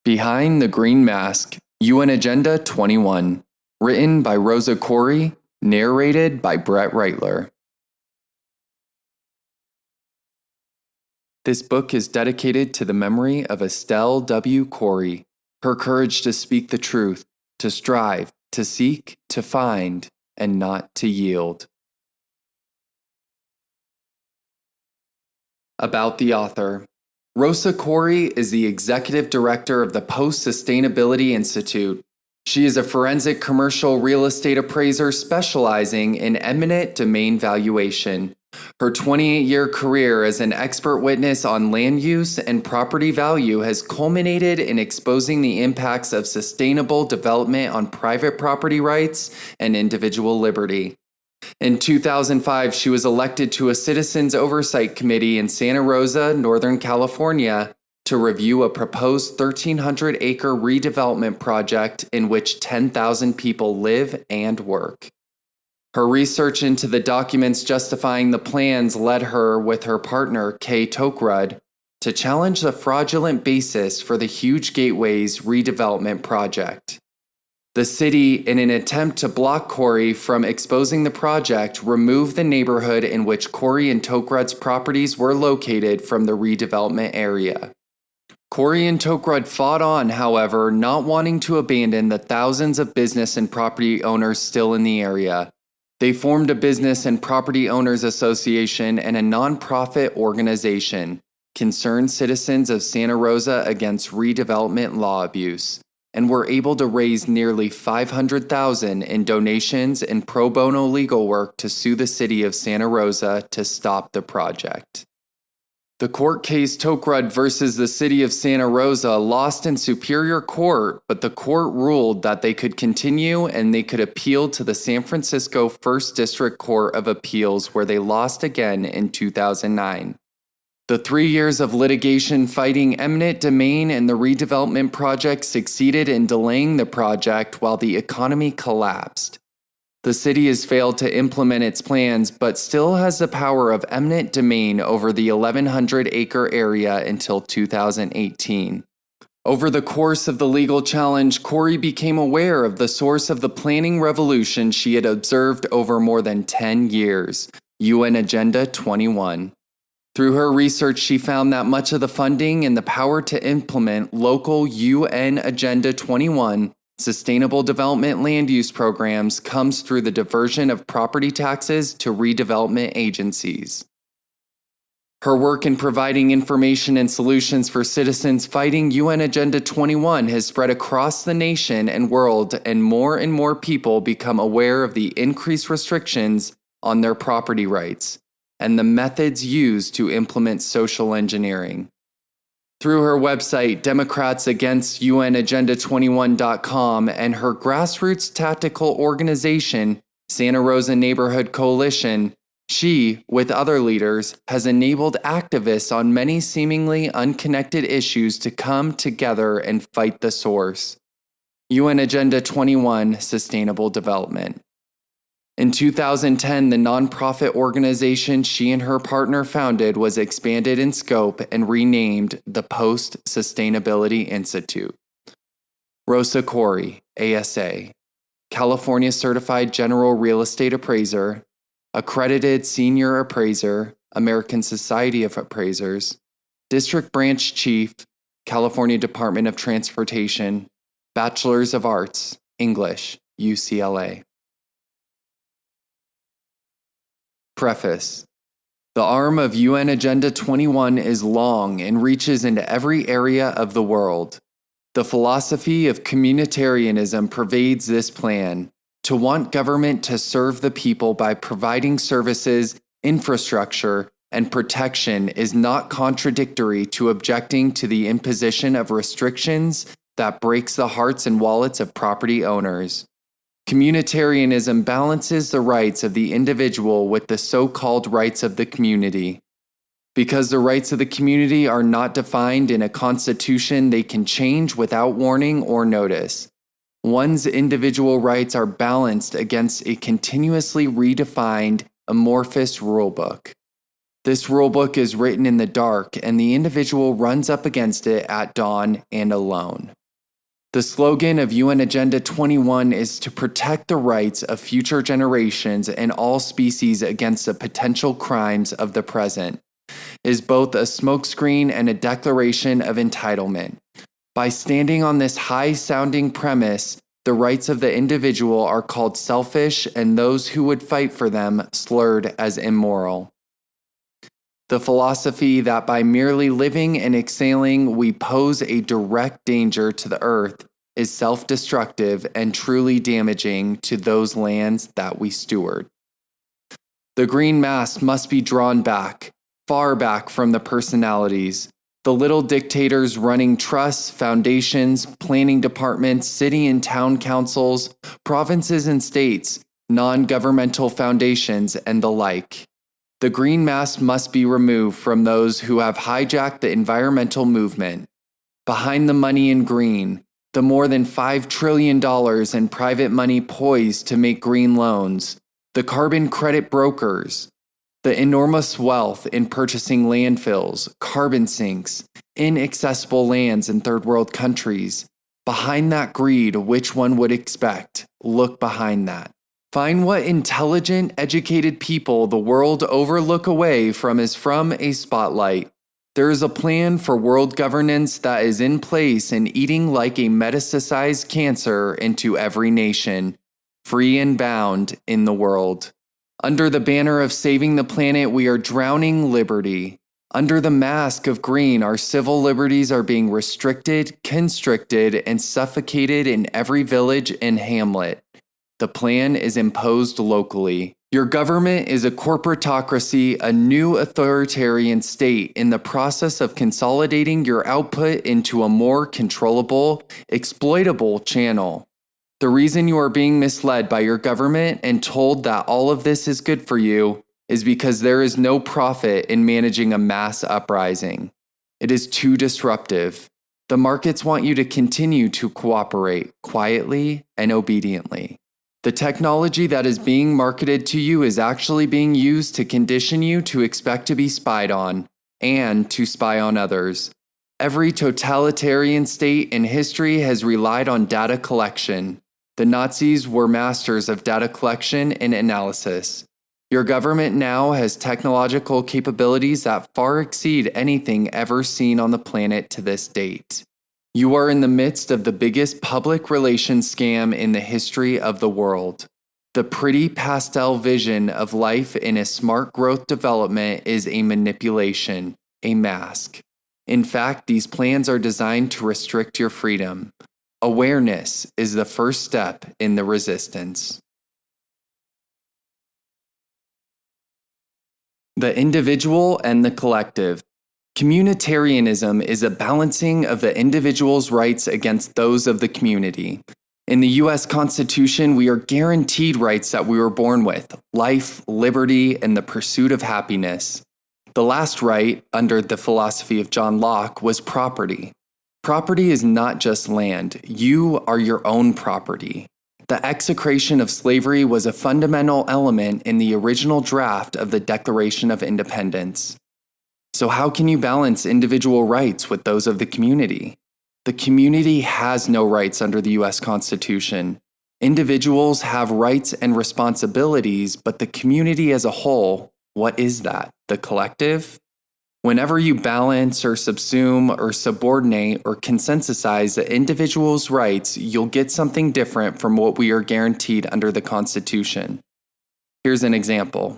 Behind the Green Mask, UN Agenda 21, written by Rosa Koire, narrated by Brett Rightler. This book is dedicated to the memory of Estelle W. Koire, her courage to speak the truth, to strive, to seek, to find, and not to yield. About the author. Rosa Koire is the executive director of the Post-Sustainability Institute. She is a forensic commercial real estate appraiser specializing in eminent domain valuation. Her 28-year career as an expert witness on land use and property value has culminated in exposing the impacts of sustainable development on private property rights and individual liberty. In 2005, she was elected to a Citizens Oversight Committee in Santa Rosa, Northern California, to review a proposed 1,300-acre redevelopment project in which 10,000 people live and work. Her research into the documents justifying the plans led her, with her partner, Kay Tokrud, to challenge the fraudulent basis for the Huge Gateways redevelopment project. The city, in an attempt to block Koire from exposing the project, removed the neighborhood in which Koire and Tokrud's properties were located from the redevelopment area. Koire and Tokrud fought on, however, not wanting to abandon the thousands of business and property owners still in the area. They formed a business and property owners association and a nonprofit organization, Concerned Citizens of Santa Rosa Against Redevelopment Law Abuse, and were able to raise nearly $500,000 in donations and pro bono legal work to sue the city of Santa Rosa to stop the project. The court case Tokrud versus the city of Santa Rosa lost in Superior Court, but the court ruled that they could continue and they could appeal to the San Francisco First District Court of Appeals, where they lost again in 2009. The 3 years of litigation fighting eminent domain and the redevelopment project succeeded in delaying the project while the economy collapsed. The city has failed to implement its plans, but still has the power of eminent domain over the 1,100-acre area until 2018. Over the course of the legal challenge, Koire became aware of the source of the planning revolution she had observed over more than 10 years, UN Agenda 21. Through her research, she found that much of the funding and the power to implement local UN Agenda 21 Sustainable Development Land Use programs comes through the diversion of property taxes to redevelopment agencies. Her work in providing information and solutions for citizens fighting UN Agenda 21 has spread across the nation and world, and more people become aware of the increased restrictions on their property rights and the methods used to implement social engineering. Through her website, DemocratsAgainstUNAgenda21.com, and her grassroots tactical organization, Santa Rosa Neighborhood Coalition, she, with other leaders, has enabled activists on many seemingly unconnected issues to come together and fight the source. UN Agenda 21 Sustainable Development. In 2010, the nonprofit organization she and her partner founded was expanded in scope and renamed the Post-Sustainability Institute. Rosa Koire, ASA, California Certified General Real Estate Appraiser, Accredited Senior Appraiser, American Society of Appraisers, District Branch Chief, California Department of Transportation, Bachelor's of Arts, English, UCLA. Preface. The arm of UN Agenda 21 is long and reaches into every area of the world. The philosophy of communitarianism pervades this plan, to want government to serve the people by providing services, infrastructure, and protection is not contradictory to objecting to the imposition of restrictions that breaks the hearts and wallets of property owners. Communitarianism balances the rights of the individual with the so-called rights of the community. Because the rights of the community are not defined in a constitution, they can change without warning or notice. One's individual rights are balanced against a continuously redefined, amorphous rulebook. This rulebook is written in the dark, and the individual runs up against it at dawn and alone. The slogan of UN Agenda 21 is to protect the rights of future generations and all species against the potential crimes of the present. It is both a smokescreen and a declaration of entitlement. By standing on this high-sounding premise, the rights of the individual are called selfish and those who would fight for them slurred as immoral. The philosophy that by merely living and exhaling we pose a direct danger to the earth is self-destructive and truly damaging to those lands that we steward. The green mass must be drawn back, far back from the personalities, the little dictators running trusts, foundations, planning departments, city and town councils, provinces and states, non-governmental foundations, and the like. The green mass must be removed from those who have hijacked the environmental movement. Behind the money in green, the more than $5 trillion in private money poised to make green loans, the carbon credit brokers, the enormous wealth in purchasing landfills, carbon sinks, inaccessible lands in third world countries. Behind that greed, which one would expect? Look behind that. Find what intelligent, educated people the world overlook away from is from a spotlight. There is a plan for world governance that is in place and eating like a metastasized cancer into every nation, free and bound in the world. Under the banner of saving the planet, we are drowning liberty. Under the mask of green, our civil liberties are being restricted, constricted, and suffocated in every village and hamlet. The plan is imposed locally. Your government is a corporatocracy, a new authoritarian state in the process of consolidating your output into a more controllable, exploitable channel. The reason you are being misled by your government and told that all of this is good for you is because there is no profit in managing a mass uprising. It is too disruptive. The markets want you to continue to cooperate quietly and obediently. The technology that is being marketed to you is actually being used to condition you to expect to be spied on and to spy on others. Every totalitarian state in history has relied on data collection. The Nazis were masters of data collection and analysis. Your government now has technological capabilities that far exceed anything ever seen on the planet to this date. You are in the midst of the biggest public relations scam in the history of the world. The pretty pastel vision of life in a smart growth development is a manipulation, a mask. In fact, these plans are designed to restrict your freedom. Awareness is the first step in the resistance. The individual and the collective. Communitarianism is a balancing of the individual's rights against those of the community. In the U.S. Constitution, we are guaranteed rights that we were born with: life, liberty, and the pursuit of happiness. The last right, under the philosophy of John Locke, was property. Property is not just land. You are your own property. The execration of slavery was a fundamental element in the original draft of the Declaration of Independence. So how can you balance individual rights with those of the community? The community has no rights under the U.S. Constitution. Individuals have rights and responsibilities, but the community as a whole, what is that? The collective? Whenever you balance or subsume or subordinate or consensusize the individual's rights, you'll get something different from what we are guaranteed under the Constitution. Here's an example.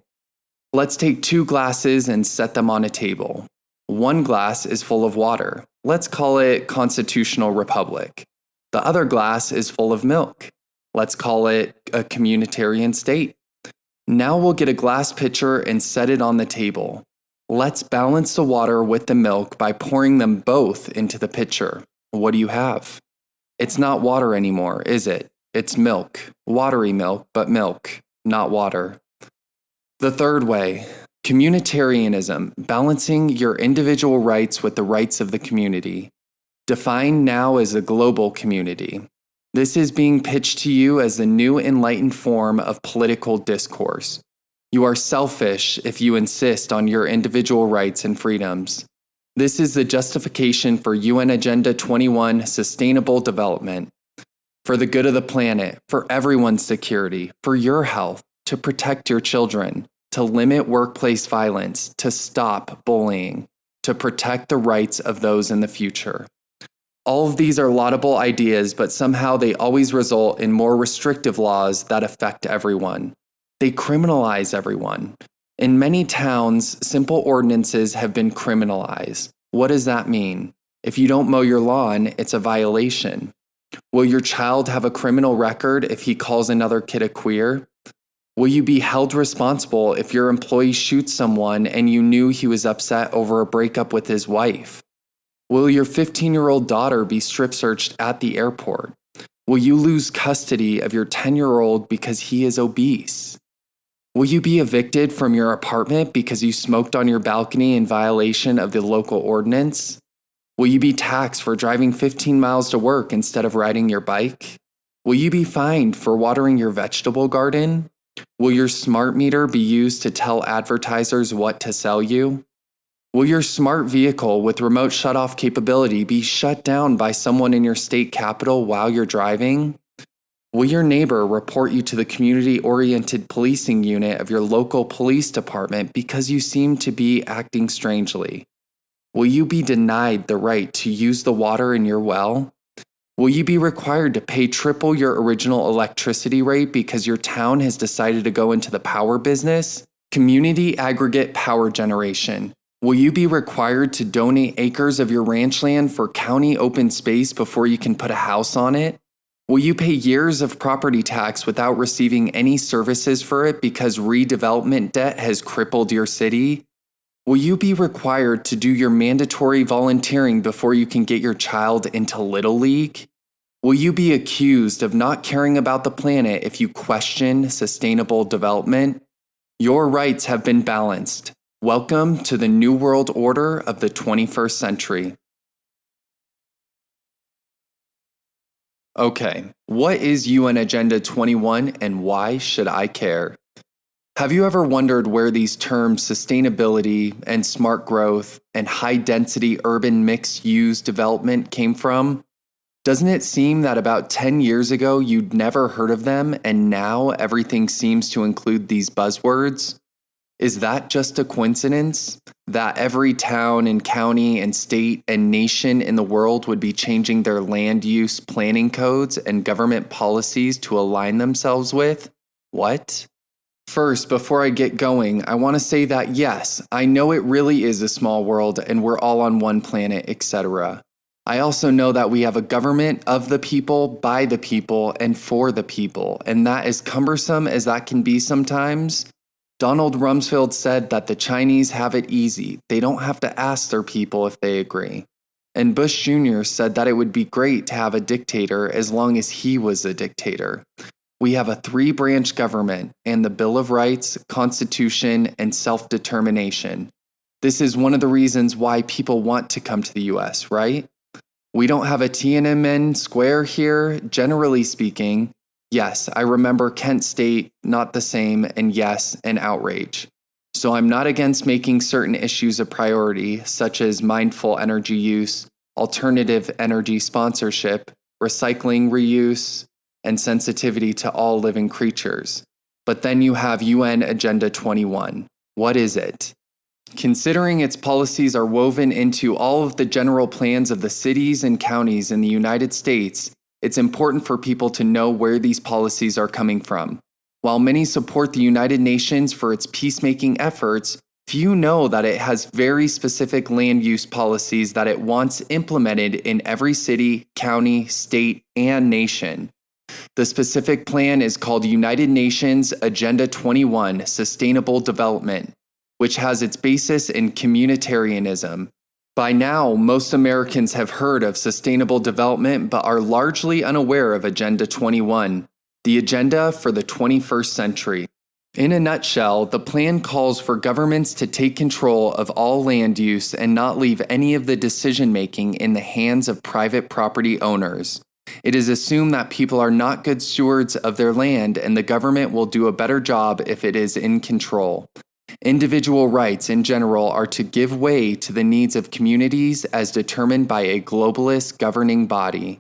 Let's take 2 glasses and set them on a table. One glass is full of water. Let's call it Constitutional Republic. The other glass is full of milk. Let's call it a communitarian state. Now we'll get a glass pitcher and set it on the table. Let's balance the water with the milk by pouring them both into the pitcher. What do you have? It's not water anymore, is it? It's milk. Watery milk, but milk, not water. The third way, communitarianism, balancing your individual rights with the rights of the community. Defined now as a global community. This is being pitched to you as the new enlightened form of political discourse. You are selfish if you insist on your individual rights and freedoms. This is the justification for UN Agenda 21 Sustainable Development. For the good of the planet, for everyone's security, for your health, to protect your children, to limit workplace violence, to stop bullying, to protect the rights of those in the future. All of these are laudable ideas, but somehow they always result in more restrictive laws that affect everyone. They criminalize everyone. In many towns, simple ordinances have been criminalized. What does that mean? If you don't mow your lawn, it's a violation. Will your child have a criminal record if he calls another kid a queer? Will you be held responsible if your employee shoots someone and you knew he was upset over a breakup with his wife? Will your 15-year-old daughter be strip searched at the airport? Will you lose custody of your 10-year-old because he is obese? Will you be evicted from your apartment because you smoked on your balcony in violation of the local ordinance? Will you be taxed for driving 15 miles to work instead of riding your bike? Will you be fined for watering your vegetable garden? Will your smart meter be used to tell advertisers what to sell you? Will your smart vehicle with remote shutoff capability be shut down by someone in your state capital while you're driving? Will your neighbor report you to the community-oriented policing unit of your local police department because you seem to be acting strangely? Will you be denied the right to use the water in your well? Will you be required to pay triple your original electricity rate because your town has decided to go into the power business? Community aggregate power generation. Will you be required to donate acres of your ranch land for county open space before you can put a house on it? Will you pay years of property tax without receiving any services for it because redevelopment debt has crippled your city? Will you be required to do your mandatory volunteering before you can get your child into Little League? Will you be accused of not caring about the planet if you question sustainable development? Your rights have been balanced. Welcome to the New World Order of the 21st century. Okay, what is UN Agenda 21 and why should I care? Have you ever wondered where these terms sustainability and smart growth and high-density urban mixed-use development came from? Doesn't it seem that about 10 years ago you'd never heard of them and now everything seems to include these buzzwords? Is that just a coincidence? That every town and county and state and nation in the world would be changing their land use planning codes and government policies to align themselves with? What? First, before I get going, I want to say that yes, I know it really is a small world and we're all on one planet, etc. I also know that we have a government of the people, by the people, and for the people, and that as cumbersome as that can be sometimes, Donald Rumsfeld said that the Chinese have it easy. They don't have to ask their people if they agree. And Bush Jr. said that it would be great to have a dictator as long as he was a dictator. We have a 3-branch government and the Bill of Rights, Constitution, and self-determination. This is one of the reasons why people want to come to the US, right? We don't have a Tiananmen Square here, generally speaking. Yes, I remember Kent State, not the same, and yes, an outrage. So I'm not against making certain issues a priority, such as mindful energy use, alternative energy sponsorship, recycling reuse, and sensitivity to all living creatures. But then you have UN Agenda 21. What is it? Considering its policies are woven into all of the general plans of the cities and counties in the United States, it's important for people to know where these policies are coming from. While many support the United Nations for its peacemaking efforts, few know that it has very specific land use policies that it wants implemented in every city, county, state, and nation. The specific plan is called United Nations Agenda 21 Sustainable Development, which has its basis in communitarianism. By now, most Americans have heard of sustainable development but are largely unaware of Agenda 21, the agenda for the 21st century. In a nutshell, the plan calls for governments to take control of all land use and not leave any of the decision-making in the hands of private property owners. It is assumed that people are not good stewards of their land and the government will do a better job if it is in control. Individual rights in general are to give way to the needs of communities as determined by a globalist governing body.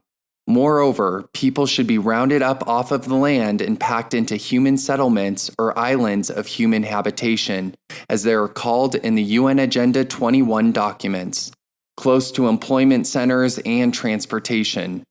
Moreover, people should be rounded up off of the land and packed into human settlements or islands of human habitation, as they are called in the UN Agenda 21 documents, close to employment centers and transportation.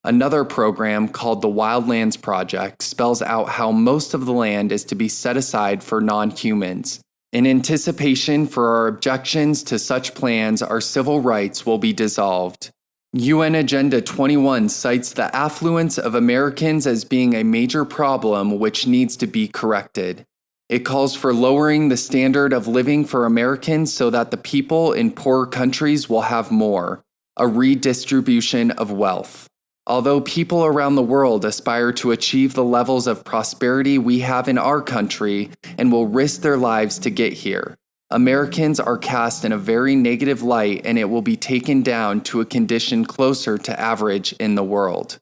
Another program called the Wildlands Project spells out how most of the land is to be set aside for non-humans. In anticipation for our objections to such plans, our civil rights will be dissolved. UN Agenda 21 cites the affluence of Americans as being a major problem which needs to be corrected. It calls for lowering the standard of living for Americans so that the people in poorer countries will have more, a redistribution of wealth. Although people around the world aspire to achieve the levels of prosperity we have in our country and will risk their lives to get here, Americans are cast in a very negative light and it will be taken down to a condition closer to average in the world.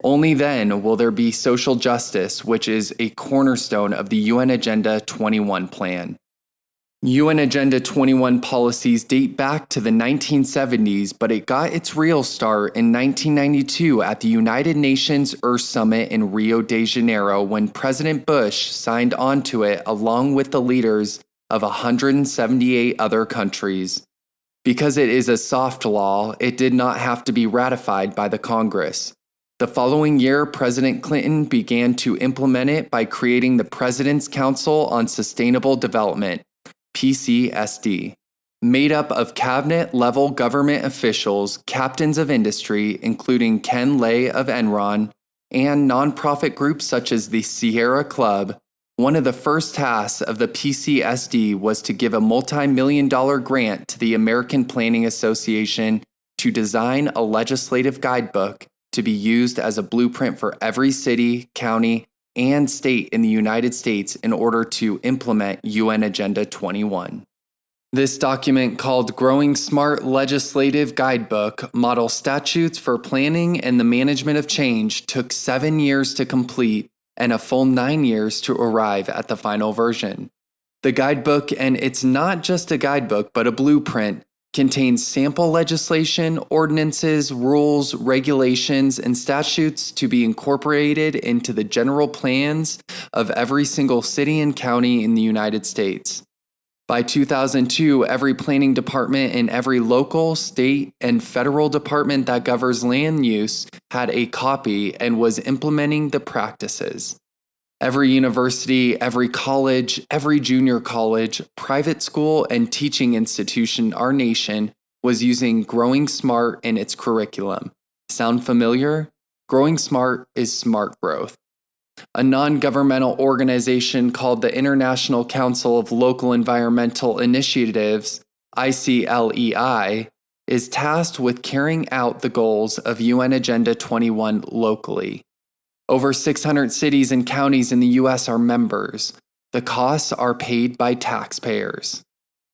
Only then will there be social justice, which is a cornerstone of the UN Agenda 21 plan. UN Agenda 21 policies date back to the 1970s, but it got its real start in 1992 at the United Nations Earth Summit in Rio de Janeiro when President Bush signed onto it along with the leaders of 178 other countries. Because it is a soft law, it did not have to be ratified by the Congress. The following year, President Clinton began to implement it by creating the President's Council on Sustainable Development, PCSD, made up of cabinet-level government officials, captains of industry, including Ken Lay of Enron, and nonprofit groups such as the Sierra Club. One of the first tasks of the PCSD was to give a multi-million-dollar grant to the American Planning Association to design a legislative guidebook to be used as a blueprint for every city, county, and state in the United States in order to implement UN Agenda 21. This document, called Growing Smart Legislative Guidebook, Model Statutes for Planning and the Management of Change, took 7 years to complete and a full 9 years to arrive at the final version. The guidebook, and it's not just a guidebook but a blueprint, contains sample legislation, ordinances, rules, regulations, and statutes to be incorporated into the general plans of every single city and county in the United States. By 2002, every planning department in every local, state, and federal department that governs land use had a copy and was implementing the practices. Every university, every college, every junior college, private school, and teaching institution in our nation was using Growing Smart in its curriculum. Sound familiar? Growing Smart is smart growth. A non-governmental organization called the International Council of Local Environmental Initiatives, ICLEI, is tasked with carrying out the goals of UN Agenda 21 locally. Over 600 cities and counties in the U.S. are members. The costs are paid by taxpayers.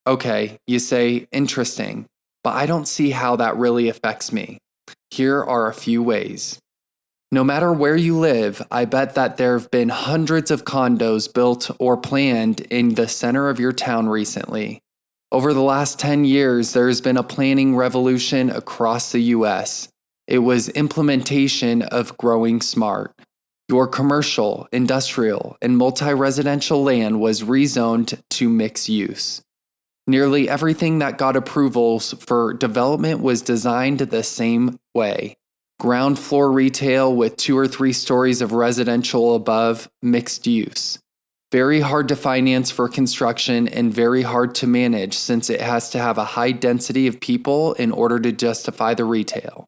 Okay, you say, interesting, but I don't see how that really affects me. Here are a few ways. No matter where you live, I bet that there have been hundreds of condos built or planned in the center of your town recently. Over the last 10 years, there has been a planning revolution across the U.S. It was implementation of Growing Smart. Your commercial, industrial, and multi-residential land was rezoned to mixed use. Nearly everything that got approvals for development was designed the same way. Ground floor retail with 2 or 3 stories of residential above, mixed use. Very hard to finance for construction and very hard to manage since it has to have a high density of people in order to justify the retail.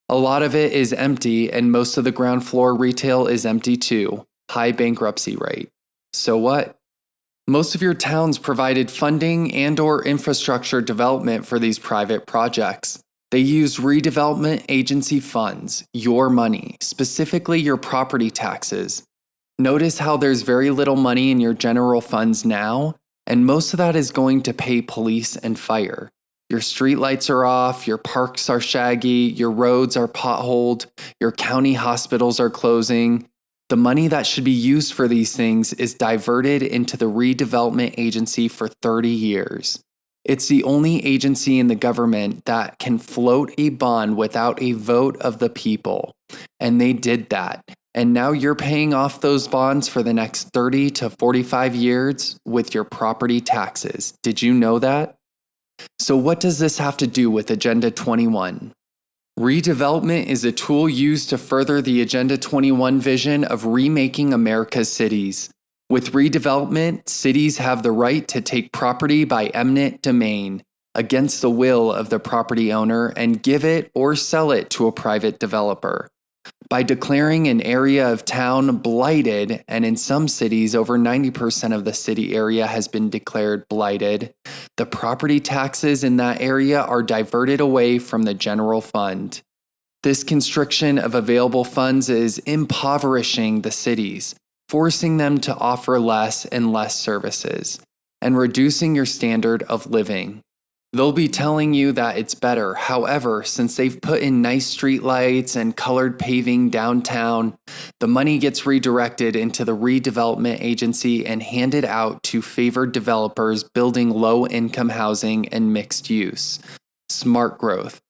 A lot of it is empty and most of the ground floor retail is empty too. High bankruptcy rate. So what? Most of your towns provided funding and/or infrastructure development for these private projects. They used redevelopment agency funds, your money, specifically your property taxes. Notice how there's very little money in your general funds now, and most of that is going to pay police and fire. Your streetlights are off, your parks are shaggy, your roads are potholed, your county hospitals are closing. The money that should be used for these things is diverted into the redevelopment agency for 30 years. It's the only agency in the government that can float a bond without a vote of the people. And they did that. And now you're paying off those bonds for the next 30 to 45 years with your property taxes. Did you know that? So what does this have to do with Agenda 21? Redevelopment is a tool used to further the Agenda 21 vision of remaking America's cities. With redevelopment, cities have the right to take property by eminent domain against the will of the property owner and give it or sell it to a private developer. By declaring an area of town blighted, and in some cities over 90% of the city area has been declared blighted, the property taxes in that area are diverted away from the general fund. This constriction of available funds is impoverishing the cities, forcing them to offer less and less services, and reducing your standard of living. They'll be telling you that it's better. However, since they've put in nice streetlights and colored paving downtown, the money gets redirected into the redevelopment agency and handed out to favored developers building low-income housing and mixed use. Smart growth.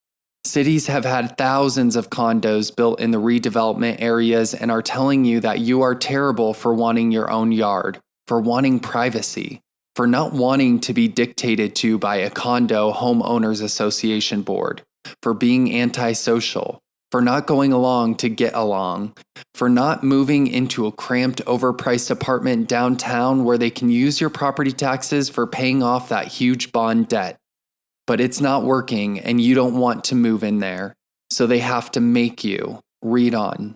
Cities have had thousands of condos built in the redevelopment areas and are telling you that you are terrible for wanting your own yard, for wanting privacy, for not wanting to be dictated to by a condo homeowners association board, for being antisocial, for not going along to get along, for not moving into a cramped, overpriced apartment downtown where they can use your property taxes for paying off that huge bond debt. But it's not working and you don't want to move in there, so they have to make you. Read on.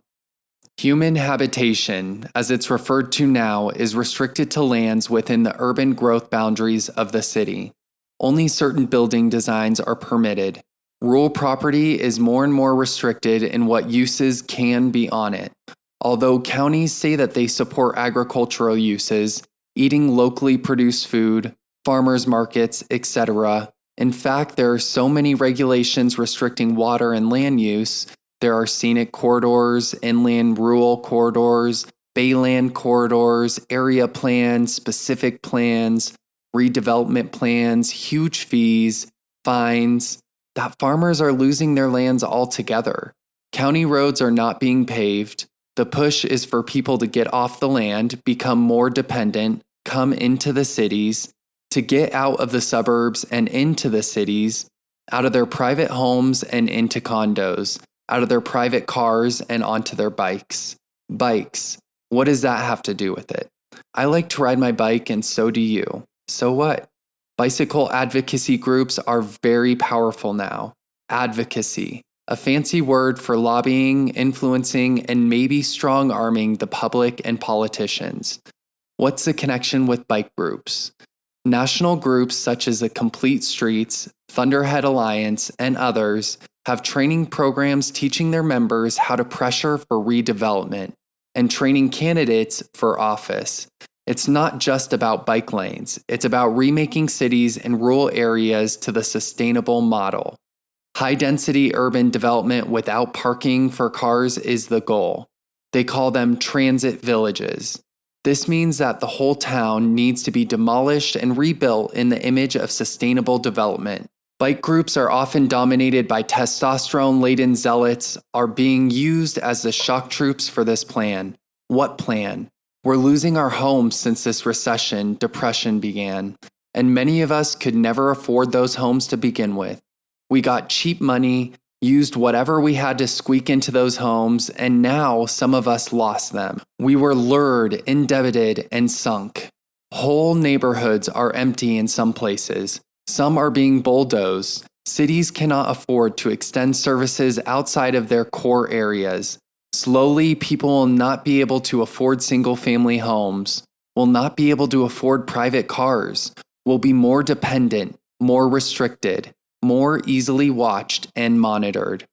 Human habitation, as it's referred to now, is restricted to lands within the urban growth boundaries of the city. Only certain building designs are permitted. Rural property is more and more restricted in what uses can be on it. Although counties say that they support agricultural uses, eating locally produced food, farmers markets, etc., in fact, there are so many regulations restricting water and land use. There are scenic corridors, inland rural corridors, bayland corridors, area plans, specific plans, redevelopment plans, huge fees, fines, that farmers are losing their lands altogether. County roads are not being paved. The push is for people to get off the land, become more dependent, come into the cities, to get out of the suburbs and into the cities, out of their private homes and into condos, out of their private cars and onto their bikes. Bikes. What does that have to do with it? I like to ride my bike and so do you. So what? Bicycle advocacy groups are very powerful now. Advocacy. A fancy word for lobbying, influencing, and maybe strong-arming the public and politicians. What's the connection with bike groups? National groups such as the Complete Streets, Thunderhead Alliance, and others have training programs teaching their members how to pressure for redevelopment and training candidates for office. It's not just about bike lanes. It's about remaking cities and rural areas to the sustainable model. High-density urban development without parking for cars is the goal. They call them transit villages. This means that the whole town needs to be demolished and rebuilt in the image of sustainable development. Bike groups are often dominated by testosterone-laden zealots, are being used as the shock troops for this plan. What plan? We're losing our homes since this depression began, and many of us could never afford those homes to begin with. We got cheap money, used whatever we had to squeak into those homes, and now some of us lost them. We were lured, indebted, and sunk. Whole neighborhoods are empty in some places. Some are being bulldozed. Cities cannot afford to extend services outside of their core areas. Slowly, people will not be able to afford single-family homes, will not be able to afford private cars, will be more dependent, more restricted, more easily watched and monitored.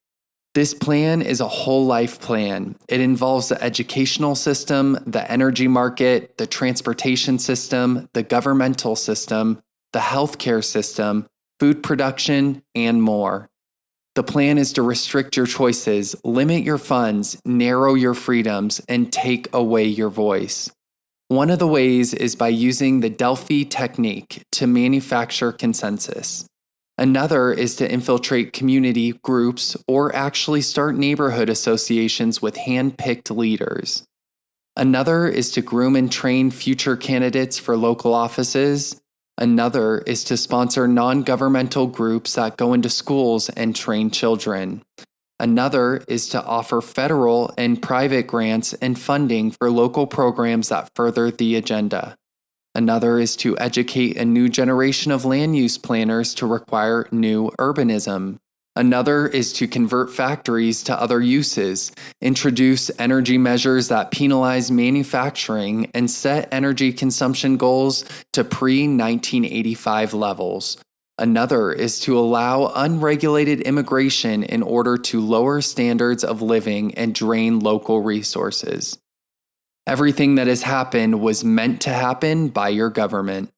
This plan is a whole life plan. It involves the educational system, the energy market, the transportation system, the governmental system, the healthcare system, food production, and more. The plan is to restrict your choices, limit your funds, narrow your freedoms, and take away your voice. One of the ways is by using the Delphi Technique to manufacture consensus. Another is to infiltrate community groups or actually start neighborhood associations with hand-picked leaders. Another is to groom and train future candidates for local offices. Another is to sponsor non-governmental groups that go into schools and train children. Another is to offer federal and private grants and funding for local programs that further the agenda. Another is to educate a new generation of land use planners to require new urbanism. Another is to convert factories to other uses, introduce energy measures that penalize manufacturing, and set energy consumption goals to pre-1985 levels. Another is to allow unregulated immigration in order to lower standards of living and drain local resources. Everything that has happened was meant to happen by your government.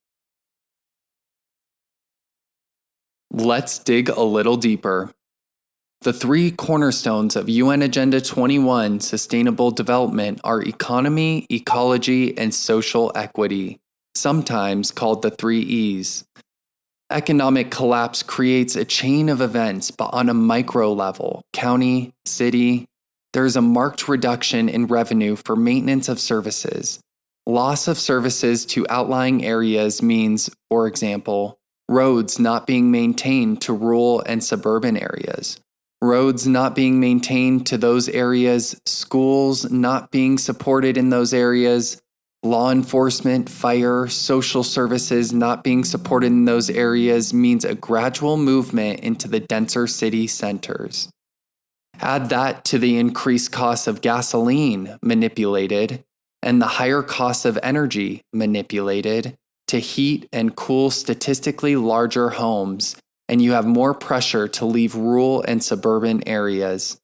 Let's dig a little deeper. The three cornerstones of UN Agenda 21 Sustainable Development are economy, ecology, and social equity, sometimes called the 3 E's. Economic collapse creates a chain of events, but on a micro level, county, city, there is a marked reduction in revenue for maintenance of services. Loss of services to outlying areas means, for example, roads not being maintained to rural and suburban areas, roads not being maintained to those areas, schools not being supported in those areas, law enforcement, fire, social services not being supported in those areas means a gradual movement into the denser city centers. Add that to the increased cost of gasoline manipulated and the higher cost of energy manipulated to heat and cool statistically larger homes, and you have more pressure to leave rural and suburban areas.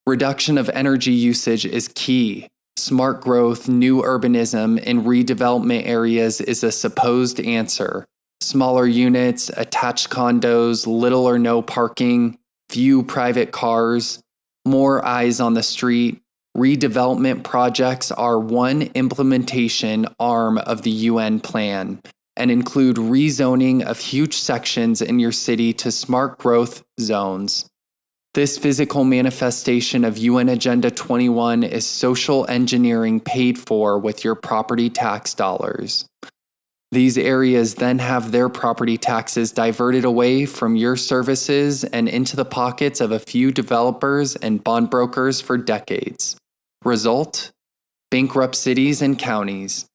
Reduction of energy usage is key. Smart growth, new urbanism, and redevelopment areas is a supposed answer. Smaller units, attached condos, little or no parking, few private cars, more eyes on the street. Redevelopment projects are one implementation arm of the UN plan and include rezoning of huge sections in your city to smart growth zones. This physical manifestation of UN Agenda 21 is social engineering paid for with your property tax dollars. These areas then have their property taxes diverted away from your services and into the pockets of a few developers and bond brokers for decades. Result? Bankrupt cities and counties.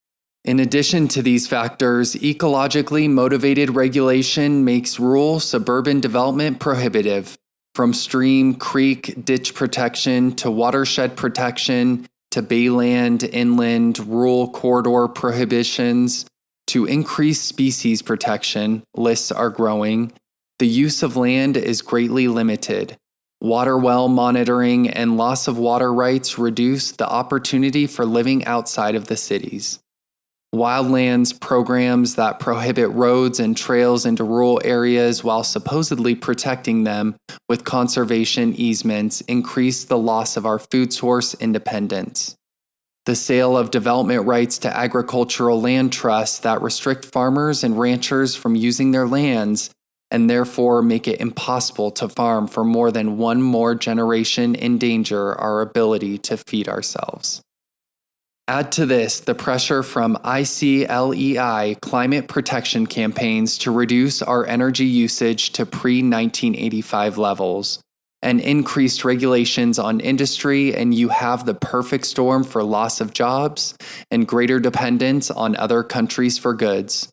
In addition to these factors, ecologically motivated regulation makes rural suburban development prohibitive. From stream, creek, ditch protection to watershed protection to bayland, inland, rural corridor prohibitions to increased species protection, lists are growing. The use of land is greatly limited. Water well monitoring and loss of water rights reduce the opportunity for living outside of the cities. Wildlands programs that prohibit roads and trails into rural areas while supposedly protecting them with conservation easements increase the loss of our food source independence. The sale of development rights to agricultural land trusts that restrict farmers and ranchers from using their lands and therefore make it impossible to farm for more than one more generation endanger our ability to feed ourselves. Add to this the pressure from ICLEI climate protection campaigns to reduce our energy usage to pre-1985 levels, and increased regulations on industry, and you have the perfect storm for loss of jobs and greater dependence on other countries for goods.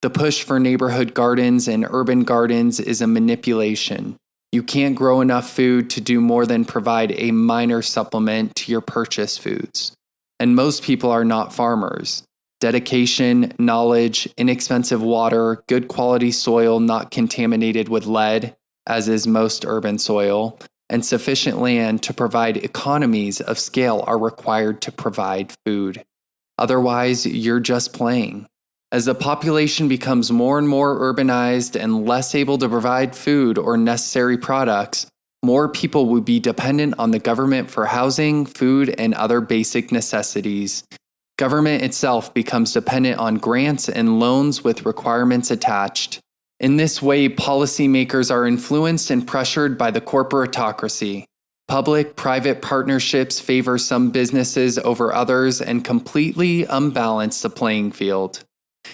The push for neighborhood gardens and urban gardens is a manipulation. You can't grow enough food to do more than provide a minor supplement to your purchase foods. And most people are not farmers. Dedication, knowledge, inexpensive water, good quality soil not contaminated with lead, as is most urban soil, and sufficient land to provide economies of scale are required to provide food. Otherwise, you're just playing. As the population becomes more and more urbanized and less able to provide food or necessary products, more people will be dependent on the government for housing, food, and other basic necessities. Government itself becomes dependent on grants and loans with requirements attached. In this way, policymakers are influenced and pressured by the corporatocracy. Public-private partnerships favor some businesses over others and completely unbalance the playing field.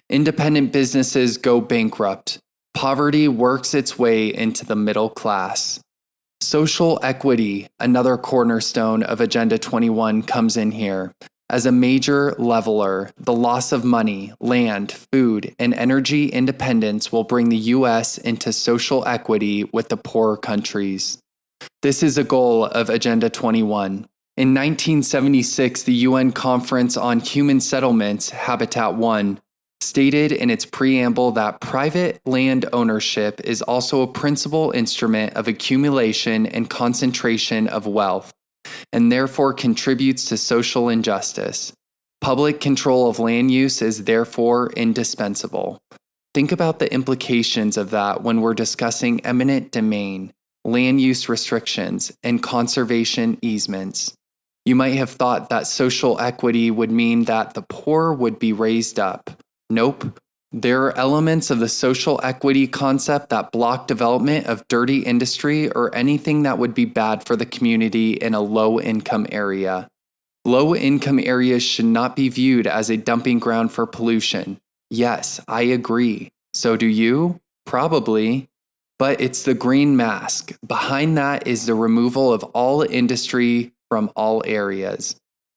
Independent businesses go bankrupt. Poverty works its way into the middle class. Social equity, another cornerstone of Agenda 21, comes in here. As a major leveler, the loss of money, land, food, and energy independence will bring the U.S. into social equity with the poorer countries. This is a goal of Agenda 21. In 1976, the UN Conference on Human Settlements, Habitat 1, stated in its preamble that private land ownership is also a principal instrument of accumulation and concentration of wealth, and therefore contributes to social injustice. Public control of land use is therefore indispensable. Think about the implications of that when we're discussing eminent domain, land use restrictions, and conservation easements. You might have thought that social equity would mean that the poor would be raised up. Nope. There are elements of the social equity concept that block development of dirty industry or anything that would be bad for the community in a low-income area. Low-income areas should not be viewed as a dumping ground for pollution. Yes, I agree. So do you? Probably. But it's the green mask. Behind that is the removal of all industry from all areas.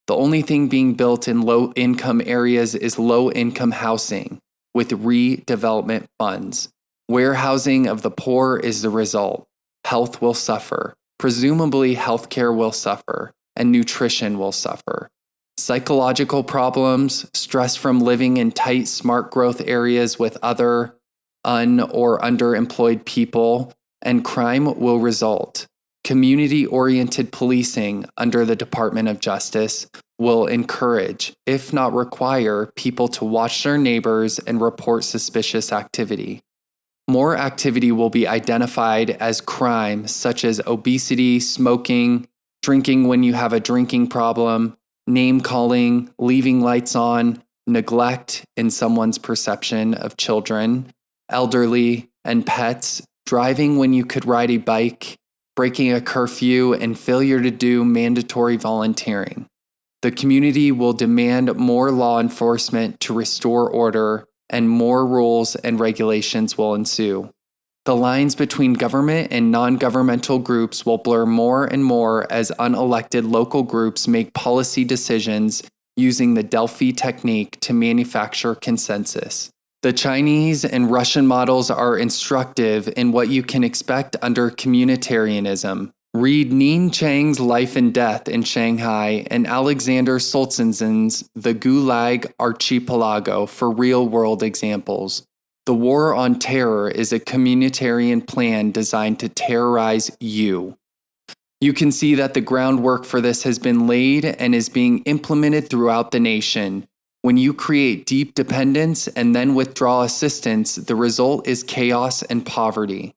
The only thing being built in low-income areas is low-income housing with redevelopment funds. Warehousing of the poor is the result. Health will suffer. Presumably, healthcare will suffer, and nutrition will suffer. Psychological problems, stress from living in tight, smart growth areas with other or underemployed people, and crime will result. Community-oriented policing under the Department of Justice will encourage, if not require, people to watch their neighbors and report suspicious activity. More activity will be identified as crime, such as obesity, smoking, drinking when you have a drinking problem, name-calling, leaving lights on, neglect in someone's perception of children, elderly, and pets, driving when you could ride a bike, breaking a curfew, and failure to do mandatory volunteering. The community will demand more law enforcement to restore order, and more rules and regulations will ensue. The lines between government and non-governmental groups will blur more and more as unelected local groups make policy decisions using the Delphi Technique to manufacture consensus. The Chinese and Russian models are instructive in what you can expect under communitarianism. Read Nin Chang's Life and Death in Shanghai and Alexander Solzhenitsyn's The Gulag Archipelago for real-world examples. The War on Terror is a communitarian plan designed to terrorize you. You can see that the groundwork for this has been laid and is being implemented throughout the nation. When you create deep dependence and then withdraw assistance, the result is chaos and poverty.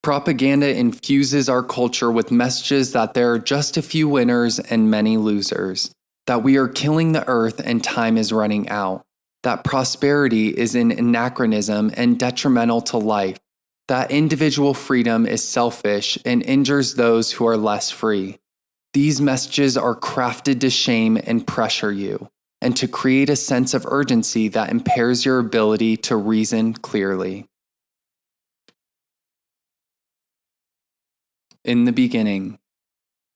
Propaganda infuses our culture with messages that there are just a few winners and many losers, that we are killing the earth and time is running out, that prosperity is an anachronism and detrimental to life, that individual freedom is selfish and injures those who are less free. These messages are crafted to shame and pressure you, and to create a sense of urgency that impairs your ability to reason clearly. In the beginning,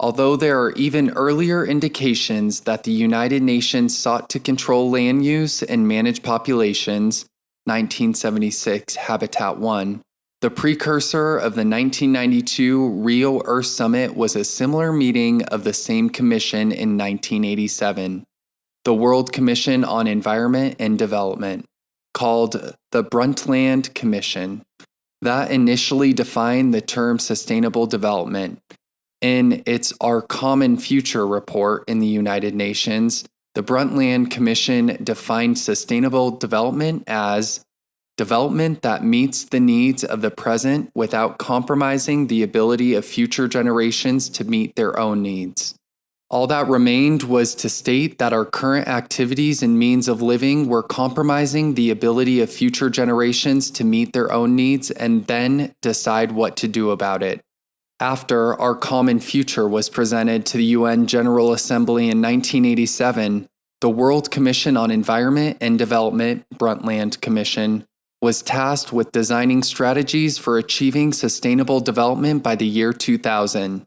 although there are even earlier indications that the United Nations sought to control land use and manage populations, 1976 Habitat 1, the precursor of the 1992 Rio Earth Summit was a similar meeting of the same commission in 1987. The World Commission on Environment and Development, called the Brundtland Commission, that initially defined the term sustainable development. In its Our Common Future report in the United Nations, The Brundtland Commission defined sustainable development as development that meets the needs of the present without compromising the ability of future generations to meet their own needs. All that remained was to state that our current activities and means of living were compromising the ability of future generations to meet their own needs and then decide what to do about it. After Our Common Future was presented to the UN General Assembly in 1987, the World Commission on Environment and Development, Brundtland Commission, was tasked with designing strategies for achieving sustainable development by the year 2000.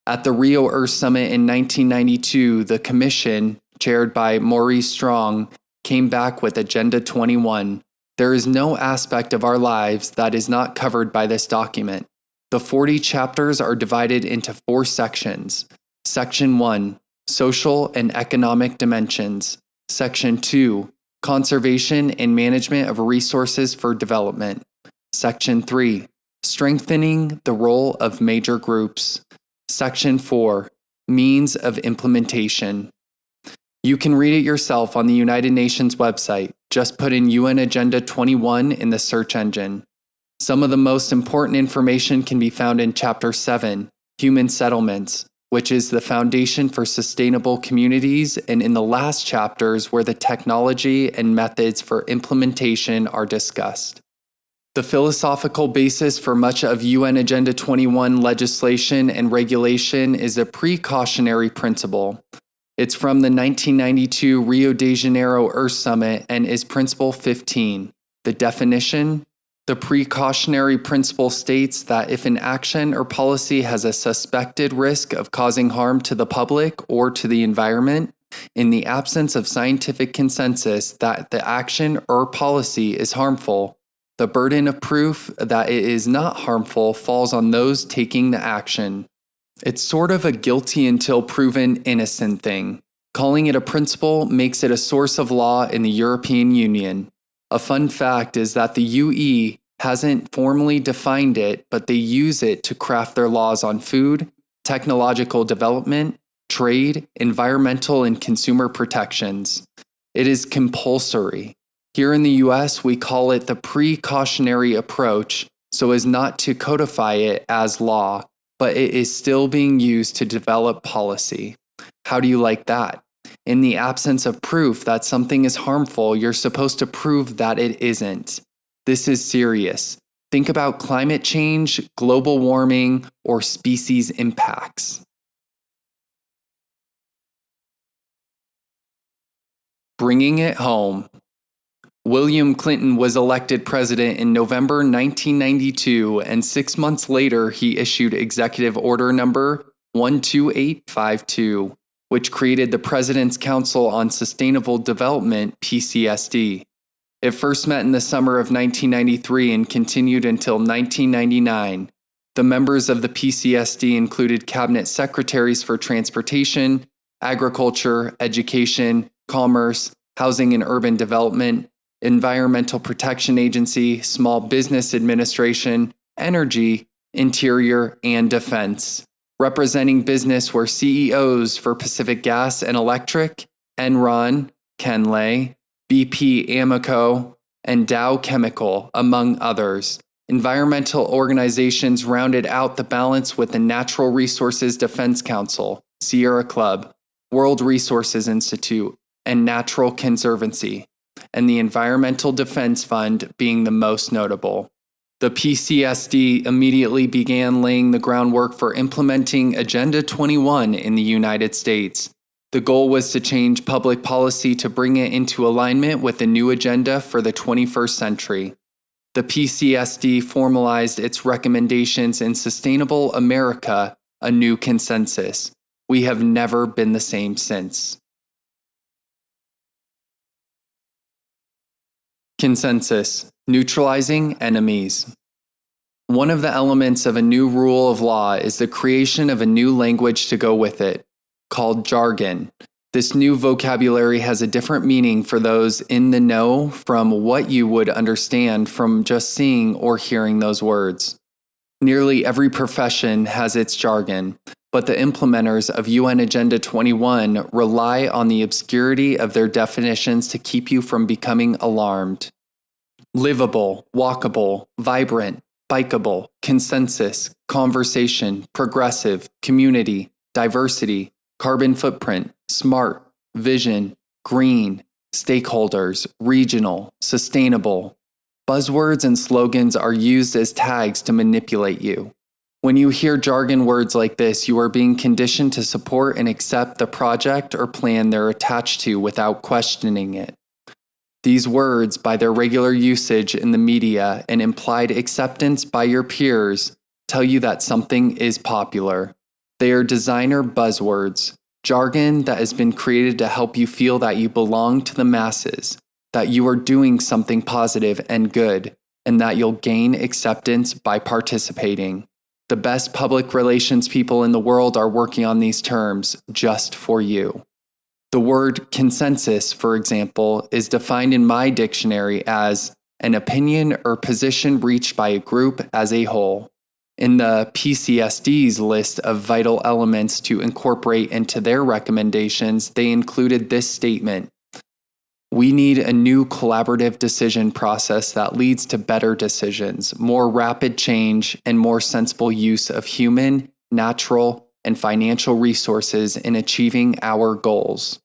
At the Rio Earth Summit in 1992, the Commission, chaired by Maurice Strong, came back with Agenda 21. There is no aspect of our lives that is not covered by this document. The 40 chapters are divided into 4 sections. Section 1, Social and Economic Dimensions. Section 2, Conservation and Management of Resources for Development. Section 3, Strengthening the Role of Major Groups. Section 4, Means of Implementation. You can read it yourself on the United Nations website. Just put in UN Agenda 21 in the search engine. Some of the most important information can be found in Chapter 7, Human Settlements, which is the foundation for sustainable communities, and in the last chapters where the technology and methods for implementation are discussed. The philosophical basis for much of UN Agenda 21 legislation and regulation is a precautionary principle. It's from the 1992 Rio de Janeiro Earth Summit and is Principle 15. The definition: the precautionary principle states that if an action or policy has a suspected risk of causing harm to the public or to the environment, in the absence of scientific consensus that the action or policy is harmful, the burden of proof that it is not harmful falls on those taking the action. It's sort of a guilty until proven innocent thing. Calling it a principle makes it a source of law in the European Union. A fun fact is that the UE hasn't formally defined it, but they use it to craft their laws on food, technological development, trade, environmental and consumer protections. It is compulsory. Here in the US, we call it the precautionary approach so as not to codify it as law, but it is still being used to develop policy. How do you like that? In the absence of proof that something is harmful, you're supposed to prove that it isn't. This is serious. Think about climate change, global warming, or species impacts. Bringing it home. William Clinton was elected president in November 1992, and 6 months later, he issued Executive Order Number 12852, which created the President's Council on Sustainable Development, PCSD. It first met in the summer of 1993 and continued until 1999. The members of the PCSD included cabinet secretaries for transportation, agriculture, education, commerce, housing and urban development, Environmental Protection Agency, Small Business Administration, Energy, Interior, and Defense. Representing business were CEOs for Pacific Gas and Electric, Enron, ICLEI, BP Amoco, and Dow Chemical, among others. Environmental organizations rounded out the balance with the Natural Resources Defense Council, Sierra Club, World Resources Institute, and Natural Conservancy, and the Environmental Defense Fund being the most notable. The PCSD immediately began laying the groundwork for implementing Agenda 21 in the United States. The goal was to change public policy to bring it into alignment with the new agenda for the 21st century. The PCSD formalized its recommendations in Sustainable America, a New Consensus. We have never been the same since. Consensus: neutralizing enemies. One of the elements of a new rule of law is the creation of a new language to go with it, called jargon. This new vocabulary has a different meaning for those in the know from what you would understand from just seeing or hearing those words. Nearly every profession has its jargon. but the implementers of UN Agenda 21 rely on the obscurity of their definitions to keep you from becoming alarmed. Livable, walkable, vibrant, bikeable, consensus, conversation, progressive, community, diversity, carbon footprint, smart, vision, green, stakeholders, regional, sustainable. Buzzwords and slogans are used as tags to manipulate you. When you hear jargon words like this, you are being conditioned to support and accept the project or plan they're attached to without questioning it. These words, by their regular usage in the media and implied acceptance by your peers, tell you that something is popular. They are designer buzzwords, jargon that has been created to help you feel that you belong to the masses, that you are doing something positive and good, and that you'll gain acceptance by participating. The best public relations people in the world are working on these terms just for you. The word consensus, for example, is defined in my dictionary as an opinion or position reached by a group as a whole. In the PCSD's list of vital elements to incorporate into their recommendations, they included this statement: we need a new collaborative decision process that leads to better decisions, more rapid change, and more sensible use of human, natural, and financial resources in achieving our goals.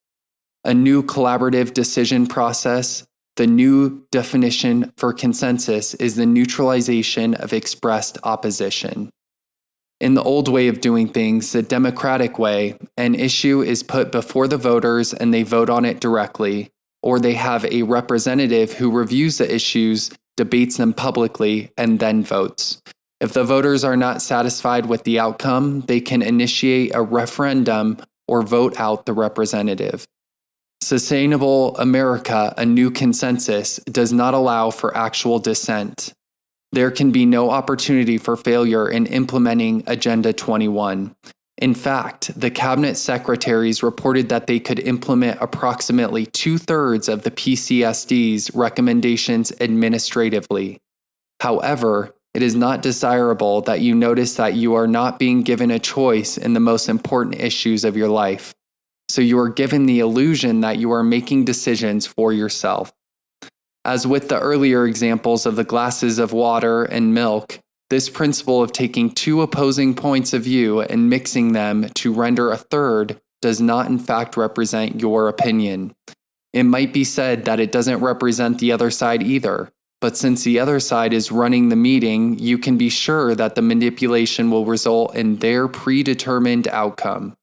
A new collaborative decision process. The new definition for consensus is the neutralization of expressed opposition. In the old way of doing things, the democratic way, an issue is put before the voters and they vote on it directly, or they have a representative who reviews the issues, debates them publicly, and then votes. If the voters are not satisfied with the outcome, they can initiate a referendum or vote out the representative. Sustainable America, a new consensus, does not allow for actual dissent. There can be no opportunity for failure in implementing Agenda 21. In fact, the cabinet secretaries reported that they could implement approximately 2/3 of the PCSD's recommendations administratively. However, it is not desirable that you notice that you are not being given a choice in the most important issues of your life. So you are given the illusion that you are making decisions for yourself. As with the earlier examples of the glasses of water and milk, this principle of taking two opposing points of view and mixing them to render a third does not in fact represent your opinion. It might be said that it doesn't represent the other side either, but since the other side is running the meeting, you can be sure that the manipulation will result in their predetermined outcome.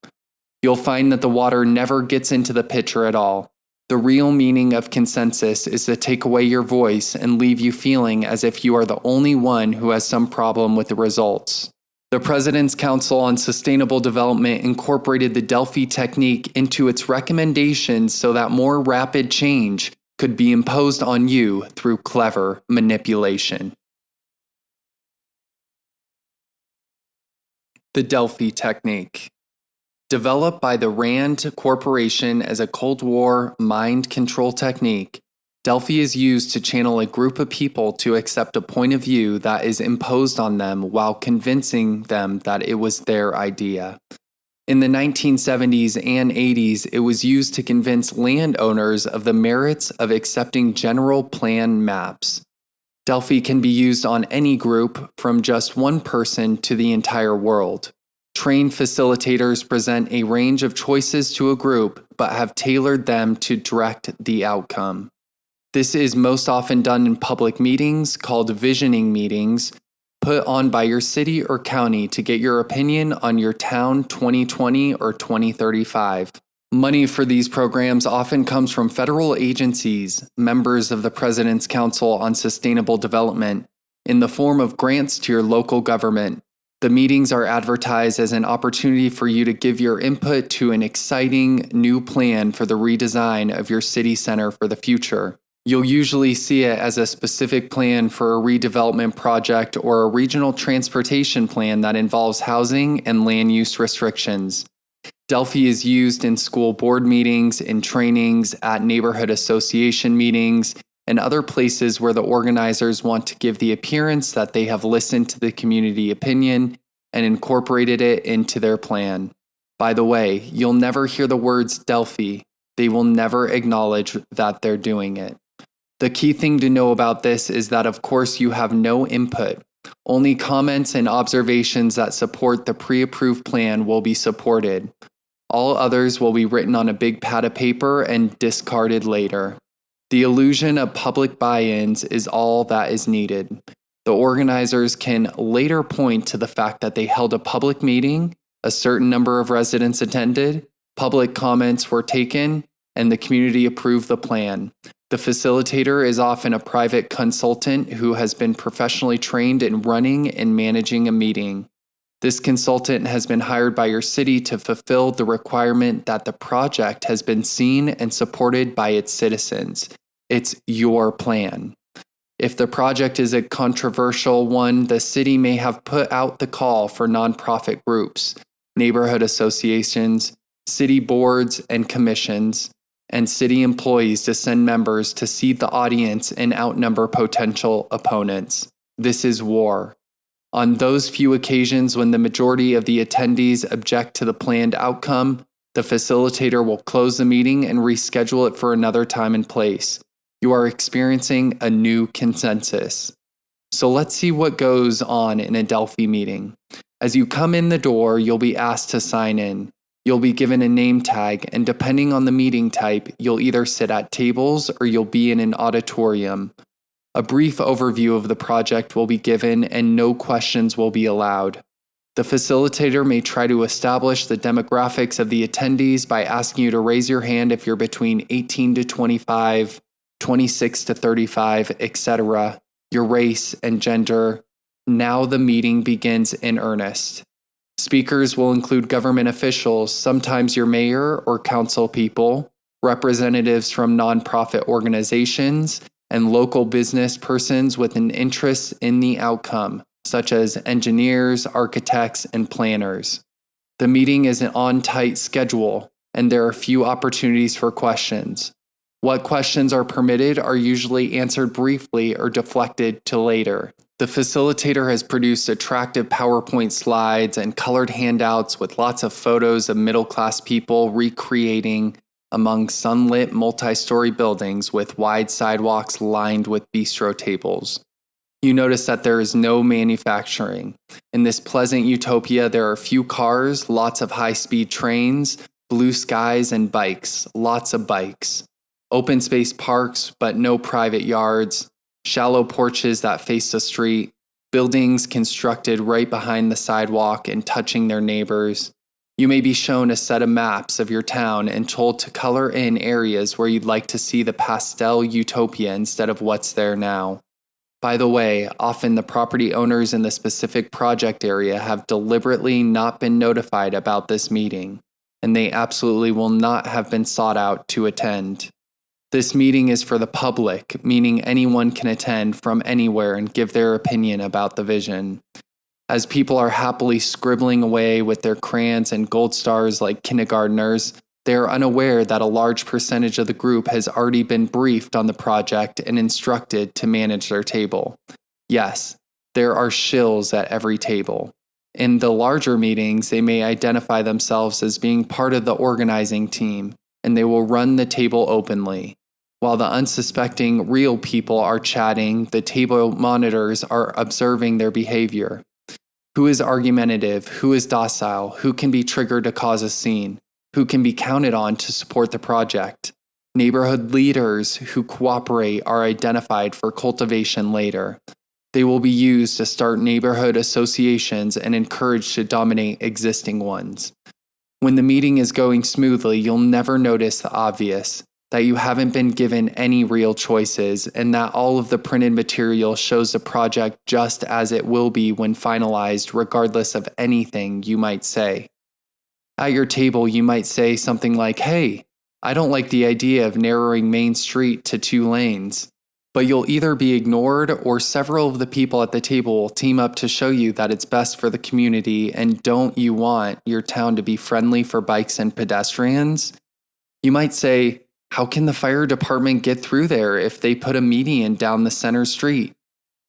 You'll find that the water never gets into the pitcher at all. The real meaning of consensus is to take away your voice and leave you feeling as if you are the only one who has some problem with the results. The President's Council on Sustainable Development incorporated the Delphi Technique into its recommendations so that more rapid change could be imposed on you through clever manipulation. The Delphi Technique. Developed by the RAND Corporation as a Cold War mind control technique, Delphi is used to channel a group of people to accept a point of view that is imposed on them while convincing them that it was their idea. In the 1970s and 80s, it was used to convince landowners of the merits of accepting general plan maps. Delphi can be used on any group, from just one person to the entire world. Trained facilitators present a range of choices to a group, but have tailored them to direct the outcome. This is most often done in public meetings called visioning meetings, put on by your city or county to get your opinion on your town 2020 or 2035. Money for these programs often comes from federal agencies, members of the President's Council on Sustainable Development, in the form of grants to your local government. The meetings are advertised as an opportunity for you to give your input to an exciting new plan for the redesign of your city center for the future. You'll usually see it as a specific plan for a redevelopment project or a regional transportation plan that involves housing and land use restrictions. Delphi is used in school board meetings, in trainings, at neighborhood association meetings, and other places where the organizers want to give the appearance that they have listened to the community opinion and incorporated it into their plan. By the way, you'll never hear the words Delphi. They will never acknowledge that they're doing it. The key thing to know about this is that, of course, you have no input. Only comments and observations that support the pre-approved plan will be supported. All others will be written on a big pad of paper and discarded later. The illusion of public buy-ins is all that is needed. The organizers can later point to the fact that they held a public meeting, a certain number of residents attended, public comments were taken, and the community approved the plan. The facilitator is often a private consultant who has been professionally trained in running and managing a meeting. This consultant has been hired by your city to fulfill the requirement that the project has been seen and supported by its citizens. It's your plan. If the project is a controversial one, the city may have put out the call for nonprofit groups, neighborhood associations, city boards and commissions, and city employees to send members to seed the audience and outnumber potential opponents. This is war. On those few occasions when the majority of the attendees object to the planned outcome, the facilitator will close the meeting and reschedule it for another time and place. You are experiencing a new consensus. So let's see what goes on in a Delphi meeting. As you come in the door, you'll be asked to sign in. You'll be given a name tag, and depending on the meeting type, you'll either sit at tables or you'll be in an auditorium. A brief overview of the project will be given, and no questions will be allowed. The facilitator may try to establish the demographics of the attendees by asking you to raise your hand if you're between 18 to 25, 26 to 35, etc., your race and gender. Now the meeting begins in earnest. Speakers will include government officials, sometimes your mayor or council people, representatives from nonprofit organizations, and local business persons with an interest in the outcome, such as engineers, architects, and planners. The meeting is on tight schedule, and there are few opportunities for questions. What questions are permitted are usually answered briefly or deflected to later. The facilitator has produced attractive PowerPoint slides and colored handouts with lots of photos of middle-class people recreating among sunlit multi-story buildings with wide sidewalks lined with bistro tables. You notice that there is no manufacturing. In this pleasant utopia, there are few cars, lots of high-speed trains, blue skies, and bikes, lots of bikes. Open space parks, but no private yards. Shallow porches that face the street, buildings constructed right behind the sidewalk and touching their neighbors. You may be shown a set of maps of your town and told to color in areas where you'd like to see the pastel utopia instead of what's there now. By the way, often the property owners in the specific project area have deliberately not been notified about this meeting, and they absolutely will not have been sought out to attend. This meeting is for the public, meaning anyone can attend from anywhere and give their opinion about the vision. As people are happily scribbling away with their crayons and gold stars like kindergartners, they are unaware that a large percentage of the group has already been briefed on the project and instructed to manage their table. Yes, there are shills at every table. In the larger meetings, they may identify themselves as being part of the organizing team, and they will run the table openly. While the unsuspecting real people are chatting, the table monitors are observing their behavior. Who is argumentative? Who is docile? Who can be triggered to cause a scene? Who can be counted on to support the project? Neighborhood leaders who cooperate are identified for cultivation later. They will be used to start neighborhood associations and encouraged to dominate existing ones. When the meeting is going smoothly, you'll never notice the obvious, that you haven't been given any real choices, and that all of the printed material shows the project just as it will be when finalized, regardless of anything you might say. At your table, you might say something like, "Hey, I don't like the idea of narrowing Main Street to 2 lanes." But you'll either be ignored or several of the people at the table will team up to show you that it's best for the community, and don't you want your town to be friendly for bikes and pedestrians? You might say, "How can the fire department get through there if they put a median down the center street?"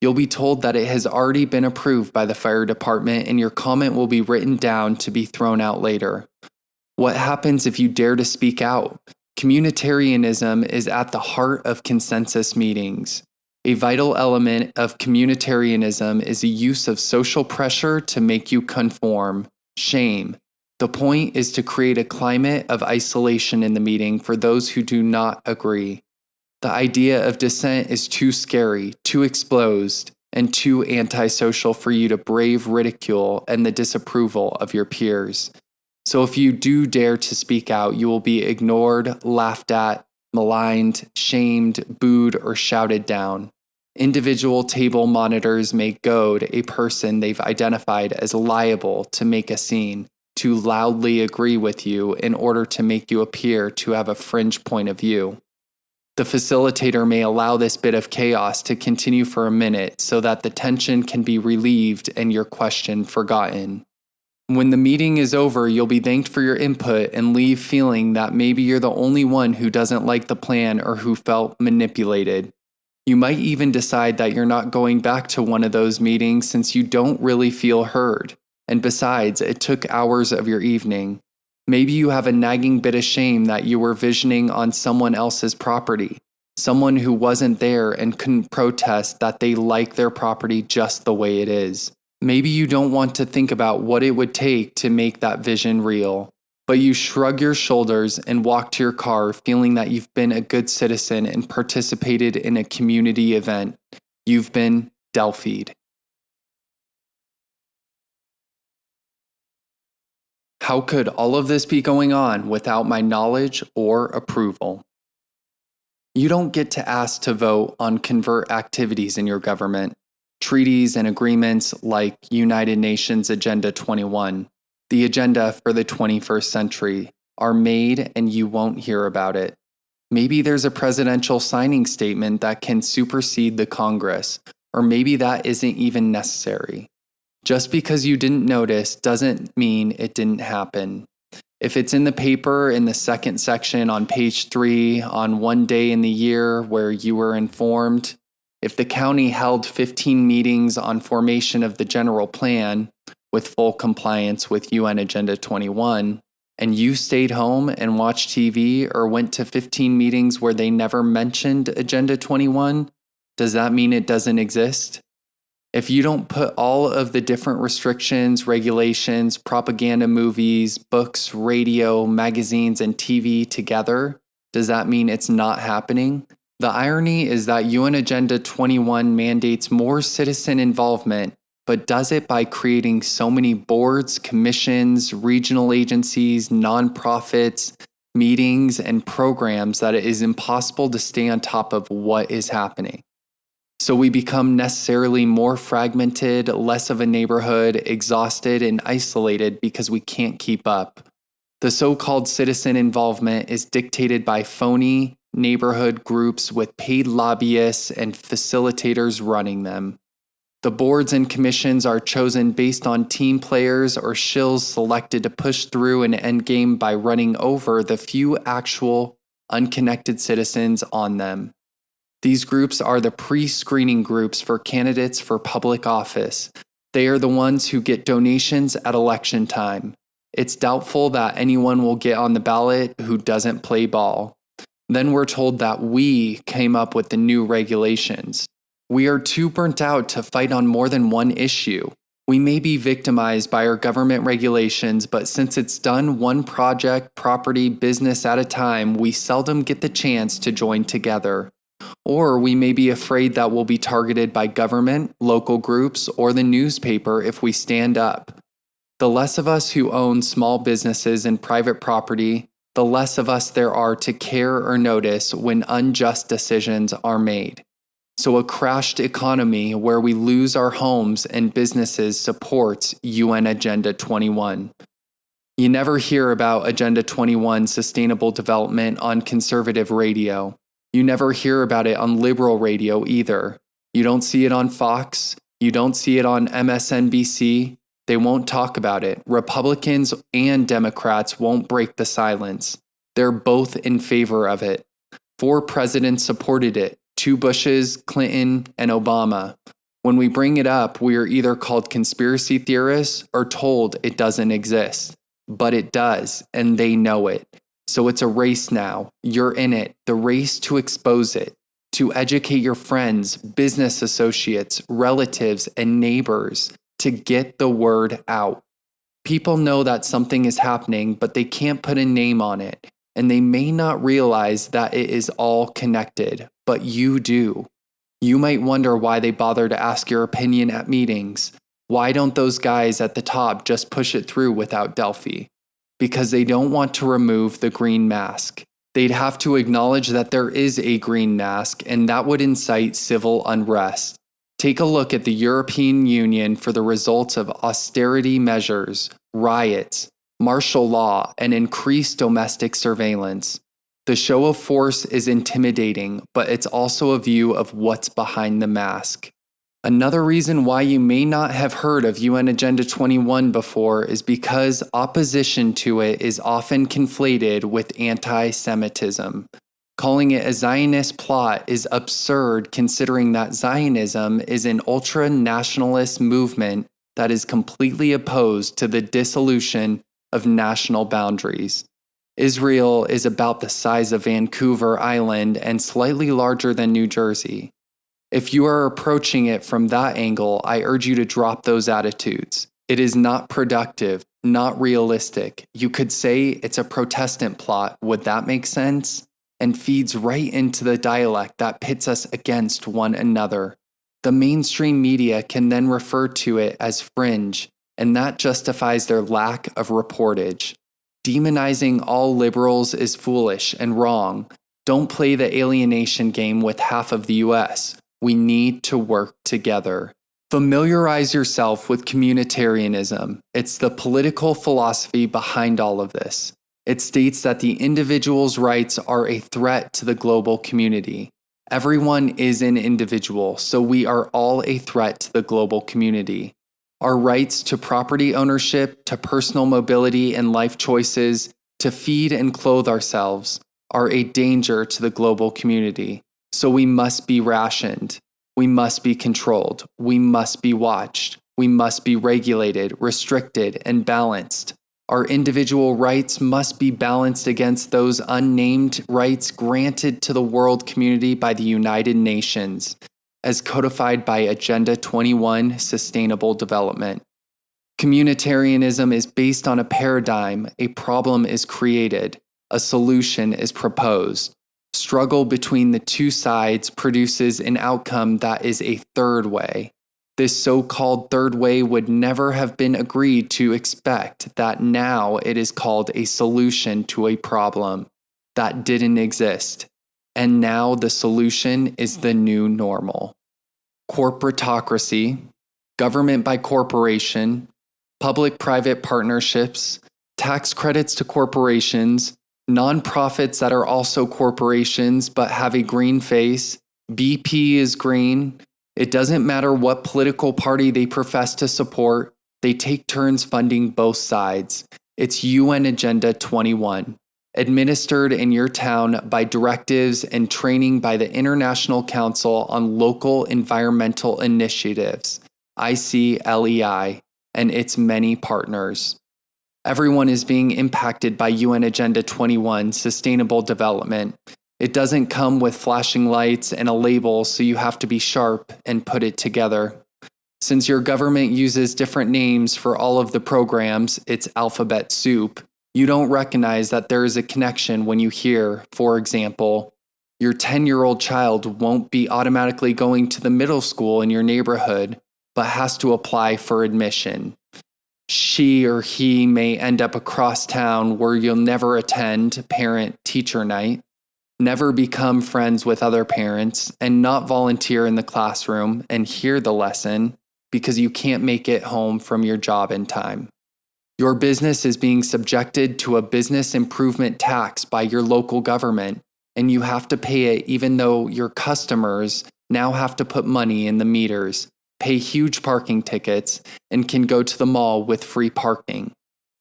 You'll be told that it has already been approved by the fire department and your comment will be written down to be thrown out later. What happens if you dare to speak out? Communitarianism is at the heart of consensus meetings. A vital element of communitarianism is the use of social pressure to make you conform. Shame. The point is to create a climate of isolation in the meeting for those who do not agree. The idea of dissent is too scary, too exposed, and too antisocial for you to brave ridicule and the disapproval of your peers. So if you do dare to speak out, you will be ignored, laughed at, maligned, shamed, booed, or shouted down. Individual table monitors may goad a person they've identified as liable to make a scene, to loudly agree with you in order to make you appear to have a fringe point of view. The facilitator may allow this bit of chaos to continue for a minute so that the tension can be relieved and your question forgotten. When the meeting is over, you'll be thanked for your input and leave feeling that maybe you're the only one who doesn't like the plan or who felt manipulated. You might even decide that you're not going back to one of those meetings since you don't really feel heard. And besides, it took hours of your evening. Maybe you have a nagging bit of shame that you were visioning on someone else's property, someone who wasn't there and couldn't protest that they like their property just the way it is. Maybe you don't want to think about what it would take to make that vision real, but you shrug your shoulders and walk to your car feeling that you've been a good citizen and participated in a community event. You've been Delphi'd. How could all of this be going on without my knowledge or approval? You don't get to ask to vote on covert activities in your government. Treaties and agreements like United Nations Agenda 21, the agenda for the 21st century, are made and you won't hear about it. Maybe there's a presidential signing statement that can supersede the Congress, or maybe that isn't even necessary. Just because you didn't notice doesn't mean it didn't happen. If it's in the paper in the second section on page 3 on one day in the year where you were informed, if the county held 15 meetings on formation of the general plan with full compliance with UN Agenda 21, and you stayed home and watched TV or went to 15 meetings where they never mentioned Agenda 21, does that mean it doesn't exist? If you don't put all of the different restrictions, regulations, propaganda movies, books, radio, magazines, and TV together, does that mean it's not happening? The irony is that UN Agenda 21 mandates more citizen involvement, but does it by creating so many boards, commissions, regional agencies, nonprofits, meetings, and programs that it is impossible to stay on top of what is happening. So we become necessarily more fragmented, less of a neighborhood, exhausted and isolated because we can't keep up. The so-called citizen involvement is dictated by phony neighborhood groups with paid lobbyists and facilitators running them. The boards and commissions are chosen based on team players or shills selected to push through an endgame by running over the few actual unconnected citizens on them. These groups are the pre-screening groups for candidates for public office. They are the ones who get donations at election time. It's doubtful that anyone will get on the ballot who doesn't play ball. Then we're told that we came up with the new regulations. We are too burnt out to fight on more than one issue. We may be victimized by our government regulations, but since it's done one project, property, business at a time, we seldom get the chance to join together. Or we may be afraid that we'll be targeted by government, local groups, or the newspaper if we stand up. The less of us who own small businesses and private property, the less of us there are to care or notice when unjust decisions are made. So a crashed economy where we lose our homes and businesses supports UN Agenda 21. You never hear about Agenda 21 sustainable development on conservative radio. You never hear about it on liberal radio either. You don't see it on Fox. You don't see it on MSNBC. They won't talk about it. Republicans and Democrats won't break the silence. They're both in favor of it. 4 presidents supported it. 2 Bushes, Clinton, and Obama. When we bring it up, we are either called conspiracy theorists or told it doesn't exist. But it does, and they know it. So it's a race now. You're in it, the race to expose it, to educate your friends, business associates, relatives, and neighbors to get the word out. People know that something is happening, but they can't put a name on it, and they may not realize that it is all connected, but you do. You might wonder why they bother to ask your opinion at meetings. Why don't those guys at the top just push it through without Delphi? Because they don't want to remove the green mask. They'd have to acknowledge that there is a green mask, and that would incite civil unrest. Take a look at the European Union for the results of austerity measures, riots, martial law, and increased domestic surveillance. The show of force is intimidating, but it's also a view of what's behind the mask. Another reason why you may not have heard of UN Agenda 21 before is because opposition to it is often conflated with anti-Semitism. Calling it a Zionist plot is absurd considering that Zionism is an ultra-nationalist movement that is completely opposed to the dissolution of national boundaries. Israel is about the size of Vancouver Island and slightly larger than New Jersey. If you are approaching it from that angle, I urge you to drop those attitudes. It is not productive, not realistic. You could say it's a Protestant plot. Would that make sense? And feeds right into the dialect that pits us against one another. The mainstream media can then refer to it as fringe, and that justifies their lack of reportage. Demonizing all liberals is foolish and wrong. Don't play the alienation game with half of the US. We need to work together. Familiarize yourself with communitarianism. It's the political philosophy behind all of this. It states that the individual's rights are a threat to the global community. Everyone is an individual, so we are all a threat to the global community. Our rights to property ownership, to personal mobility and life choices, to feed and clothe ourselves, are a danger to the global community. So we must be rationed. We must be controlled. We must be watched. We must be regulated, restricted, and balanced. Our individual rights must be balanced against those unnamed rights granted to the world community by the United Nations, as codified by Agenda 21 Sustainable Development. Communitarianism is based on a paradigm. A problem is created. A solution is proposed. Struggle between the two sides produces an outcome that is a third way. This so-called third way would never have been agreed to expect that now it is called a solution to a problem that didn't exist. And now the solution is the new normal. Corporatocracy, government by corporation, public-private partnerships, tax credits to corporations, nonprofits that are also corporations but have a green face. BP is green. It doesn't matter what political party they profess to support. They take turns funding both sides. It's UN Agenda 21, administered in your town by directives and training by the International Council on Local Environmental Initiatives, ICLEI, and its many partners. Everyone is being impacted by UN Agenda 21 Sustainable Development. It doesn't come with flashing lights and a label, so you have to be sharp and put it together. Since your government uses different names for all of the programs, it's alphabet soup, you don't recognize that there is a connection when you hear, for example, your 10-year-old child won't be automatically going to the middle school in your neighborhood, but has to apply for admission. She or he may end up across town where you'll never attend parent-teacher night, never become friends with other parents, and not volunteer in the classroom and hear the lesson because you can't make it home from your job in time. Your business is being subjected to a business improvement tax by your local government, and you have to pay it even though your customers now have to put money in the meters, pay huge parking tickets, and can go to the mall with free parking.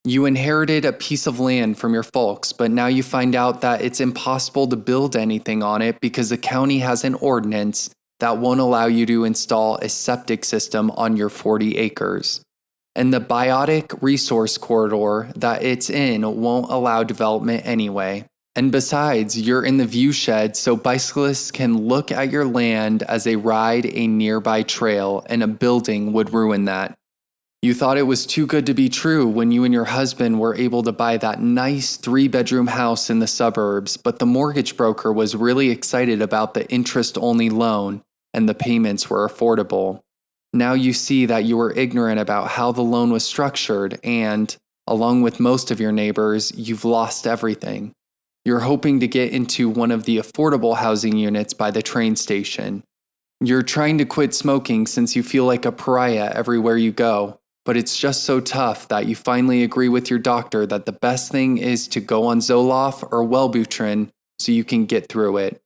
You inherited a piece of land from your folks, but now you find out that it's impossible to build anything on it because the county has an ordinance that won't allow you to install a septic system on your 40 acres. And the biotic resource corridor that it's in won't allow development anyway. And besides, you're in the view shed, so bicyclists can look at your land as they ride a nearby trail, and a building would ruin that. You thought it was too good to be true when you and your husband were able to buy that nice 3-bedroom house in the suburbs, but the mortgage broker was really excited about the interest-only loan, and the payments were affordable. Now you see that you were ignorant about how the loan was structured, and, along with most of your neighbors, you've lost everything. You're hoping to get into one of the affordable housing units by the train station. You're trying to quit smoking since you feel like a pariah everywhere you go, but it's just so tough that you finally agree with your doctor that the best thing is to go on Zoloft or Wellbutrin so you can get through it.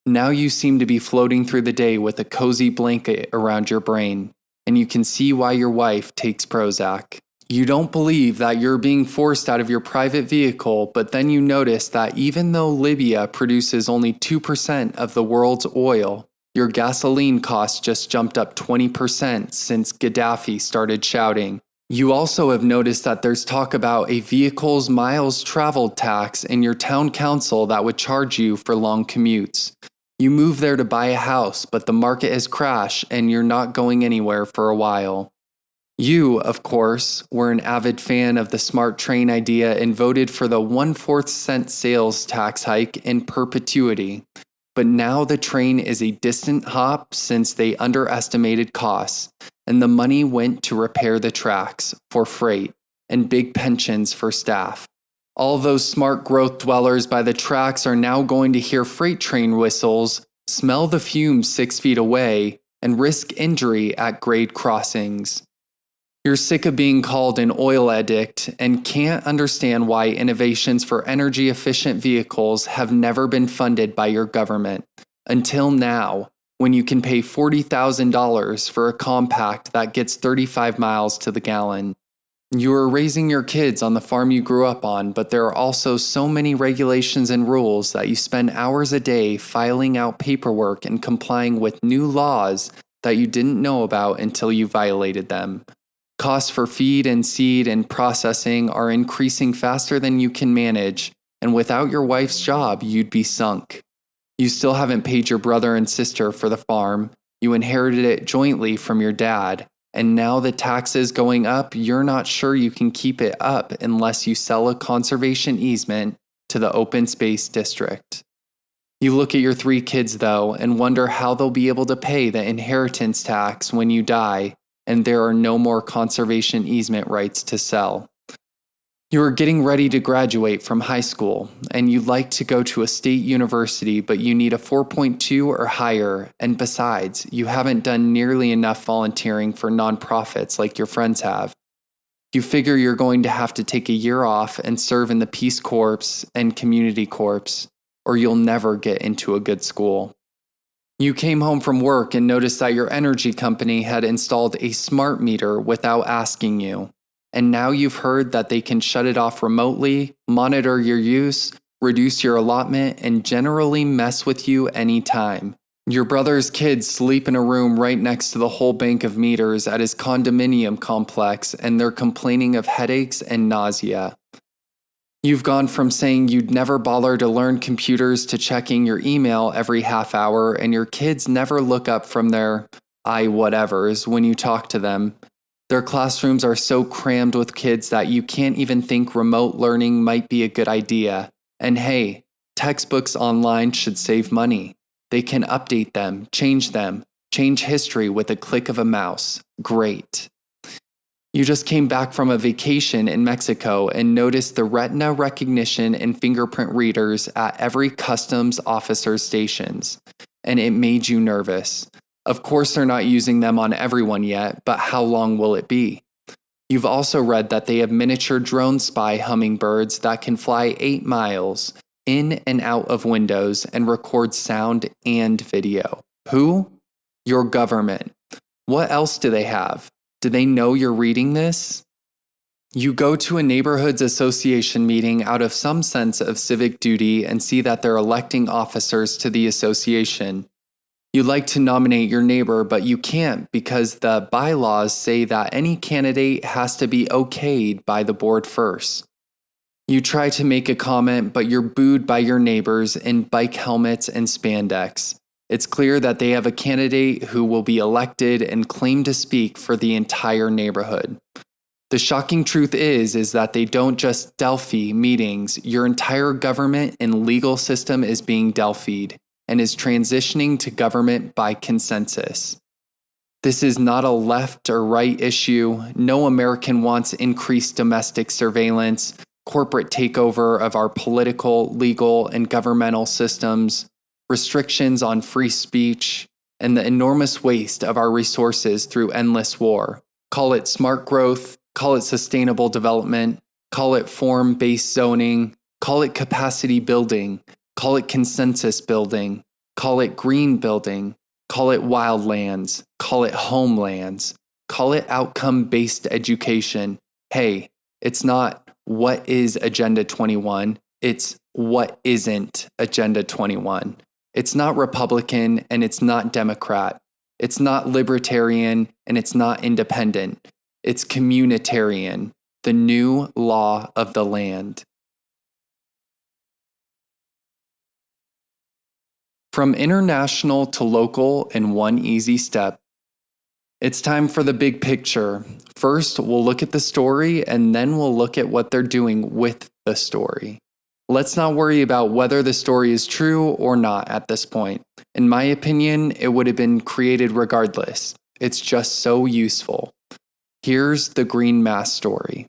Now you seem to be floating through the day with a cozy blanket around your brain, and you can see why your wife takes Prozac. You don't believe that you're being forced out of your private vehicle, but then you notice that even though Libya produces only 2% of the world's oil, your gasoline costs just jumped up 20% since Gaddafi started shouting. You also have noticed that there's talk about a vehicle's miles traveled tax in your town council that would charge you for long commutes. You move there to buy a house, but the market has crashed and you're not going anywhere for a while. You, of course, were an avid fan of the smart train idea and voted for the 1/4 cent sales tax hike in perpetuity. But now the train is a distant hop since they underestimated costs, and the money went to repair the tracks for freight and big pensions for staff. All those smart growth dwellers by the tracks are now going to hear freight train whistles, smell the fumes 6 feet away, and risk injury at grade crossings. You're sick of being called an oil addict and can't understand why innovations for energy-efficient vehicles have never been funded by your government. Until now, when you can pay $40,000 for a compact that gets 35 miles to the gallon. You are raising your kids on the farm you grew up on, but there are also so many regulations and rules that you spend hours a day filing out paperwork and complying with new laws that you didn't know about until you violated them. Costs for feed and seed and processing are increasing faster than you can manage, and without your wife's job, you'd be sunk. You still haven't paid your brother and sister for the farm. You inherited it jointly from your dad, and now the taxes going up, you're not sure you can keep it up unless you sell a conservation easement to the open space district. You look at your 3 kids, though, and wonder how they'll be able to pay the inheritance tax when you die, and there are no more conservation easement rights to sell. You are getting ready to graduate from high school, and you'd like to go to a state university, but you need a 4.2 or higher, and besides, you haven't done nearly enough volunteering for nonprofits like your friends have. You figure you're going to have to take a year off and serve in the Peace Corps and Community Corps, or you'll never get into a good school. You came home from work and noticed that your energy company had installed a smart meter without asking you. And now you've heard that they can shut it off remotely, monitor your use, reduce your allotment, and generally mess with you anytime. Your brother's kids sleep in a room right next to the whole bank of meters at his condominium complex, and they're complaining of headaches and nausea. You've gone from saying you'd never bother to learn computers to checking your email every half hour, and your kids never look up from their whatevers when you talk to them. Their classrooms are so crammed with kids that you can't even think remote learning might be a good idea. And hey, textbooks online should save money. They can update them, change history with a click of a mouse. Great. You just came back from a vacation in Mexico and noticed the retina recognition and fingerprint readers at every customs officer's stations, and it made you nervous. Of course, they're not using them on everyone yet, but how long will it be? You've also read that they have miniature drone spy hummingbirds that can fly 8 miles in and out of windows and record sound and video. Who? Your government. What else do they have? Do they know you're reading this? You go to a neighborhood's association meeting out of some sense of civic duty and see that they're electing officers to the association. You'd like to nominate your neighbor, but you can't because the bylaws say that any candidate has to be okayed by the board first. You try to make a comment, but you're booed by your neighbors in bike helmets and spandex. It's clear that they have a candidate who will be elected and claim to speak for the entire neighborhood. The shocking truth is that they don't just Delphi meetings. Your entire government and legal system is being Delphied and is transitioning to government by consensus. This is not a left or right issue. No American wants increased domestic surveillance, corporate takeover of our political, legal, and governmental systems, restrictions on free speech, and the enormous waste of our resources through endless war. Call it smart growth, call it sustainable development, call it form-based zoning, call it capacity building, call it consensus building, call it green building, call it wildlands, call it homelands, call it outcome-based education. Hey, it's not what is Agenda 21, it's what isn't Agenda 21. It's not Republican and it's not Democrat. It's not libertarian and it's not independent. It's communitarian, the new law of the land. From international to local in one easy step. It's time for the big picture. First, we'll look at the story and then we'll look at what they're doing with the story. Let's not worry about whether the story is true or not at this point. In my opinion, it would have been created regardless. It's just so useful. Here's the green mass story.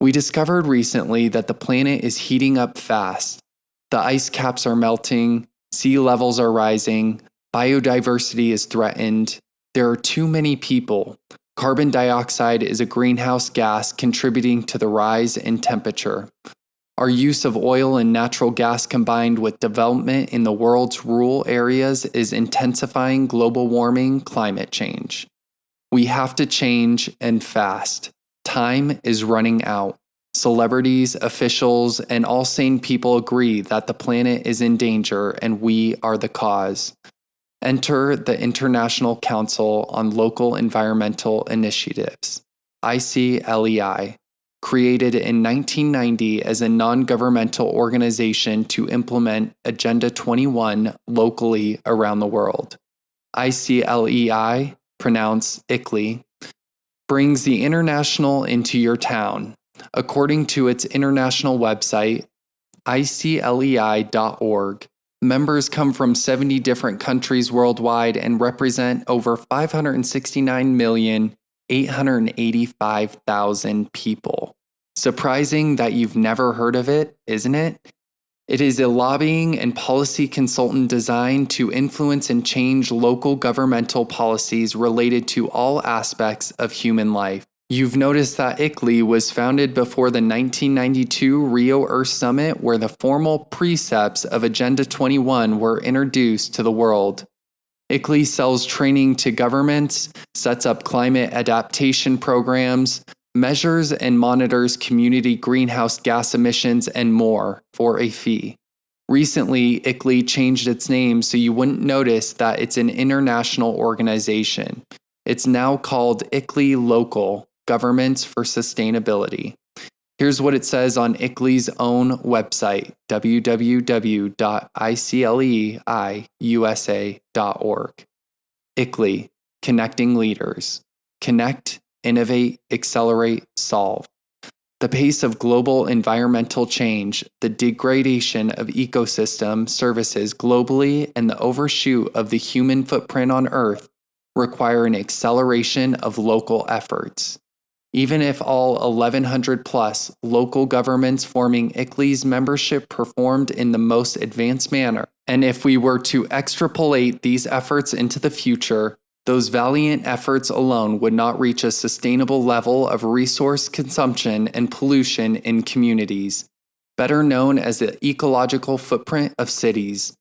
We discovered recently that the planet is heating up fast. The ice caps are melting, sea levels are rising, biodiversity is threatened. There are too many people. Carbon dioxide is a greenhouse gas contributing to the rise in temperature. Our use of oil and natural gas combined with development in the world's rural areas is intensifying global warming, climate change. We have to change and fast. Time is running out. Celebrities, officials, and all sane people agree that the planet is in danger and we are the cause. Enter the International Council on Local Environmental Initiatives, ICLEI, created in 1990 as a non-governmental organization to implement Agenda 21 locally around the world. ICLEI, pronounced ICLEI, brings the international into your town. According to its international website, ICLEI.org, members come from 70 different countries worldwide and represent over 569,885,000 people. Surprising that you've never heard of it, isn't it? It is a lobbying and policy consultant designed to influence and change local governmental policies related to all aspects of human life. You've noticed that ICLEI was founded before the 1992 Rio Earth Summit, where the formal precepts of Agenda 21 were introduced to the world. ICLEI sells training to governments, sets up climate adaptation programs, measures and monitors community greenhouse gas emissions, and more for a fee. Recently, ICLEI changed its name so you wouldn't notice that it's an international organization. It's now called ICLEI Local, Governments for Sustainability. Here's what it says on ICLEI's own website, www.icleiusa.org. ICLEI, Connecting Leaders. Connect, innovate, accelerate, solve. The pace of global environmental change, the degradation of ecosystem services globally, and the overshoot of the human footprint on Earth require an acceleration of local efforts. Even if all 1,100 plus local governments forming ICLEI's membership performed in the most advanced manner, and if we were to extrapolate these efforts into the future, those valiant efforts alone would not reach a sustainable level of resource consumption and pollution in communities, better known as the ecological footprint of cities.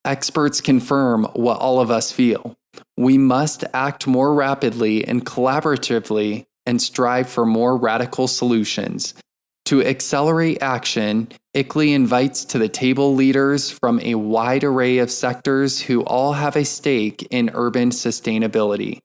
Experts confirm what all of us feel. We must act more rapidly and collaboratively and strive for more radical solutions To accelerate action, ICLEI invites to the table leaders from a wide array of sectors who all have a stake in urban sustainability.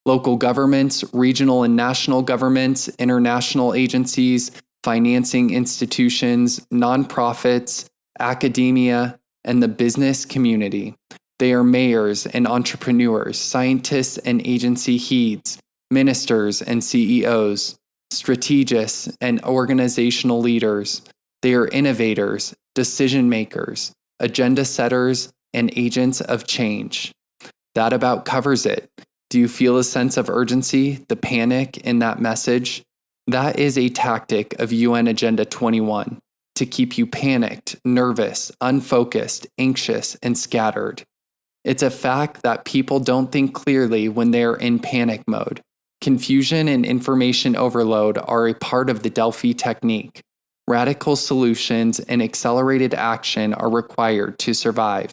Local governments, regional and national governments, international agencies, financing institutions, nonprofits, academia, and the business community. They are mayors and entrepreneurs, scientists and agency heads, ministers and CEOs, strategists and organizational leaders. They are innovators, decision makers, agenda setters, and agents of change. That about covers it. Do you feel a sense of urgency, the panic in that message? That is a tactic of UN Agenda 21, to keep you panicked, nervous, unfocused, anxious, and scattered. It's a fact that people don't think clearly when they're in panic mode. Confusion and information overload are a part of the Delphi Technique. Radical solutions and accelerated action are required to survive.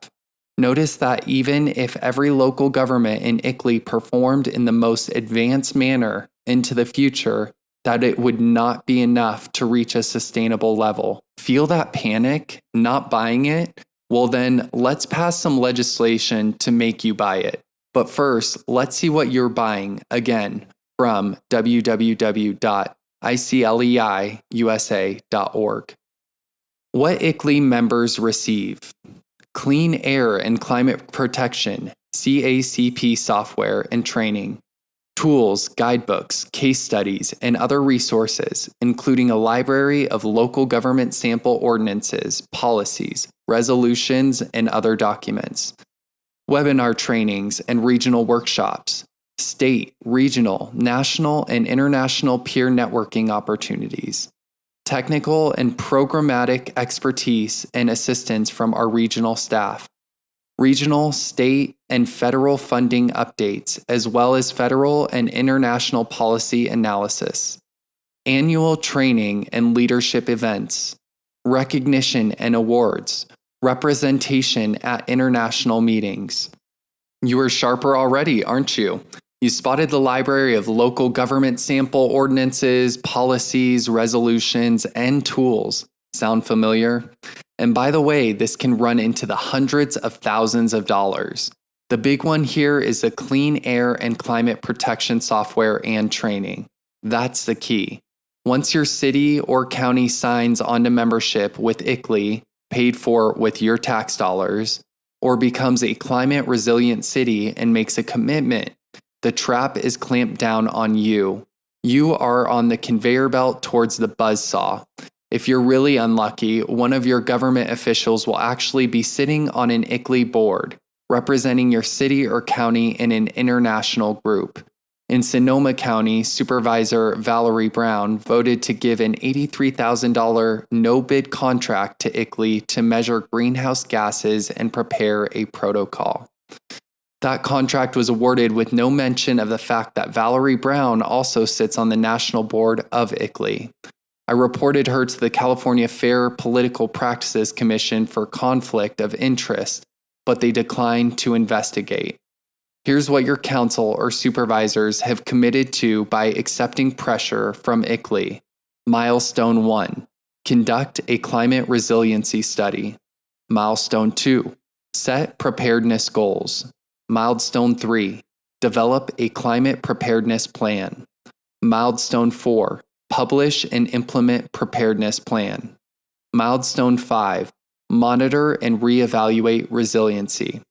Notice that even if every local government in ICLEI performed in the most advanced manner into the future, that it would not be enough to reach a sustainable level. Feel that panic? Not buying it? Well then, let's pass some legislation to make you buy it. But first, let's see what you're buying, again, from www.icleiusa.org. What ICLEI members receive: clean air and climate protection, CACP software and training, tools, guidebooks, case studies, and other resources, including a library of local government sample ordinances, policies, resolutions, and other documents, webinar trainings and regional workshops, state, regional, national, and international peer networking opportunities, technical and programmatic expertise and assistance from our regional staff, regional, state, and federal funding updates, as well as federal and international policy analysis, annual training and leadership events, recognition and awards, representation at international meetings. You are sharper already, aren't you? You spotted the library of local government sample ordinances, policies, resolutions, and tools. Sound familiar? And by the way, this can run into the hundreds of thousands of dollars. The big one here is the clean air and climate protection software and training. That's the key. Once your city or county signs onto membership with ICLEI, paid for with your tax dollars, or becomes a climate resilient city and makes a commitment, the trap is clamped down on you. You are on the conveyor belt towards the buzzsaw. If you're really unlucky, one of your government officials will actually be sitting on an ICLEI board, representing your city or county in an international group. In Sonoma County, Supervisor Valerie Brown voted to give an $83,000 no-bid contract to ICLEI to measure greenhouse gases and prepare a protocol. That contract was awarded with no mention of the fact that Valerie Brown also sits on the national board of ICLEI. I reported her to the California Fair Political Practices Commission for conflict of interest, but they declined to investigate. Here's what your council or supervisors have committed to by accepting pressure from ICLEI. Milestone 1. Conduct a climate resiliency study. Milestone 2. Set preparedness goals. Milestone 3. Develop a climate preparedness plan. Milestone 4. Publish and implement preparedness plan. Milestone 5. Monitor and reevaluate resiliency.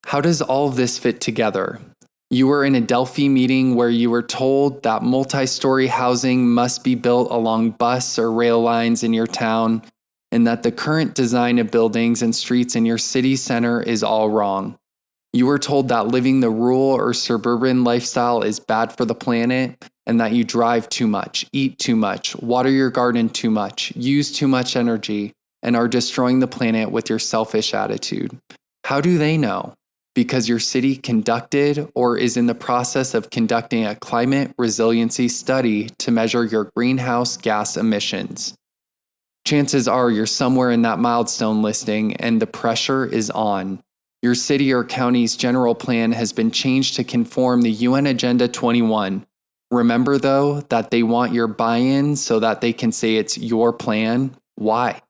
How does all of this fit together? You were in a Delphi meeting where you were told that multi-story housing must be built along bus or rail lines in your town, and that the current design of buildings and streets in your city center is all wrong. You were told that living the rural or suburban lifestyle is bad for the planet, and that you drive too much, eat too much, water your garden too much, use too much energy, and are destroying the planet with your selfish attitude. How do they know? Because your city conducted or is in the process of conducting a climate resiliency study to measure your greenhouse gas emissions. Chances are you're somewhere in that milestone listing and the pressure is on. Your city or county's general plan has been changed to conform the UN Agenda 21, Remember, though, that they want your buy-in so that they can say it's your plan. Why?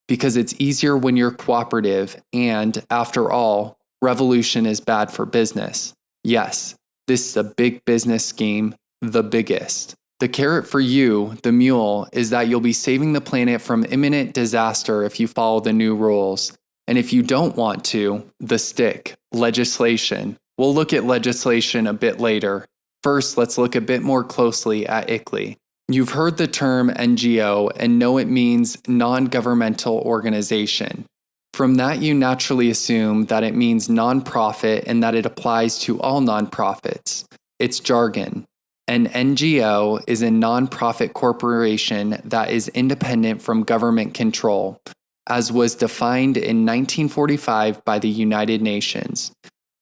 Because it's easier when you're cooperative, and after all, revolution is bad for business. Yes, this is a big business scheme, the biggest. The carrot for you, the mule, is that you'll be saving the planet from imminent disaster if you follow the new rules. And if you don't want to, the stick, legislation. We'll look at legislation a bit later. First, let's look a bit more closely at ICLEI. You've heard the term NGO and know it means non-governmental organization. From that, you naturally assume that it means nonprofit and that it applies to all nonprofits. It's jargon. An NGO is a nonprofit corporation that is independent from government control, as was defined in 1945 by the United Nations.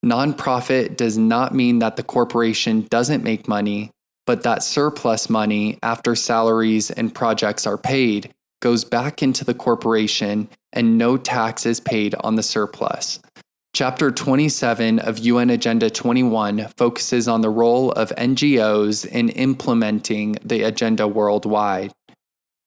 Nonprofit does not mean that the corporation doesn't make money, but that surplus money after salaries and projects are paid goes back into the corporation and no tax is paid on the surplus. Chapter 27 of UN Agenda 21 focuses on the role of NGOs in implementing the agenda worldwide.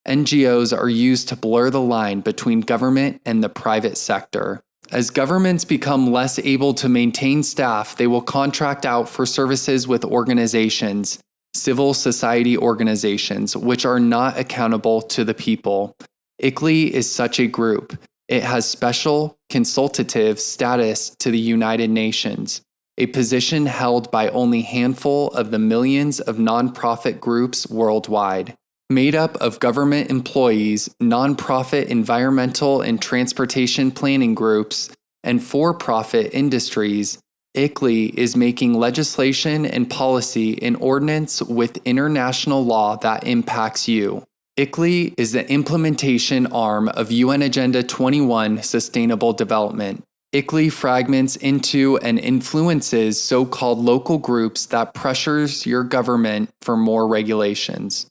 NGOs are used to blur the line between government and the private sector. As governments become less able to maintain staff, they will contract out for services with organizations, civil society organizations, which are not accountable to the people. ICLEI is such a group. It has special consultative status to the United Nations, a position held by only a handful of the millions of nonprofit groups worldwide. Made up of government employees, nonprofit environmental and transportation planning groups, and for-profit industries, ICLEI is making legislation and policy in ordinance with international law that impacts you. ICLEI is the implementation arm of UN Agenda 21 Sustainable Development. ICLEI fragments into and influences so-called local groups that pressures your government for more regulations.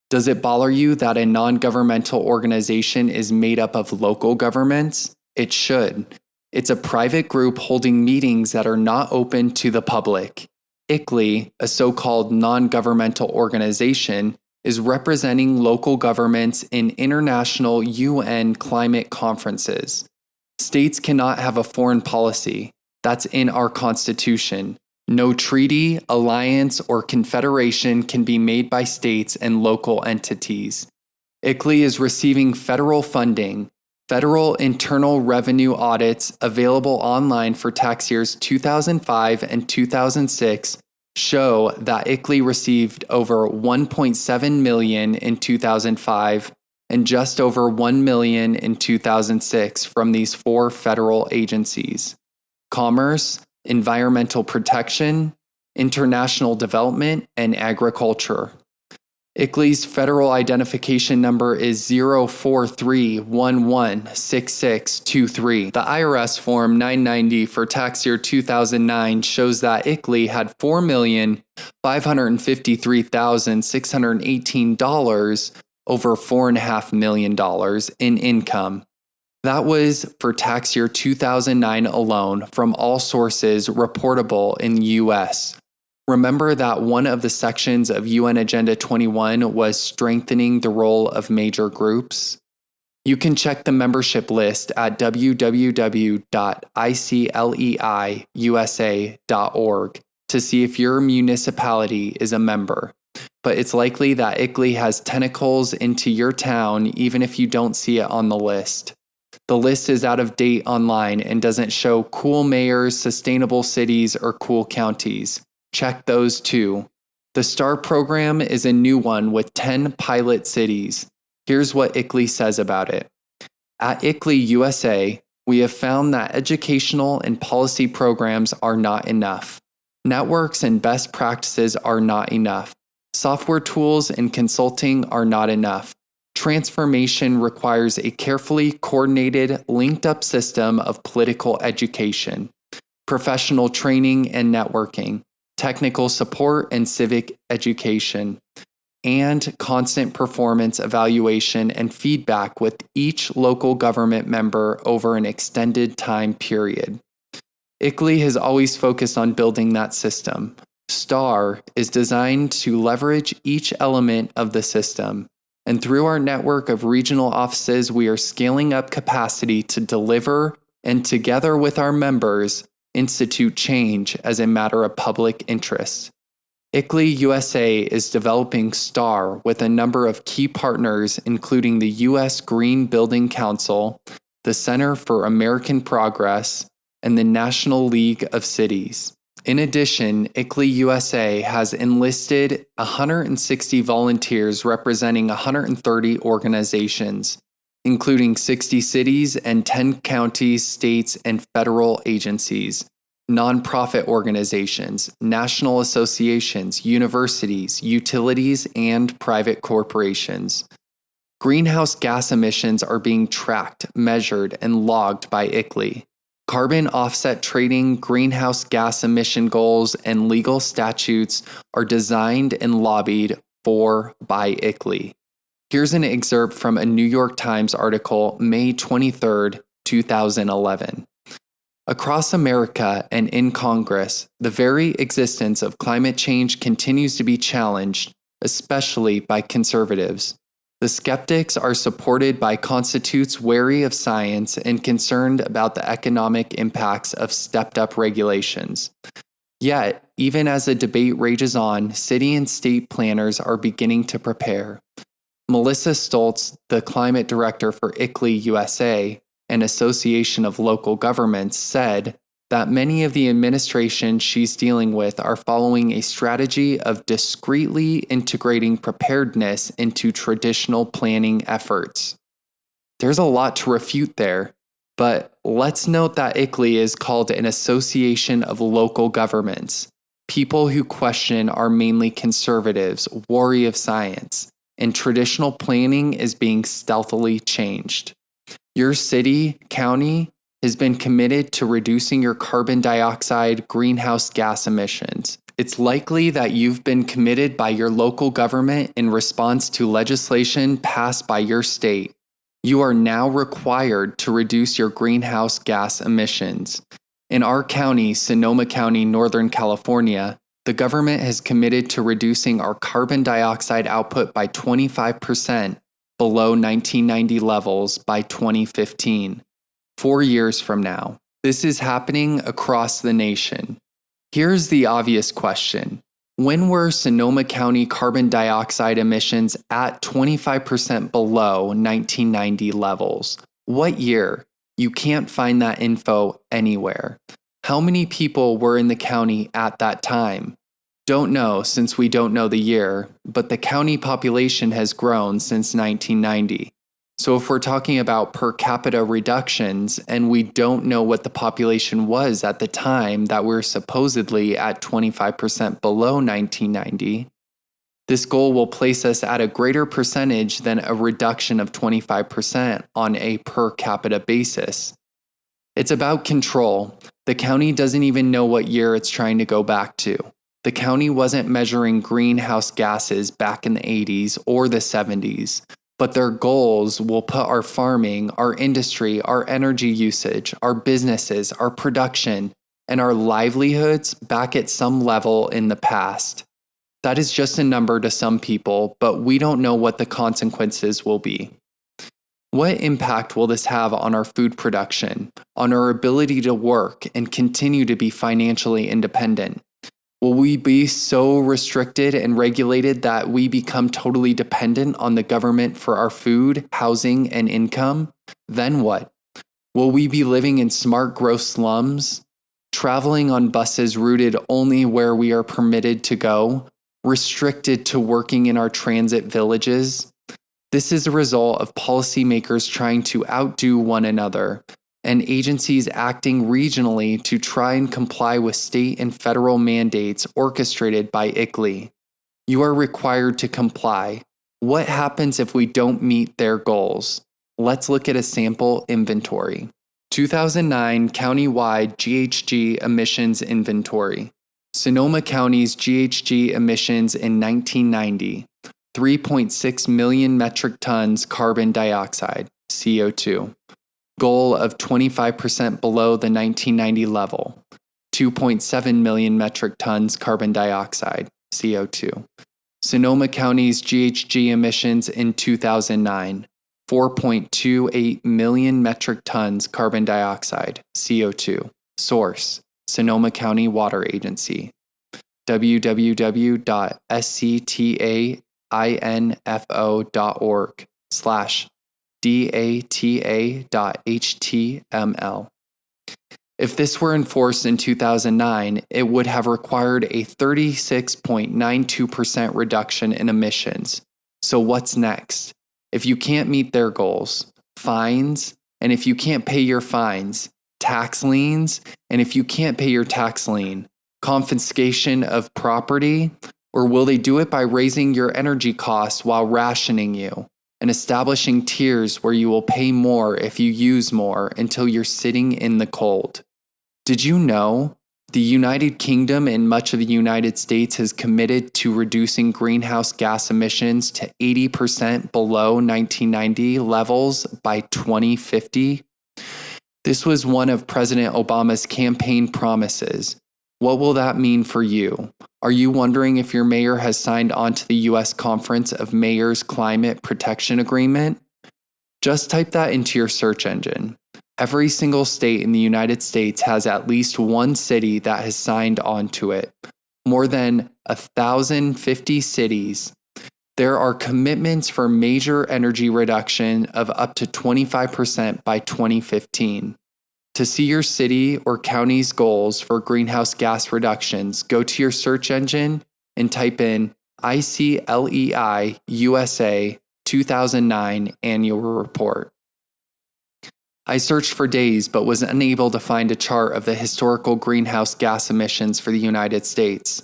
Does it bother you that a non-governmental organization is made up of local governments? It should. It's a private group holding meetings that are not open to the public. ICLEI, a so-called non-governmental organization, is representing local governments in international UN climate conferences. States cannot have a foreign policy. That's in our Constitution. No treaty, alliance, or confederation can be made by states and local entities. ICLEI is receiving federal funding. Federal Internal Revenue audits available online for tax years 2005 and 2006 show that ICLEI received over $1.7 million in 2005 and just over $1 million in 2006 from these four federal agencies: Commerce, Environmental Protection, International Development, and Agriculture. ICLEI's federal identification number is 043116623. The IRS Form 990 for tax year 2009 shows that ICLEI had $4,553,618 over $4.5 million in income. That was for tax year 2009 alone from all sources reportable in the U.S. Remember that one of the sections of UN Agenda 21 was strengthening the role of major groups? You can check the membership list at www.icleiusa.org to see if your municipality is a member. But it's likely that ICLEI has tentacles into your town even if you don't see it on the list. The list is out of date online and doesn't show cool mayors, sustainable cities, or cool counties. Check those too. The STAR program is a new one with 10 pilot cities. Here's what ICLEI says about it. At ICLEI USA, we have found that educational and policy programs are not enough. Networks and best practices are not enough. Software tools and consulting are not enough. Transformation requires a carefully coordinated, linked-up system of political education, professional training and networking, technical support and civic education, and constant performance evaluation and feedback with each local government member over an extended time period. ICLEI has always focused on building that system. STAR is designed to leverage each element of the system. And through our network of regional offices, we are scaling up capacity to deliver and, together with our members, institute change as a matter of public interest. ICLEI USA is developing STAR with a number of key partners, including the U.S. Green Building Council, the Center for American Progress, and the National League of Cities. In addition, ICLEI USA has enlisted 160 volunteers representing 130 organizations, including 60 cities and 10 counties, states, and federal agencies, nonprofit organizations, national associations, universities, utilities, and private corporations. Greenhouse gas emissions are being tracked, measured, and logged by ICLEI. Carbon offset trading, greenhouse gas emission goals, and legal statutes are designed and lobbied for by ICLEI. Here's an excerpt from a New York Times article, May 23, 2011. Across America and in Congress, the very existence of climate change continues to be challenged, especially by conservatives. The skeptics are supported by constituents wary of science and concerned about the economic impacts of stepped-up regulations. Yet, even as the debate rages on, city and state planners are beginning to prepare. Melissa Stoltz, the climate director for ICLEI USA, an association of local governments, said that many of the administrations she's dealing with are following a strategy of discreetly integrating preparedness into traditional planning efforts. There's a lot to refute there, but let's note that ICLEI is called an association of local governments. People who question are mainly conservatives, wary of science, and traditional planning is being stealthily changed. Your city, county, has been committed to reducing your carbon dioxide greenhouse gas emissions. It's likely that you've been committed by your local government in response to legislation passed by your state. You are now required to reduce your greenhouse gas emissions. In our county, Sonoma County, Northern California, the government has committed to reducing our carbon dioxide output by 25% below 1990 levels by 2015. 4 years from now. This is happening across the nation. Here's the obvious question. When were Sonoma County carbon dioxide emissions at 25% below 1990 levels? What year? You can't find that info anywhere. How many people were in the county at that time? Don't know, since we don't know the year, but the county population has grown since 1990. So if we're talking about per capita reductions and we don't know what the population was at the time that we're supposedly at 25% below 1990, this goal will place us at a greater percentage than a reduction of 25% on a per capita basis. It's about control. The county doesn't even know what year it's trying to go back to. The county wasn't measuring greenhouse gases back in the 80s or the 70s. But their goals will put our farming, our industry, our energy usage, our businesses, our production, and our livelihoods back at some level in the past. That is just a number to some people, but we don't know what the consequences will be. What impact will this have on our food production, on our ability to work and continue to be financially independent? Will we be so restricted and regulated that we become totally dependent on the government for our food, housing, and income? Then what? Will we be living in smart growth slums, traveling on buses routed only where we are permitted to go, restricted to working in our transit villages? This is a result of policymakers trying to outdo one another, and agencies acting regionally to try and comply with state and federal mandates orchestrated by ICLEI. You are required to comply. What happens if we don't meet their goals? Let's look at a sample inventory. 2009 countywide GHG emissions inventory. Sonoma County's GHG emissions in 1990, 3.6 million metric tons carbon dioxide, CO2. Goal of 25% below the 1990 level. 2.7 million metric tons carbon dioxide, CO2. Sonoma County's GHG emissions in 2009, 4.28 million metric tons carbon dioxide, CO2. Source: Sonoma County Water Agency. www.sctainfo.org/data.html. If this were enforced in 2009, it would have required a 36.92% reduction in emissions. So what's next? If you can't meet their goals, fines, and if you can't pay your fines, tax liens, and if you can't pay your tax lien, confiscation of property, or will they do it by raising your energy costs while rationing you and establishing tiers where you will pay more if you use more until you're sitting in the cold? Did you know the United Kingdom and much of the United States has committed to reducing greenhouse gas emissions to 80% below 1990 levels by 2050? This was one of President Obama's campaign promises. What will that mean for you? Are you wondering if your mayor has signed on to the U.S. Conference of Mayors Climate Protection Agreement? Just type that into your search engine. Every single state in the United States has at least one city that has signed on to it. More than 1,050 cities. There are commitments for major energy reduction of up to 25% by 2015. To see your city or county's goals for greenhouse gas reductions, go to your search engine and type in ICLEI USA 2009 Annual Report. I searched for days but was unable to find a chart of the historical greenhouse gas emissions for the United States.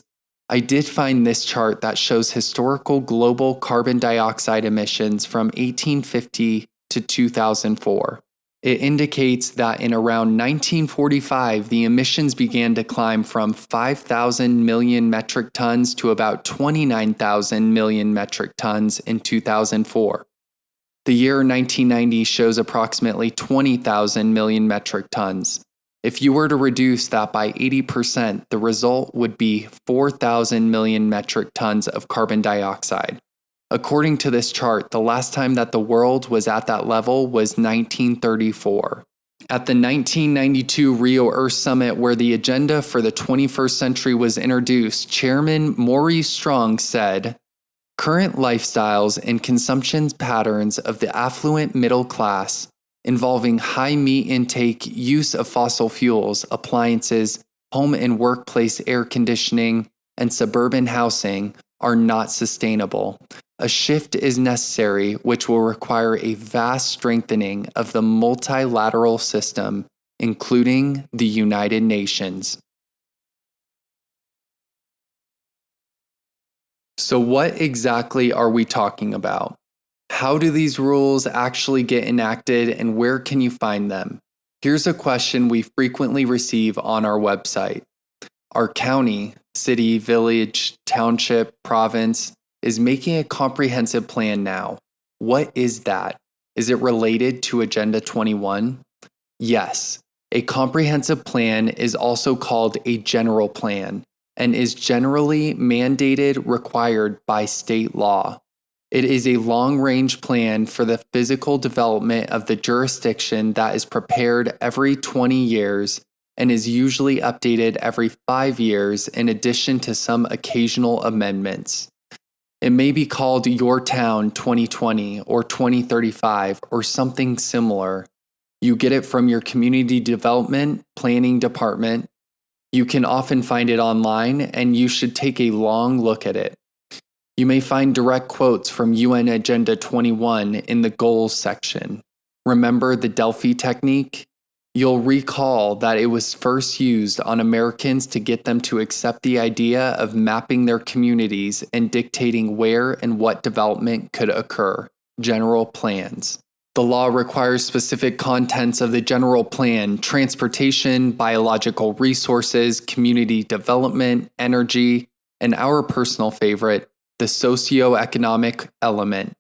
I did find this chart that shows historical global carbon dioxide emissions from 1850 to 2004. It indicates that in around 1945, the emissions began to climb from 5,000 million metric tons to about 29,000 million metric tons in 2004. The year 1990 shows approximately 20,000 million metric tons. If you were to reduce that by 80%, the result would be 4,000 million metric tons of carbon dioxide. According to this chart, the last time that the world was at that level was 1934. At the 1992 Rio Earth Summit, where the agenda for the 21st century was introduced, Chairman Maurice Strong said, "Current lifestyles and consumption patterns of the affluent middle class, involving high meat intake, use of fossil fuels, appliances, home and workplace air conditioning, and suburban housing, are not sustainable. A shift is necessary, which will require a vast strengthening of the multilateral system, including the United Nations." So what exactly are we talking about? How do these rules actually get enacted and where can you find them? Here's a question we frequently receive on our website. Our county, city, village, township, province is making a comprehensive plan now. What is that? Is it related to Agenda 21? Yes. A comprehensive plan is also called a general plan and is generally mandated required by state law. It is a long-range plan for the physical development of the jurisdiction that is prepared every 20 years and is usually updated every 5 years in addition to some occasional amendments. It may be called Your Town 2020 or 2035 or something similar. You get it from your community development planning department. You can often find it online, and you should take a long look at it. You may find direct quotes from UN Agenda 21 in the Goals section. Remember the Delphi Technique? You'll recall that it was first used on Americans to get them to accept the idea of mapping their communities and dictating where and what development could occur. General plans. The law requires specific contents of the general plan: transportation, biological resources, community development, energy, and our personal favorite, the socioeconomic element.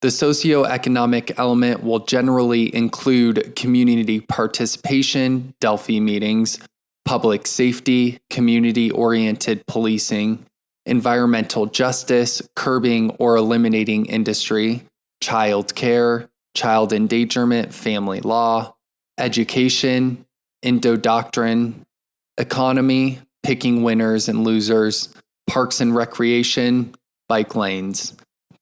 The socioeconomic element will generally include community participation, Delphi meetings, public safety, community-oriented policing, environmental justice, curbing or eliminating industry, child care, child endangerment, family law, education, Indo-doctrine, economy, picking winners and losers, parks and recreation, bike lanes.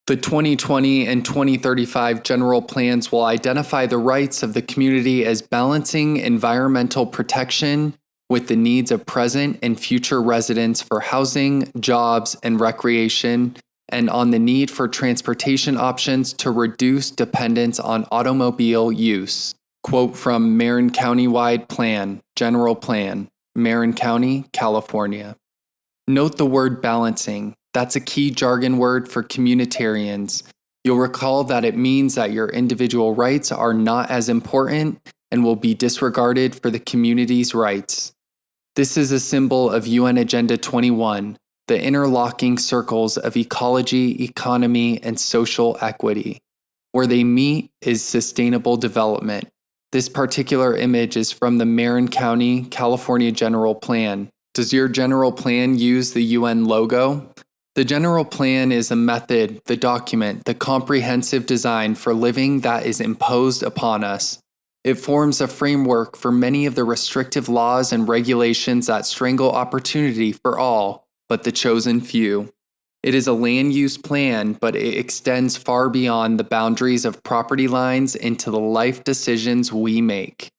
The 2020 and 2035 general plans will identify the rights of the community as balancing environmental protection with the needs of present and future residents for housing, jobs, and recreation, and on the need for transportation options to reduce dependence on automobile use. Quote from Marin County-wide Plan, General Plan, Marin County, California. Note the word balancing. That's a key jargon word for communitarians. You'll recall that it means that your individual rights are not as important and will be disregarded for the community's rights. This is a symbol of UN Agenda 21, the interlocking circles of ecology, economy, and social equity. Where they meet is sustainable development. This particular image is from the Marin County, California General Plan. Does your general plan use the UN logo? The general plan is a method, the document, the comprehensive design for living that is imposed upon us. It forms a framework for many of the restrictive laws and regulations that strangle opportunity for all but the chosen few. It is a land use plan, but it extends far beyond the boundaries of property lines into the life decisions we make.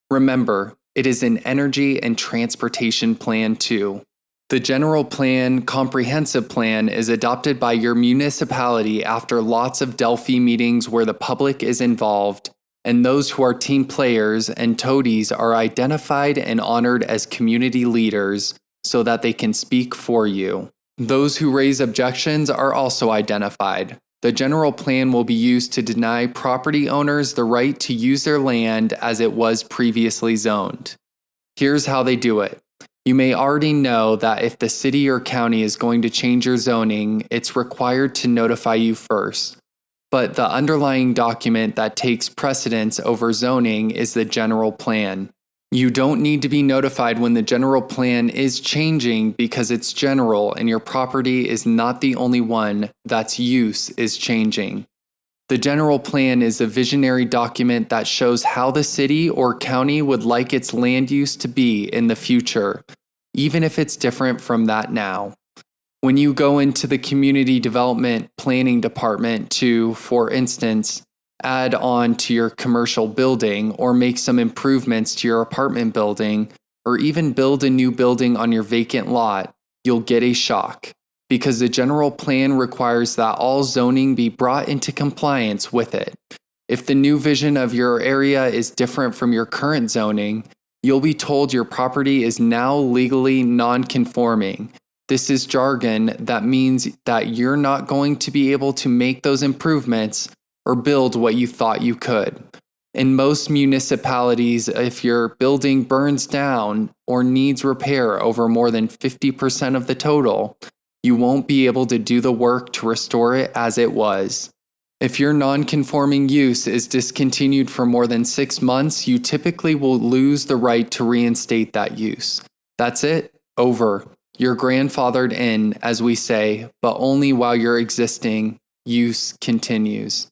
Remember, it is an energy and transportation plan too. The general plan, comprehensive plan, is adopted by your municipality after lots of Delphi meetings where the public is involved, and those who are team players and toadies are identified and honored as community leaders so that they can speak for you. Those who raise objections are also identified. The general plan will be used to deny property owners the right to use their land as it was previously zoned. Here's how they do it. You may already know that if the city or county is going to change your zoning, it's required to notify you first. But the underlying document that takes precedence over zoning is the general plan. You don't need to be notified when the general plan is changing because it's general and your property is not the only one that's use is changing. The general plan is a visionary document that shows how the city or county would like its land use to be in the future, even if it's different from that now. When you go into the community development planning department to, for instance, add on to your commercial building or make some improvements to your apartment building, or even build a new building on your vacant lot, you'll get a shock, because the general plan requires that all zoning be brought into compliance with it. If the new vision of your area is different from your current zoning, you'll be told your property is now legally non-conforming. This is jargon that means that you're not going to be able to make those improvements or build what you thought you could. In most municipalities, if your building burns down or needs repair over more than 50% of the total, you won't be able to do the work to restore it as it was. If your non-conforming use is discontinued for more than 6 months, you typically will lose the right to reinstate that use. That's it, over. You're grandfathered in, as we say, but only while your existing use continues.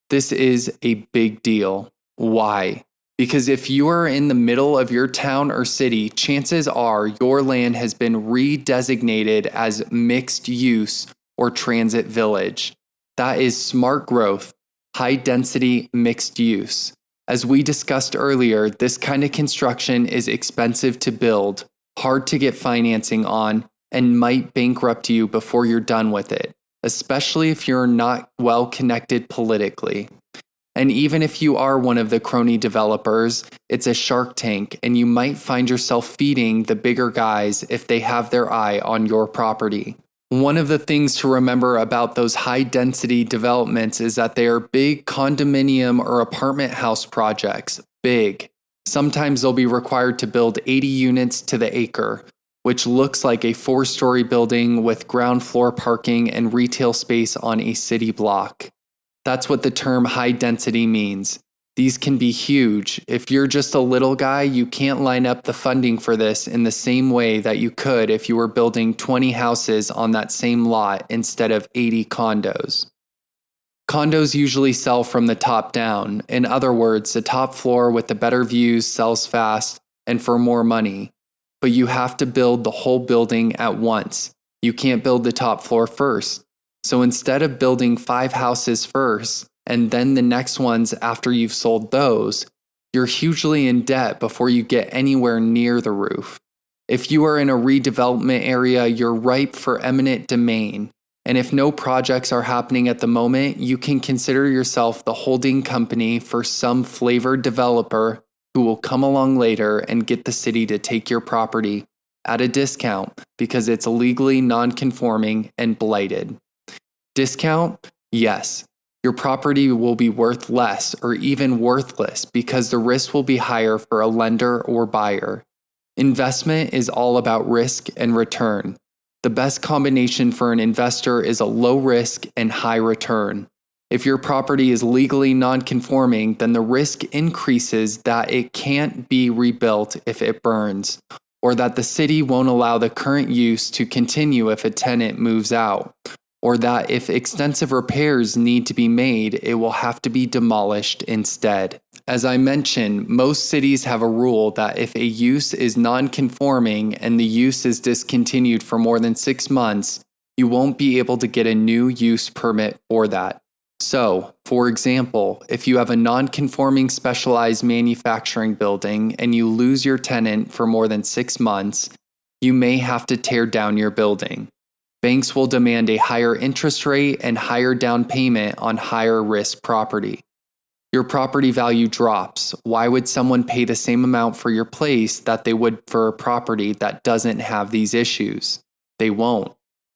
This is a big deal. Why? Because if you are in the middle of your town or city, chances are your land has been redesignated as mixed use or transit village. That is smart growth, high density mixed use. As we discussed earlier, this kind of construction is expensive to build, hard to get financing on, and might bankrupt you before you're done with it, especially if you're not well connected politically. And even if you are one of the crony developers, it's a shark tank and you might find yourself feeding the bigger guys if they have their eye on your property. One of the things to remember about those high density developments is that they are big condominium or apartment house projects. Big. Sometimes they'll be required to build 80 units to the acre, which looks like a 4-story building with ground floor parking and retail space on a city block. That's what the term high density means. These can be huge. If you're just a little guy, you can't line up the funding for this in the same way that you could if you were building 20 houses on that same lot instead of 80 condos. Condos usually sell from the top down. In other words, the top floor with the better views sells fast and for more money. But you have to build the whole building at once. You can't build the top floor first. So instead of building 5 houses first, and then the next ones after you've sold those, you're hugely in debt before you get anywhere near the roof. If you are in a redevelopment area, you're ripe for eminent domain. And if no projects are happening at the moment, you can consider yourself the holding company for some flavored developer who will come along later and get the city to take your property at a discount because it's legally non-conforming and blighted. Discount? Yes. Your property will be worth less or even worthless because the risk will be higher for a lender or buyer. Investment is all about risk and return. The best combination for an investor is a low risk and high return. If your property is legally non-conforming, then the risk increases that it can't be rebuilt if it burns, or that the city won't allow the current use to continue if a tenant moves out, or that if extensive repairs need to be made, it will have to be demolished instead. As I mentioned, most cities have a rule that if a use is non-conforming and the use is discontinued for more than 6 months, you won't be able to get a new use permit for that. So, for example, if you have a non-conforming specialized manufacturing building and you lose your tenant for more than 6 months, you may have to tear down your building. Banks will demand a higher interest rate and higher down payment on higher risk property. Your property value drops. Why would someone pay the same amount for your place that they would for a property that doesn't have these issues? They won't.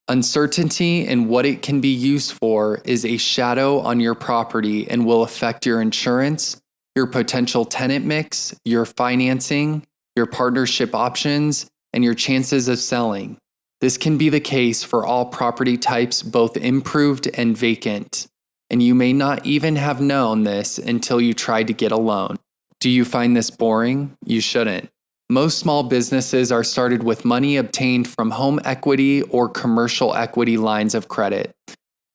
Uncertainty in what it can be used for is a shadow on your property and will affect your insurance, your potential tenant mix, your financing, your partnership options, and your chances of selling. This can be the case for all property types, both improved and vacant, and you may not even have known this until you tried to get a loan. Do you find this boring? You shouldn't. Most small businesses are started with money obtained from home equity or commercial equity lines of credit.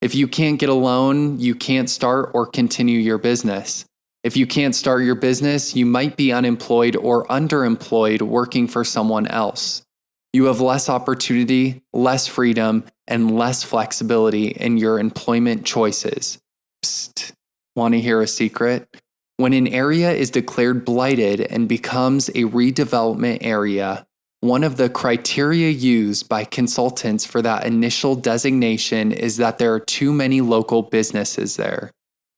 If you can't get a loan, you can't start or continue your business. If you can't start your business, you might be unemployed or underemployed working for someone else. You have less opportunity, less freedom, and less flexibility in your employment choices. Psst, want to hear a secret? When an area is declared blighted and becomes a redevelopment area, one of the criteria used by consultants for that initial designation is that there are too many local businesses there.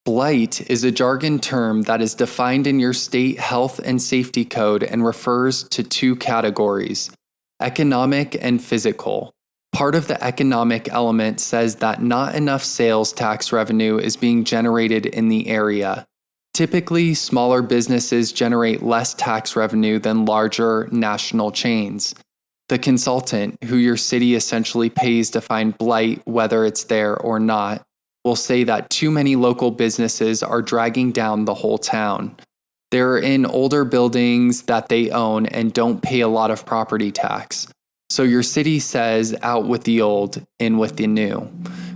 Blight is a jargon term that is defined in your state health and safety code and refers to 2 categories: economic and physical. Part of the economic element says that not enough sales tax revenue is being generated in the area. Typically, smaller businesses generate less tax revenue than larger national chains. The consultant, who your city essentially pays to find blight whether it's there or not, will say that too many local businesses are dragging down the whole town. They're in older buildings that they own and don't pay a lot of property tax. So your city says, out with the old, in with the new.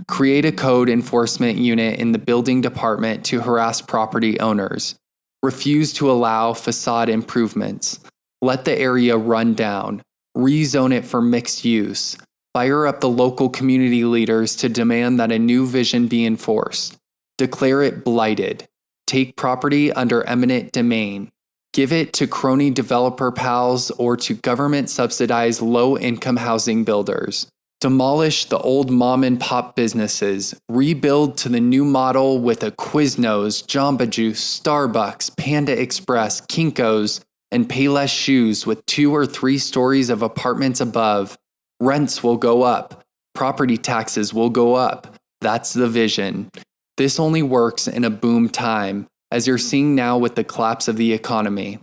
Create a code enforcement unit in the building department to harass property owners. Refuse to allow facade improvements. Let the area run down. Rezone it for mixed use. Fire up the local community leaders to demand that a new vision be enforced. Declare it blighted. Take property under eminent domain. Give it to crony developer pals or to government-subsidized low-income housing builders. Demolish the old mom-and-pop businesses. Rebuild to the new model with a Quiznos, Jamba Juice, Starbucks, Panda Express, Kinko's, and Payless shoes with 2 or 3 stories of apartments above. Rents will go up. Property taxes will go up. That's the vision. This only works in a boom time, as you're seeing now with the collapse of the economy.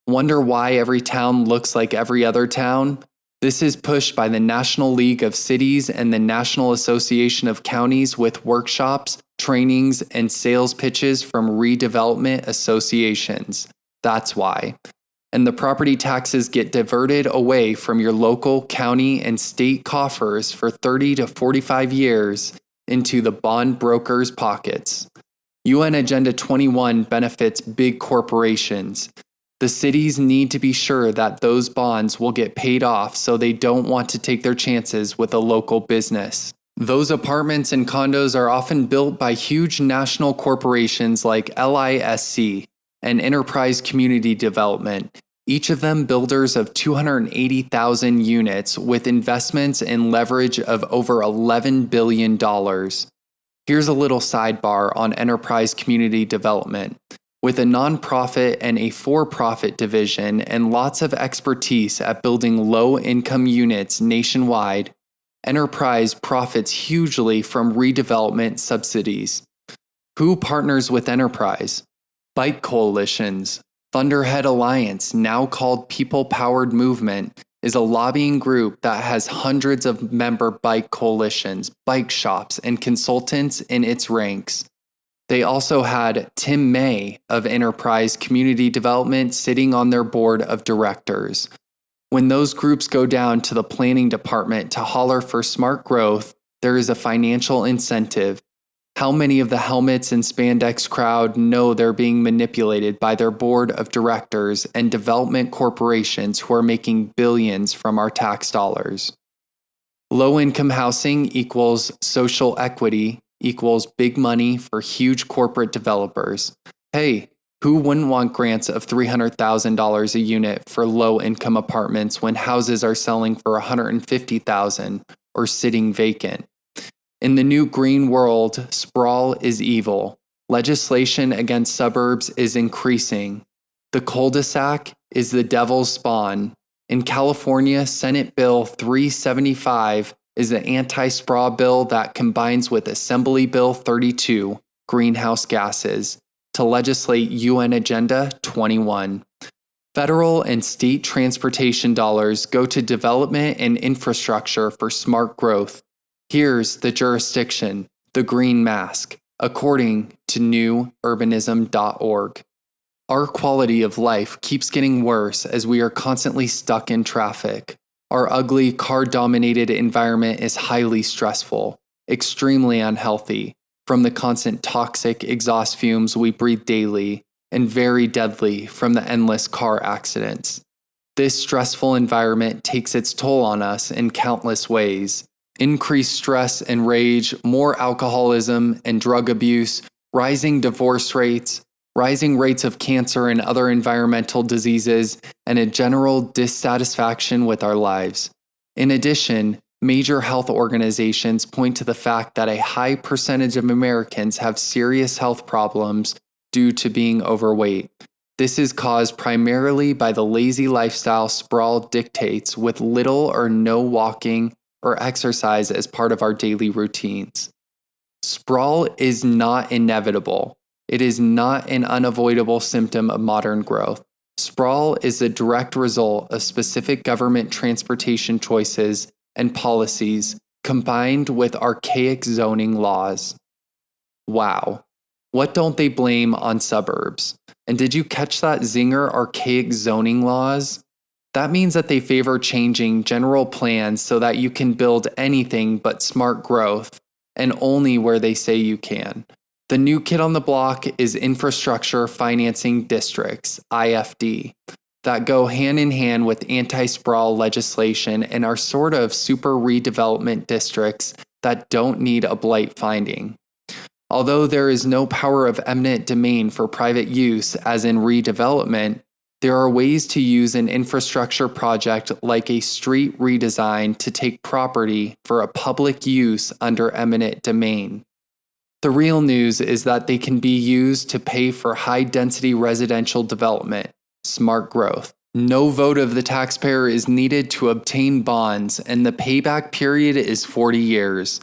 Wonder why every town looks like every other town? This is pushed by the National League of Cities and the National Association of Counties with workshops trainings, and sales pitches from redevelopment associations. That's why. And the property taxes get diverted away from your local, county, and state coffers for 30 to 45 years into the bond brokers' pockets. UN Agenda 21 benefits big corporations. The cities need to be sure that those bonds will get paid off, so they don't want to take their chances with a local business. Those apartments and condos are often built by huge national corporations like LISC and Enterprise Community Development, each of them builders of 280,000 units with investments and leverage of over $11 billion. Here's a little sidebar on Enterprise Community Development. With a nonprofit and a for-profit division and lots of expertise at building low-income units nationwide, Enterprise profits hugely from redevelopment subsidies. Who partners with Enterprise? Bike coalitions. Thunderhead Alliance, now called People Powered Movement, is a lobbying group that has hundreds of member bike coalitions, bike shops, and consultants in its ranks. They also had Tim May of Enterprise Community Development sitting on their board of directors. When those groups go down to the planning department to holler for smart growth, there is a financial incentive. How many of the helmets and spandex crowd know they're being manipulated by their board of directors and development corporations who are making billions from our tax dollars? Low-income housing equals social equity equals big money for huge corporate developers. Hey, who wouldn't want grants of $300,000 a unit for low-income apartments when houses are selling for $150,000 or sitting vacant? In the new green world, sprawl is evil. Legislation against suburbs is increasing. The cul-de-sac is the devil's spawn. In California, Senate Bill 375 is the anti-sprawl bill that combines with Assembly Bill 32, greenhouse gases, to legislate UN Agenda 21. Federal and state transportation dollars go to development and infrastructure for smart growth. Here's the jurisdiction, the green mask, according to newurbanism.org. Our quality of life keeps getting worse as we are constantly stuck in traffic. Our ugly, car-dominated environment is highly stressful, extremely unhealthy, from the constant toxic exhaust fumes we breathe daily, and very deadly from the endless car accidents. This stressful environment takes its toll on us in countless ways. Increased stress and rage, more alcoholism and drug abuse, rising divorce rates, rising rates of cancer and other environmental diseases, and a general dissatisfaction with our lives. In addition, major health organizations point to the fact that a high percentage of Americans have serious health problems due to being overweight. This is caused primarily by the lazy lifestyle sprawl dictates, with little or no walking or exercise as part of our daily routines. Sprawl is not inevitable. It is not an unavoidable symptom of modern growth. Sprawl is the direct result of specific government transportation choices and policies combined with archaic zoning laws. Wow. What don't they blame on suburbs? And did you catch that zinger, archaic zoning laws? That means that they favor changing general plans so that you can build anything but smart growth, and only where they say you can. The new kid on the block is infrastructure financing districts, IFD, that go hand in hand with anti-sprawl legislation and are sort of super redevelopment districts that don't need a blight finding. Although there is no power of eminent domain for private use as in redevelopment, there are ways to use an infrastructure project like a street redesign to take property for a public use under eminent domain. The real news is that they can be used to pay for high-density residential development, smart growth. No vote of the taxpayer is needed to obtain bonds, and the payback period is 40 years.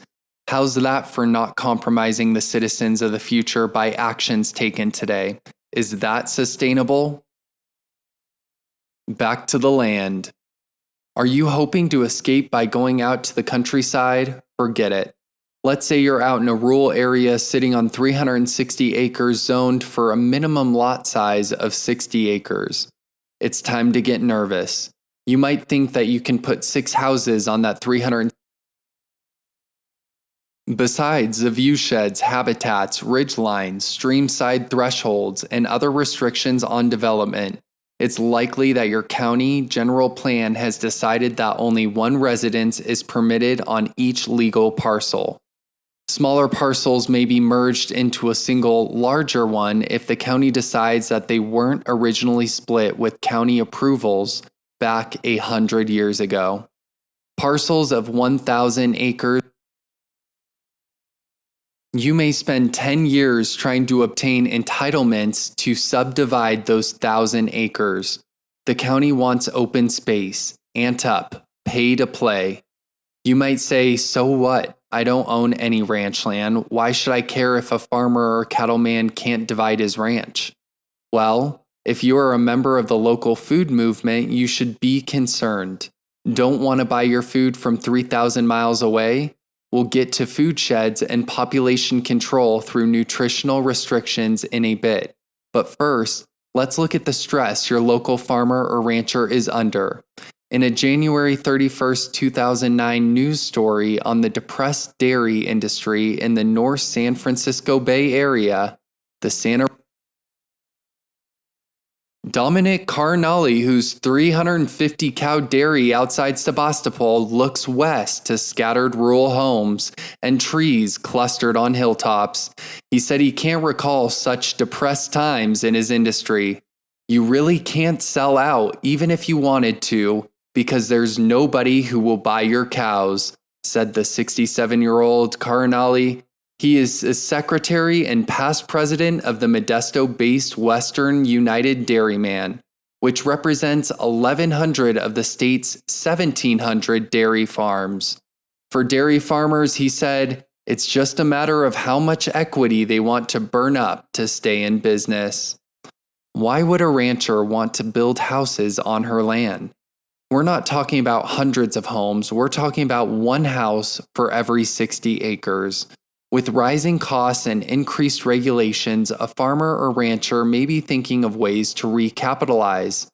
How's that for not compromising the citizens of the future by actions taken today? Is that sustainable? Back to the land. Are you hoping to escape by going out to the countryside? Forget it. Let's say you're out in a rural area sitting on 360 acres zoned for a minimum lot size of 60 acres. It's time to get nervous. You might think that you can put 6 houses on that 300. Besides the view sheds, habitats, ridge lines, streamside thresholds, and other restrictions on development, it's likely that your county general plan has decided that only one residence is permitted on each legal parcel. Smaller parcels may be merged into a single larger one if the county decides that they weren't originally split with county approvals back 100 years ago. Parcels of 1,000 acres. You may spend 10 years trying to obtain entitlements to subdivide those 1,000 acres. The county wants open space, ant up, pay to play. You might say, so what? I don't own any ranch land. Why should I care if a farmer or cattleman can't divide his ranch? Well, if you are a member of the local food movement, you should be concerned. Don't want to buy your food from 3,000 miles away? We'll get to food sheds and population control through nutritional restrictions in a bit. But first, let's look at the stress your local farmer or rancher is under. In a January 31st, 2009 news story on the depressed dairy industry in the North San Francisco Bay Area, the Santa Dominic Carnali, whose 350 cow dairy outside Sebastopol looks west to scattered rural homes and trees clustered on hilltops. He said he can't recall such depressed times in his industry. You really can't sell out even if you wanted to, because there's nobody who will buy your cows, said the 67-year-old Carnali. He is a secretary and past president of the Modesto-based Western United Dairyman, which represents 1,100 of the state's 1,700 dairy farms. For dairy farmers, he said, it's just a matter of how much equity they want to burn up to stay in business. Why would a rancher want to build houses on her land? We're not talking about hundreds of homes, we're talking about one house for every 60 acres. With rising costs and increased regulations, a farmer or rancher may be thinking of ways to recapitalize.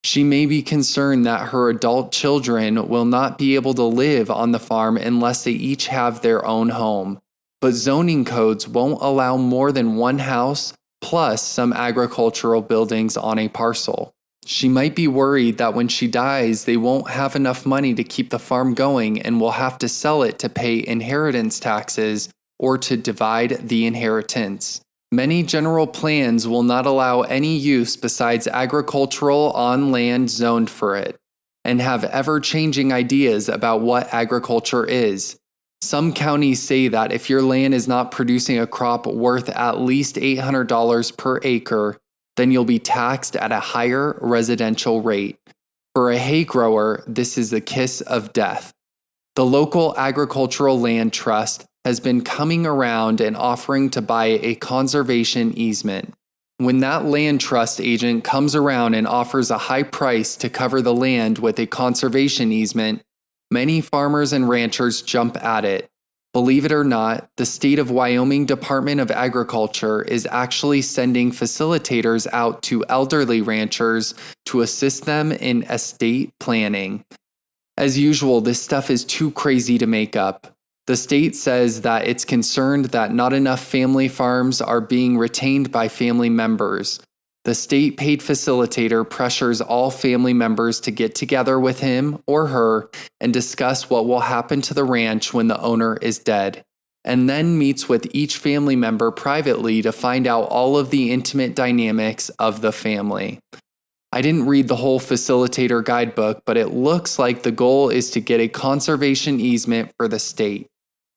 She may be concerned that her adult children will not be able to live on the farm unless they each have their own home. But zoning codes won't allow more than one house plus some agricultural buildings on a parcel. She might be worried that when she dies, they won't have enough money to keep the farm going and will have to sell it to pay inheritance taxes or to divide the inheritance. Many general plans will not allow any use besides agricultural on land zoned for it, and have ever-changing ideas about what agriculture is. Some counties say that if your land is not producing a crop worth at least $800 per acre, then you'll be taxed at a higher residential rate. For a hay grower, this is the kiss of death. The local agricultural land trust has been coming around and offering to buy a conservation easement. When that land trust agent comes around and offers a high price to cover the land with a conservation easement, many farmers and ranchers jump at it. Believe it or not, the state of Wyoming Department of Agriculture is actually sending facilitators out to elderly ranchers to assist them in estate planning. As usual, this stuff is too crazy to make up. The state says that it's concerned that not enough family farms are being retained by family members. The state-paid facilitator pressures all family members to get together with him or her and discuss what will happen to the ranch when the owner is dead, and then meets with each family member privately to find out all of the intimate dynamics of the family. I didn't read the whole facilitator guidebook, but it looks like the goal is to get a conservation easement for the state.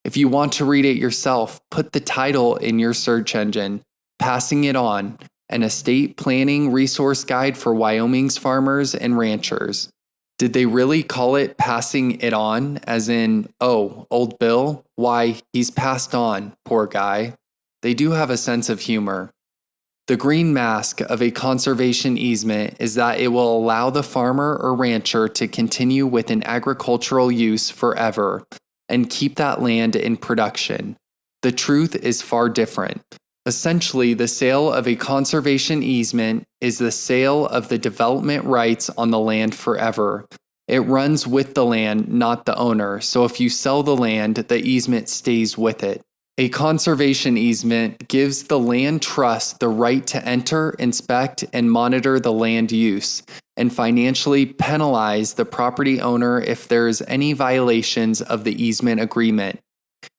If you want to read it yourself, put the title in your search engine, Passing It On, an estate planning resource guide for Wyoming's farmers and ranchers. Did they really call it Passing It On, as in, oh, old Bill? Why, he's passed on, poor guy. They do have a sense of humor. The green mask of a conservation easement is that it will allow the farmer or rancher to continue with an agricultural use forever. and keep that land in production. The truth is far different. Essentially, the sale of a conservation easement is the sale of the development rights on the land forever. It runs with the land, not the owner, so if you sell the land, the easement stays with it. A conservation easement gives the land trust the right to enter, inspect, and monitor the land use, and financially penalize the property owner if there is any violations of the easement agreement.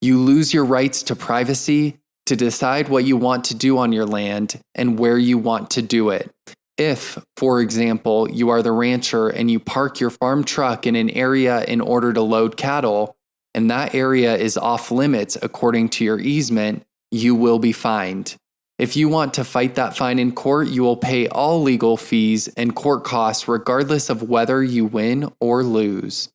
You lose your rights to privacy, to decide what you want to do on your land, and where you want to do it. If, for example, you are the rancher and you park your farm truck in an area in order to load cattle, and that area is off limits according to your easement, you will be fined. If you want to fight that fine in court, you will pay all legal fees and court costs regardless of whether you win or lose.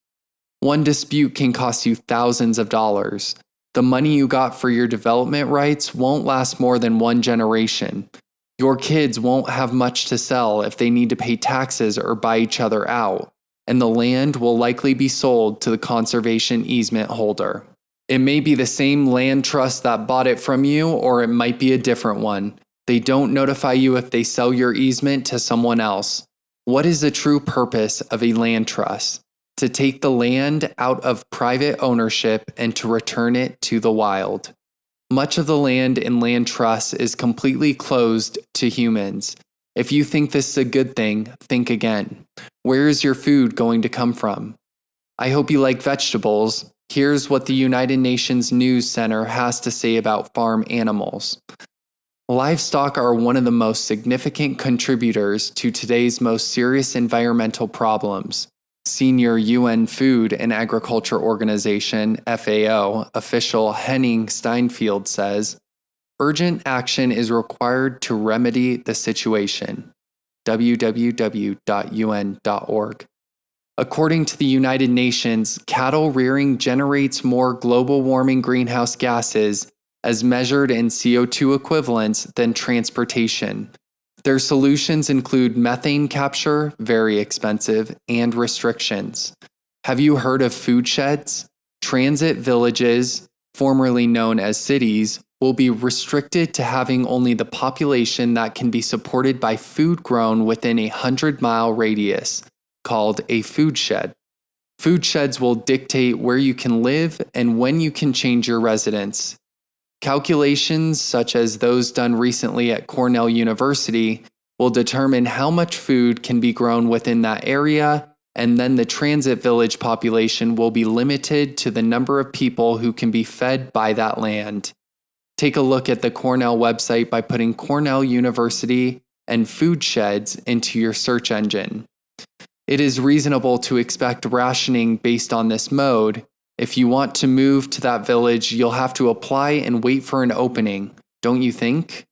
One dispute can cost you thousands of dollars. The money you got for your development rights won't last more than one generation. Your kids won't have much to sell if they need to pay taxes or buy each other out, and the land will likely be sold to the conservation easement holder. It may be the same land trust that bought it from you, or it might be a different one. They don't notify you if they sell your easement to someone else. What is the true purpose of a land trust? To take the land out of private ownership and to return it to the wild. Much of the land in land trusts is completely closed to humans. If you think this is a good thing, think again. Where is your food going to come from? I hope you like vegetables. Here's what the United Nations News Center has to say about farm animals. Livestock are one of the most significant contributors to today's most serious environmental problems. Senior UN Food and Agriculture Organization, FAO, official Henning Steinfeld says, urgent action is required to remedy the situation. www.un.org. According to the United Nations, cattle rearing generates more global warming greenhouse gases as measured in CO2 equivalents than transportation. Their solutions include methane capture, very expensive, and restrictions. Have you heard of food sheds? Transit villages, formerly known as cities, will be restricted to having only the population that can be supported by food grown within a 100-mile radius, called a food shed. Food sheds will dictate where you can live and when you can change your residence. Calculations, such as those done recently at Cornell University, will determine how much food can be grown within that area, and then the transit village population will be limited to the number of people who can be fed by that land. Take a look at the Cornell website by putting Cornell University and food sheds into your search engine. It is reasonable to expect rationing based on this mode. If you want to move to that village, you'll have to apply and wait for an opening, don't you think?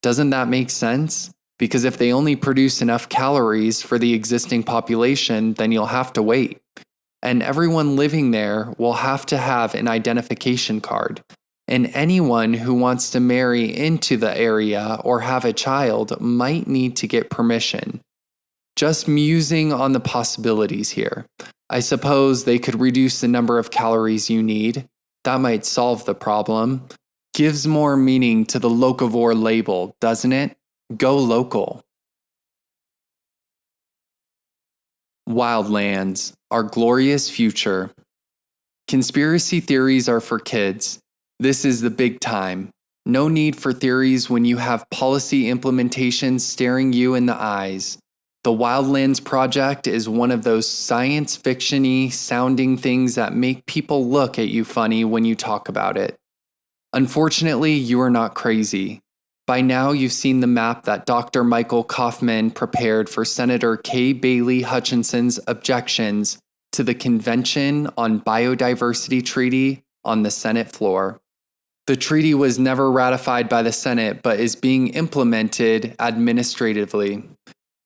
Doesn't that make sense? Because if they only produce enough calories for the existing population, then you'll have to wait. And everyone living there will have to have an identification card. And anyone who wants to marry into the area or have a child might need to get permission. Just musing on the possibilities here. I suppose they could reduce the number of calories you need. That might solve the problem. Gives more meaning to the locavore label, doesn't it? Go local. Wildlands, our glorious future. Conspiracy theories are for kids. This is the big time. No need for theories when you have policy implementations staring you in the eyes. The Wildlands project is one of those science fiction-y sounding things that make people look at you funny when you talk about it. Unfortunately, you are not crazy. By now, you've seen the map that Dr. Michael Kaufman prepared for Senator Kay Bailey Hutchinson's objections to the Convention on Biodiversity Treaty on the Senate floor. The treaty was never ratified by the Senate, but is being implemented administratively.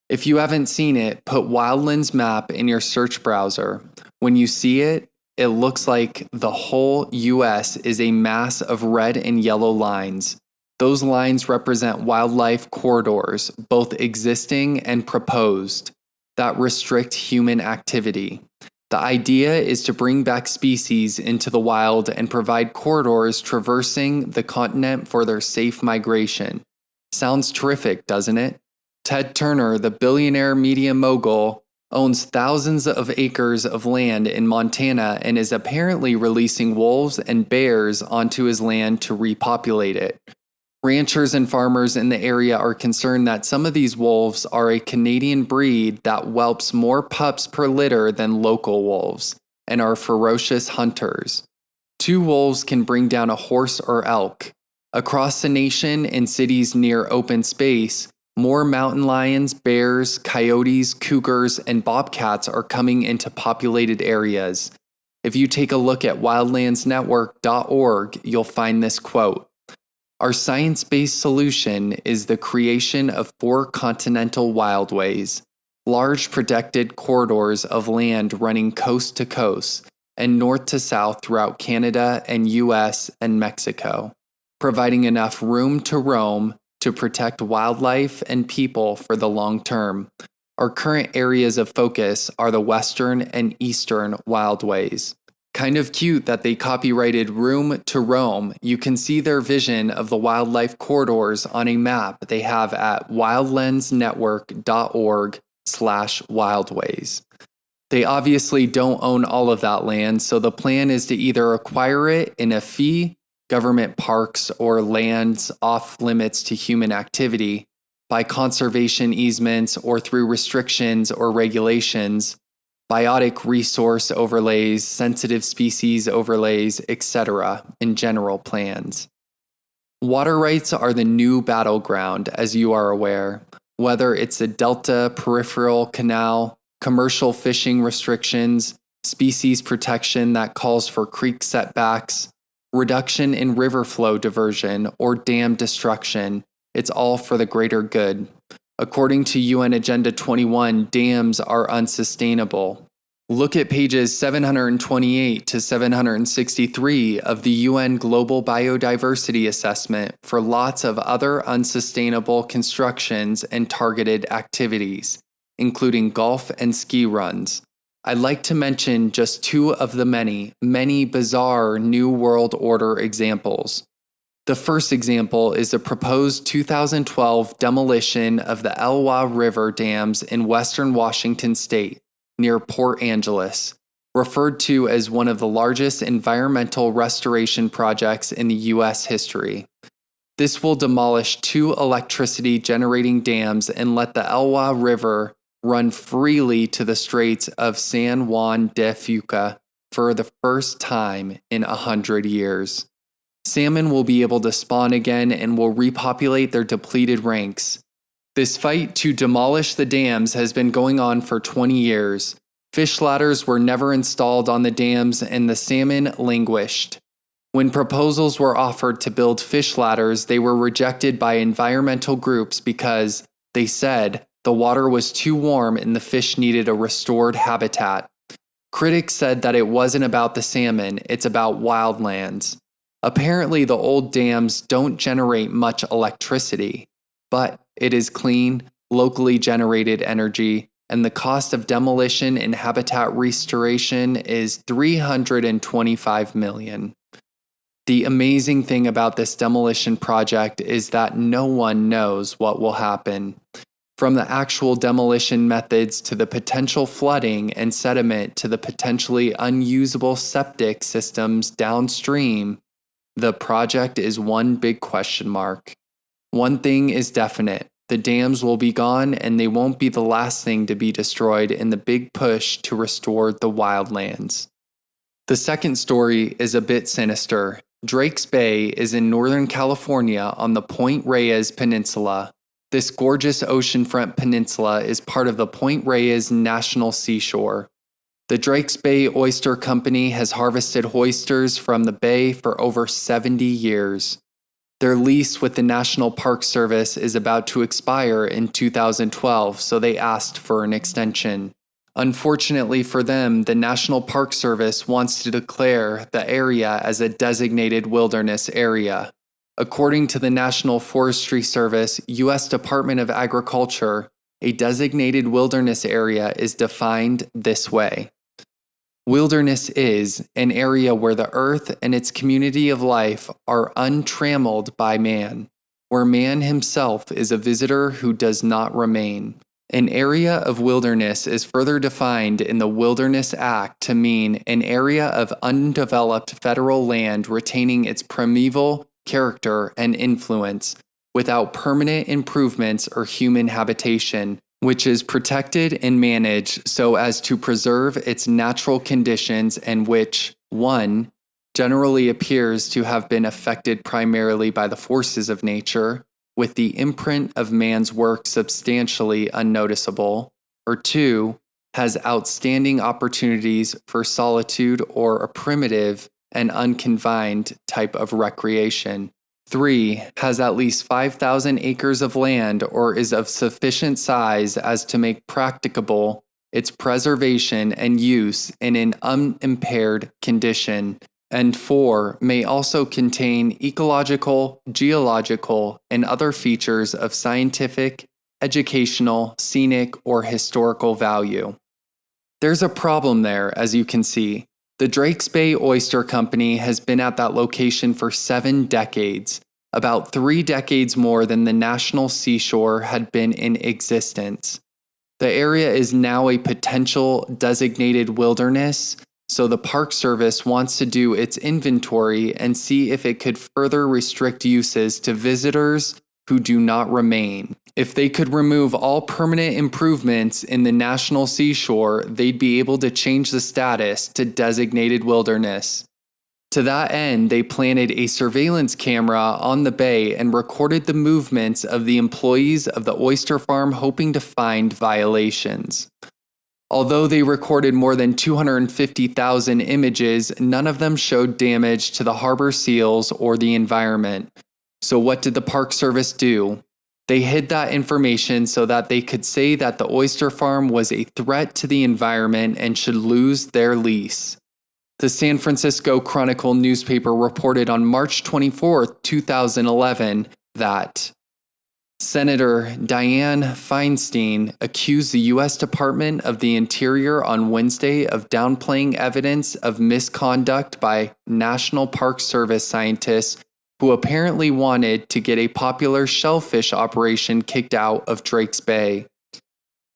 If you haven't seen it, put Wildlands map in your search browser. When you see it, it looks like the whole US is a mass of red and yellow lines. Those lines represent wildlife corridors, both existing and proposed, that restrict human activity. The idea is to bring back species into the wild and provide corridors traversing the continent for their safe migration. Sounds terrific, doesn't it? Ted Turner, the billionaire media mogul, owns thousands of acres of land in Montana and is apparently releasing wolves and bears onto his land to repopulate it. Ranchers and farmers in the area are concerned that some of these wolves are a Canadian breed that whelps more pups per litter than local wolves and are ferocious hunters. 2 wolves can bring down a horse or elk. Across the nation in cities near open space, more mountain lions, bears, coyotes, cougars, and bobcats are coming into populated areas. If you take a look at wildlandsnetwork.org, you'll find this quote. Our science-based solution is the creation of 4 continental wildways, large protected corridors of land running coast to coast and north to south throughout Canada and US and Mexico, providing enough room to roam to protect wildlife and people for the long term. Our current areas of focus are the western and eastern wildways. Kind of cute that they copyrighted Room to Roam. You can see their vision of the wildlife corridors on a map they have at wildlandsnetwork.org/wildways. They obviously don't own all of that land, so the plan is to either acquire it in a fee, government parks or lands off limits to human activity, by conservation easements or through restrictions or regulations, biotic resource overlays, sensitive species overlays, etc. in general plans. Water rights are the new battleground, as you are aware, whether it's a delta peripheral canal, commercial fishing restrictions, species protection that calls for creek setbacks, reduction in river flow diversion, or dam destruction. It's all for the greater good. According to UN Agenda 21, dams are unsustainable. Look at pages 728 to 763 of the UN Global Biodiversity Assessment for lots of other unsustainable constructions and targeted activities, including golf and ski runs. I'd like to mention just 2 of the many bizarre New World Order examples. The first example is the proposed 2012 demolition of the Elwha River dams in western Washington state, near Port Angeles, referred to as one of the largest environmental restoration projects in the U.S. history. This will demolish 2 electricity-generating dams and let the Elwha River run freely to the Straits of San Juan de Fuca for the first time in 100 years. Salmon will be able to spawn again and will repopulate their depleted ranks. This fight to demolish the dams has been going on for 20 years. Fish ladders were never installed on the dams and the salmon languished. When proposals were offered to build fish ladders, they were rejected by environmental groups because, they said, the water was too warm and the fish needed a restored habitat. Critics said that it wasn't about the salmon, it's about wildlands. Apparently, the old dams don't generate much electricity, but it is clean, locally generated energy, and the cost of demolition and habitat restoration is $325 million. The amazing thing about this demolition project is that no one knows what will happen. From the actual demolition methods to the potential flooding and sediment to the potentially unusable septic systems downstream, the project is one big question mark. One thing is definite, the dams will be gone and they won't be the last thing to be destroyed in the big push to restore the wildlands. The second story is a bit sinister. Drake's Bay is in Northern California on the Point Reyes Peninsula. This gorgeous oceanfront peninsula is part of the Point Reyes National Seashore. The Drake's Bay Oyster Company has harvested oysters from the bay for over 70 years. Their lease with the National Park Service is about to expire in 2012, so they asked for an extension. Unfortunately for them, the National Park Service wants to declare the area as a designated wilderness area. According to the National Forestry Service, U.S. Department of Agriculture, a designated wilderness area is defined this way. Wilderness is an area where the earth and its community of life are untrammeled by man, where man himself is a visitor who does not remain. An area of wilderness is further defined in the Wilderness Act to mean an area of undeveloped federal land retaining its primeval character and influence without permanent improvements or human habitation, which is protected and managed so as to preserve its natural conditions and which, 1, generally appears to have been affected primarily by the forces of nature, with the imprint of man's work substantially unnoticeable, or 2, has outstanding opportunities for solitude or a primitive and unconfined type of recreation. 3, has at least 5,000 acres of land or is of sufficient size as to make practicable its preservation and use in an unimpaired condition. And 4, may also contain ecological, geological, and other features of scientific, educational, scenic, or historical value. There's a problem there, as you can see. The Drakes Bay Oyster Company has been at that location for 7 decades, about 3 decades more than the National Seashore had been in existence. The area is now a potential designated wilderness, so the Park Service wants to do its inventory and see if it could further restrict uses to visitors who do not remain. If they could remove all permanent improvements in the National Seashore, they'd be able to change the status to designated wilderness. To that end, they planted a surveillance camera on the bay and recorded the movements of the employees of the oyster farm, hoping to find violations. Although they recorded more than 250,000 images, none of them showed damage to the harbor seals or the environment. So what did the Park Service do? They hid that information so that they could say that the oyster farm was a threat to the environment and should lose their lease. The San Francisco Chronicle newspaper reported on March 24, 2011, that Senator Dianne Feinstein accused the U.S. Department of the Interior on Wednesday of downplaying evidence of misconduct by National Park Service scientists who apparently wanted to get a popular shellfish operation kicked out of Drakes Bay.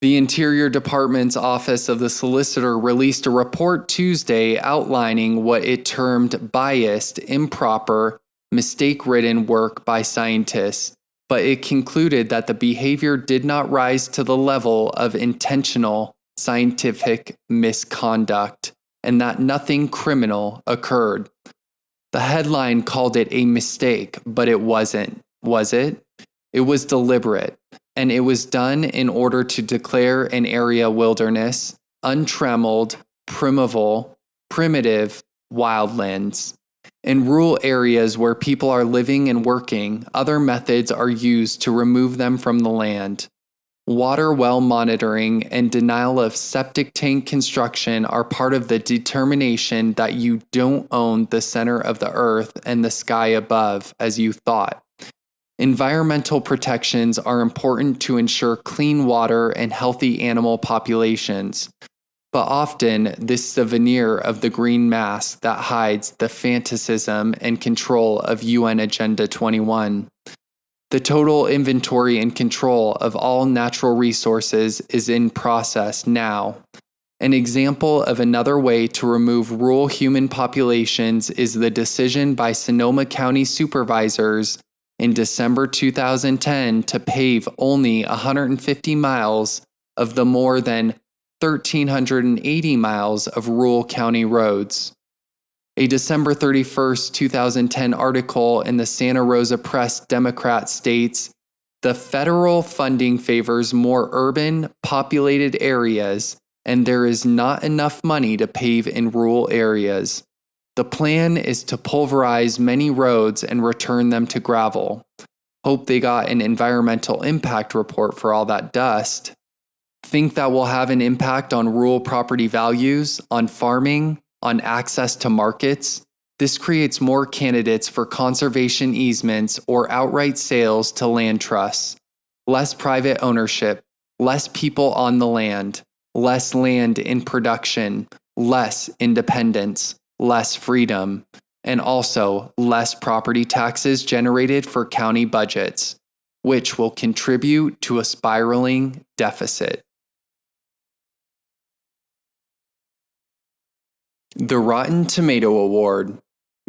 The Interior Department's Office of the Solicitor released a report Tuesday outlining what it termed biased, improper, mistake-ridden work by scientists, but it concluded that the behavior did not rise to the level of intentional scientific misconduct and that nothing criminal occurred. The headline called it a mistake, but it wasn't, was it? It was deliberate, and it was done in order to declare an area wilderness, untrammeled, primeval, primitive, wildlands. In rural areas where people are living and working, other methods are used to remove them from the land. Water well monitoring and denial of septic tank construction are part of the determination that you don't own the center of the earth and the sky above as you thought. Environmental protections are important to ensure clean water and healthy animal populations. But often, this is the veneer of the green mask that hides the fanaticism and control of UN Agenda 21. The total inventory and control of all natural resources is in process now. An example of another way to remove rural human populations is the decision by Sonoma County supervisors in December 2010 to pave only 150 miles of the more than 1,380 miles of rural county roads. A December 31, 2010 article in the Santa Rosa Press Democrat states, "The federal funding favors more urban, populated areas, and there is not enough money to pave in rural areas. The plan is to pulverize many roads and return them to gravel. Hope they got an environmental impact report for all that dust. Think that will have an impact on rural property values, on farming, on access to markets. This creates more candidates for conservation easements or outright sales to land trusts. Less private ownership, less people on the land, less land in production, less independence, less freedom, and also less property taxes generated for county budgets, which will contribute to a spiraling deficit. The Rotten Tomato Award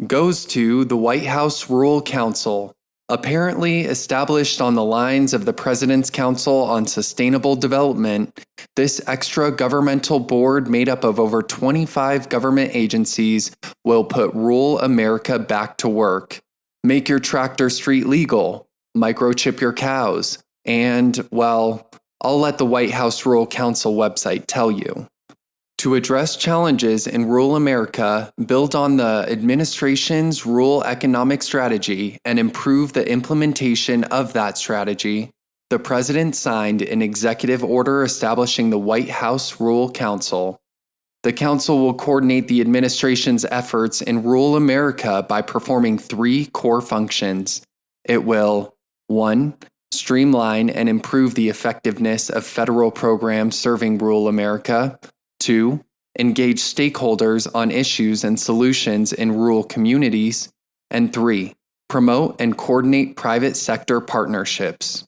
goes to the White House Rural Council, apparently established on the lines of the President's Council on Sustainable Development. This extra governmental board made up of over 25 government agencies will put rural America back to work, make your tractor street legal, microchip your cows, and, well, I'll let the White House Rural Council website tell you. To address challenges in rural America, build on the administration's rural economic strategy, and improve the implementation of that strategy, the President signed an executive order establishing the White House Rural Council. The council will coordinate the administration's efforts in rural America by performing 3 core functions. It will 1. Streamline and improve the effectiveness of federal programs serving rural America. 2. Engage stakeholders on issues and solutions in rural communities. And 3. Promote and coordinate private sector partnerships.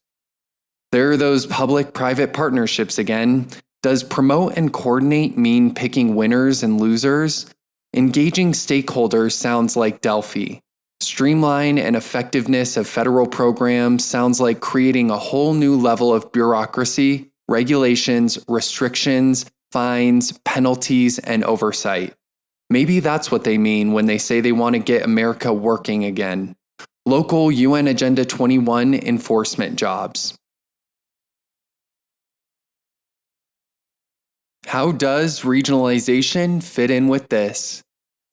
There are those public-private partnerships again. Does promote and coordinate mean picking winners and losers? Engaging stakeholders sounds like Delphi. Streamline and effectiveness of federal programs sounds like creating a whole new level of bureaucracy, regulations, restrictions, fines, penalties, and oversight. Maybe that's what they mean when they say they want to get America working again. Local UN Agenda 21 enforcement jobs. How does regionalization fit in with this?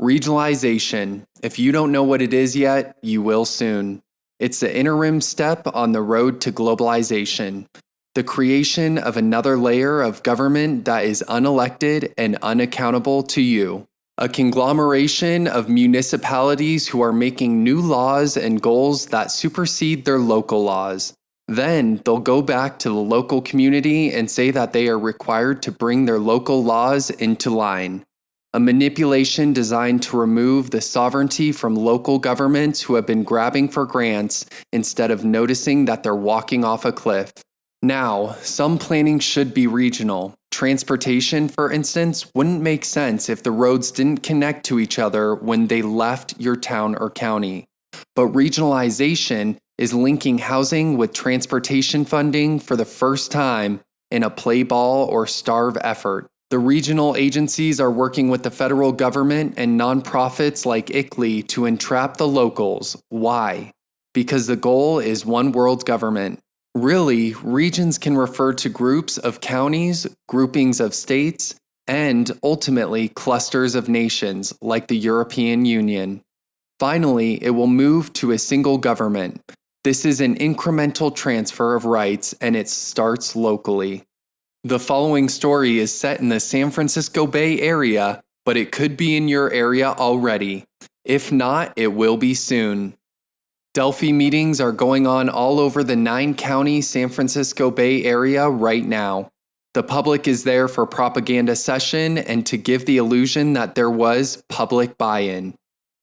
Regionalization, if you don't know what it is yet, you will soon. It's the interim step on the road to globalization. The creation of another layer of government that is unelected and unaccountable to you. A conglomeration of municipalities who are making new laws and goals that supersede their local laws. Then they'll go back to the local community and say that they are required to bring their local laws into line. A manipulation designed to remove the sovereignty from local governments who have been grabbing for grants instead of noticing that they're walking off a cliff. Now, some planning should be regional. Transportation, for instance, wouldn't make sense if the roads didn't connect to each other when they left your town or county. But regionalization is linking housing with transportation funding for the first time in a play ball or starve effort. The regional agencies are working with the federal government and nonprofits like ICLEI to entrap the locals. Why? Because the goal is one world government. Really, regions can refer to groups of counties, groupings of states, and ultimately clusters of nations like the European Union. Finally, it will move to a single government. This is an incremental transfer of rights, and it starts locally. The following story is set in the San Francisco Bay Area, but it could be in your area already. If not, it will be soon. Delphi meetings are going on all over the 9-county San Francisco Bay Area right now. The public is there for propaganda session and to give the illusion that there was public buy-in.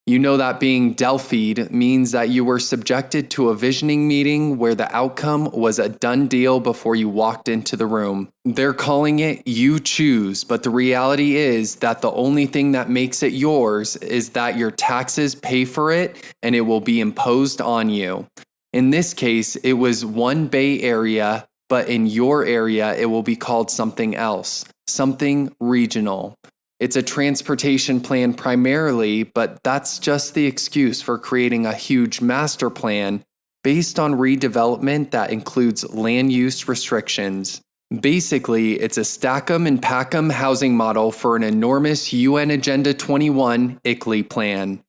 You know that being Delphi'd means that you were subjected to a visioning meeting where the outcome was a done deal before you walked into the room. They're calling it You Choose, but the reality is that the only thing that makes it yours is that your taxes pay for it and it will be imposed on you. In this case, it was one Bay Area, but in your area it will be called something else, something regional. It's a transportation plan primarily, but that's just the excuse for creating a huge master plan based on redevelopment that includes land use restrictions. Basically, it's a stack 'em and pack 'em housing model for an enormous UN Agenda 21 ICLEI plan,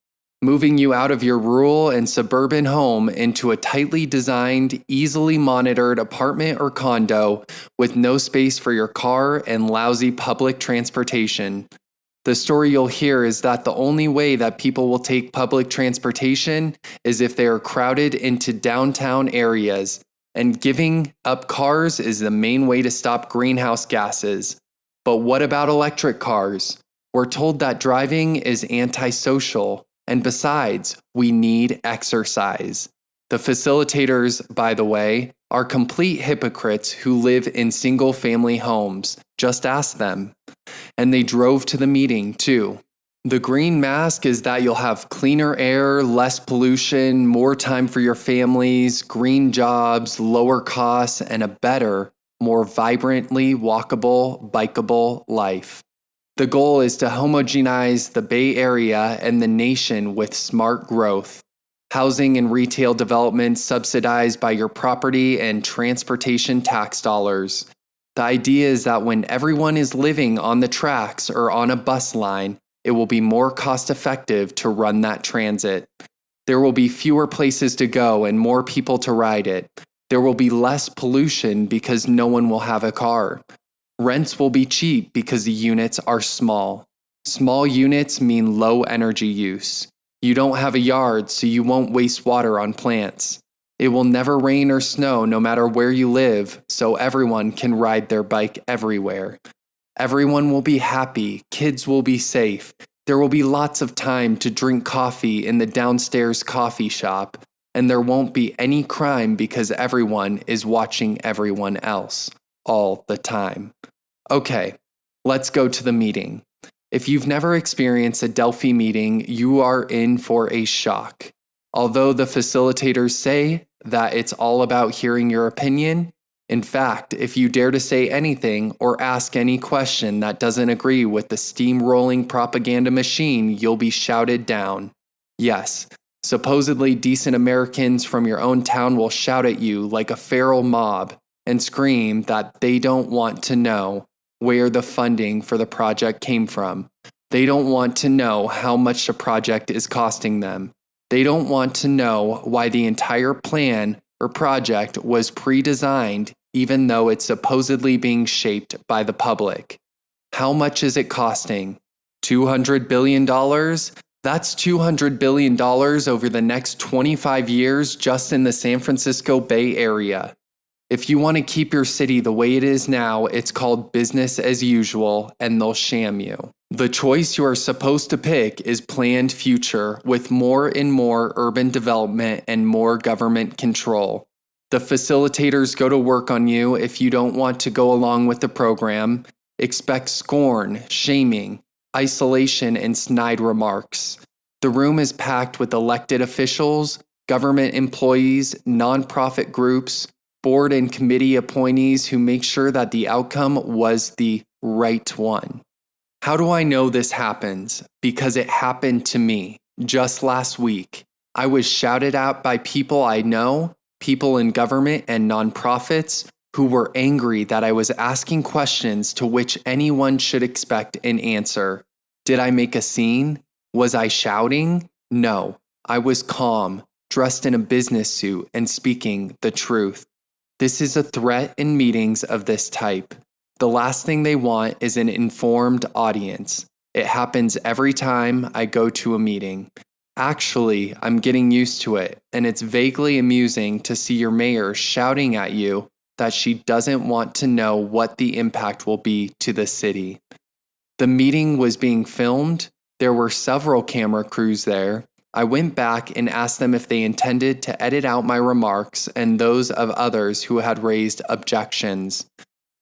moving you out of your rural and suburban home into a tightly designed, easily monitored apartment or condo with no space for your car and lousy public transportation. The story you'll hear is that the only way that people will take public transportation is if they are crowded into downtown areas, and giving up cars is the main way to stop greenhouse gases. But what about electric cars? We're told that driving is antisocial, and besides, we need exercise. The facilitators, by the way, are complete hypocrites who live in single-family homes. Just ask them. And they drove to the meeting, too. The green mask is that you'll have cleaner air, less pollution, more time for your families, green jobs, lower costs, and a better, more vibrantly walkable, bikeable life. The goal is to homogenize the Bay Area and the nation with smart growth. Housing and retail development subsidized by your property and transportation tax dollars. The idea is that when everyone is living on the tracks or on a bus line, it will be more cost-effective to run that transit. There will be fewer places to go and more people to ride it. There will be less pollution because no one will have a car. Rents will be cheap because the units are small. Small units mean low energy use. You don't have a yard, so you won't waste water on plants. It will never rain or snow no matter where you live, so everyone can ride their bike everywhere. Everyone will be happy, kids will be safe. There will be lots of time to drink coffee in the downstairs coffee shop, and there won't be any crime because everyone is watching everyone else all the time. Okay, let's go to the meeting. If you've never experienced a Delphi meeting, you are in for a shock. Although the facilitators say that it's all about hearing your opinion, in fact, if you dare to say anything or ask any question that doesn't agree with the steamrolling propaganda machine, you'll be shouted down. Yes, supposedly decent Americans from your own town will shout at you like a feral mob and scream that they don't want to know where the funding for the project came from. They don't want to know how much the project is costing them. They don't want to know why the entire plan or project was pre-designed, even though it's supposedly being shaped by the public. How much is it costing? $200 billion? That's $200 billion over the next 25 years just in the San Francisco Bay Area. If you want to keep your city the way it is now, it's called business as usual, and they'll sham you. The choice you are supposed to pick is planned future with more and more urban development and more government control. The facilitators go to work on you if you don't want to go along with the program. Expect scorn, shaming, isolation, and snide remarks. The room is packed with elected officials, government employees, nonprofit groups, board and committee appointees who make sure that the outcome was the right one. How do I know this happens? Because it happened to me just last week. I was shouted at by people I know, people in government and nonprofits who were angry that I was asking questions to which anyone should expect an answer. Did I make a scene? Was I shouting? No, I was calm, dressed in a business suit and speaking the truth. This is a threat in meetings of this type. The last thing they want is an informed audience. It happens every time I go to a meeting. Actually, I'm getting used to it, and it's vaguely amusing to see your mayor shouting at you that she doesn't want to know what the impact will be to the city. The meeting was being filmed. There were several camera crews there. I went back and asked them if they intended to edit out my remarks and those of others who had raised objections.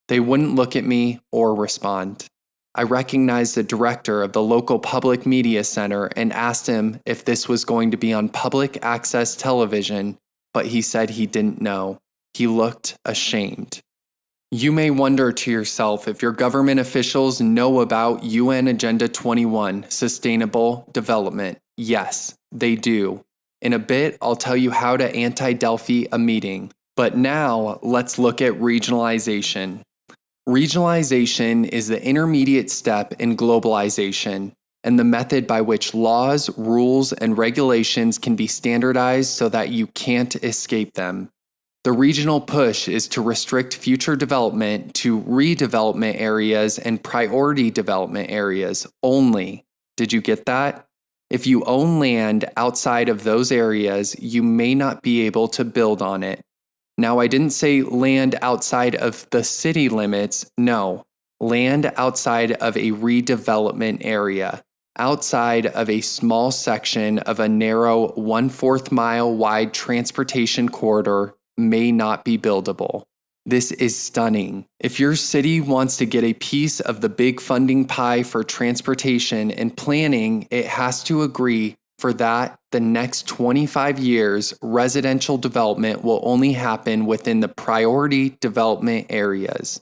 They wouldn't look at me or respond. I recognized the director of the local public media center and asked him if this was going to be on public access television, but he said he didn't know. He looked ashamed. You may wonder to yourself if your government officials know about UN Agenda 21, Sustainable Development. Yes, they do. In a bit, I'll tell you how to anti-Delphi a meeting. But now, let's look at regionalization. Regionalization is the intermediate step in globalization and the method by which laws, rules, and regulations can be standardized so that you can't escape them. The regional push is to restrict future development to redevelopment areas and priority development areas only. Did you get that? If you own land outside of those areas, you may not be able to build on it. Now, I didn't say land outside of the city limits. No, land outside of a redevelopment area, outside of a small section of a narrow 1/4 mile wide transportation corridor may not be buildable. This is stunning. If your city wants to get a piece of the big funding pie for transportation and planning, it has to agree for that the next 25 years, residential development will only happen within the priority development areas.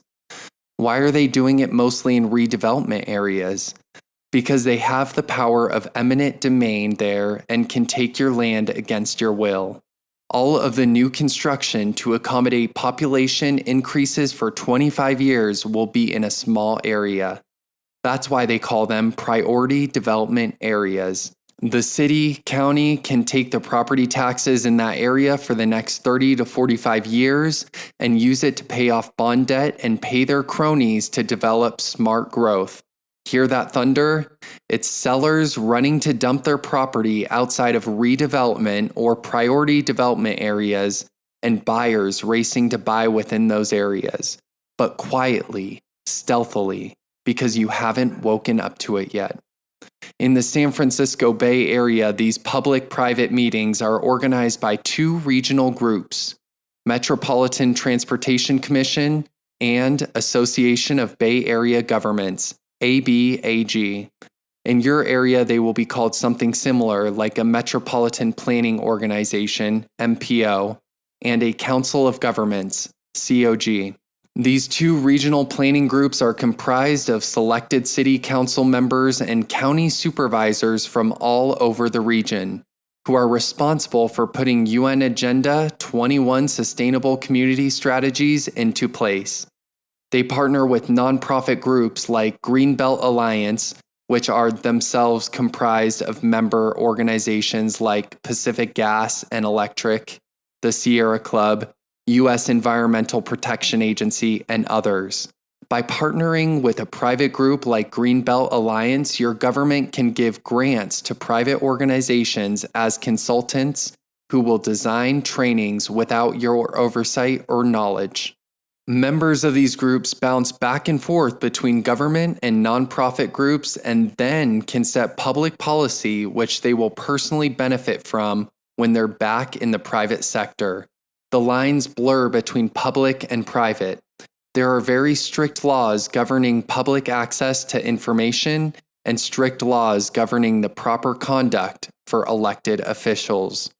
Why are they doing it mostly in redevelopment areas? Because they have the power of eminent domain there and can take your land against your will. All of the new construction to accommodate population increases for 25 years will be in a small area. That's why they call them priority development areas. The city, county can take the property taxes in that area for the next 30 to 45 years and use it to pay off bond debt and pay their cronies to develop smart growth. Hear that thunder? It's sellers running to dump their property outside of redevelopment or priority development areas and buyers racing to buy within those areas, but quietly, stealthily, because you haven't woken up to it yet. In the San Francisco Bay Area, these public-private meetings are organized by two regional groups, Metropolitan Transportation Commission and Association of Bay Area Governments, ABAG. In your area, they will be called something similar like a Metropolitan Planning Organization, MPO, and a Council of Governments, COG. These two regional planning groups are comprised of selected city council members and county supervisors from all over the region, who are responsible for putting UN Agenda 21 sustainable community strategies into place. They partner with nonprofit groups like Greenbelt Alliance, which are themselves comprised of member organizations like Pacific Gas and Electric, the Sierra Club, U.S. Environmental Protection Agency, and others. By partnering with a private group like Greenbelt Alliance, your government can give grants to private organizations as consultants who will design trainings without your oversight or knowledge. Members of these groups bounce back and forth between government and nonprofit groups and then can set public policy which they will personally benefit from when they're back in the private sector. The lines blur between public and private. There are very strict laws governing public access to information and strict laws governing the proper conduct for elected officials.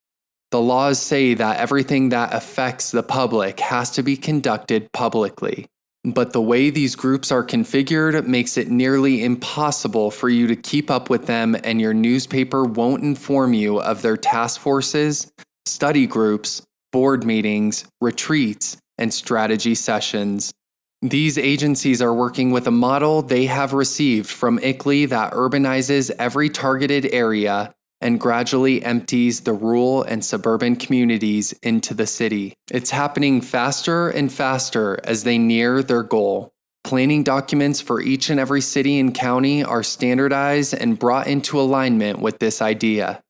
The laws say that everything that affects the public has to be conducted publicly. But the way these groups are configured makes it nearly impossible for you to keep up with them, and your newspaper won't inform you of their task forces, study groups, board meetings, retreats, and strategy sessions. These agencies are working with a model they have received from ICLEI that urbanizes every targeted area and gradually empties the rural and suburban communities into the city. It's happening faster and faster as they near their goal. Planning documents for each and every city and county are standardized and brought into alignment with this idea.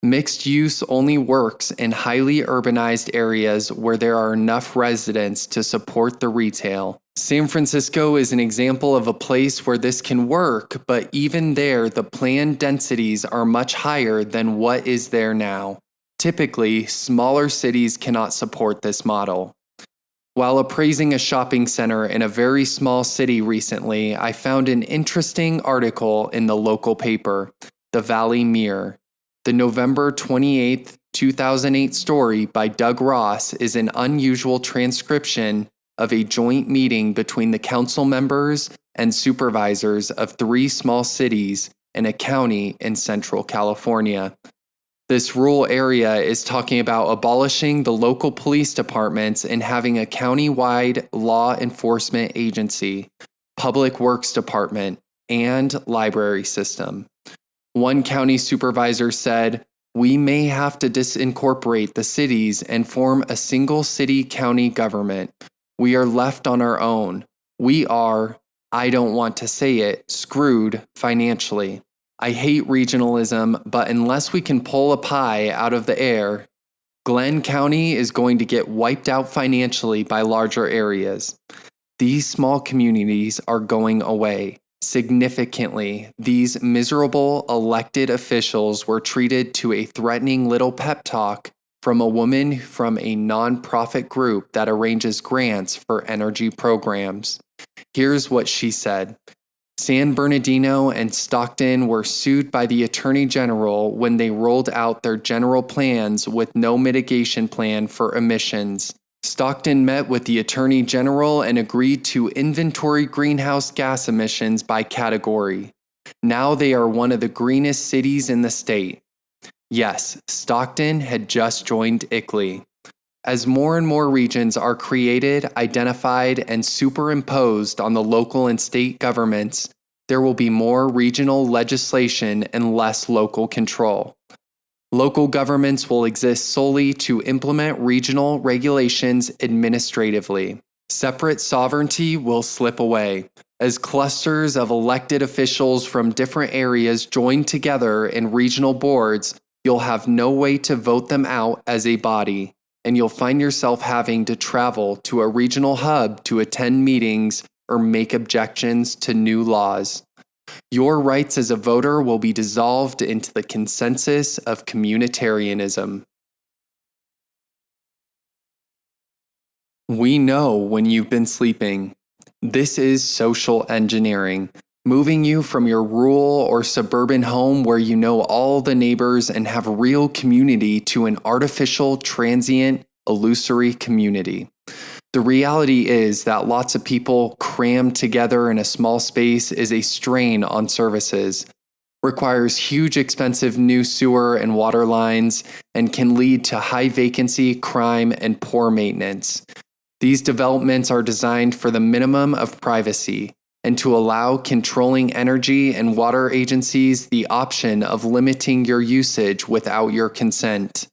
Mixed use only works in highly urbanized areas where there are enough residents to support the retail. San Francisco is an example of a place where this can work, but even there, the planned densities are much higher than what is there now. Typically, smaller cities cannot support this model. While appraising a shopping center in a very small city recently, I found an interesting article in the local paper, the Valley Mirror. The November 28, 2008 story by Doug Ross is an unusual transcription of a joint meeting between the council members and supervisors of 3 small cities and a county in Central California. This rural area is talking about abolishing the local police departments and having a county-wide law enforcement agency, public works department, and library system. One county supervisor said, "We may have to disincorporate the cities and form a single city-county government. We are left on our own. We are, I don't want to say it, screwed financially. I hate regionalism, but unless we can pull a pie out of the air, Glenn County is going to get wiped out financially by larger areas." These small communities are going away. Significantly, these miserable elected officials were treated to a threatening little pep talk from a woman from a nonprofit group that arranges grants for energy programs. Here's what she said. San Bernardino and Stockton were sued by the Attorney General when they rolled out their general plans with no mitigation plan for emissions. Stockton met with the Attorney General and agreed to inventory greenhouse gas emissions by category. Now they are one of the greenest cities in the state. Yes, Stockton had just joined ICLEI. As more and more regions are created, identified, and superimposed on the local and state governments, there will be more regional legislation and less local control. Local governments will exist solely to implement regional regulations administratively. Separate sovereignty will slip away. As clusters of elected officials from different areas join together in regional boards, you'll have no way to vote them out as a body, and you'll find yourself having to travel to a regional hub to attend meetings or make objections to new laws. Your rights as a voter will be dissolved into the consensus of communitarianism. We know when you've been sleeping. This is social engineering, moving you from your rural or suburban home where you know all the neighbors and have real community to an artificial, transient, illusory community. The reality is that lots of people crammed together in a small space is a strain on services, requires huge expensive new sewer and water lines, and can lead to high vacancy, crime, and poor maintenance. These developments are designed for the minimum of privacy and to allow controlling energy and water agencies the option of limiting your usage without your consent.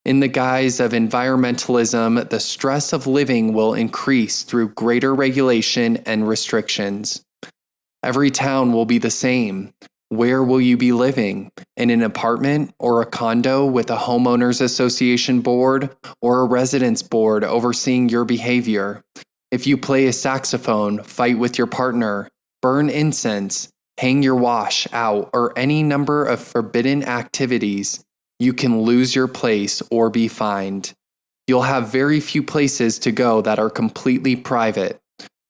In the guise of environmentalism, the stress of living will increase through greater regulation and restrictions. Every town will be the same. Where will you be living? In an apartment or a condo with a homeowners association board or a residence board overseeing your behavior? If you play a saxophone, fight with your partner, burn incense, hang your wash out, or any number of forbidden activities, you can lose your place or be fined. You'll have very few places to go that are completely private.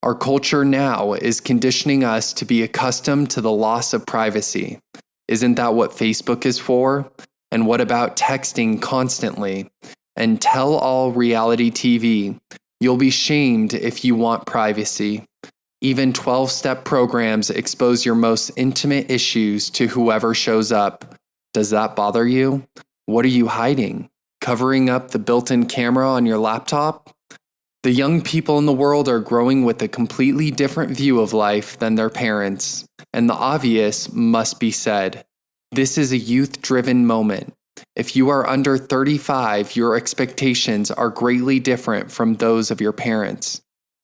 Our culture now is conditioning us to be accustomed to the loss of privacy. Isn't that what Facebook is for? And what about texting constantly? And tell-all reality TV. You'll be shamed if you want privacy. Even 12-step programs expose your most intimate issues to whoever shows up. Does that bother you? What are you hiding? Covering up the built-in camera on your laptop? The young people in the world are growing with a completely different view of life than their parents, and the obvious must be said. This is a youth-driven moment. If you are under 35, your expectations are greatly different from those of your parents.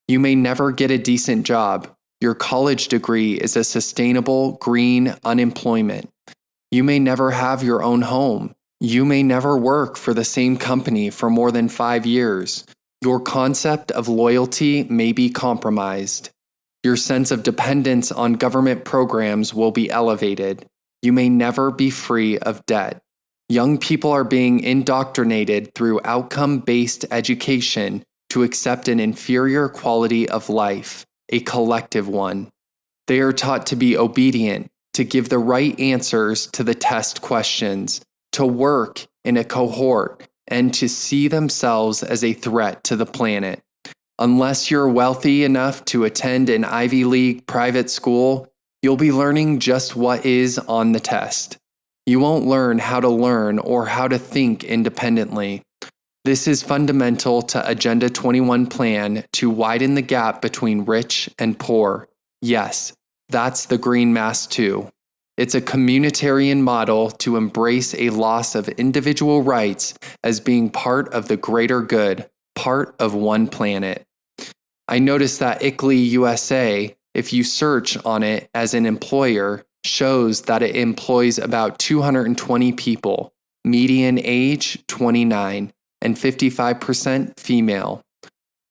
You may never get a decent job. Your college degree is a sustainable, green unemployment. You may never have your own home. You may never work for the same company for more than 5 years. Your concept of loyalty may be compromised. Your sense of dependence on government programs will be elevated. You may never be free of debt. Young people are being indoctrinated through outcome-based education to accept an inferior quality of life, a collective one. They are taught to be obedient, to give the right answers to the test questions, to work in a cohort, and to see themselves as a threat to the planet. Unless you're wealthy enough to attend an Ivy League private school, you'll be learning just what is on the test. You won't learn how to learn or how to think independently. This is fundamental to Agenda 21 plan to widen the gap between rich and poor. Yes, that's the Green Mass too. It's a communitarian model to embrace a loss of individual rights as being part of the greater good, part of one planet. I noticed that ICLEI USA, if you search on it as an employer, shows that it employs about 220 people, median age 29, and 55% female.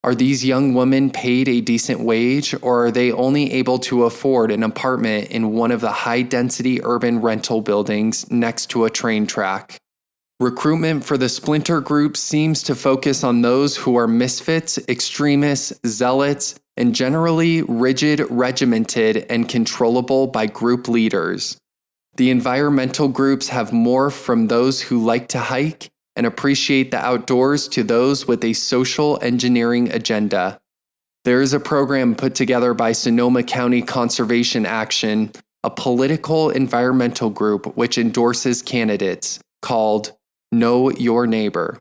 Are these young women paid a decent wage, or are they only able to afford an apartment in one of the high-density urban rental buildings next to a train track? Recruitment for the splinter group seems to focus on those who are misfits, extremists, zealots, and generally rigid, regimented, and controllable by group leaders. The environmental groups have morphed from those who like to hike and appreciate the outdoors to those with a social engineering agenda. There is a program put together by Sonoma County Conservation Action, a political environmental group which endorses candidates, called Know Your Neighbor.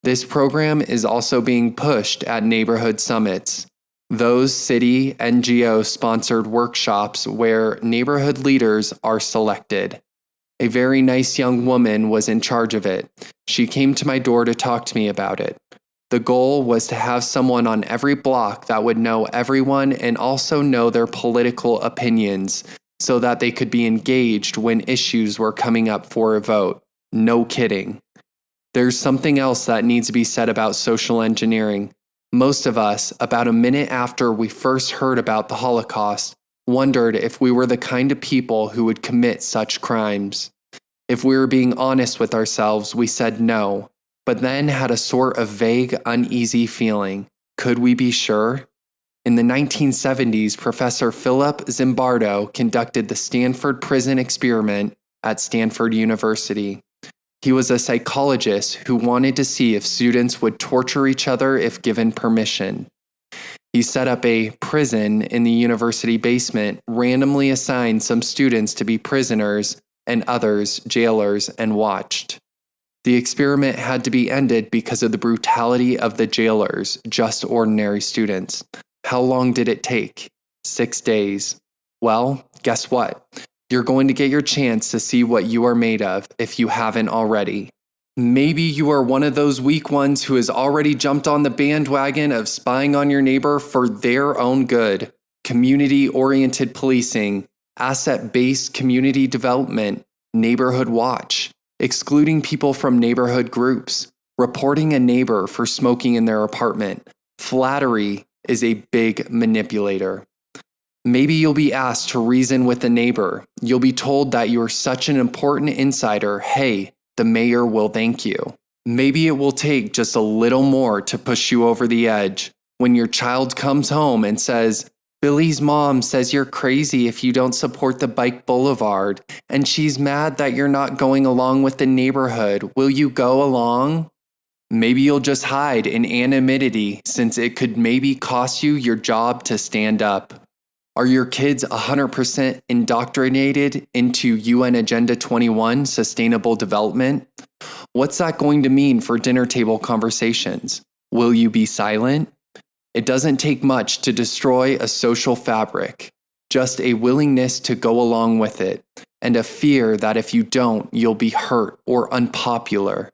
This program is also being pushed at neighborhood summits. Those city NGO-sponsored workshops where neighborhood leaders are selected. A very nice young woman was in charge of it. She came to my door to talk to me about it. The goal was to have someone on every block that would know everyone and also know their political opinions so that they could be engaged when issues were coming up for a vote. No kidding. There's something else that needs to be said about social engineering. Most of us, about a minute after we first heard about the Holocaust, wondered if we were the kind of people who would commit such crimes. If we were being honest with ourselves, we said no, but then had a sort of vague, uneasy feeling. Could we be sure? In the 1970s, Professor Philip Zimbardo conducted the Stanford Prison Experiment at Stanford University. He was a psychologist who wanted to see if students would torture each other if given permission. He set up a prison in the university basement, randomly assigned some students to be prisoners and others jailers, and watched. The experiment had to be ended because of the brutality of the jailers, just ordinary students. How long did it take? 6 days. Well, guess what? You're going to get your chance to see what you are made of if you haven't already. Maybe you are one of those weak ones who has already jumped on the bandwagon of spying on your neighbor for their own good. Community-oriented policing, asset-based community development, neighborhood watch, excluding people from neighborhood groups, reporting a neighbor for smoking in their apartment. Flattery is a big manipulator. Maybe you'll be asked to reason with a neighbor. You'll be told that you're such an important insider. Hey, the mayor will thank you. Maybe it will take just a little more to push you over the edge. When your child comes home and says, Billy's mom says you're crazy if you don't support the bike boulevard, and she's mad that you're not going along with the neighborhood. Will you go along? Maybe you'll just hide in anonymity since it could maybe cost you your job to stand up. Are your kids 100% indoctrinated into UN Agenda 21 sustainable development? What's that going to mean for dinner table conversations? Will you be silent? It doesn't take much to destroy a social fabric, just a willingness to go along with it, and a fear that if you don't, you'll be hurt or unpopular.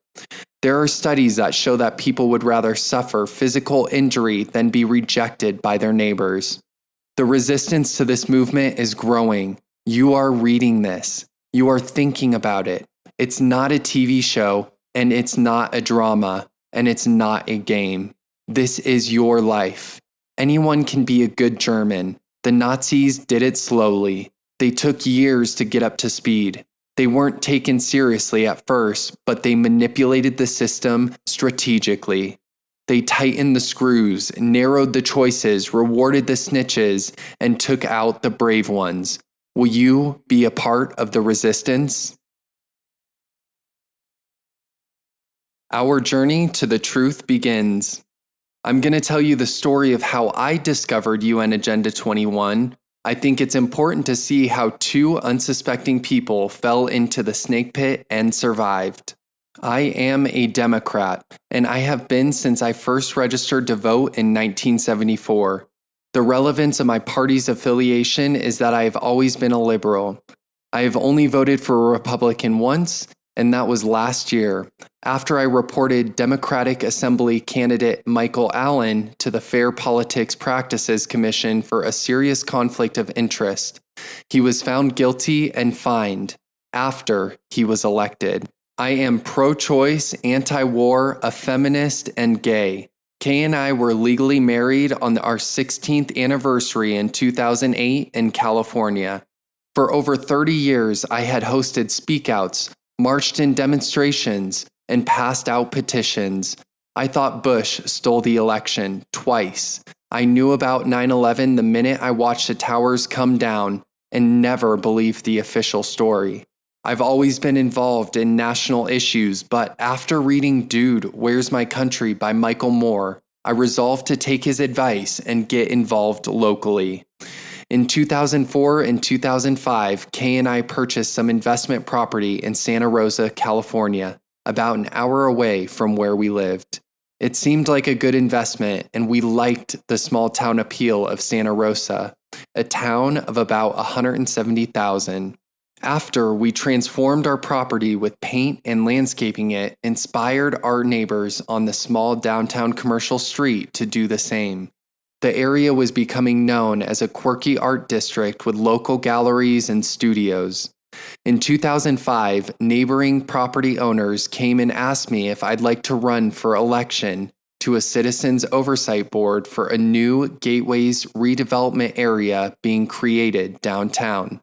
There are studies that show that people would rather suffer physical injury than be rejected by their neighbors. The resistance to this movement is growing. You are reading this. You are thinking about it. It's not a TV show, and it's not a drama, and it's not a game. This is your life. Anyone can be a good German. The Nazis did it slowly. They took years to get up to speed. They weren't taken seriously at first, but they manipulated the system strategically. They tightened the screws, narrowed the choices, rewarded the snitches, and took out the brave ones. Will you be a part of the resistance? Our journey to the truth begins. I'm going to tell you the story of how I discovered UN Agenda 21. I think it's important to see how two unsuspecting people fell into the snake pit and survived. I am a Democrat, and I have been since I first registered to vote in 1974. The relevance of my party's affiliation is that I have always been a liberal. I have only voted for a Republican once, and that was last year, after I reported Democratic Assembly candidate Michael Allen to the Fair Politics Practices Commission for a serious conflict of interest. He was found guilty and fined after he was elected. I am pro-choice, anti-war, a feminist, and gay. Kay and I were legally married on our 16th anniversary in 2008 in California. For over 30 years, I had hosted speakouts, marched in demonstrations, and passed out petitions. I thought Bush stole the election twice. I knew about 9/11 the minute I watched the towers come down and never believed the official story. I've always been involved in national issues, but after reading Dude, Where's My Country by Michael Moore, I resolved to take his advice and get involved locally. In 2004 and 2005, Kay and I purchased some investment property in Santa Rosa, California, about an hour away from where we lived. It seemed like a good investment, and we liked the small town appeal of Santa Rosa, a town of about 170,000. After we transformed our property with paint and landscaping it, inspired our neighbors on the small downtown commercial street to do the same. The area was becoming known as a quirky art district with local galleries and studios. In 2005, neighboring property owners came and asked me if I'd like to run for election to a citizens oversight board for a new Gateways redevelopment area being created downtown.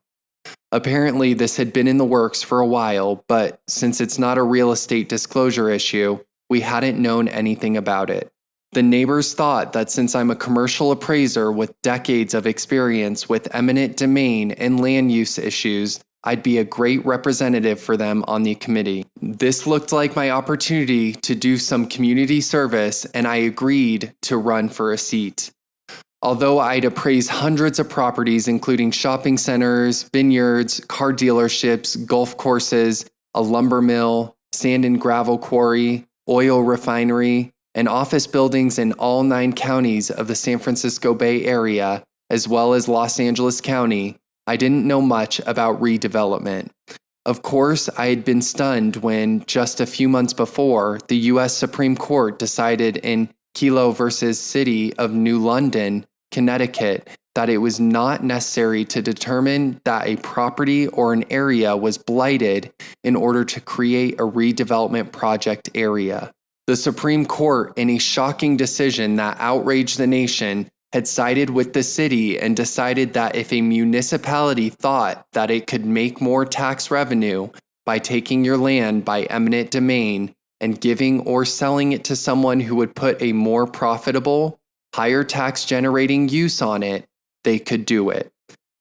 Apparently, this had been in the works for a while, but since it's not a real estate disclosure issue, we hadn't known anything about it. The neighbors thought that since I'm a commercial appraiser with decades of experience with eminent domain and land use issues, I'd be a great representative for them on the committee. This looked like my opportunity to do some community service, and I agreed to run for a seat. Although I'd appraised hundreds of properties, including shopping centers, vineyards, car dealerships, golf courses, a lumber mill, sand and gravel quarry, oil refinery, and office buildings in all 9 counties of the San Francisco Bay Area, as well as Los Angeles County, I didn't know much about redevelopment. Of course, I had been stunned when, just a few months before, the U.S. Supreme Court decided in Kelo versus City of New London, Connecticut, that it was not necessary to determine that a property or an area was blighted in order to create a redevelopment project area. The Supreme Court, in a shocking decision that outraged the nation, had sided with the city and decided that if a municipality thought that it could make more tax revenue by taking your land by eminent domain and giving or selling it to someone who would put a more profitable, higher tax generating use on it, they could do it.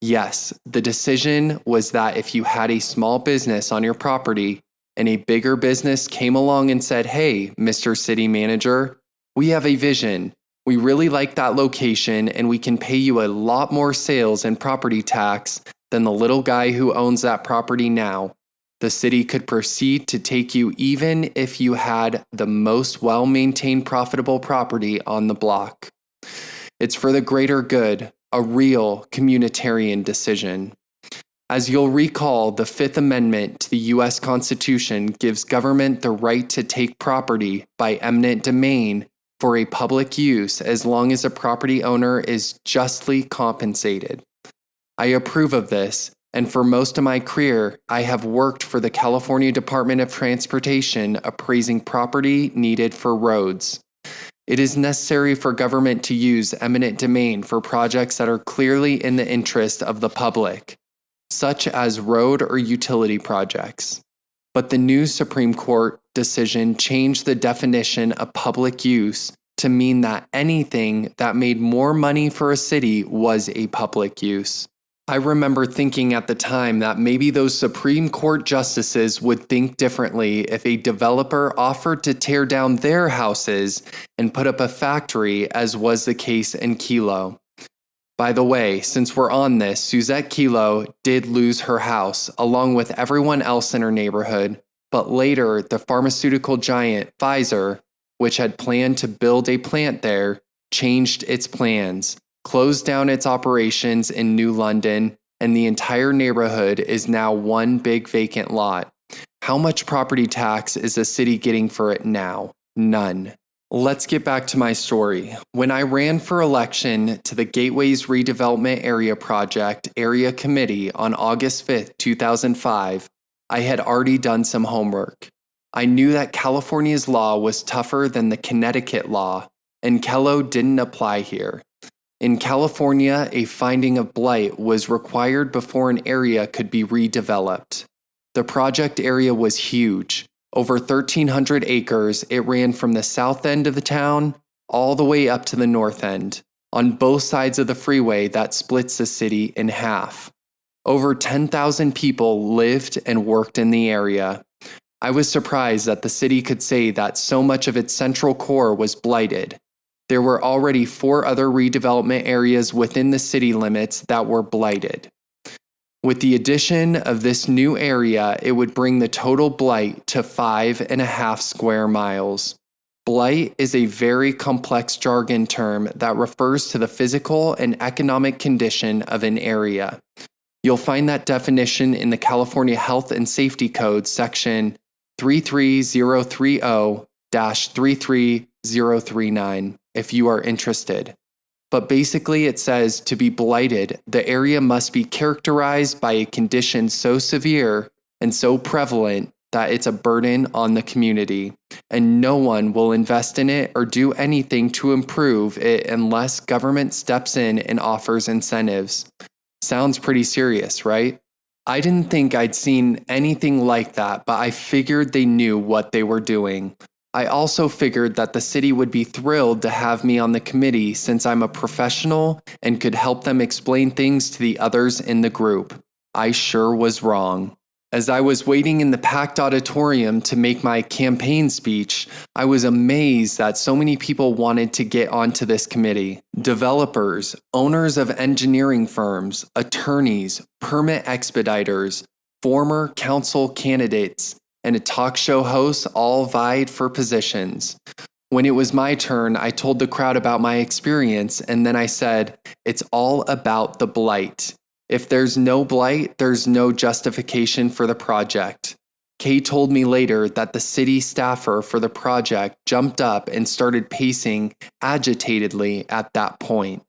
Yes, the decision was that if you had a small business on your property and a bigger business came along and said, "Hey, Mr. City Manager, we have a vision. We really like that location and we can pay you a lot more sales and property tax than the little guy who owns that property now." The city could proceed to take you even if you had the most well-maintained profitable property on the block. It's for the greater good, a real communitarian decision. As you'll recall, the Fifth Amendment to the U.S. Constitution gives government the right to take property by eminent domain for a public use as long as a property owner is justly compensated. I approve of this, and for most of my career, I have worked for the California Department of Transportation appraising property needed for roads. It is necessary for government to use eminent domain for projects that are clearly in the interest of the public, such as road or utility projects. But the new Supreme Court decision changed the definition of public use to mean that anything that made more money for a city was a public use. I remember thinking at the time that maybe those Supreme Court justices would think differently if a developer offered to tear down their houses and put up a factory, as was the case in Kelo. By the way, since we're on this, Suzette Kelo did lose her house, along with everyone else in her neighborhood, but later the pharmaceutical giant Pfizer, which had planned to build a plant there, changed its plans, closed down its operations in New London, and the entire neighborhood is now one big vacant lot. How much property tax is the city getting for it now? None. Let's get back to my story. When I ran for election to the Gateways Redevelopment Area Project Area Committee on August 5th, 2005, I had already done some homework. I knew that California's law was tougher than the Connecticut law, and Kello didn't apply here. In California, a finding of blight was required before an area could be redeveloped. The project area was huge. Over 1,300 acres, it ran from the south end of the town all the way up to the north end, on both sides of the freeway that splits the city in half. Over 10,000 people lived and worked in the area. I was surprised that the city could say that so much of its central core was blighted. There were already 4 other redevelopment areas within the city limits that were blighted. With the addition of this new area, it would bring the total blight to 5.5 square miles. Blight is a very complex jargon term that refers to the physical and economic condition of an area. You'll find that definition in the California Health and Safety Code, section 33030-33039, if you are interested. But basically it says to be blighted, the area must be characterized by a condition so severe and so prevalent that it's a burden on the community, and no one will invest in it or do anything to improve it unless government steps in and offers incentives. Sounds pretty serious, right? I didn't think I'd seen anything like that, but I figured they knew what they were doing. I also figured that the city would be thrilled to have me on the committee since I'm a professional and could help them explain things to the others in the group. I sure was wrong. As I was waiting in the packed auditorium to make my campaign speech, I was amazed that so many people wanted to get onto this committee. Developers, owners of engineering firms, attorneys, permit expediters, former council candidates, and a talk show host all vied for positions. When it was my turn, I told the crowd about my experience, and then I said, "It's all about the blight. If there's no blight, there's no justification for the project." Kay told me later that the city staffer for the project jumped up and started pacing agitatedly at that point.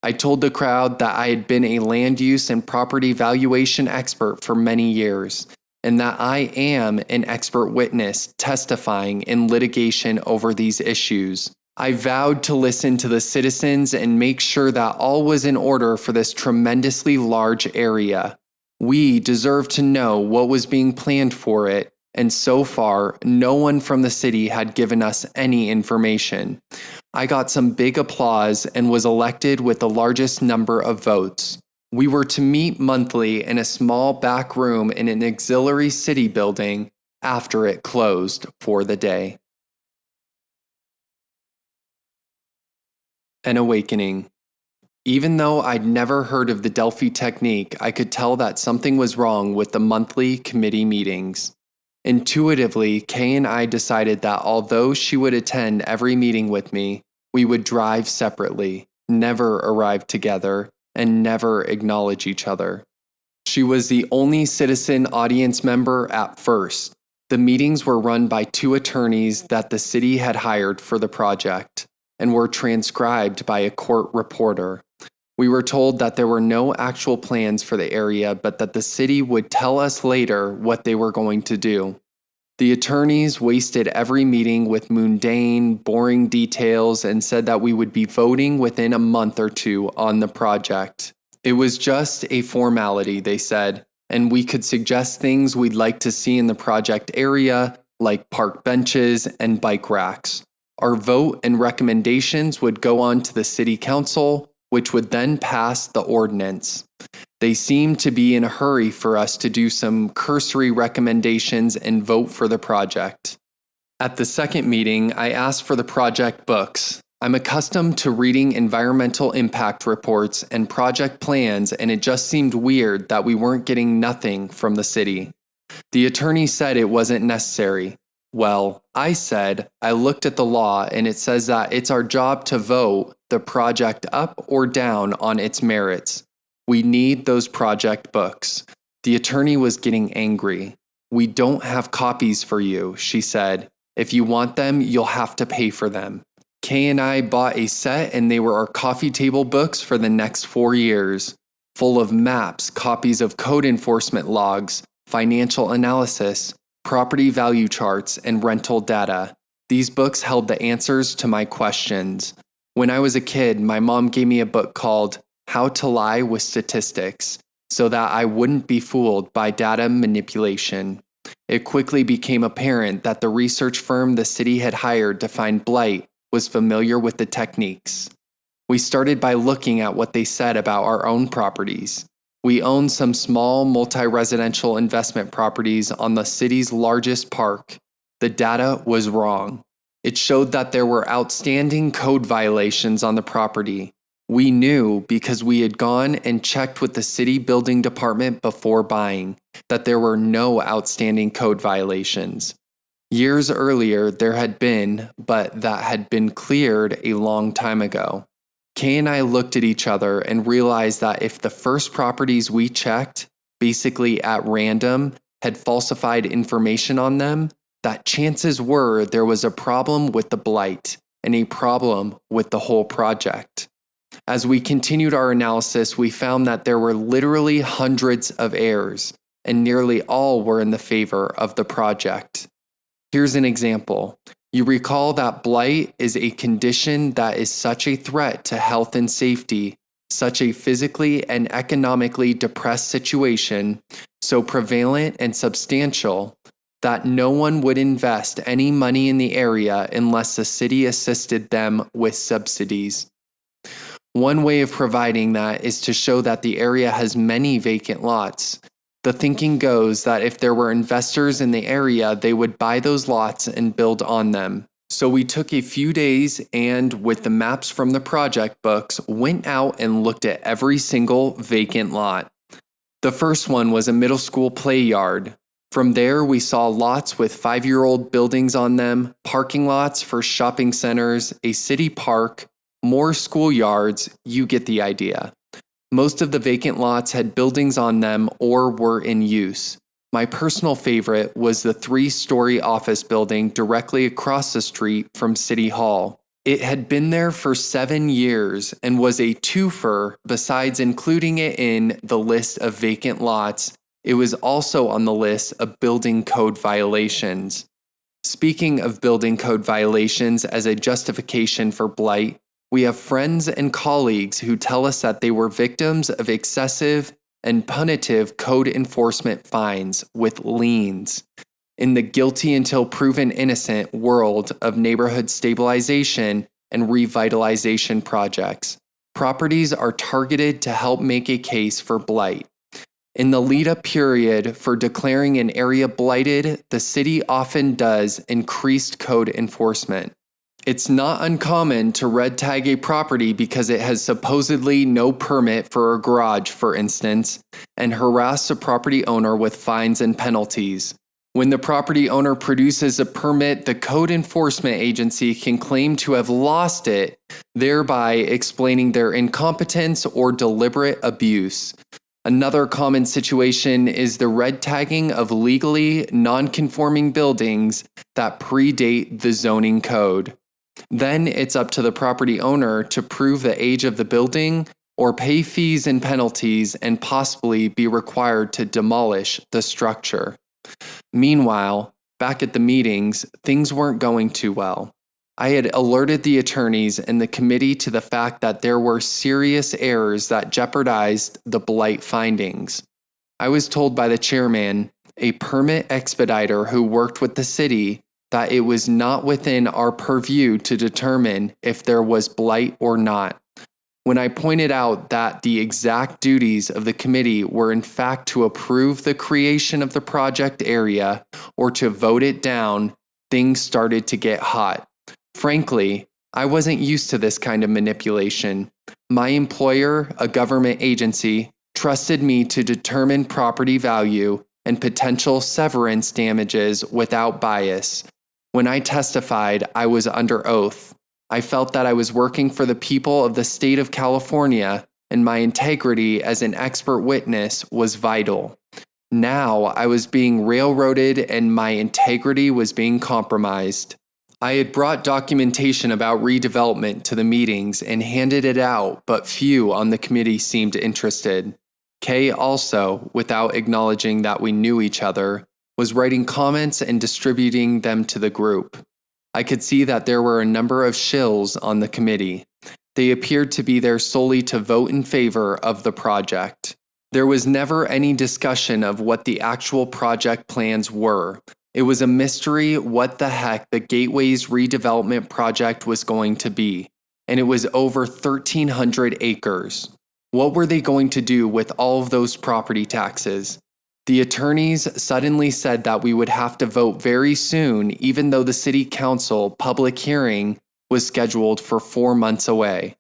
I told the crowd that I had been a land use and property valuation expert for many years, and that I am an expert witness testifying in litigation over these issues. I vowed to listen to the citizens and make sure that all was in order for this tremendously large area. We deserve to know what was being planned for it, and so far, no one from the city had given us any information. I got some big applause and was elected with the largest number of votes. We were to meet monthly in a small back room in an auxiliary city building after it closed for the day. An awakening. Even though I'd never heard of the Delphi Technique, I could tell that something was wrong with the monthly committee meetings. Intuitively, Kay and I decided that although she would attend every meeting with me, we would drive separately, never arrive together, and never acknowledge each other. She was the only citizen audience member at first. The meetings were run by 2 attorneys that the city had hired for the project, and were transcribed by a court reporter. We were told that there were no actual plans for the area, but that the city would tell us later what they were going to do. The attorneys wasted every meeting with mundane, boring details and said that we would be voting within a month or 2 on the project. It was just a formality, they said, and we could suggest things we'd like to see in the project area, like park benches and bike racks. Our vote and recommendations would go on to the city council, which would then pass the ordinance. They seemed to be in a hurry for us to do some cursory recommendations and vote for the project. At the second meeting, I asked for the project books. I'm accustomed to reading environmental impact reports and project plans, and it just seemed weird that we weren't getting nothing from the city. The attorney said it wasn't necessary. Well, I said, I looked at the law and it says that it's our job to vote the project up or down on its merits. We need those project books. The attorney was getting angry. "We don't have copies for you," she said. "If you want them, you'll have to pay for them." Kay and I bought a set and they were our coffee table books for the next 4 years, full of maps, copies of code enforcement logs, financial analysis, property value charts, and rental data. These books held the answers to my questions. When I was a kid, my mom gave me a book called How to Lie with Statistics so that I wouldn't be fooled by data manipulation. It quickly became apparent that the research firm the city had hired to find blight was familiar with the techniques. We started by looking at what they said about our own properties. We owned some small multi-residential investment properties on the city's largest park. The data was wrong. It showed that there were outstanding code violations on the property. We knew because we had gone and checked with the city building department before buying that there were no outstanding code violations. Years earlier, there had been, but that had been cleared a long time ago. Kay and I looked at each other and realized that if the first properties we checked, basically at random, had falsified information on them, that chances were there was a problem with the blight and a problem with the whole project. As we continued our analysis, we found that there were literally hundreds of errors, and nearly all were in the favor of the project. Here's an example. You recall that blight is a condition that is such a threat to health and safety, such a physically and economically depressed situation, so prevalent and substantial, that no one would invest any money in the area unless the city assisted them with subsidies. One way of providing that is to show that the area has many vacant lots. The thinking goes that if there were investors in the area, they would buy those lots and build on them. So we took a few days and, with the maps from the project books, went out and looked at every single vacant lot. The first one was a middle school play yard. From there, we saw lots with 5-year-old buildings on them, parking lots for shopping centers, a city park, more schoolyards. You get the idea. Most of the vacant lots had buildings on them or were in use. My personal favorite was the 3-story office building directly across the street from City Hall. It had been there for 7 years and was a twofer. Besides including it in the list of vacant lots, it was also on the list of building code violations. Speaking of building code violations as a justification for blight, we have friends and colleagues who tell us that they were victims of excessive and punitive code enforcement fines with liens. In the guilty until proven innocent world of neighborhood stabilization and revitalization projects, properties are targeted to help make a case for blight. In the lead-up period for declaring an area blighted, the city often does increased code enforcement. It's not uncommon to red tag a property because it has supposedly no permit for a garage, for instance, and harass the property owner with fines and penalties. When the property owner produces a permit, the code enforcement agency can claim to have lost it, thereby explaining their incompetence or deliberate abuse. Another common situation is the red tagging of legally non-conforming buildings that predate the zoning code. Then it's up to the property owner to prove the age of the building or pay fees and penalties and possibly be required to demolish the structure. Meanwhile, back at the meetings, things weren't going too well. I had alerted the attorneys and the committee to the fact that there were serious errors that jeopardized the blight findings. I was told by the chairman, a permit expediter who worked with the city, that it was not within our purview to determine if there was blight or not. When I pointed out that the exact duties of the committee were in fact to approve the creation of the project area or to vote it down, things started to get hot. Frankly, I wasn't used to this kind of manipulation. My employer, a government agency, trusted me to determine property value and potential severance damages without bias. When I testified, I was under oath. I felt that I was working for the people of the state of California, and my integrity as an expert witness was vital. Now I was being railroaded and my integrity was being compromised. I had brought documentation about redevelopment to the meetings and handed it out, but few on the committee seemed interested. Kay also, without acknowledging that we knew each other, was writing comments and distributing them to the group. I could see that there were a number of shills on the committee. They appeared to be there solely to vote in favor of the project. There was never any discussion of what the actual project plans were. It was a mystery what the heck the Gateway's redevelopment project was going to be, and it was over 1,300 acres. What were they going to do with all of those property taxes? The attorneys suddenly said that we would have to vote very soon, even though the city council public hearing was scheduled for 4 months away.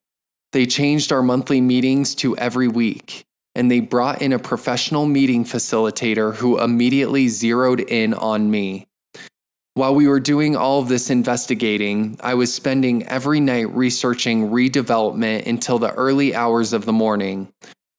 They changed our monthly meetings to every week, and they brought in a professional meeting facilitator who immediately zeroed in on me. While we were doing all of this investigating, I was spending every night researching redevelopment until the early hours of the morning.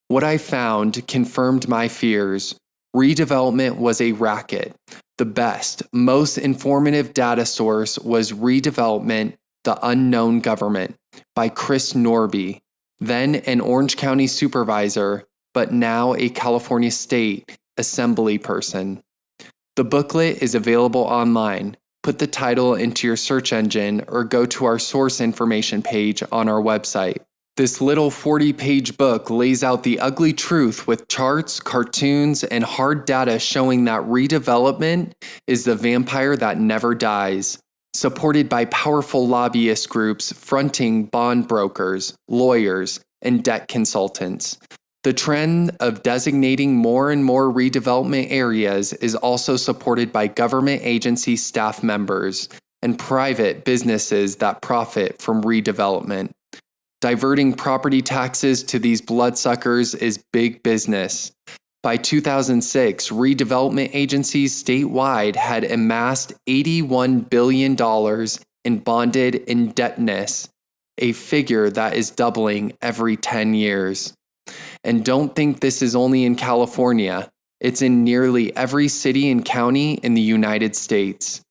What I found confirmed my fears. Redevelopment was a racket. The best, most informative data source was Redevelopment, the Unknown Government by Chris Norby, then an Orange County supervisor, but now a California State Assembly person. The booklet is available online. Put the title into your search engine or go to our source information page on our website. This little 40-page book lays out the ugly truth with charts, cartoons, and hard data showing that redevelopment is the vampire that never dies, supported by powerful lobbyist groups fronting bond brokers, lawyers, and debt consultants. The trend of designating more and more redevelopment areas is also supported by government agency staff members and private businesses that profit from redevelopment. Diverting property taxes to these bloodsuckers is big business. By 2006, redevelopment agencies statewide had amassed $81 billion in bonded indebtedness, a figure that is doubling every 10 years. And don't think this is only in California. It's in nearly every city and county in the United States.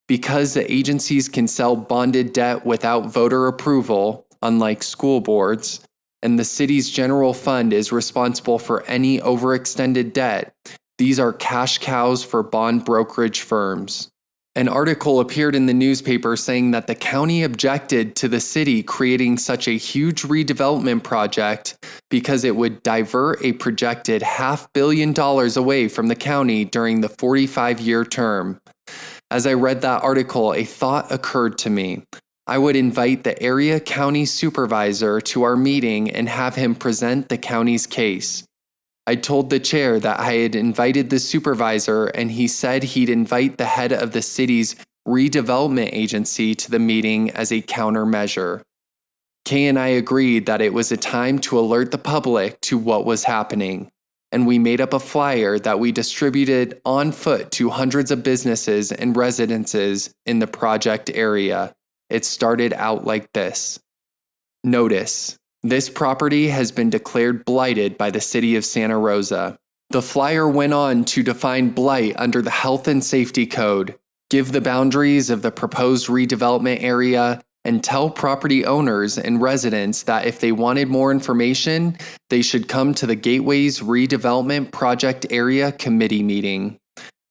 Because the agencies can sell bonded debt without voter approval, unlike school boards, and the city's general fund is responsible for any overextended debt, these are cash cows for bond brokerage firms. An article appeared in the newspaper saying that the county objected to the city creating such a huge redevelopment project because it would divert a projected $500 million away from the county during the 45-year term. As I read that article, a thought occurred to me. I would invite the area county supervisor to our meeting and have him present the county's case. I told the chair that I had invited the supervisor, and he said he'd invite the head of the city's redevelopment agency to the meeting as a countermeasure. Kay and I agreed that it was a time to alert the public to what was happening, and we made up a flyer that we distributed on foot to hundreds of businesses and residences in the project area. It started out like this. Notice. This property has been declared blighted by the city of Santa Rosa. The flyer went on to define blight under the Health and Safety Code, give the boundaries of the proposed redevelopment area, and tell property owners and residents that if they wanted more information, they should come to the Gateway's Redevelopment Project Area Committee meeting.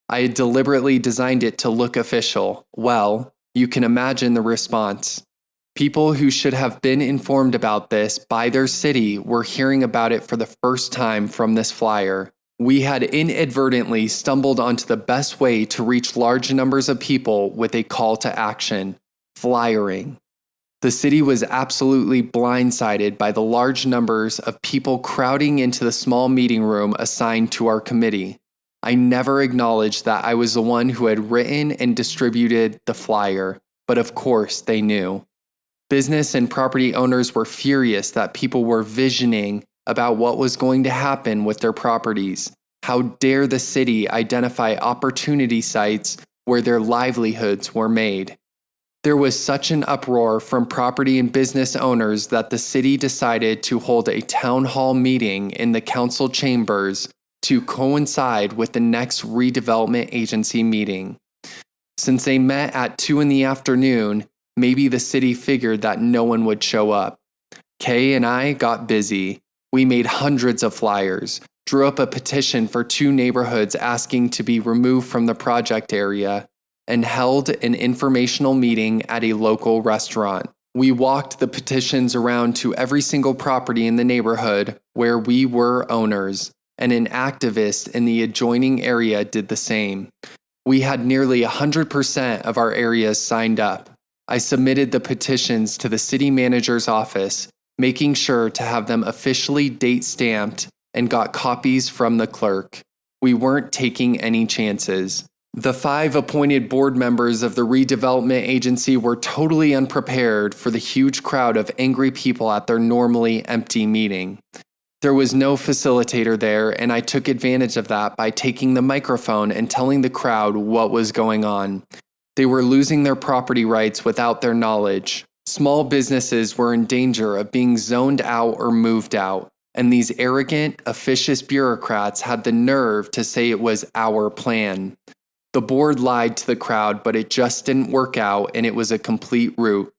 I had deliberately designed it to look official. Well, you can imagine the response. People who should have been informed about this by their city were hearing about it for the first time from this flyer. We had inadvertently stumbled onto the best way to reach large numbers of people with a call to action, flyering. The city was absolutely blindsided by the large numbers of people crowding into the small meeting room assigned to our committee. I never acknowledged that I was the one who had written and distributed the flyer, but of course they knew. Business and property owners were furious that people were visioning about what was going to happen with their properties. How dare the city identify opportunity sites where their livelihoods were made? There was such an uproar from property and business owners that the city decided to hold a town hall meeting in the council chambers to coincide with the next redevelopment agency meeting. Since they met at 2 p.m, maybe the city figured that no one would show up. Kay and I got busy. We made hundreds of flyers, drew up a petition for 2 neighborhoods asking to be removed from the project area, and held an informational meeting at a local restaurant. We walked the petitions around to every single property in the neighborhood where we were owners, and an activist in the adjoining area did the same. We had nearly 100% of our areas signed up. I submitted the petitions to the city manager's office, making sure to have them officially date stamped, and got copies from the clerk. We weren't taking any chances. The 5 appointed board members of the redevelopment agency were totally unprepared for the huge crowd of angry people at their normally empty meeting. There was no facilitator there, and I took advantage of that by taking the microphone and telling the crowd what was going on. They were losing their property rights without their knowledge. Small businesses were in danger of being zoned out or moved out, and these arrogant, officious bureaucrats had the nerve to say it was our plan. The board lied to the crowd, but it just didn't work out, and it was a complete rout.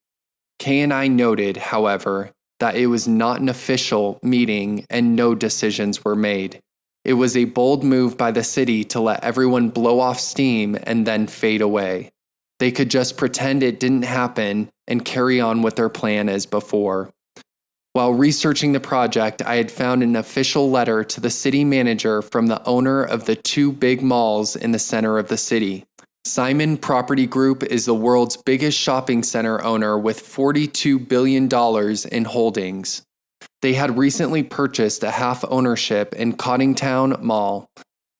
Kay and I noted, however, that it was not an official meeting and no decisions were made. It was a bold move by the city to let everyone blow off steam and then fade away. They could just pretend it didn't happen and carry on with their plan as before. While researching the project, I had found an official letter to the city manager from the owner of the 2 big malls in the center of the city. Simon Property Group is the world's biggest shopping center owner with $42 billion in holdings. They had recently purchased a half ownership in Coddingtown Mall,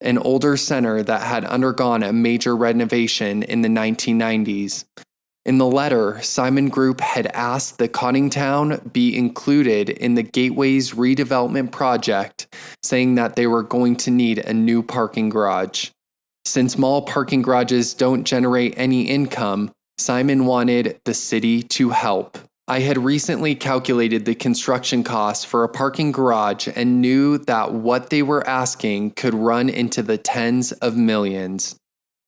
an older center that had undergone a major renovation in the 1990s. In the letter, Simon Group had asked that Coddingtown be included in the Gateway's redevelopment project, saying that they were going to need a new parking garage. Since mall parking garages don't generate any income, Simon wanted the city to help. I had recently calculated the construction costs for a parking garage and knew that what they were asking could run into the tens of millions.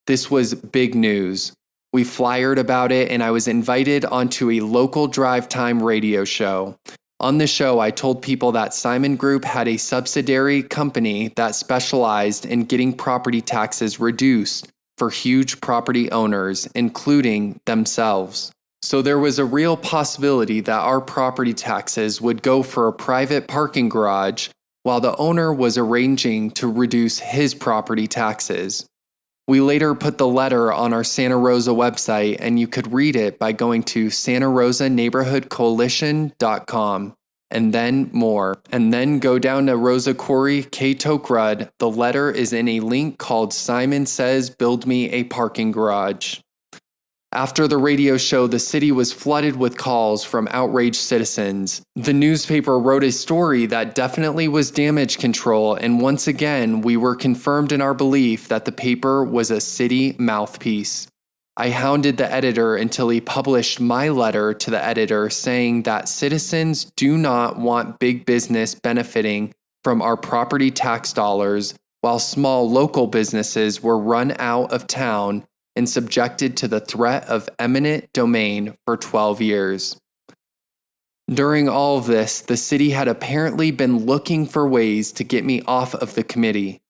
This was big news. We flyered about it, and I was invited onto a local drive time radio show. On the show, I told people that Simon Group had a subsidiary company that specialized in getting property taxes reduced for huge property owners, including themselves. So there was a real possibility that our property taxes would go for a private parking garage while the owner was arranging to reduce his property taxes. We later put the letter on our Santa Rosa website, and you could read it by going to santarosaneighborhoodcoalition.com, and then more. And then go down to Rosa Koire K. Tokrud. The letter is in a link called Simon Says Build Me a Parking Garage. After the radio show, the city was flooded with calls from outraged citizens. The newspaper wrote a story that definitely was damage control, and once again, we were confirmed in our belief that the paper was a city mouthpiece. I hounded the editor until he published my letter to the editor saying that citizens do not want big business benefiting from our property tax dollars, while small local businesses were run out of town and subjected to the threat of eminent domain for 12 years. During all of this, the city had apparently been looking for ways to get me off of the committee.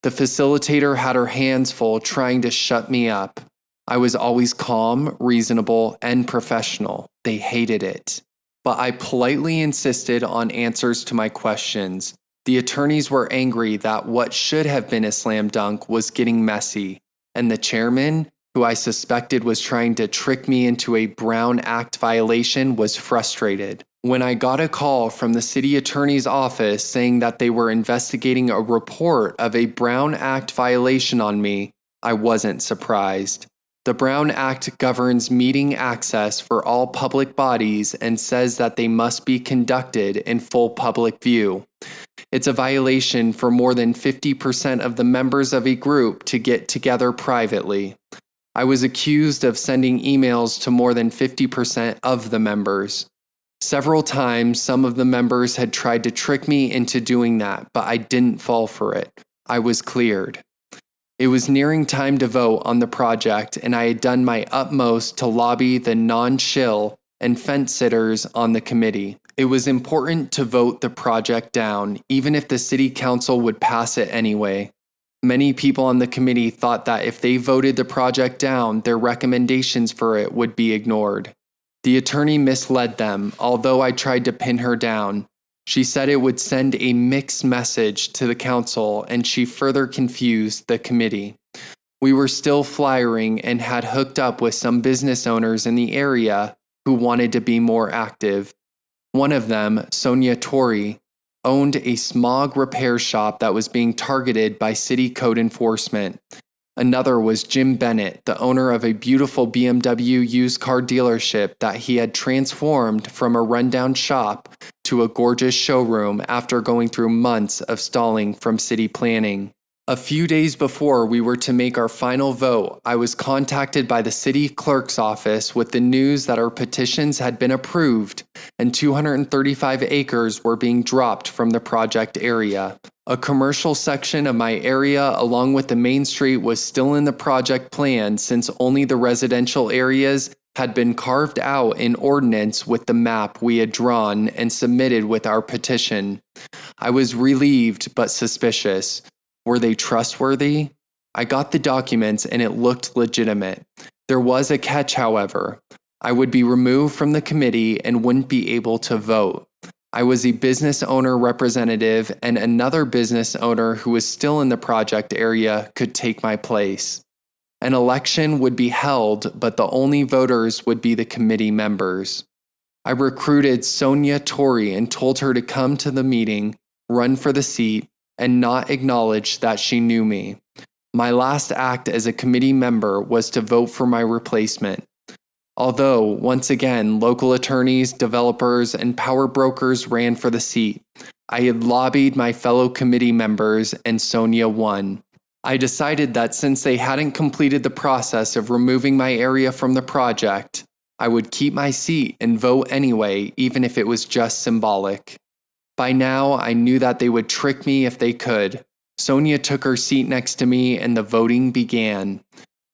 The facilitator had her hands full trying to shut me up. I was always calm, reasonable, and professional. They hated it. But I politely insisted on answers to my questions. The attorneys were angry that what should have been a slam dunk was getting messy, and the chairman, who I suspected was trying to trick me into a Brown Act violation, was frustrated. When I got a call from the city attorney's office saying that they were investigating a report of a Brown Act violation on me, I wasn't surprised. The Brown Act governs meeting access for all public bodies and says that they must be conducted in full public view. It's a violation for more than 50% of the members of a group to get together privately. I was accused of sending emails to more than 50% of the members. Several times, some of the members had tried to trick me into doing that, but I didn't fall for it. I was cleared. It was nearing time to vote on the project, and I had done my utmost to lobby the non-shill and fence-sitters on the committee. It was important to vote the project down, even if the city council would pass it anyway. Many people on the committee thought that if they voted the project down, their recommendations for it would be ignored. The attorney misled them, although I tried to pin her down. She said it would send a mixed message to the council, and she further confused the committee. We were still flyering and had hooked up with some business owners in the area who wanted to be more active. One of them, Sonia Tori, owned a smog repair shop that was being targeted by city code enforcement. Another was Jim Bennett, the owner of a beautiful BMW used car dealership that he had transformed from a rundown shop to a gorgeous showroom after going through months of stalling from city planning. A few days before we were to make our final vote, I was contacted by the city clerk's office with the news that our petitions had been approved and 235 acres were being dropped from the project area. A commercial section of my area along with the main street was still in the project plan since only the residential areas had been carved out in ordinance with the map we had drawn and submitted with our petition. I was relieved but suspicious. Were they trustworthy? I got the documents and it looked legitimate. There was a catch, however. I would be removed from the committee and wouldn't be able to vote. I was a business owner representative, and another business owner who was still in the project area could take my place. An election would be held, but the only voters would be the committee members. I recruited Sonia Tori and told her to come to the meeting, run for the seat, and not acknowledge that she knew me. My last act as a committee member was to vote for my replacement. Although, once again, local attorneys, developers, and power brokers ran for the seat, I had lobbied my fellow committee members and Sonia won. I decided that since they hadn't completed the process of removing my area from the project, I would keep my seat and vote anyway, even if it was just symbolic. By now, I knew that they would trick me if they could. Sonia took her seat next to me and the voting began.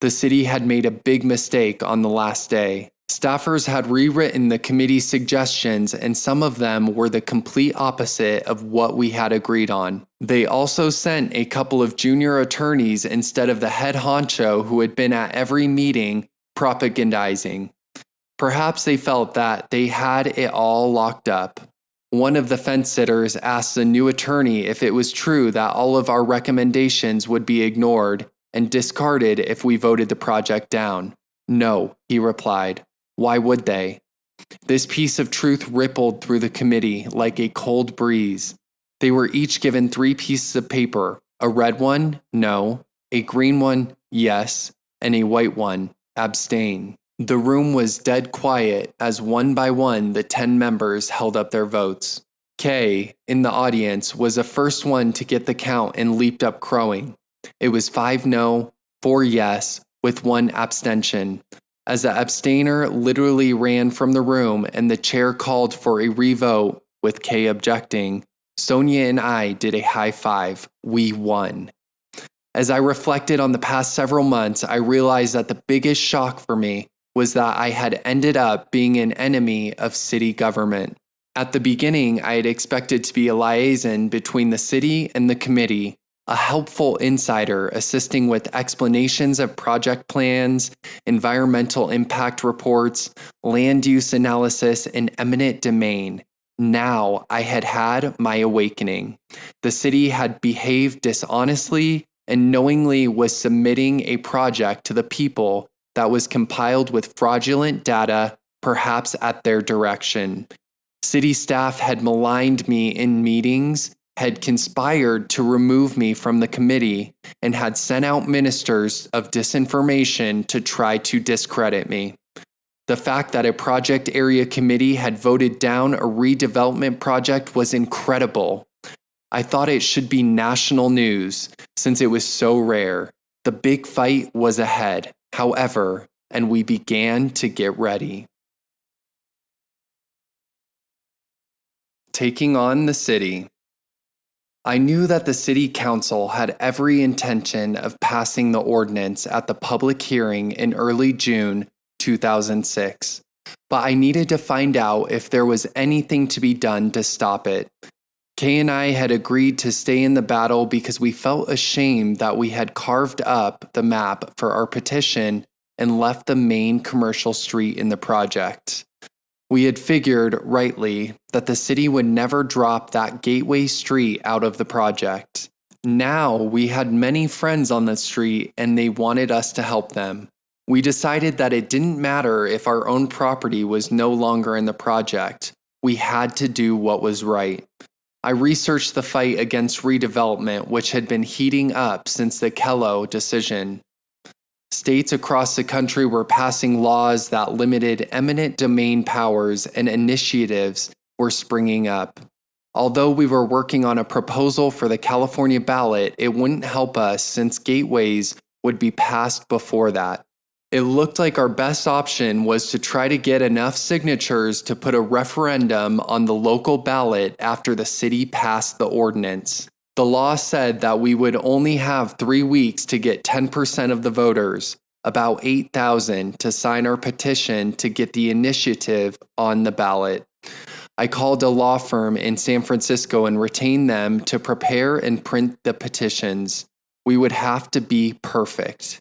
The city had made a big mistake on the last day. Staffers had rewritten the committee's suggestions, and some of them were the complete opposite of what we had agreed on. They also sent a couple of junior attorneys instead of the head honcho who had been at every meeting propagandizing. Perhaps they felt that they had it all locked up. One of the fence sitters asked the new attorney if it was true that all of our recommendations would be ignored and discarded if we voted the project down. No, he replied. Why would they? This piece of truth rippled through the committee like a cold breeze. They were each given 3 pieces of paper, a red one, no, a green one, yes, and a white one, abstain. The room was dead quiet as one by one the 10 members held up their votes. Kay, in the audience, was the first one to get the count and leaped up crowing. It was 5 no, 4 yes, with 1 abstention. As the abstainer literally ran from the room and the chair called for a revote, with Kay objecting, Sonia and I did a high five. We won. As I reflected on the past several months, I realized that the biggest shock for me was that I had ended up being an enemy of city government. At the beginning, I had expected to be a liaison between the city and the committee, a helpful insider assisting with explanations of project plans, environmental impact reports, land use analysis, and eminent domain. Now I had had my awakening. The city had behaved dishonestly and knowingly was submitting a project to the people that was compiled with fraudulent data, perhaps at their direction. City staff had maligned me in meetings, had conspired to remove me from the committee, and had sent out ministers of disinformation to try to discredit me. The fact that a project area committee had voted down a redevelopment project was incredible. I thought it should be national news, since it was so rare. The big fight was ahead, however, and we began to get ready. Taking on the city. I knew that the city council had every intention of passing the ordinance at the public hearing in early June 2006, but I needed to find out if there was anything to be done to stop it. Kay and I had agreed to stay in the battle because we felt ashamed that we had carved up the map for our petition and left the main commercial street in the project. We had figured, rightly, that the city would never drop that gateway street out of the project. Now we had many friends on the street and they wanted us to help them. We decided that it didn't matter if our own property was no longer in the project. We had to do what was right. I researched the fight against redevelopment, which had been heating up since the Kello decision. States across the country were passing laws that limited eminent domain powers, and initiatives were springing up. Although we were working on a proposal for the California ballot, it wouldn't help us since gateways would be passed before that. It looked like our best option was to try to get enough signatures to put a referendum on the local ballot after the city passed the ordinance. The law said that we would only have 3 weeks to get 10% of the voters, about 8,000, to sign our petition to get the initiative on the ballot. I called a law firm in San Francisco and retained them to prepare and print the petitions. We would have to be perfect.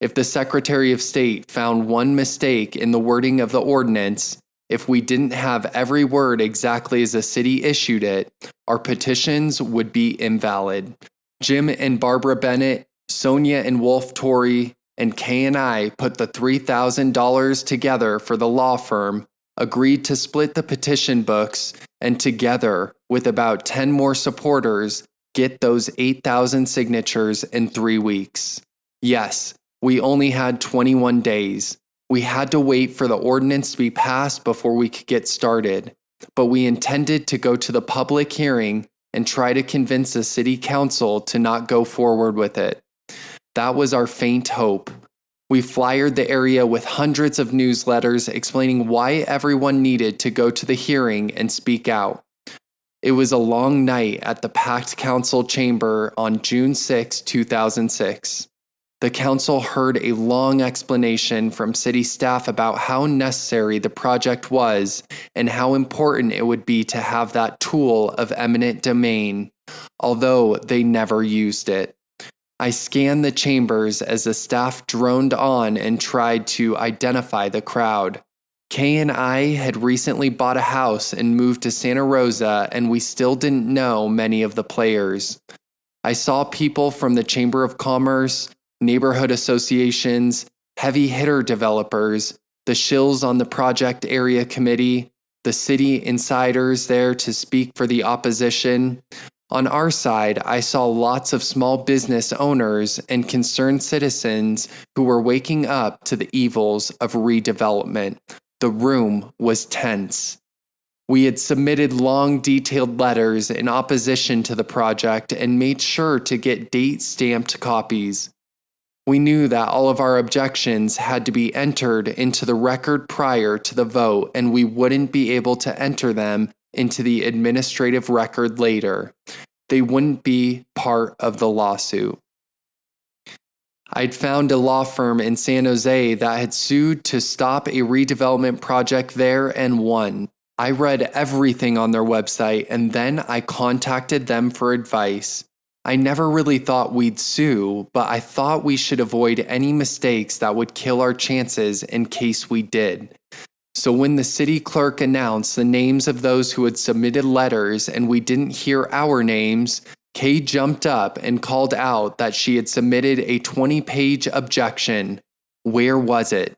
If the Secretary of State found one mistake in the wording of the ordinance, if we didn't have every word exactly as the city issued it, our petitions would be invalid. Jim and Barbara Bennett, Sonia and Wolf Torrey, and Kay and I put the $3,000 together for the law firm, agreed to split the petition books, and together, with about 10 more supporters, get those 8,000 signatures in 3 weeks. Yes, we only had 21 days. We had to wait for the ordinance to be passed before we could get started, but we intended to go to the public hearing and try to convince the city council to not go forward with it. That was our faint hope. We flyered the area with hundreds of newsletters explaining why everyone needed to go to the hearing and speak out. It was a long night at the packed council chamber on June 6, 2006. The council heard a long explanation from city staff about how necessary the project was and how important it would be to have that tool of eminent domain, although they never used it. I scanned the chambers as the staff droned on and tried to identify the crowd. Kay and I had recently bought a house and moved to Santa Rosa, and we still didn't know many of the players. I saw people from the Chamber of Commerce, neighborhood associations, heavy hitter developers, the shills on the project area committee, the city insiders there to speak for the opposition. On our side, I saw lots of small business owners and concerned citizens who were waking up to the evils of redevelopment. The room was tense. We had submitted long, detailed letters in opposition to the project and made sure to get date-stamped copies. We knew that all of our objections had to be entered into the record prior to the vote, and we wouldn't be able to enter them into the administrative record later. They wouldn't be part of the lawsuit. I'd found a law firm in San Jose that had sued to stop a redevelopment project there and won. I read everything on their website, and then I contacted them for advice. I never really thought we'd sue, but I thought we should avoid any mistakes that would kill our chances in case we did. So when the city clerk announced the names of those who had submitted letters and we didn't hear our names, Kay jumped up and called out that she had submitted a 20-page objection. Where was it?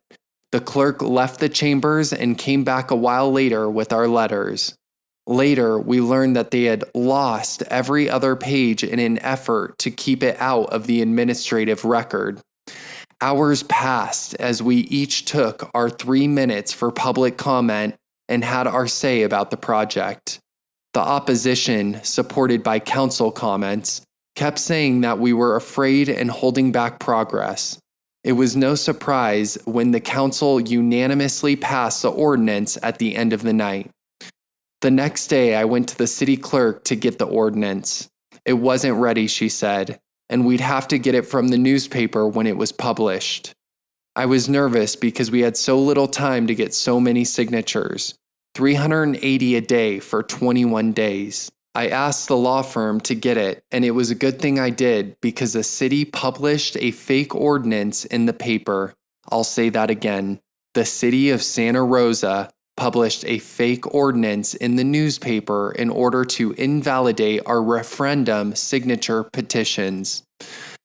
The clerk left the chambers and came back a while later with our letters. Later, we learned that they had lost every other page in an effort to keep it out of the administrative record. Hours passed as we each took our 3 minutes for public comment and had our say about the project. The opposition, supported by council comments, kept saying that we were afraid and holding back progress. It was no surprise when the council unanimously passed the ordinance at the end of the night. The next day, I went to the city clerk to get the ordinance. It wasn't ready, she said, and we'd have to get it from the newspaper when it was published. I was nervous because we had so little time to get so many signatures, 380 a day for 21 days. I asked the law firm to get it, and it was a good thing I did because the city published a fake ordinance in the paper. I'll say that again. The city of Santa Rosa published a fake ordinance in the newspaper in order to invalidate our referendum signature petitions.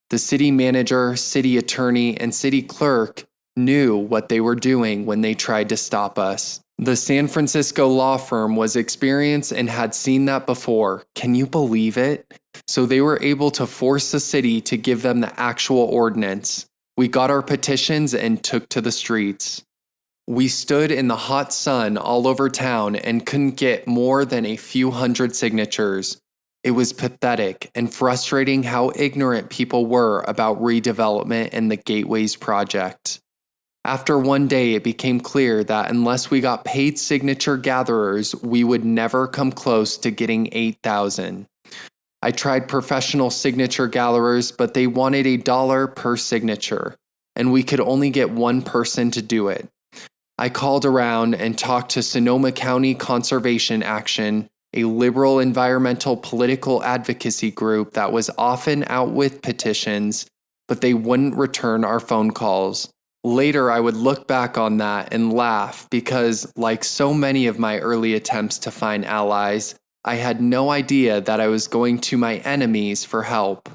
The city manager, city attorney, and city clerk knew what they were doing when they tried to stop us. The San Francisco law firm was experienced and had seen that before. Can you believe it? So they were able to force the city to give them the actual ordinance. We got our petitions and took to the streets. We stood in the hot sun all over town and couldn't get more than a few hundred signatures. It was pathetic and frustrating how ignorant people were about redevelopment and the Gateways project. After one day, it became clear that unless we got paid signature gatherers, we would never come close to getting 8,000. I tried professional signature gatherers, but they wanted $1 per signature, and we could only get one person to do it. I called around and talked to Sonoma County Conservation Action, a liberal environmental political advocacy group that was often out with petitions, but they wouldn't return our phone calls. Later, I would look back on that and laugh because, like so many of my early attempts to find allies, I had no idea that I was going to my enemies for help.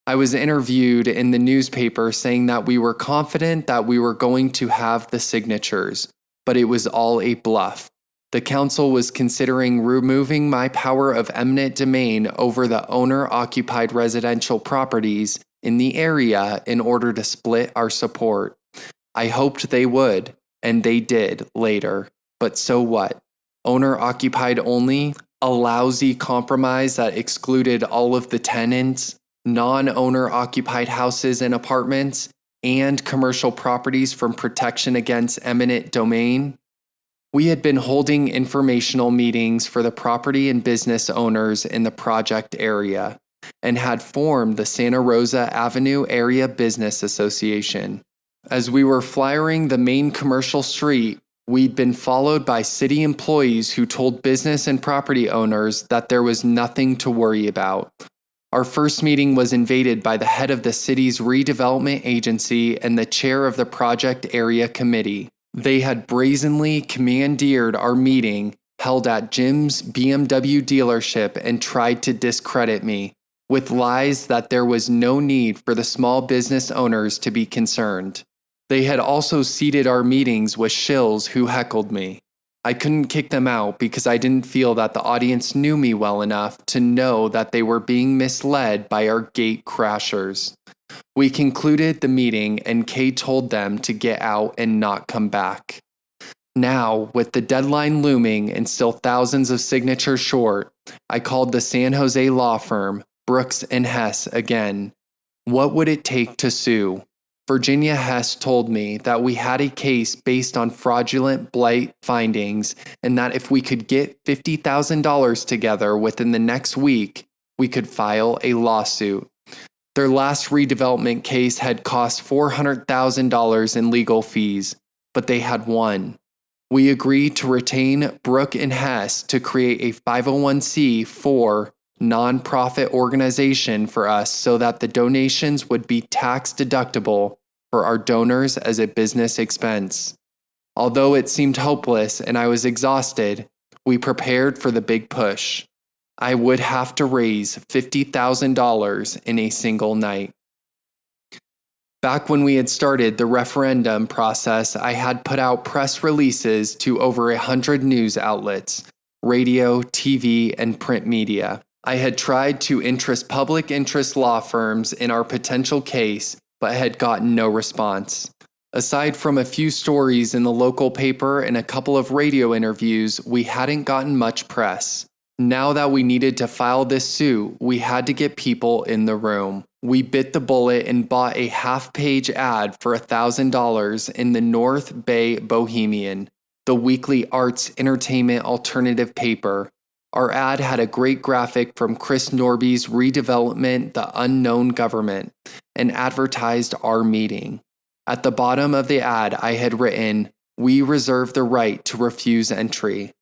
I was interviewed in the newspaper saying that we were confident that we were going to have the signatures, but it was all a bluff. The council was considering removing my power of eminent domain over the owner-occupied residential properties in the area in order to split our support. I hoped they would, and they did later. But so what? Owner-occupied only? A lousy compromise that excluded all of the tenants, non-owner-occupied houses and apartments, and commercial properties from protection against eminent domain? We had been holding informational meetings for the property and business owners in the project area, and had formed the Santa Rosa Avenue Area Business Association. As we were flyering the main commercial street, we'd been followed by city employees who told business and property owners that there was nothing to worry about. Our first meeting was invaded by the head of the city's redevelopment agency and the chair of the project area committee. They had brazenly commandeered our meeting, held at Jim's BMW dealership, and tried to discredit me, with lies that there was no need for the small business owners to be concerned. They had also seated our meetings with shills who heckled me. I couldn't kick them out because I didn't feel that the audience knew me well enough to know that they were being misled by our gate crashers. We concluded the meeting and Kay told them to get out and not come back. Now, with the deadline looming and still thousands of signatures short, I called the San Jose law firm, Brooks and Hess, again. What would it take to sue? Virginia Hess told me that we had a case based on fraudulent blight findings and that if we could get $50,000 together within the next week, we could file a lawsuit. Their last redevelopment case had cost $400,000 in legal fees, but they had won. We agreed to retain Brook and Hess to create a 501c4 nonprofit organization for us so that the donations would be tax deductible for our donors as a business expense. Although it seemed hopeless and I was exhausted, we prepared for the big push. I would have to raise $50,000 in a single night. Back when we had started the referendum process, I had put out press releases to over 100 news outlets, radio, TV, and print media. I had tried to interest public interest law firms in our potential case, but had gotten no response. Aside from a few stories in the local paper and a couple of radio interviews, we hadn't gotten much press. Now that we needed to file this suit, we had to get people in the room. We bit the bullet and bought a half-page ad for $1,000 in the North Bay Bohemian, the weekly arts entertainment alternative paper. Our ad had a great graphic from Chris Norby's redevelopment, The Unknown Government, and advertised our meeting. At the bottom of the ad, I had written, "We reserve the right to refuse entry."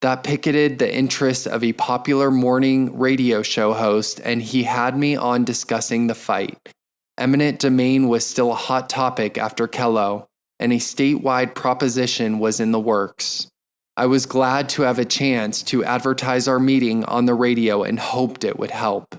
that picketed the interests of a popular morning radio show host, and he had me on discussing the fight. Eminent domain was still a hot topic after Kello, and a statewide proposition was in the works. I was glad to have a chance to advertise our meeting on the radio and hoped it would help.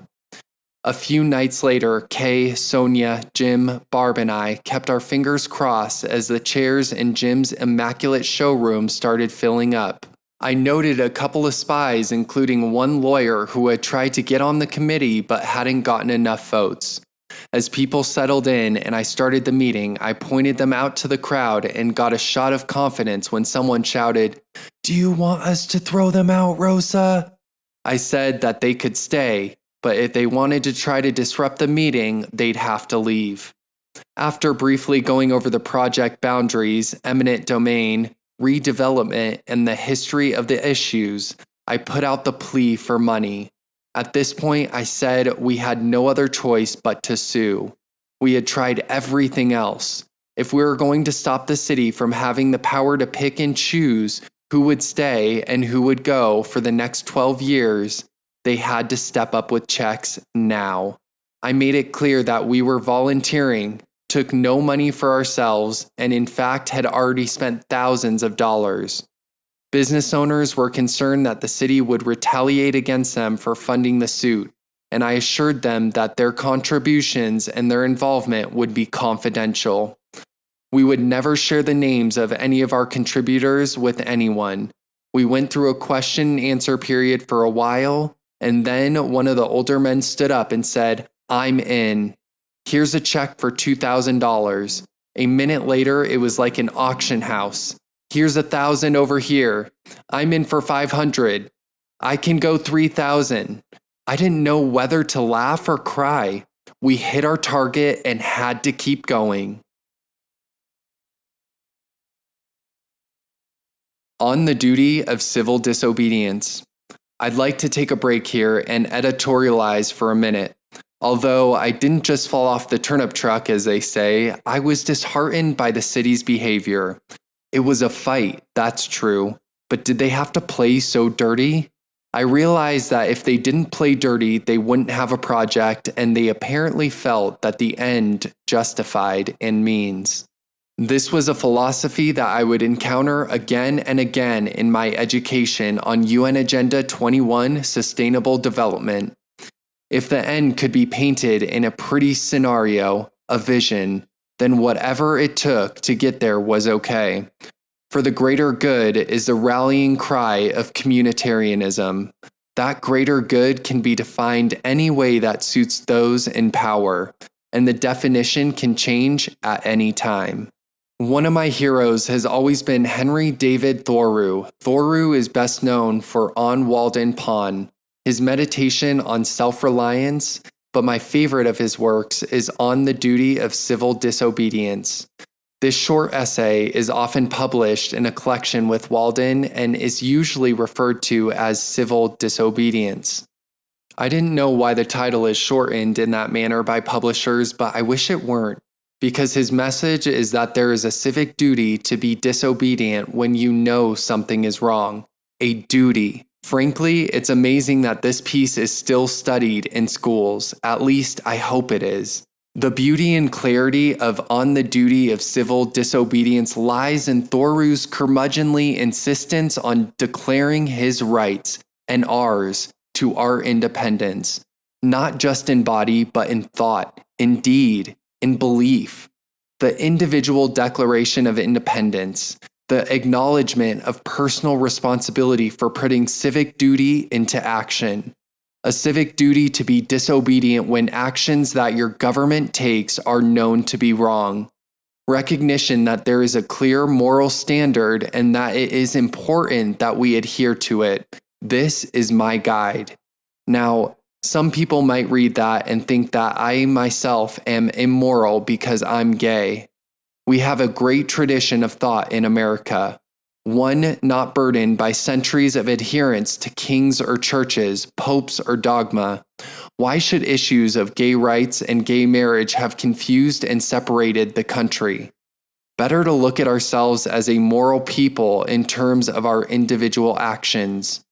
A few nights later, Kay, Sonia, Jim, Barb, and I kept our fingers crossed as the chairs in Jim's immaculate showroom started filling up. I noted a couple of spies, including one lawyer who had tried to get on the committee but hadn't gotten enough votes. As people settled in and I started the meeting, I pointed them out to the crowd and got a shot of confidence when someone shouted, "Do you want us to throw them out, Rosa?" I said that they could stay, but if they wanted to try to disrupt the meeting, they'd have to leave. After briefly going over the project boundaries, eminent domain, redevelopment, and the history of the issues, I put out the plea for money. At this point, I said we had no other choice but to sue. We had tried everything else. If we were going to stop the city from having the power to pick and choose who would stay and who would go for the next 12 years, they had to step up with checks now. I made it clear that we were volunteering, took no money for ourselves, and in fact had already spent thousands of dollars. Business owners were concerned that the city would retaliate against them for funding the suit, and I assured them that their contributions and their involvement would be confidential. We would never share the names of any of our contributors with anyone. We went through a question and answer period for a while, and then one of the older men stood up and said, "I'm in. Here's a check for $2,000. A minute later, it was like an auction house. Here's 1,000 over here. I'm in for 500. I can go 3,000. I didn't know whether to laugh or cry. We hit our target and had to keep going. On the duty of civil disobedience. I'd like to take a break here and editorialize for a minute. Although I didn't just fall off the turnip truck, as they say, I was disheartened by the city's behavior. It was a fight, that's true, but did they have to play so dirty? I realized that if they didn't play dirty, they wouldn't have a project, and they apparently felt that the end justified end means. This was a philosophy that I would encounter again and again in my education on UN Agenda 21 Sustainable Development. If the end could be painted in a pretty scenario, a vision, then whatever it took to get there was okay. For the greater good is the rallying cry of communitarianism. That greater good can be defined any way that suits those in power, and the definition can change at any time. One of my heroes has always been Henry David Thoreau. Thoreau is best known for On Walden Pond, his meditation on self-reliance, but my favorite of his works is On the Duty of Civil Disobedience. This short essay is often published in a collection with Walden and is usually referred to as Civil Disobedience. I didn't know why the title is shortened in that manner by publishers, but I wish it weren't, because his message is that there is a civic duty to be disobedient when you know something is wrong. A duty. Frankly, it's amazing that this piece is still studied in schools. At least I hope it is. The beauty and clarity of On the Duty of Civil Disobedience lies in Thoreau's curmudgeonly insistence on declaring his rights and ours to our independence, not just in body, but in thought, in deed, in belief. The individual declaration of independence, the acknowledgement of personal responsibility for putting civic duty into action. A civic duty to be disobedient when actions that your government takes are known to be wrong. Recognition that there is a clear moral standard and that it is important that we adhere to it. This is my guide. Now, some people might read that and think that I myself am immoral because I'm gay. We have a great tradition of thought in America. One not burdened by centuries of adherence to kings or churches, popes or dogma. Why should issues of gay rights and gay marriage have confused and separated the country? Better to look at ourselves as a moral people in terms of our individual actions.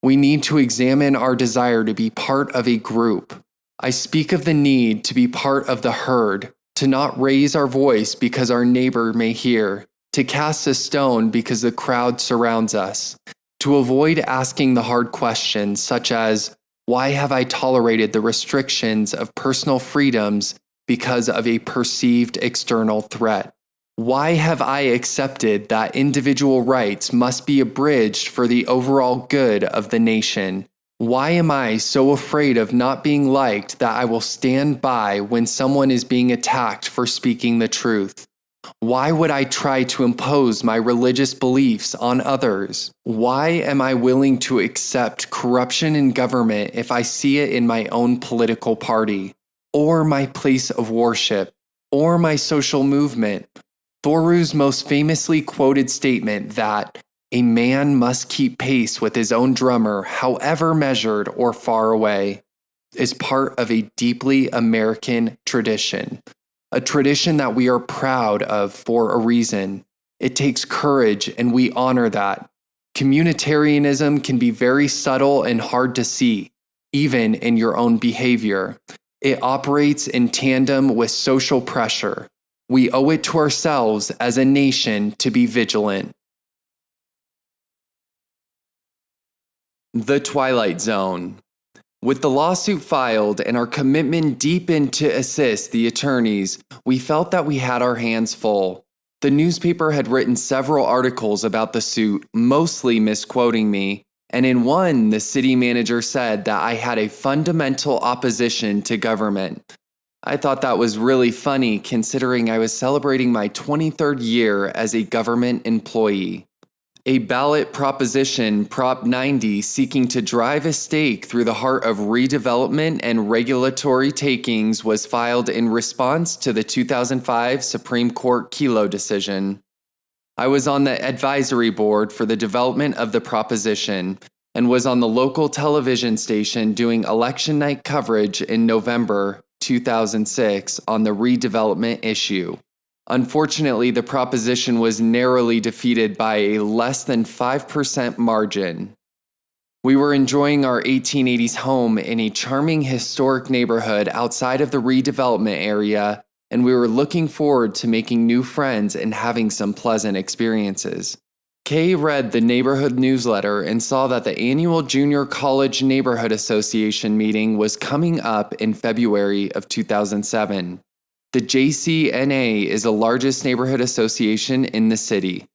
We need to examine our desire to be part of a group. I speak of the need to be part of the herd, to not raise our voice because our neighbor may hear, to cast a stone because the crowd surrounds us, to avoid asking the hard questions such as, why have I tolerated the restrictions of personal freedoms because of a perceived external threat? Why have I accepted that individual rights must be abridged for the overall good of the nation? Why am I so afraid of not being liked that I will stand by when someone is being attacked for speaking the truth? Why would I try to impose my religious beliefs on others? Why am I willing to accept corruption in government if I see it in my own political party, or my place of worship, or my social movement? Thoreau's most famously quoted statement that a man must keep pace with his own drummer, however measured or far away, is part of a deeply American tradition, a tradition that we are proud of for a reason. It takes courage, and we honor that. Communitarianism can be very subtle and hard to see, even in your own behavior. It operates in tandem with social pressure. We owe it to ourselves as a nation to be vigilant. The Twilight Zone. With the lawsuit filed and our commitment deepened to assist the attorneys, we felt that we had our hands full. The newspaper had written several articles about the suit, mostly misquoting me, and in one, the city manager said that I had a fundamental opposition to government. I thought that was really funny considering I was celebrating my 23rd year as a government employee. A ballot proposition, Prop 90, seeking to drive a stake through the heart of redevelopment and regulatory takings was filed in response to the 2005 Supreme Court Kelo decision. I was on the advisory board for the development of the proposition and was on the local television station doing election night coverage in November 2006 on the redevelopment issue. Unfortunately, the proposition was narrowly defeated by a less than 5% margin. We were enjoying our 1880s home in a charming historic neighborhood outside of the redevelopment area, and we were looking forward to making new friends and having some pleasant experiences. Kay read the neighborhood newsletter and saw that the annual Junior College Neighborhood Association meeting was coming up in February of 2007. The JCNA is the largest neighborhood association in the city.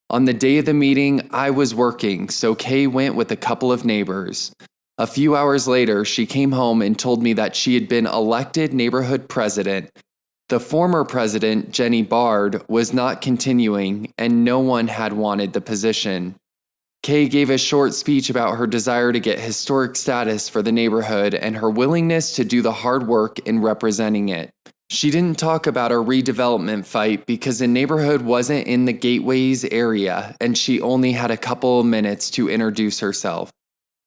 On the day of the meeting, I was working, so Kay went with a couple of neighbors. A few hours later, she came home and told me that she had been elected neighborhood president. The former president, Jenny Bard, was not continuing, and no one had wanted the position. Kay gave a short speech about her desire to get historic status for the neighborhood and her willingness to do the hard work in representing it. She didn't talk about her redevelopment fight because the neighborhood wasn't in the Gateways area, and she only had a couple of minutes to introduce herself.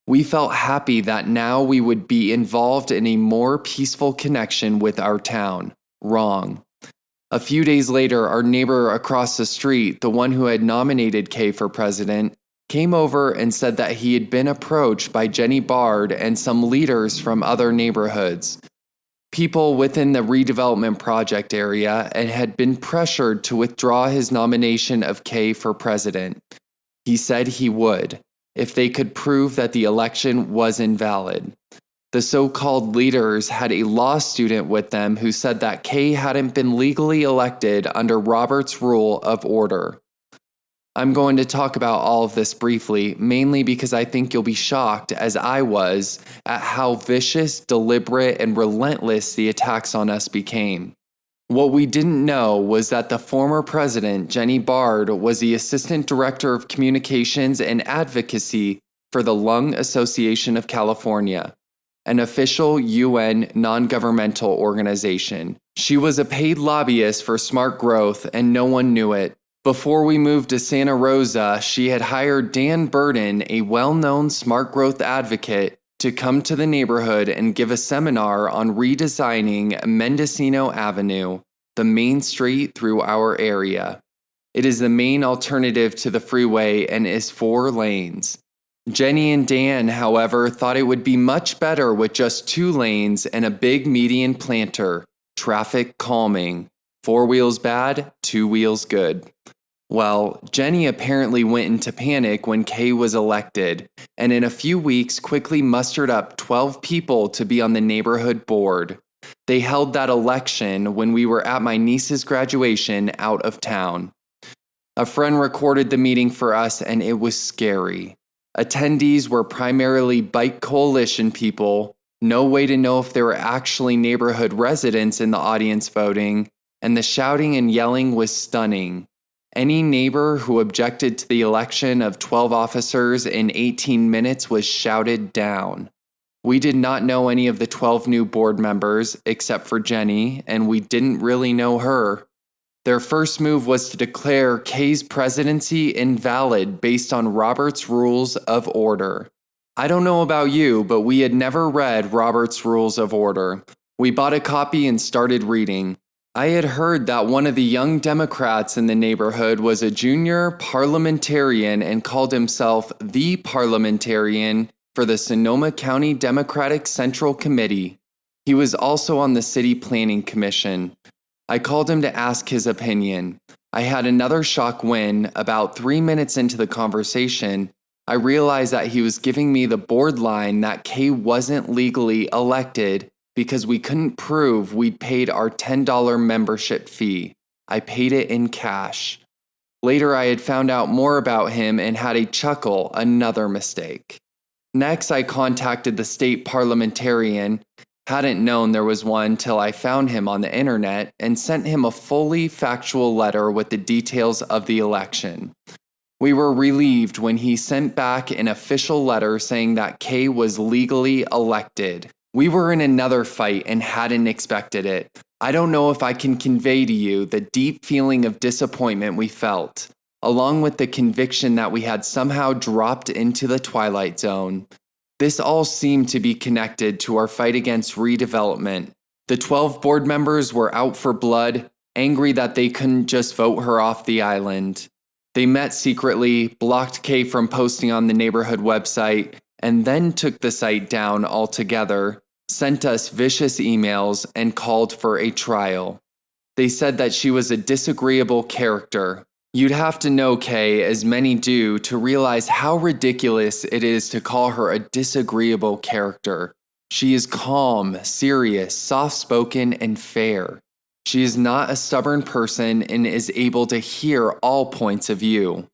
We felt happy that now we would be involved in a more peaceful connection with our town. Wrong. A few days later, our neighbor across the street, the one who had nominated Kay for president, came over and said that he had been approached by Jenny Bard and some leaders from other neighborhoods, people within the redevelopment project area, and had been pressured to withdraw his nomination of Kay for president. He said he would, if they could prove that the election was invalid. The so-called leaders had a law student with them who said that Kay hadn't been legally elected under Robert's Rule of Order. I'm going to talk about all of this briefly, mainly because I think you'll be shocked, as I was, at how vicious, deliberate, and relentless the attacks on us became. What we didn't know was that the former president, Jenny Bard, was the Assistant Director of Communications and Advocacy for the Lung Association of California, an official UN non-governmental organization. She was a paid lobbyist for smart growth, and no one knew it. Before we moved to Santa Rosa, she had hired Dan Burden, a well-known smart growth advocate, to come to the neighborhood and give a seminar on redesigning Mendocino Avenue, the main street through our area. It is the main alternative to the freeway and is 4 lanes. Jenny and Dan, however, thought it would be much better with just 2 lanes and a big median planter, traffic calming. 4 wheels bad, 2 wheels good. Well, Jenny apparently went into panic when Kay was elected, and in a few weeks quickly mustered up 12 people to be on the neighborhood board. They held that election when we were at my niece's graduation out of town. A friend recorded the meeting for us, and it was scary. Attendees were primarily bike coalition people, no way to know if there were actually neighborhood residents in the audience voting, and the shouting and yelling was stunning. Any neighbor who objected to the election of 12 officers in 18 minutes was shouted down. We did not know any of the 12 new board members except for Jenny, and we didn't really know her. Their first move was to declare Kay's presidency invalid based on Robert's Rules of Order. I don't know about you, but we had never read Robert's Rules of Order. We bought a copy and started reading. I had heard that one of the young Democrats in the neighborhood was a junior parliamentarian and called himself the parliamentarian for the Sonoma County Democratic Central Committee. He was also on the City Planning Commission. I called him to ask his opinion. I had another shock when, about 3 minutes into the conversation, I realized that he was giving me the board line that Kay wasn't legally elected because we couldn't prove we'd paid our $10 membership fee. I paid it in cash. Later, I had found out more about him and had a chuckle, another mistake. Next, I contacted the state parliamentarian. Hadn't known there was one till I found him on the internet and sent him a fully factual letter with the details of the election. We were relieved when he sent back an official letter saying that Kay was legally elected. We were in another fight and hadn't expected it. I don't know if I can convey to you the deep feeling of disappointment we felt, along with the conviction that we had somehow dropped into the Twilight Zone. This all seemed to be connected to our fight against redevelopment. The 12 board members were out for blood, angry that they couldn't just vote her off the island. They met secretly, blocked Kay from posting on the neighborhood website, and then took the site down altogether, sent us vicious emails, and called for a trial. They said that she was a disagreeable character. You'd have to know Kay, as many do, to realize how ridiculous it is to call her a disagreeable character. She is calm, serious, soft-spoken, and fair. She is not a stubborn person and is able to hear all points of view.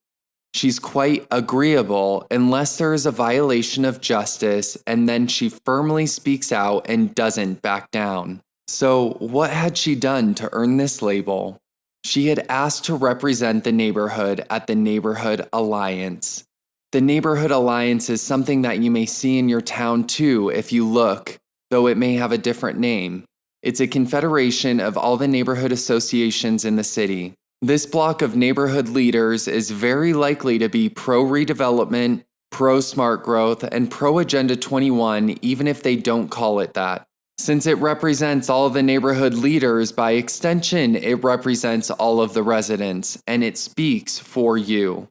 She's quite agreeable unless there is a violation of justice, and then she firmly speaks out and doesn't back down. So, what had she done to earn this label? She had asked to represent the neighborhood at the Neighborhood Alliance. The Neighborhood Alliance is something that you may see in your town too if you look, though it may have a different name. It's a confederation of all the neighborhood associations in the city. This block of neighborhood leaders is very likely to be pro-redevelopment, pro-smart growth, and pro-Agenda 21, even if they don't call it that. Since it represents all of the neighborhood leaders, by extension, it represents all of the residents, and it speaks for you.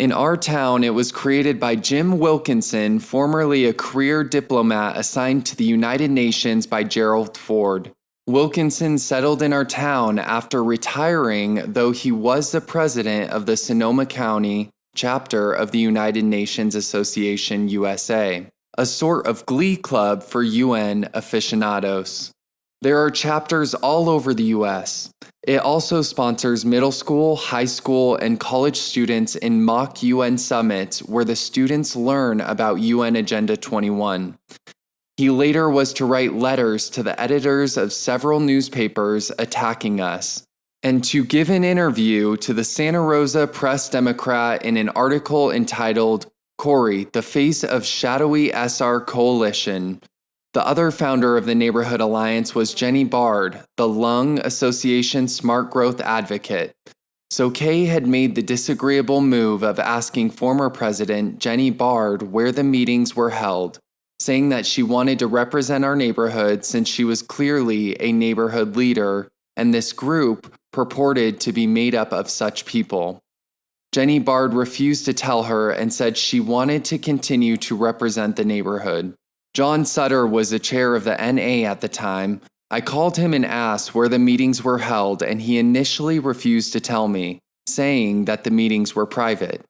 In our town, it was created by Jim Wilkinson, formerly a career diplomat assigned to the United Nations by Gerald Ford. Wilkinson settled in our town after retiring, though he was the president of the Sonoma County chapter of the United Nations Association USA, a sort of glee club for UN aficionados. There are chapters all over the US. It also sponsors middle school, high school, and college students in mock UN summits where the students learn about UN Agenda 21. He later was to write letters to the editors of several newspapers attacking us, and to give an interview to the Santa Rosa Press-Democrat in an article entitled Koire, the Face of Shadowy SR Coalition. The other founder of the Neighborhood Alliance was Jenny Bard, the Lung Association Smart Growth Advocate. So Kay had made the disagreeable move of asking former President Jenny Bard where the meetings were held, saying that she wanted to represent our neighborhood since she was clearly a neighborhood leader, and this group purported to be made up of such people. Jenny Bard refused to tell her and said she wanted to continue to represent the neighborhood. John Sutter was the chair of the NA at the time. I called him and asked where the meetings were held, and he initially refused to tell me, saying that the meetings were private.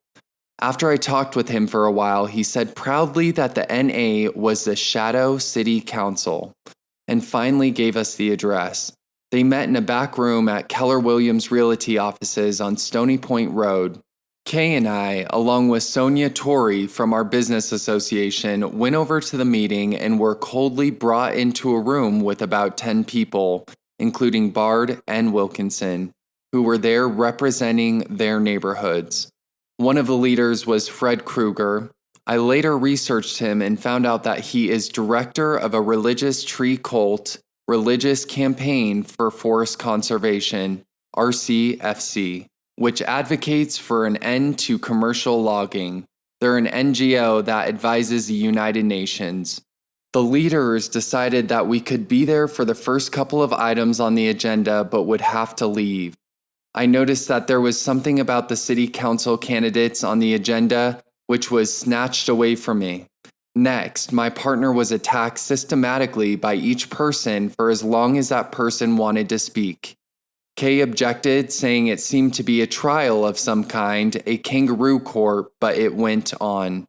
After I talked with him for a while, he said proudly that the NA was the Shadow City Council, and finally gave us the address. They met in a back room at Keller Williams Realty offices on Stony Point Road. Kay and I, along with Sonia Torrey from our business association, went over to the meeting and were coldly brought into a room with about 10 people, including Bard and Wilkinson, who were there representing their neighborhoods. One of the leaders was Fred Kruger. I later researched him and found out that he is director of a religious tree cult religious campaign for forest conservation, RCFC, which advocates for an end to commercial logging. They're an NGO that advises the United Nations. The leaders decided that we could be there for the first couple of items on the agenda but would have to leave. I noticed that there was something about the city council candidates on the agenda which was snatched away from me. Next, my partner was attacked systematically by each person for as long as that person wanted to speak. Kay objected, saying it seemed to be a trial of some kind, a kangaroo court, but it went on.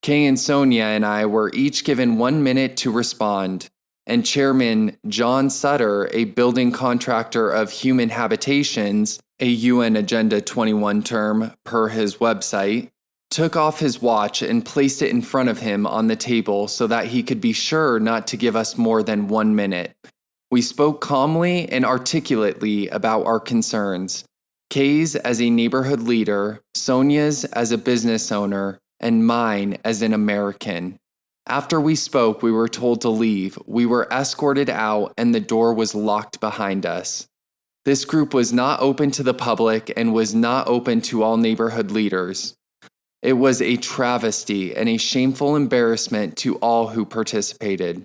Kay and Sonia and I were each given 1 minute to respond, and Chairman John Sutter, a building contractor of Human Habitations, a UN Agenda 21 term per his website, took off his watch and placed it in front of him on the table so that he could be sure not to give us more than 1 minute. We spoke calmly and articulately about our concerns. Kay's as a neighborhood leader, Sonia's as a business owner, and mine as an American. After we spoke, we were told to leave. We were escorted out and the door was locked behind us. This group was not open to the public and was not open to all neighborhood leaders. It was a travesty and a shameful embarrassment to all who participated.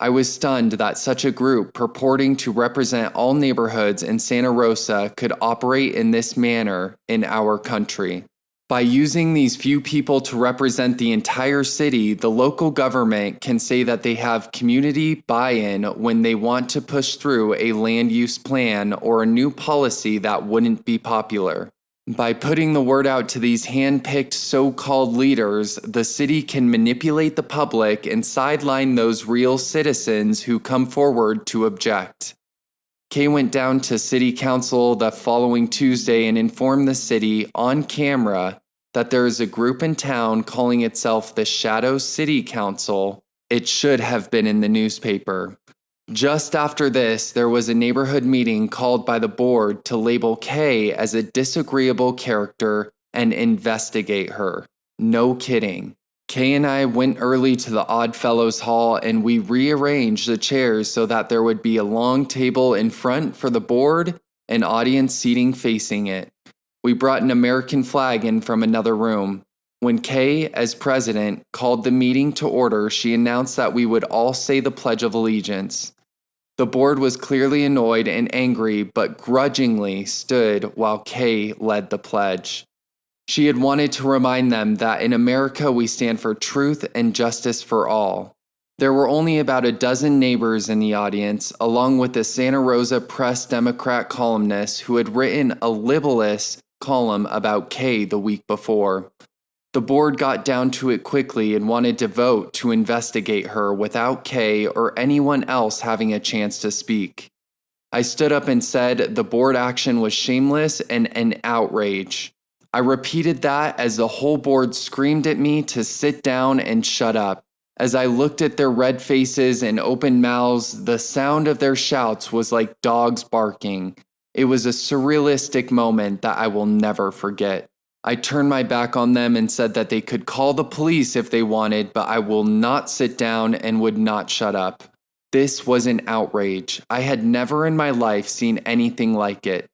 I was stunned that such a group purporting to represent all neighborhoods in Santa Rosa could operate in this manner in our country. By using these few people to represent the entire city, the local government can say that they have community buy-in when they want to push through a land use plan or a new policy that wouldn't be popular. By putting the word out to these hand-picked so-called leaders, the city can manipulate the public and sideline those real citizens who come forward to object. Kay went down to city council the following Tuesday and informed the city on camera that there is a group in town calling itself the Shadow City Council. It should have been in the newspaper. Just after this, there was a neighborhood meeting called by the board to label Kay as a disagreeable character and investigate her. No kidding. Kay and I went early to the Odd Fellows Hall and we rearranged the chairs so that there would be a long table in front for the board and audience seating facing it. We brought an American flag in from another room. When Kay, as president, called the meeting to order, she announced that we would all say the Pledge of Allegiance. The board was clearly annoyed and angry, but grudgingly stood while Kay led the pledge. She had wanted to remind them that in America we stand for truth and justice for all. There were only about a dozen neighbors in the audience, along with the Santa Rosa Press Democrat columnist who had written a libelous column about Kay the week before. The board got down to it quickly and wanted to vote to investigate her without Kay or anyone else having a chance to speak. I stood up and said the board action was shameless and an outrage. I repeated that as the whole board screamed at me to sit down and shut up. As I looked at their red faces and open mouths, the sound of their shouts was like dogs barking. It was a surrealistic moment that I will never forget. I turned my back on them and said that they could call the police if they wanted, but I will not sit down and would not shut up. This was an outrage. I had never in my life seen anything like it.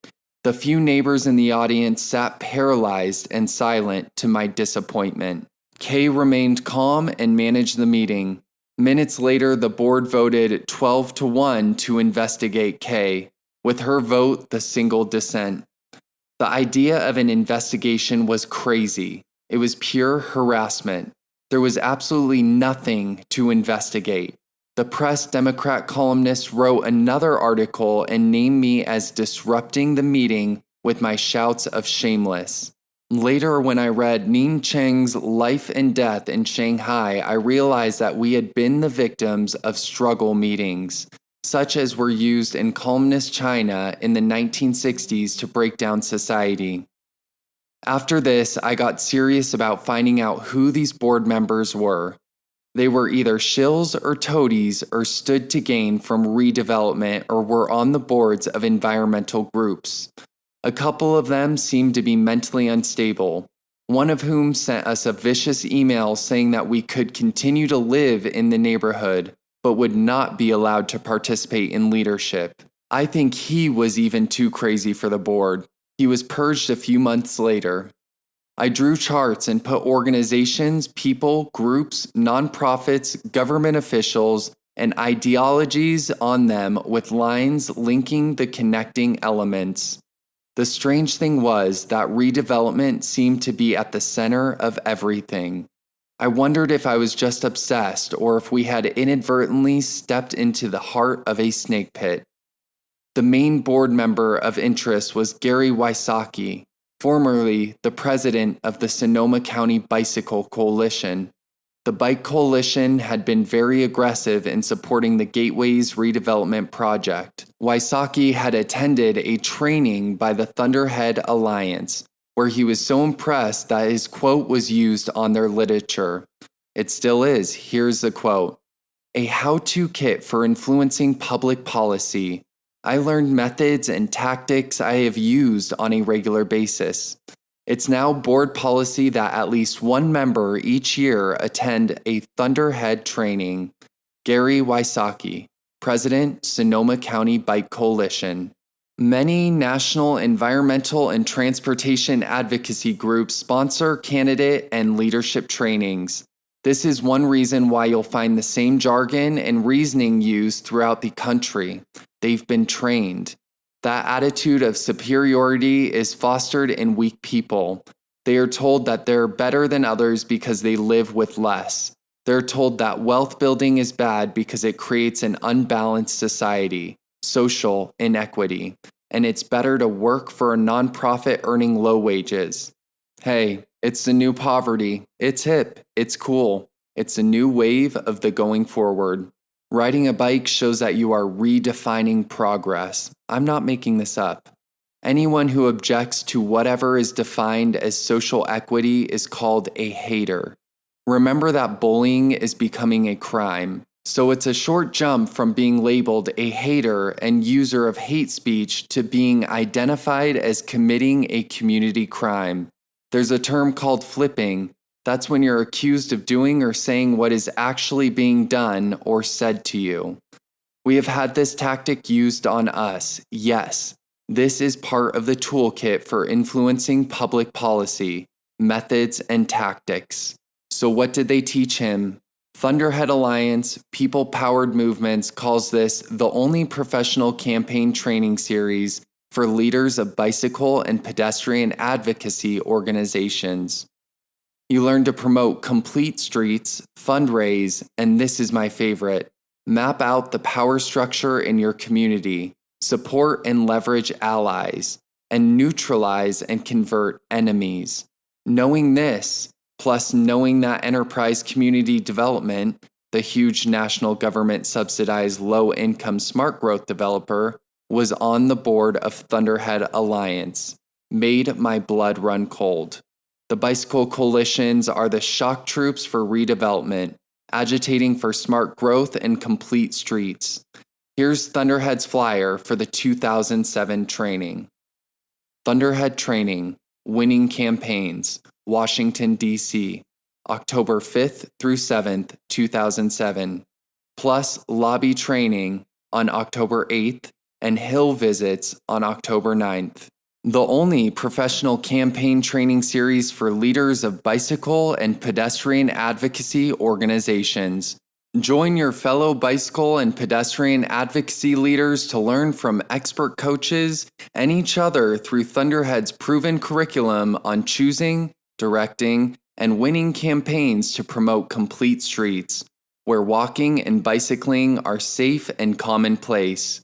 The few neighbors in the audience sat paralyzed and silent to my disappointment. Kay remained calm and managed the meeting. Minutes later, the board voted 12-1 to investigate Kay. with her vote the single dissent. The idea of an investigation was crazy. It was pure harassment. There was absolutely nothing to investigate. The Press Democrat columnist wrote another article and named me as disrupting the meeting with my shouts of shameless. Later, when I read Ning Cheng's Life and Death in Shanghai, I realized that we had been the victims of struggle meetings, such as were used in communist China in the 1960s to break down society. After this, I got serious about finding out who these board members were. They were either shills or toadies or stood to gain from redevelopment or were on the boards of environmental groups. A couple of them seemed to be mentally unstable, one of whom sent us a vicious email saying that we could continue to live in the neighborhood, but would not be allowed to participate in leadership. I think he was even too crazy for the board. He was purged a few months later. I drew charts and put organizations, people, groups, nonprofits, government officials, and ideologies on them with lines linking the connecting elements. The strange thing was that redevelopment seemed to be at the center of everything. I wondered if I was just obsessed or if we had inadvertently stepped into the heart of a snake pit. The main board member of interest was Gary Wysocki, formerly the president of the Sonoma County Bicycle Coalition. The Bike Coalition had been very aggressive in supporting the Gateway's redevelopment project. Wysocki had attended a training by the Thunderhead Alliance, where he was so impressed that his quote was used on their literature. It still is. Here's the quote. "A how-to kit for influencing public policy. I learned methods and tactics I have used on a regular basis. It's now board policy that at least one member each year attend a Thunderhead training." Gary Wysocki, President, Sonoma County Bike Coalition. Many national environmental and transportation advocacy groups sponsor candidate and leadership trainings. This is one reason why you'll find the same jargon and reasoning used throughout the country. They've been trained. That attitude of superiority is fostered in weak people. They are told that they're better than others because they live with less. They're told that wealth building is bad because it creates an unbalanced society, social inequity, and it's better to work for a nonprofit earning low wages. Hey, it's the new poverty. It's hip. It's cool. It's a new wave of the going forward. Riding a bike shows that you are redefining progress. I'm not making this up. Anyone who objects to whatever is defined as social equity is called a hater. Remember that bullying is becoming a crime. So it's a short jump from being labeled a hater and user of hate speech to being identified as committing a community crime. There's a term called flipping. That's when you're accused of doing or saying what is actually being done or said to you. We have had this tactic used on us. Yes, this is part of the toolkit for influencing public policy, methods, and tactics. So what did they teach him? Thunderhead Alliance, people-powered movements, calls this the only professional campaign training series for leaders of bicycle and pedestrian advocacy organizations. You learn to promote complete streets, fundraise, and this is my favorite, map out the power structure in your community, support and leverage allies, and neutralize and convert enemies. Knowing this, plus knowing that Enterprise Community Development, the huge national government subsidized low-income smart growth developer, was on the board of Thunderhead Alliance, made my blood run cold. The bicycle coalitions are the shock troops for redevelopment, agitating for smart growth and complete streets. Here's Thunderhead's flyer for the 2007 training. Thunderhead Training, Winning Campaigns, Washington, D.C., October 5th through 7th, 2007, plus lobby training on October 8th and Hill visits on October 9th. The only professional campaign training series for leaders of bicycle and pedestrian advocacy organizations. Join your fellow bicycle and pedestrian advocacy leaders to learn from expert coaches and each other through Thunderhead's proven curriculum on choosing, directing, and winning campaigns to promote complete streets, where walking and bicycling are safe and commonplace.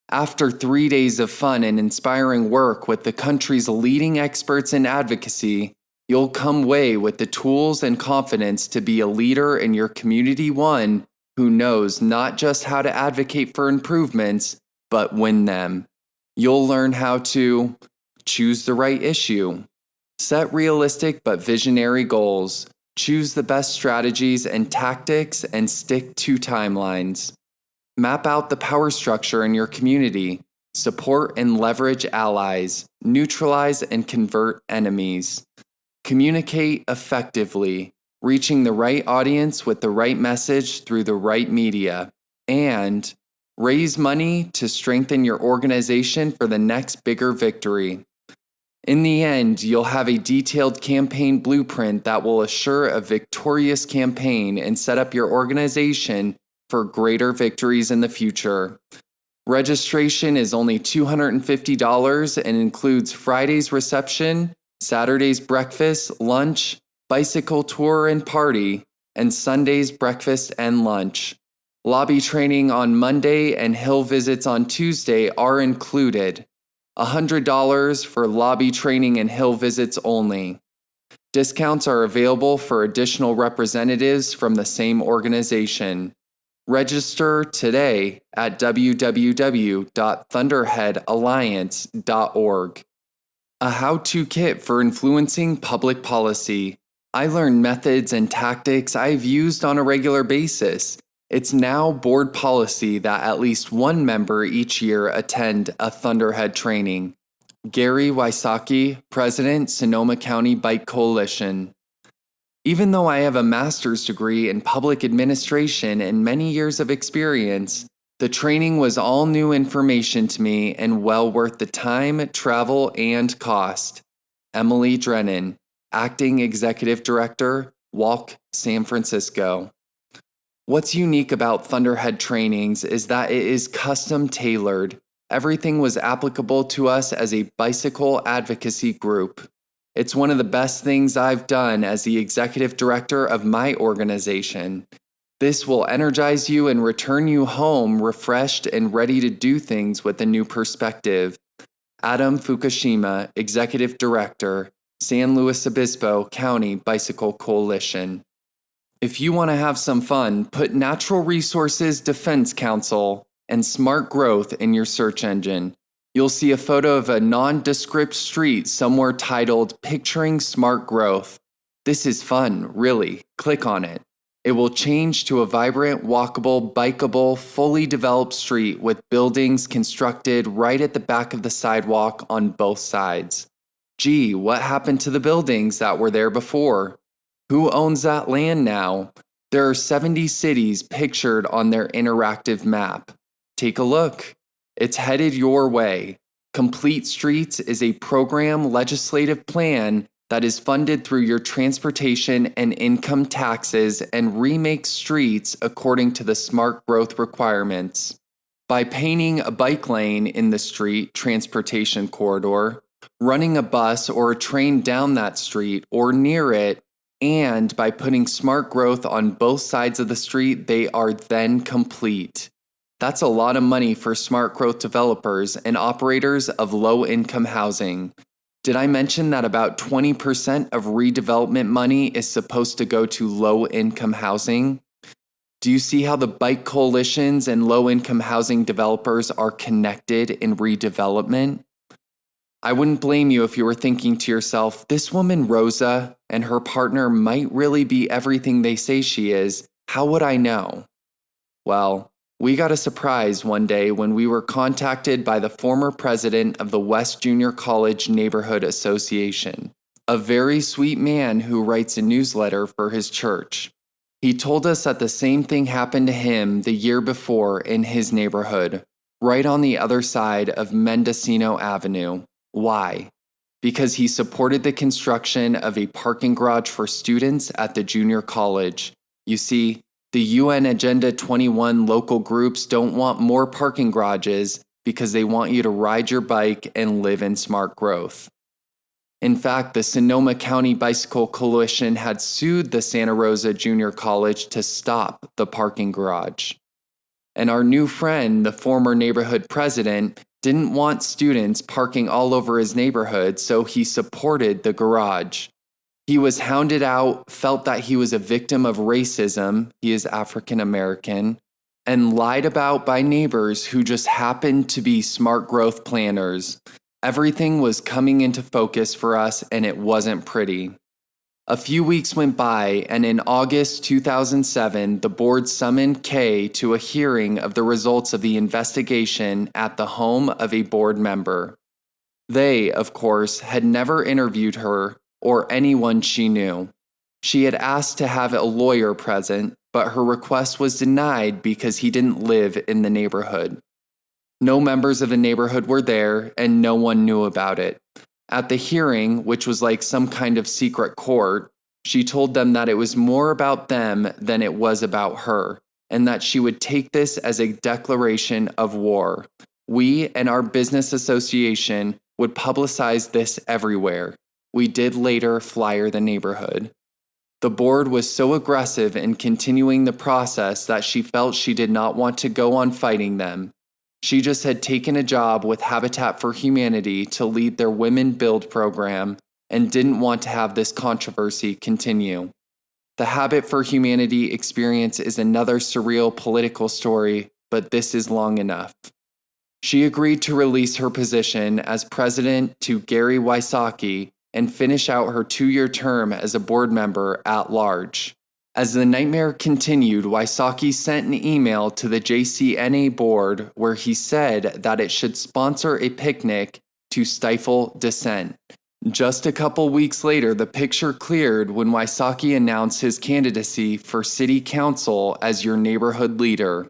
After 3 days of fun and inspiring work with the country's leading experts in advocacy, you'll come away with the tools and confidence to be a leader in your community, one who knows not just how to advocate for improvements, but win them. You'll learn how to choose the right issue, set realistic but visionary goals, choose the best strategies and tactics, and stick to timelines. Map out the power structure in your community, support and leverage allies, neutralize and convert enemies. Communicate effectively, reaching the right audience with the right message through the right media, and raise money to strengthen your organization for the next bigger victory. In the end, you'll have a detailed campaign blueprint that will assure a victorious campaign and set up your organization for greater victories in the future. Registration is only $250 and includes Friday's reception, Saturday's breakfast, lunch, bicycle tour and party, and Sunday's breakfast and lunch. Lobby training on Monday and hill visits on Tuesday are included. $100 for lobby training and hill visits only. Discounts are available for additional representatives from the same organization. Register today at www.thunderheadalliance.org. A how-to kit for influencing public policy. I learned methods and tactics I've used on a regular basis. It's now board policy that at least one member each year attend a Thunderhead training. Gary Wysocki, President, Sonoma County Bike Coalition. Even though I have a master's degree in public administration and many years of experience, the training was all new information to me and well worth the time, travel, and cost. Emily Drennan, Acting Executive Director, Walk, San Francisco. What's unique about Thunderhead trainings is that it is custom tailored. Everything was applicable to us as a bicycle advocacy group. It's one of the best things I've done as the executive director of my organization. This will energize you and return you home refreshed and ready to do things with a new perspective. Adam Fukushima, Executive Director, San Luis Obispo County Bicycle Coalition. If you want to have some fun, put Natural Resources Defense Council and Smart Growth in your search engine. You'll see a photo of a nondescript street somewhere titled Picturing Smart Growth. This is fun, really. Click on it. It will change to a vibrant, walkable, bikeable, fully developed street with buildings constructed right at the back of the sidewalk on both sides. Gee, what happened to the buildings that were there before? Who owns that land now? There are 70 cities pictured on their interactive map. Take a look. It's headed your way. Complete Streets is a program legislative plan that is funded through your transportation and income taxes and remakes streets according to the smart growth requirements. By painting a bike lane in the street transportation corridor, running a bus or a train down that street or near it, and by putting smart growth on both sides of the street, they are then complete. That's a lot of money for smart growth developers and operators of low-income housing. Did I mention that about 20% of redevelopment money is supposed to go to low-income housing? Do you see how the bike coalitions and low-income housing developers are connected in redevelopment? I wouldn't blame you if you were thinking to yourself, this woman Rosa and her partner might really be everything they say she is. How would I know? Well, we got a surprise one day when we were contacted by the former president of the West Junior College Neighborhood Association, a very sweet man who writes a newsletter for his church. He told us that the same thing happened to him the year before in his neighborhood, right on the other side of Mendocino Avenue. Why? Because he supported the construction of a parking garage for students at the junior college. You see, The UN Agenda 21 local groups don't want more parking garages because they want you to ride your bike and live in smart growth. In fact, the Sonoma County Bicycle Coalition had sued the Santa Rosa Junior College to stop the parking garage. And our new friend, the former neighborhood president, didn't want students parking all over his neighborhood, so he supported the garage. He was hounded out, felt that he was a victim of racism, he is African American, and lied about by neighbors who just happened to be smart growth planners. Everything was coming into focus for us, and it wasn't pretty. A few weeks went by, and in August 2007, the board summoned Kay to a hearing of the results of the investigation at the home of a board member. They, of course, had never interviewed her or anyone she knew. She had asked to have a lawyer present, but her request was denied because he didn't live in the neighborhood. No members of the neighborhood were there, and no one knew about it. At the hearing, which was like some kind of secret court, she told them that it was more about them than it was about her, and that she would take this as a declaration of war. We and our business association would publicize this everywhere. We did later flyer the neighborhood. The board was so aggressive in continuing the process that she felt she did not want to go on fighting them. She just had taken a job with Habitat for Humanity to lead their Women Build program and didn't want to have this controversy continue. The Habit for Humanity experience is another surreal political story, but this is long enough. She agreed to release her position as president to Gary Wysocki and finish out her 2-year term as a board member at large. As the nightmare continued, Wysocki sent an email to the JCNA board where he said that it should sponsor a picnic to stifle dissent. Just a couple weeks later, the picture cleared when Wysocki announced his candidacy for city council as your neighborhood leader.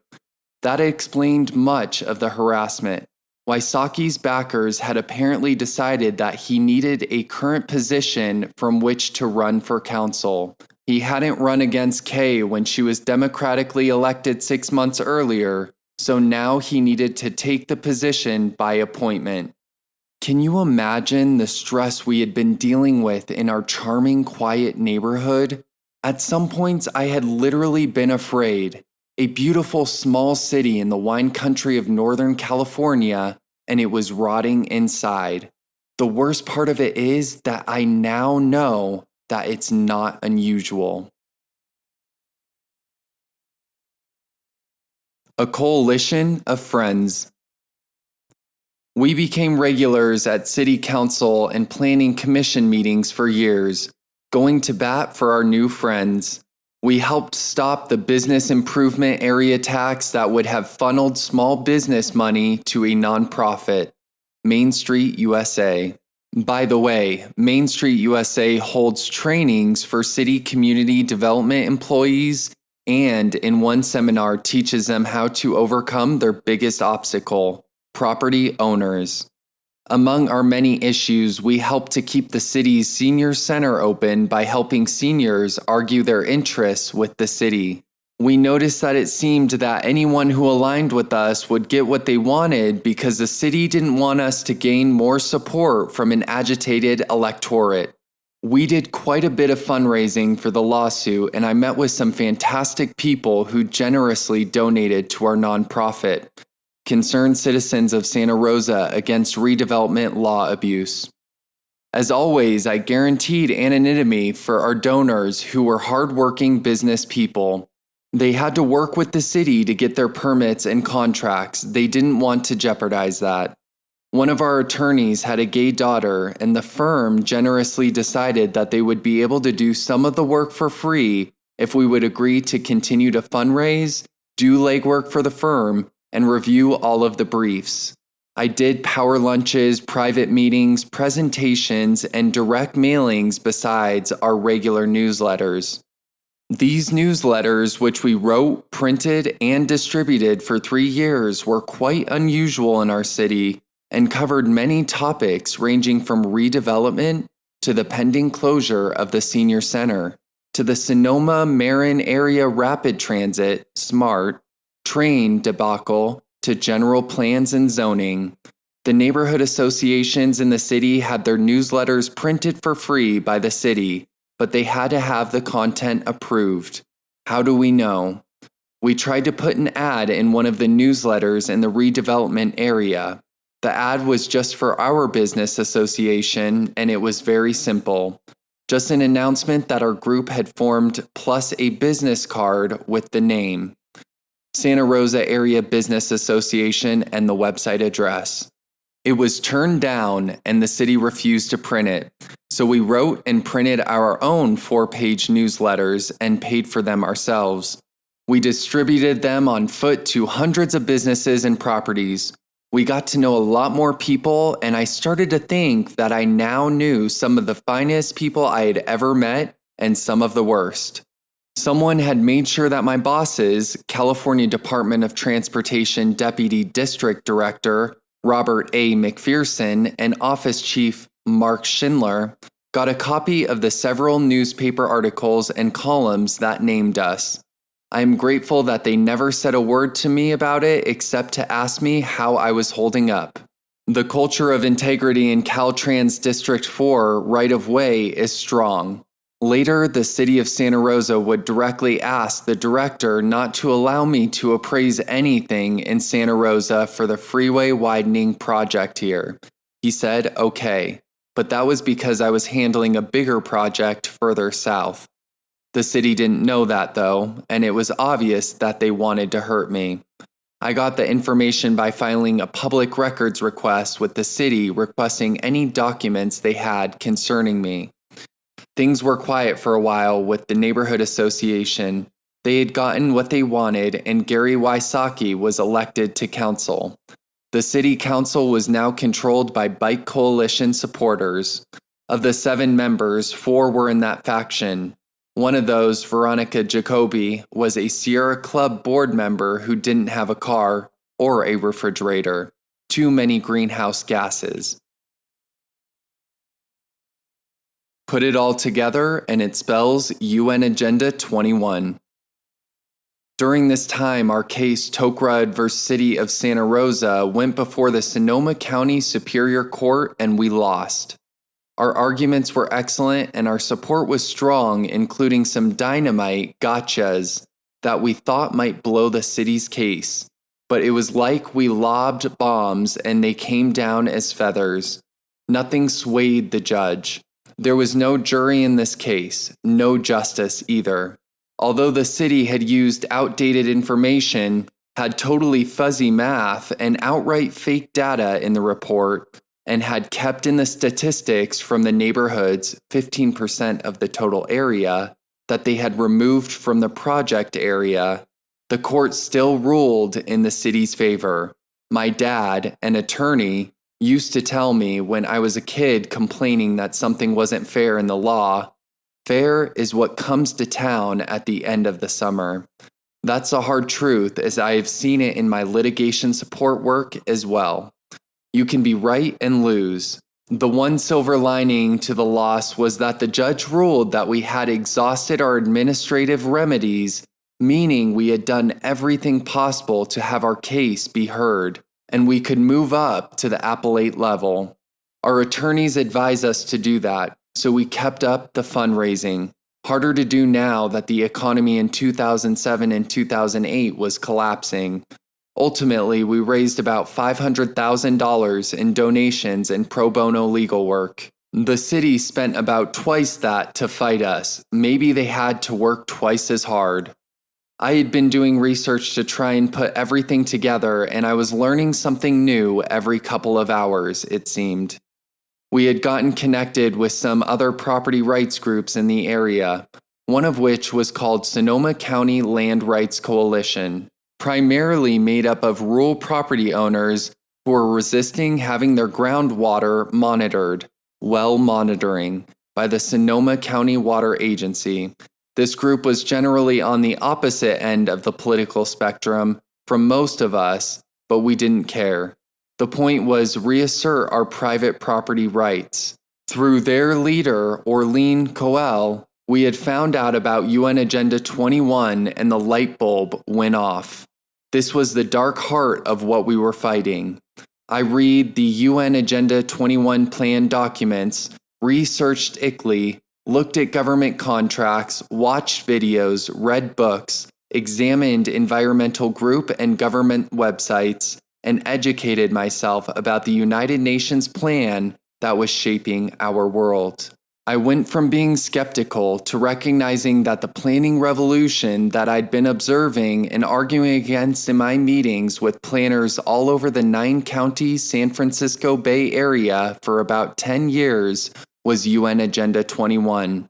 That explained much of the harassment. Wysocki's backers had apparently decided that he needed a current position from which to run for council. He hadn't run against Kay when she was democratically elected 6 months earlier, so now he needed to take the position by appointment. Can you imagine the stress we had been dealing with in our charming, quiet neighborhood? At some points, I had literally been afraid. A beautiful small city in the wine country of Northern California, and it was rotting inside. The worst part of it is that I now know that it's not unusual. A coalition of friends. We became regulars at city council and planning commission meetings for years, going to bat for our new friends. We helped stop the business improvement area tax that would have funneled small business money to a nonprofit, Main Street USA. By the way, Main Street USA holds trainings for city community development employees and in one seminar teaches them how to overcome their biggest obstacle, property owners. Among our many issues, we help to keep the city's senior center open by helping seniors argue their interests with the city. We noticed that it seemed that anyone who aligned with us would get what they wanted because the city didn't want us to gain more support from an agitated electorate. We did quite a bit of fundraising for the lawsuit, and I met with some fantastic people who generously donated to our nonprofit, Concerned Citizens of Santa Rosa Against Redevelopment Law Abuse. As always, I guaranteed anonymity for our donors who were hardworking business people. They had to work with the city to get their permits and contracts. They didn't want to jeopardize that. One of our attorneys had a gay daughter, and the firm generously decided that they would be able to do some of the work for free if we would agree to continue to fundraise, do legwork for the firm, and review all of the briefs. I did power lunches, private meetings, presentations, and direct mailings besides our regular newsletters. These newsletters, which we wrote, printed, and distributed for 3 years, were quite unusual in our city and covered many topics ranging from redevelopment to the pending closure of the senior center, to the Sonoma-Marin Area Rapid Transit, SMART, train debacle, to general plans and zoning. The neighborhood associations in the city had their newsletters printed for free by the city, but they had to have the content approved. How do we know? We tried to put an ad in one of the newsletters in the redevelopment area. The ad was just for our business association, and it was very simple. Just an announcement that our group had formed, plus a business card with the name, Santa Rosa Area Business Association, and the website address. It was turned down, and the city refused to print it, so we wrote and printed our own 4-page newsletters and paid for them ourselves. We distributed them on foot to hundreds of businesses and properties. We got to know a lot more people, and I started to think that I now knew some of the finest people I had ever met and some of the worst. Someone had made sure that my bosses, California Department of Transportation Deputy District Director Robert A. McPherson and Office Chief Mark Schindler, got a copy of the several newspaper articles and columns that named us. I am grateful that they never said a word to me about it except to ask me how I was holding up. The culture of integrity in Caltrans District 4 right-of-way is strong. Later, the city of Santa Rosa would directly ask the director not to allow me to appraise anything in Santa Rosa for the freeway widening project here. He said, okay, but that was because I was handling a bigger project further south. The city didn't know that though, and it was obvious that they wanted to hurt me. I got the information by filing a public records request with the city requesting any documents they had concerning me. Things were quiet for a while with the neighborhood association. They had gotten what they wanted, and Gary Wysocki was elected to council. The city council was now controlled by Bike Coalition supporters. Of the 7 members, 4 were in that faction. One of those, Veronica Jacoby, was a Sierra Club board member who didn't have a car or a refrigerator. Too many greenhouse gases. Put it all together, and it spells UN Agenda 21. During this time, our case, Tokra v. City of Santa Rosa, went before the Sonoma County Superior Court, and we lost. Our arguments were excellent, and our support was strong, including some dynamite gotchas that we thought might blow the city's case. But it was like we lobbed bombs, and they came down as feathers. Nothing swayed the judge. There was no jury in this case, no justice either. Although the city had used outdated information, had totally fuzzy math and outright fake data in the report, and had kept in the statistics from the neighborhoods 15% of the total area that they had removed from the project area, the court still ruled in the city's favor. My dad, an attorney, used to tell me when I was a kid complaining that something wasn't fair in the law, fair is what comes to town at the end of the summer. That's a hard truth, as I have seen it in my litigation support work as well. You can be right and lose. The one silver lining to the loss was that the judge ruled that we had exhausted our administrative remedies, meaning we had done everything possible to have our case be heard, and we could move up to the appellate level. Our attorneys advised us to do that, so we kept up the fundraising. Harder to do now that the economy in 2007 and 2008 was collapsing. Ultimately, we raised about $500,000 in donations and pro bono legal work. The city spent about twice that to fight us. Maybe they had to work twice as hard. I had been doing research to try and put everything together, and I was learning something new every couple of hours, it seemed. We had gotten connected with some other property rights groups in the area, one of which was called Sonoma County Land Rights Coalition, primarily made up of rural property owners who were resisting having their groundwater monitored, well monitoring, by the Sonoma County Water Agency. This group was generally on the opposite end of the political spectrum from most of us, but we didn't care. The point was reassert our private property rights. Through their leader, Orlean Coel, We had found out about UN Agenda 21 and the light bulb went off. This was the dark heart of what we were fighting. I read the UN Agenda 21 plan documents, researched ICLEI, looked at government contracts, watched videos, read books, examined environmental group and government websites, and educated myself about the United Nations plan that was shaping our world. I went from being skeptical to recognizing that the planning revolution that I'd been observing and arguing against in my meetings with planners all over the 9-county San Francisco Bay Area for about 10 years was UN Agenda 21.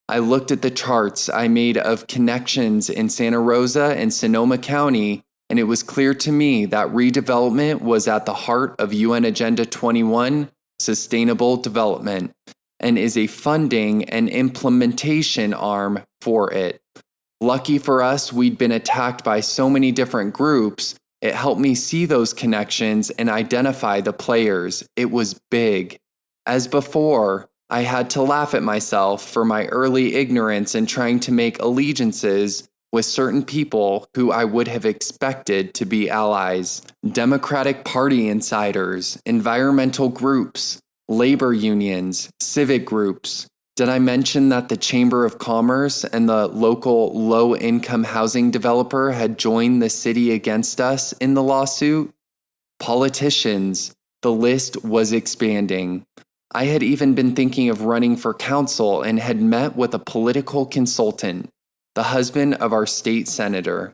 I looked at the charts I made of connections in Santa Rosa and Sonoma County, and it was clear to me that redevelopment was at the heart of UN Agenda 21, sustainable development, and is a funding and implementation arm for it. Lucky for us, we'd been attacked by so many different groups. It helped me see those connections and identify the players. It was big. As before, I had to laugh at myself for my early ignorance in trying to make allegiances with certain people who I would have expected to be allies. Democratic Party insiders, environmental groups, labor unions, civic groups. Did I mention that the Chamber of Commerce and the local low-income housing developer had joined the city against us in the lawsuit? Politicians. The list was expanding. I had even been thinking of running for council and had met with a political consultant, the husband of our state senator.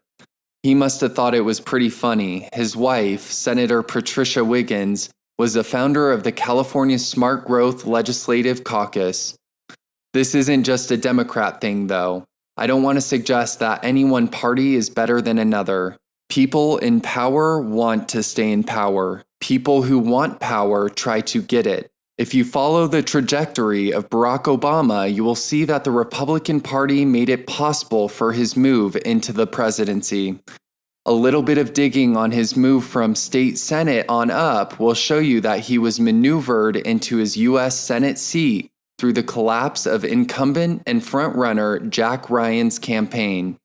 He must have thought it was pretty funny. His wife, Senator Patricia Wiggins, was the founder of the California Smart Growth Legislative Caucus. This isn't just a Democrat thing, though. I don't want to suggest that any one party is better than another. People in power want to stay in power. People who want power try to get it. If you follow the trajectory of Barack Obama, you will see that the Republican Party made it possible for his move into the presidency. A little bit of digging on his move from state Senate on up will show you that he was maneuvered into his U.S. Senate seat through the collapse of incumbent and frontrunner Jack Ryan's campaign.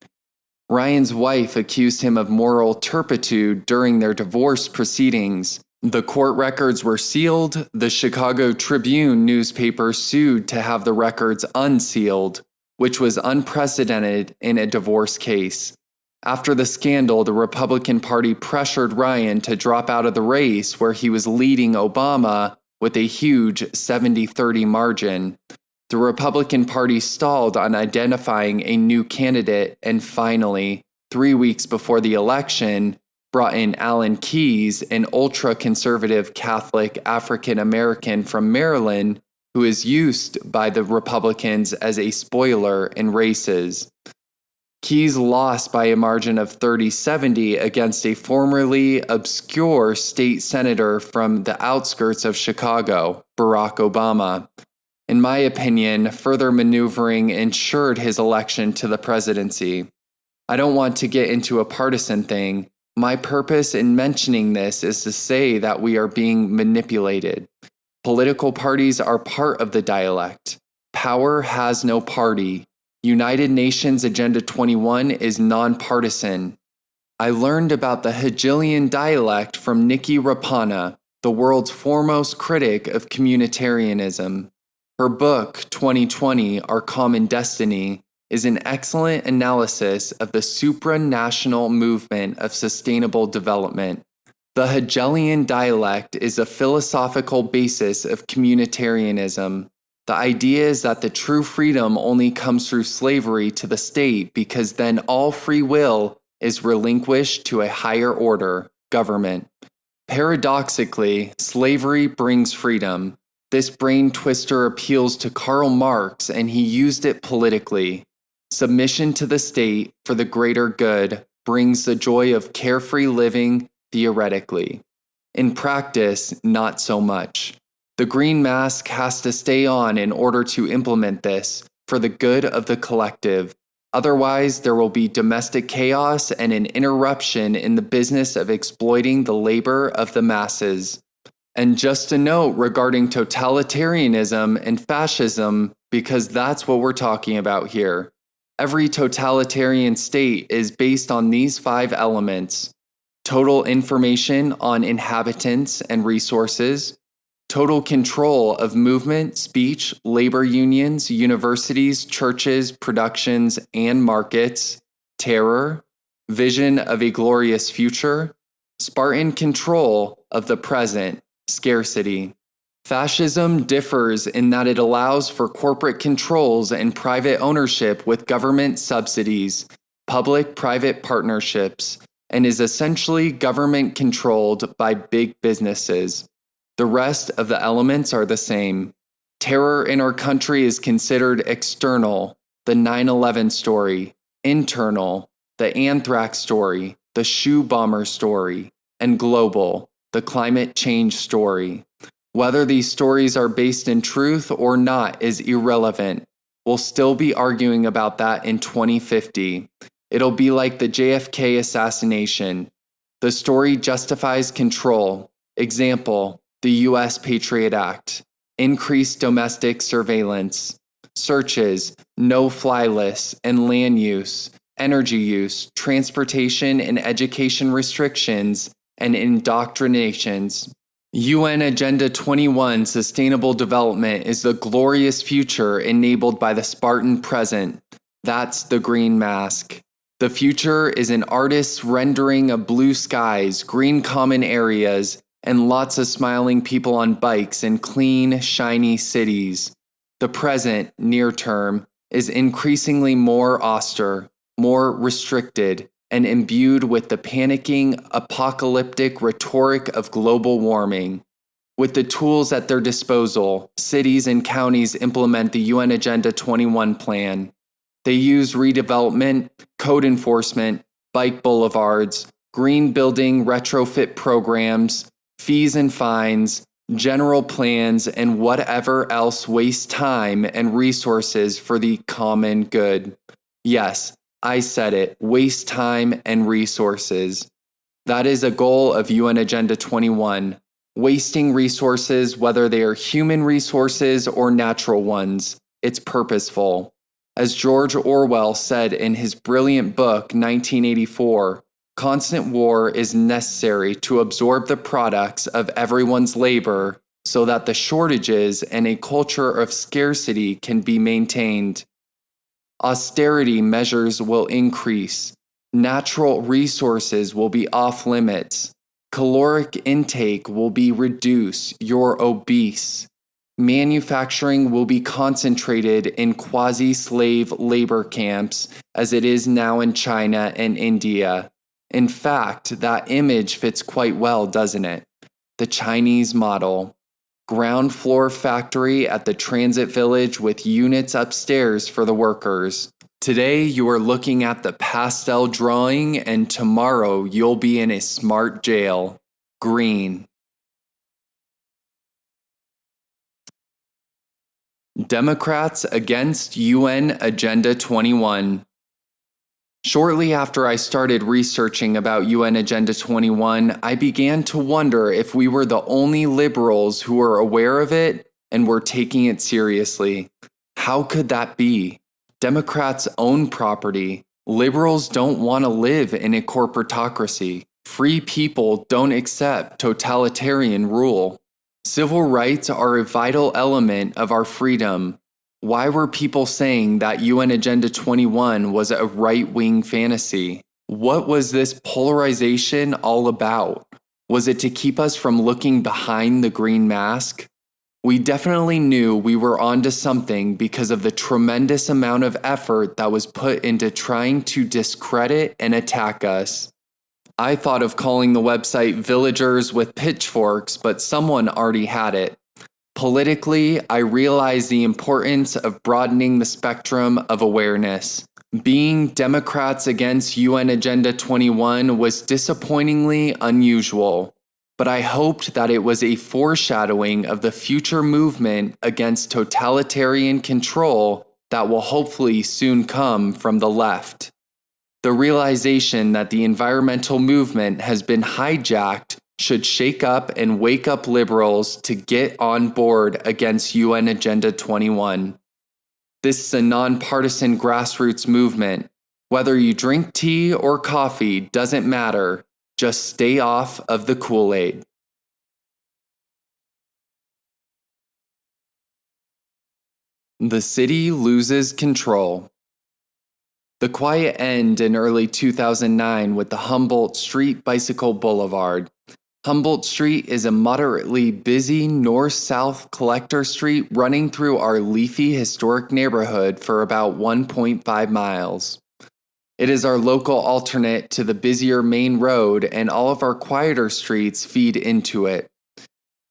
Ryan's wife accused him of moral turpitude during their divorce proceedings. The court records were sealed. The Chicago Tribune newspaper sued to have the records unsealed, which was unprecedented in a divorce case. After the scandal, the Republican Party pressured Ryan to drop out of the race where he was leading Obama with a huge 70-30 margin. The Republican Party stalled on identifying a new candidate and finally, 3 weeks before the election, brought in Alan Keyes, an ultra-conservative Catholic African-American from Maryland who is used by the Republicans as a spoiler in races. Keyes lost by a margin of 30-70 against a formerly obscure state senator from the outskirts of Chicago, Barack Obama. In my opinion, further maneuvering ensured his election to the presidency. I don't want to get into a partisan thing. My purpose in mentioning this is to say that we are being manipulated. Political parties are part of the dialect. Power has no party. United Nations Agenda 21 is nonpartisan. I learned about the Hegelian dialect from Nikki Rapana, the world's foremost critic of communitarianism. Her book, 2020, Our Common Destiny, is an excellent analysis of the supranational movement of sustainable development. The Hegelian dialect is a philosophical basis of communitarianism. The idea is that the true freedom only comes through slavery to the state because then all free will is relinquished to a higher order, government. Paradoxically, slavery brings freedom. This brain twister appeals to Karl Marx and he used it politically. Submission to the state for the greater good brings the joy of carefree living theoretically. In practice, not so much. The green mask has to stay on in order to implement this for the good of the collective. Otherwise, there will be domestic chaos and an interruption in the business of exploiting the labor of the masses. And just a note regarding totalitarianism and fascism, because that's what we're talking about here. Every totalitarian state is based on these 5 elements: total information on inhabitants and resources, total control of movement, speech, labor unions, universities, churches, productions, and markets, terror, vision of a glorious future, Spartan control of the present, scarcity. Fascism differs in that it allows for corporate controls and private ownership with government subsidies, public-private partnerships, and is essentially government controlled by big businesses. The rest of the elements are the same. Terror in our country is considered external, the 9/11 story, internal, the anthrax story, the shoe bomber story, and global, the climate change story. Whether these stories are based in truth or not is irrelevant. We'll still be arguing about that in 2050. It'll be like the JFK assassination. The story justifies control. Example, the US Patriot Act. Increased domestic surveillance. Searches, no-fly lists, and land use, energy use, transportation and education restrictions, and indoctrinations. UN Agenda 21 Sustainable Development is the glorious future enabled by the Spartan present. That's the green mask. The future is an artist's rendering of blue skies, green common areas, and lots of smiling people on bikes in clean, shiny cities. The present, near term, is increasingly more austere, more restricted, and imbued with the panicking, apocalyptic rhetoric of global warming. With the tools at their disposal, cities and counties implement the UN Agenda 21 plan. They use redevelopment, code enforcement, bike boulevards, green building retrofit programs, fees and fines, general plans, and whatever else wastes time and resources for the common good. Yes, I said it, waste time and resources. That is a goal of UN Agenda 21, wasting resources, whether they are human resources or natural ones. It's purposeful. As George Orwell said in his brilliant book, 1984, constant war is necessary to absorb the products of everyone's labor so that the shortages and a culture of scarcity can be maintained. Austerity measures will increase. Natural resources will be off limits. Caloric intake will be reduced. You're obese. Manufacturing will be concentrated in quasi-slave labor camps as it is now in China and India. In fact, that image fits quite well, doesn't it? The Chinese model. Ground floor factory at the transit village with units upstairs for the workers. Today you are looking at the pastel drawing, and tomorrow you'll be in a smart jail. Green. Democrats against UN Agenda 21. Shortly after I started researching about UN Agenda 21, I began to wonder if we were the only liberals who were aware of it and were taking it seriously. How could that be? Democrats own property. Liberals don't want to live in a corporatocracy. Free people don't accept totalitarian rule. Civil rights are a vital element of our freedom. Why were people saying that UN Agenda 21 was a right-wing fantasy? What was this polarization all about? Was it to keep us from looking behind the green mask? We definitely knew we were onto something because of the tremendous amount of effort that was put into trying to discredit and attack us. I thought of calling the website Villagers with Pitchforks, but someone already had it. Politically, I realized the importance of broadening the spectrum of awareness. Being Democrats against UN Agenda 21 was disappointingly unusual, but I hoped that it was a foreshadowing of the future movement against totalitarian control that will hopefully soon come from the left. The realization that the environmental movement has been hijacked should shake up and wake up liberals to get on board against UN Agenda 21. This is a nonpartisan grassroots movement. Whether you drink tea or coffee doesn't matter. Just stay off of the Kool-Aid. The city loses control. The quiet end in early 2009 with the Humboldt Street Bicycle Boulevard. Humboldt Street is a moderately busy north-south collector street running through our leafy historic neighborhood for about 1.5 miles. It is our local alternate to the busier main road, and all of our quieter streets feed into it.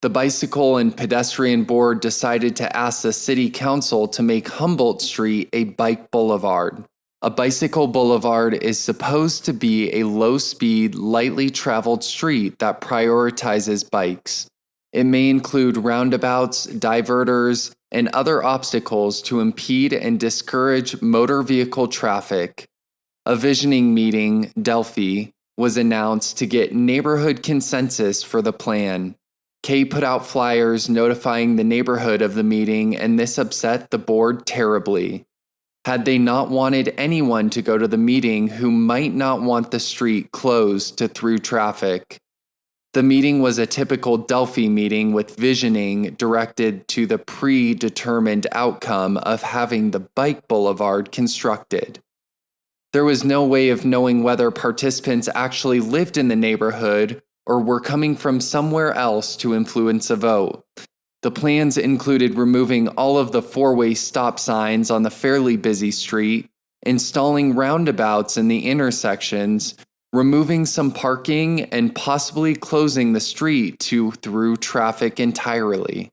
The Bicycle and Pedestrian Board decided to ask the City Council to make Humboldt Street a bike boulevard. A bicycle boulevard is supposed to be a low-speed, lightly traveled street that prioritizes bikes. It may include roundabouts, diverters, and other obstacles to impede and discourage motor vehicle traffic. A visioning meeting, Delphi, was announced to get neighborhood consensus for the plan. Kay put out flyers notifying the neighborhood of the meeting, and this upset the board terribly. Had they not wanted anyone to go to the meeting who might not want the street closed to through traffic? The meeting was a typical Delphi meeting with visioning directed to the predetermined outcome of having the bike boulevard constructed. There was no way of knowing whether participants actually lived in the neighborhood or were coming from somewhere else to influence a vote. The plans included removing all of the four-way stop signs on the fairly busy street, installing roundabouts in the intersections, removing some parking, and possibly closing the street to through traffic entirely.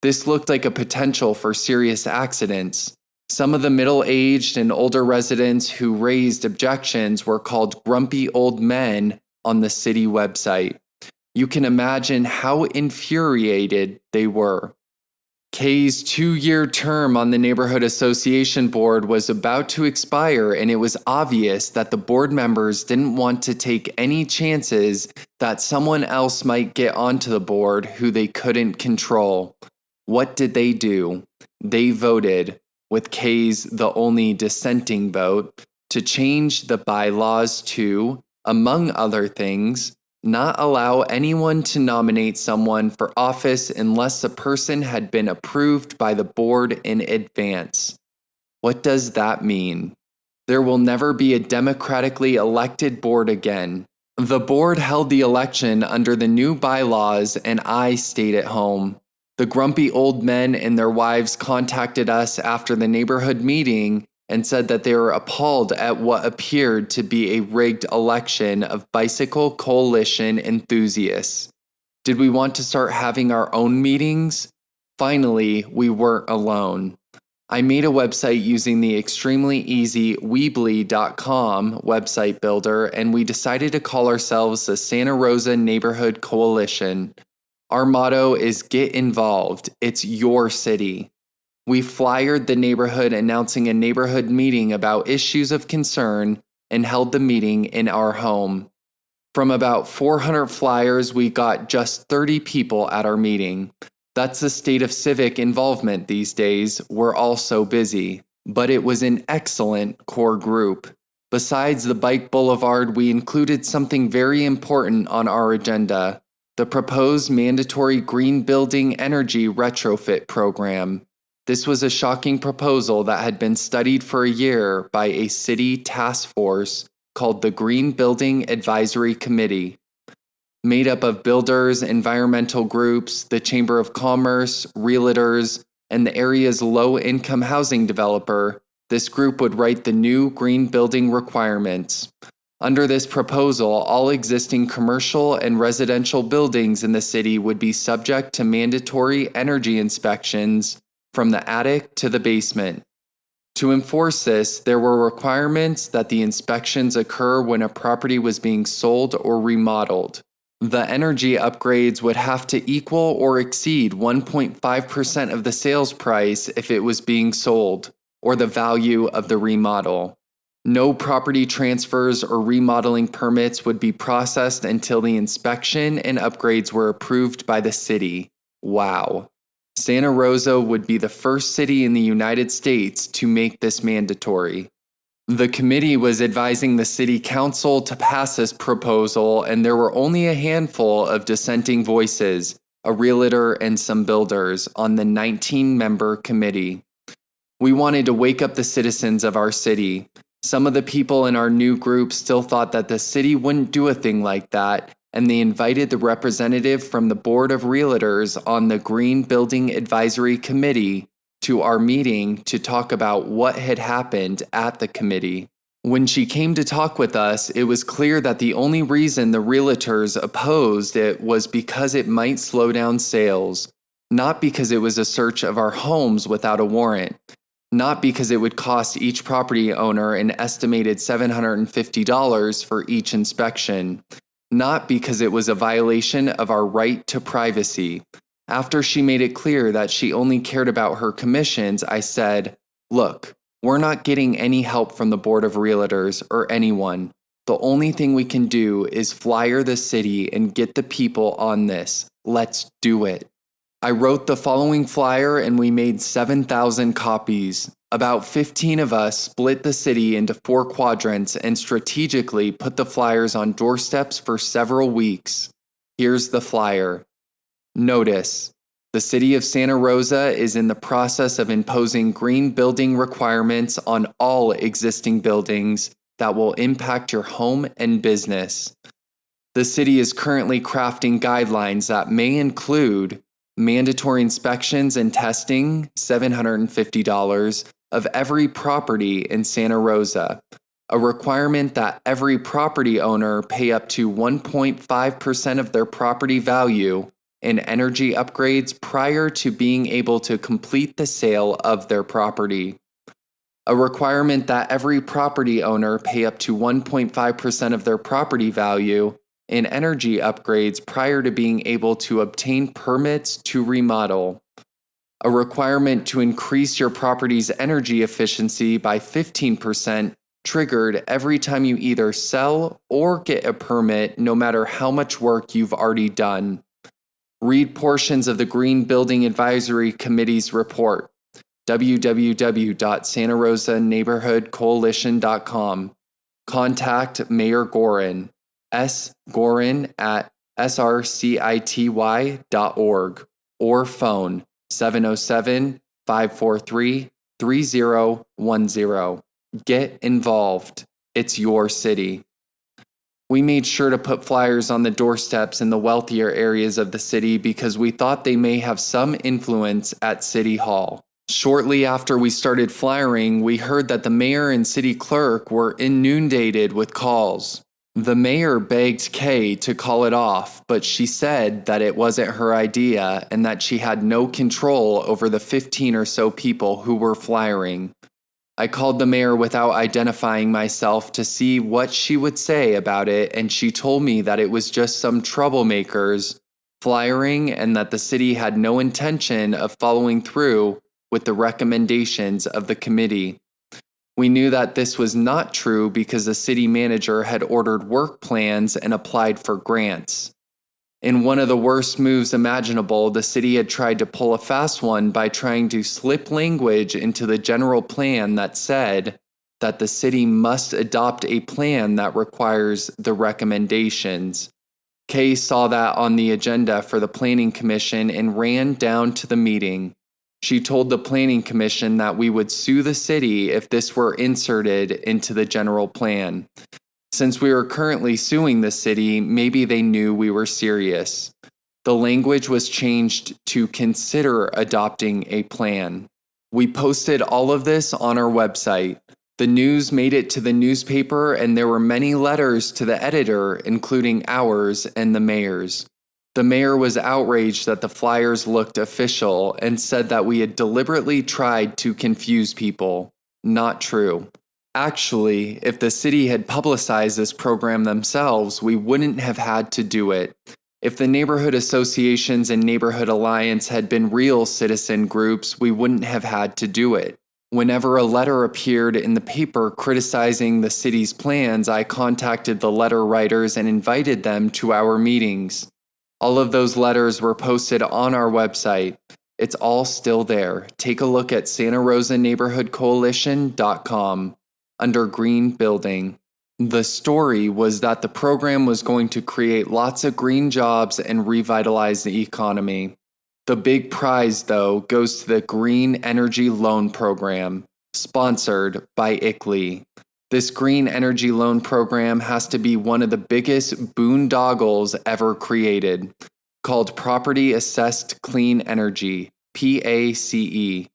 This looked like a potential for serious accidents. Some of the middle-aged and older residents who raised objections were called grumpy old men on the city website. You can imagine how infuriated they were. Kay's 2-year term on the Neighborhood Association Board was about to expire, and it was obvious that the board members didn't want to take any chances that someone else might get onto the board who they couldn't control. What did they do? They voted, with Kay's the only dissenting vote, to change the bylaws to, among other things, not allow anyone to nominate someone for office unless the person had been approved by the board in advance. What does that mean? There will never be a democratically elected board again. The board held the election under the new bylaws, and I stayed at home. The grumpy old men and their wives contacted us after the neighborhood meeting and said that they were appalled at what appeared to be a rigged election of bicycle coalition enthusiasts. Did we want to start having our own meetings? Finally, we weren't alone. I made a website using the extremely easy Weebly.com website builder, and we decided to call ourselves the Santa Rosa Neighborhood Coalition. Our motto is Get Involved. It's your city. We flyered the neighborhood announcing a neighborhood meeting about issues of concern and held the meeting in our home. From about 400 flyers, we got just 30 people at our meeting. That's the state of civic involvement these days. We're all so busy. But it was an excellent core group. Besides the bike boulevard, we included something very important on our agenda: the proposed mandatory green building energy retrofit program. This was a shocking proposal that had been studied for a year by a city task force called the Green Building Advisory Committee. Made up of builders, environmental groups, the Chamber of Commerce, realtors, and the area's low-income housing developer, this group would write the new green building requirements. Under this proposal, all existing commercial and residential buildings in the city would be subject to mandatory energy inspections from the attic to the basement. To enforce this, there were requirements that the inspections occur when a property was being sold or remodeled. The energy upgrades would have to equal or exceed 1.5% of the sales price if it was being sold, or the value of the remodel. No property transfers or remodeling permits would be processed until the inspection and upgrades were approved by the city. Wow. Santa Rosa would be the first city in the United States to make this mandatory. The committee was advising the city council to pass this proposal, and there were only a handful of dissenting voices, a realtor and some builders, on the 19-member committee. We wanted to wake up the citizens of our city. Some of the people in our new group still thought that the city wouldn't do a thing like that, and they invited the representative from the Board of Realtors on the Green Building Advisory Committee to our meeting to talk about what had happened at the committee. When she came to talk with us, it was clear that the only reason the realtors opposed it was because it might slow down sales, not because it was a search of our homes without a warrant, not because it would cost each property owner an estimated $750 for each inspection, not because it was a violation of our right to privacy. After she made it clear that she only cared about her commissions, I said, "Look, we're not getting any help from the Board of Realtors or anyone. The only thing we can do is flyer the city and get the people on this. Let's do it." I wrote the following flyer and we made 7,000 copies. About 15 of us split the city into 4 quadrants and strategically put the flyers on doorsteps for several weeks. Here's the flyer. Notice: the city of Santa Rosa is in the process of imposing green building requirements on all existing buildings that will impact your home and business. The city is currently crafting guidelines that may include mandatory inspections and testing, $750, of every property in Santa Rosa, a requirement that every property owner pay up to 1.5% of their property value in energy upgrades prior to being able to complete the sale of their property. A requirement that every property owner pay up to 1.5% of their property value in energy upgrades prior to being able to obtain permits to remodel. A requirement to increase your property's energy efficiency by 15% triggered every time you either sell or get a permit, no matter how much work you've already done. Read portions of the Green Building Advisory Committee's report, www.santarosaneighborhoodcoalition.com. Contact Mayor Gorin, sgorin@srcity.org, or phone 707-543-3010. Get involved. It's your city. We made sure to put flyers on the doorsteps in the wealthier areas of the city because we thought they may have some influence at City Hall. Shortly after we started flyering, we heard that the mayor and city clerk were inundated with calls. The mayor begged Kay to call it off, but she said that it wasn't her idea and that she had no control over the 15 or so people who were flyering. I called the mayor without identifying myself to see what she would say about it, and she told me that it was just some troublemakers flyering and that the city had no intention of following through with the recommendations of the committee. We knew that this was not true because the city manager had ordered work plans and applied for grants. In one of the worst moves imaginable, the city had tried to pull a fast one by trying to slip language into the general plan that said that the city must adopt a plan that requires the recommendations. Kay saw that on the agenda for the Planning Commission and ran down to the meeting. She told the Planning Commission that we would sue the city if this were inserted into the general plan. Since we were currently suing the city, maybe they knew we were serious. The language was changed to consider adopting a plan. We posted all of this on our website. The news made it to the newspaper, and there were many letters to the editor, including ours and the mayor's. The mayor was outraged that the flyers looked official and said that we had deliberately tried to confuse people. Not true. Actually, if the city had publicized this program themselves, we wouldn't have had to do it. If the neighborhood associations and neighborhood alliance had been real citizen groups, we wouldn't have had to do it. Whenever a letter appeared in the paper criticizing the city's plans, I contacted the letter writers and invited them to our meetings. All of those letters were posted on our website. It's all still there. Take a look at SantaRosaNeighborhoodCoalition.com under Green Building. The story was that the program was going to create lots of green jobs and revitalize the economy. The big prize, though, goes to the Green Energy Loan Program, sponsored by ICLEI. This Green Energy Loan Program has to be one of the biggest boondoggles ever created, called Property Assessed Clean Energy, PACE.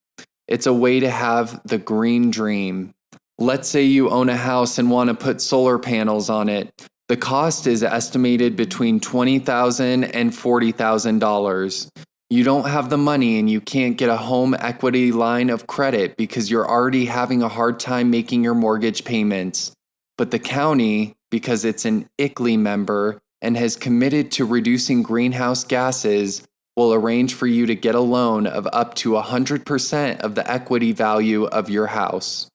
It's a way to have the green dream. Let's say you own a house and want to put solar panels on it. The cost is estimated between $20,000 and $40,000. You don't have the money and you can't get a home equity line of credit because you're already having a hard time making your mortgage payments. But the county, because it's an ICLEI member and has committed to reducing greenhouse gases, will arrange for you to get a loan of up to 100% of the equity value of your house.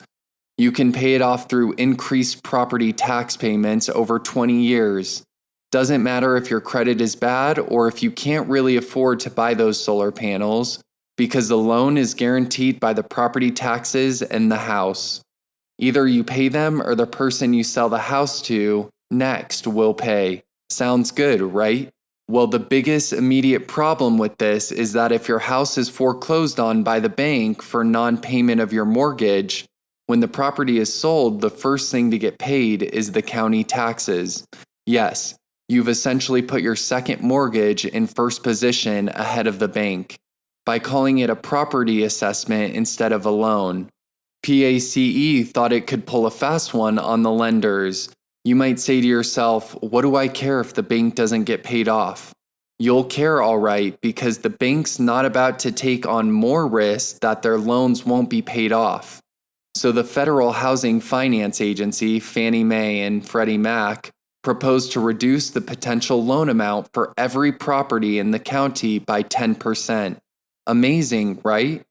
You can pay it off through increased property tax payments over 20 years. Doesn't matter if your credit is bad or if you can't really afford to buy those solar panels, because the loan is guaranteed by the property taxes and the house. Either you pay them or the person you sell the house to next will pay. Sounds good, right? Well, the biggest immediate problem with this is that if your house is foreclosed on by the bank for non-payment of your mortgage, when the property is sold, the first thing to get paid is the county taxes. Yes, you've essentially put your second mortgage in first position ahead of the bank by calling it a property assessment instead of a loan. PACE thought it could pull a fast one on the lenders. You might say to yourself, what do I care if the bank doesn't get paid off? You'll care all right because the bank's not about to take on more risk that their loans won't be paid off. So the Federal Housing Finance Agency, Fannie Mae and Freddie Mac, proposed to reduce the potential loan amount for every property in the county by 10%. Amazing, right?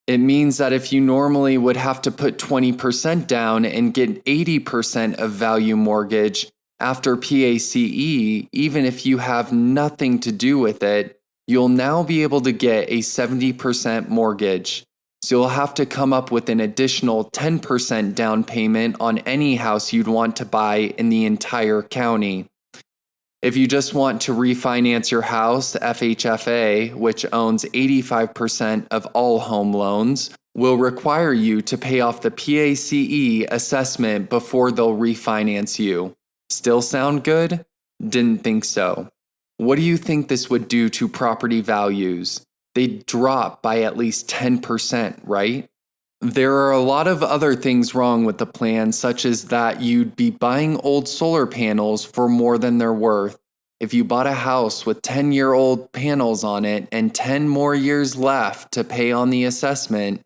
It means that if you normally would have to put 20% down and get 80% of value mortgage, after PACE, even if you have nothing to do with it, you'll now be able to get a 70% mortgage. So you'll have to come up with an additional 10% down payment on any house you'd want to buy in the entire county. If you just want to refinance your house, FHFA, which owns 85% of all home loans, will require you to pay off the PACE assessment before they'll refinance you. Still sound good? Didn't think so. What do you think this would do to property values? They'd drop by at least 10%, right? There are a lot of other things wrong with the plan, such as that you'd be buying old solar panels for more than they're worth. If you bought a house with 10-year-old panels on it and 10 more years left to pay on the assessment,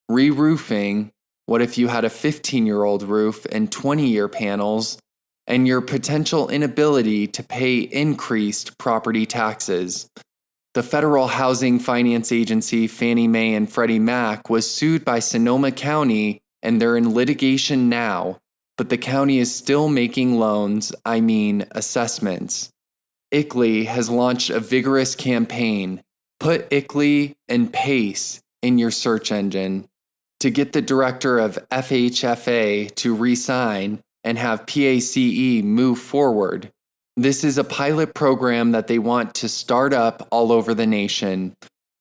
re-roofing, what if you had a 15-year-old roof and 20-year panels, and your potential inability to pay increased property taxes? The Federal Housing Finance Agency, Fannie Mae and Freddie Mac, was sued by Sonoma County and they're in litigation now, but the county is still making loans, assessments. ICLEI has launched a vigorous campaign. Put ICLEI and PACE in your search engine to get the director of FHFA to re-sign and have PACE move forward. This is a pilot program that they want to start up all over the nation.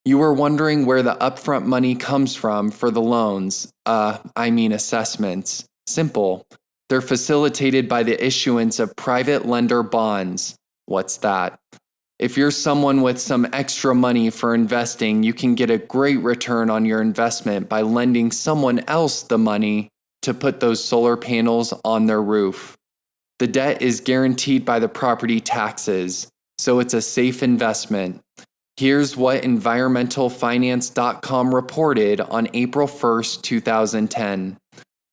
You were wondering where the upfront money comes from for the loans, assessments. Simple. They're facilitated by the issuance of private lender bonds. What's that? If you're someone with some extra money for investing, you can get a great return on your investment by lending someone else the money to put those solar panels on their roof. The debt is guaranteed by the property taxes, so it's a safe investment. Here's what environmentalfinance.com reported on April 1st, 2010.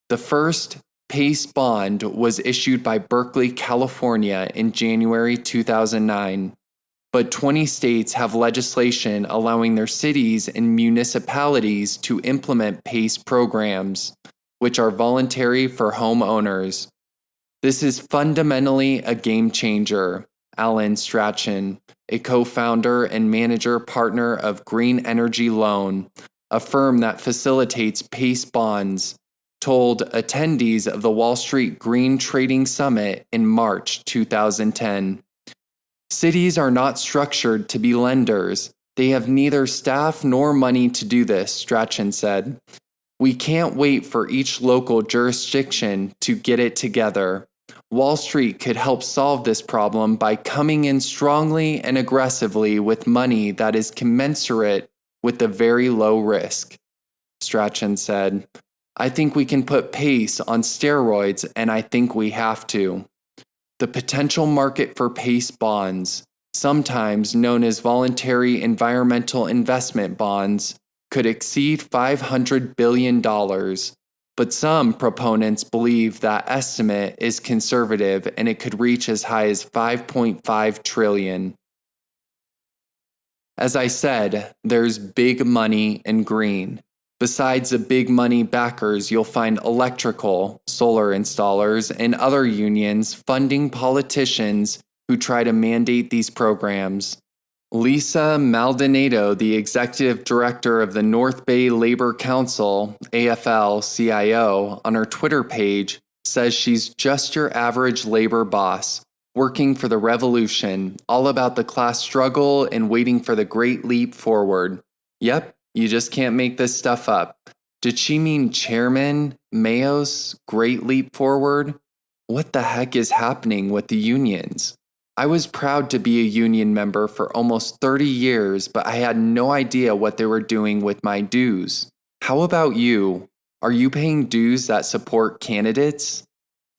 The first PACE bond was issued by Berkeley, California in January 2009. But 20 states have legislation allowing their cities and municipalities to implement PACE programs, which are voluntary for homeowners. This is fundamentally a game changer. Alan Strachan, a co-founder and manager partner of Green Energy Loan, a firm that facilitates PACE bonds, told attendees of the Wall Street Green Trading Summit in March 2010. Cities are not structured to be lenders. They have neither staff nor money to do this, Strachan said. We can't wait for each local jurisdiction to get it together. Wall Street could help solve this problem by coming in strongly and aggressively with money that is commensurate with the very low risk. Strachan said, I think we can put PACE on steroids, and I think we have to. The potential market for PACE bonds, sometimes known as voluntary environmental investment bonds, could exceed $500 billion, but some proponents believe that estimate is conservative and it could reach as high as $5.5 trillion. As I said, there's big money in green. Besides the big money backers, you'll find electrical, solar installers, and other unions funding politicians who try to mandate these programs. Lisa Maldonado, the executive director of the North Bay Labor Council, AFL-CIO, on her Twitter page, says she's just your average labor boss, working for the revolution, all about the class struggle and waiting for the great leap forward. Yep. You just can't make this stuff up. Did she mean Chairman Mayo's Great Leap Forward? What the heck is happening with the unions? I was proud to be a union member for almost 30 years, but I had no idea what they were doing with my dues. How about you? Are you paying dues that support candidates?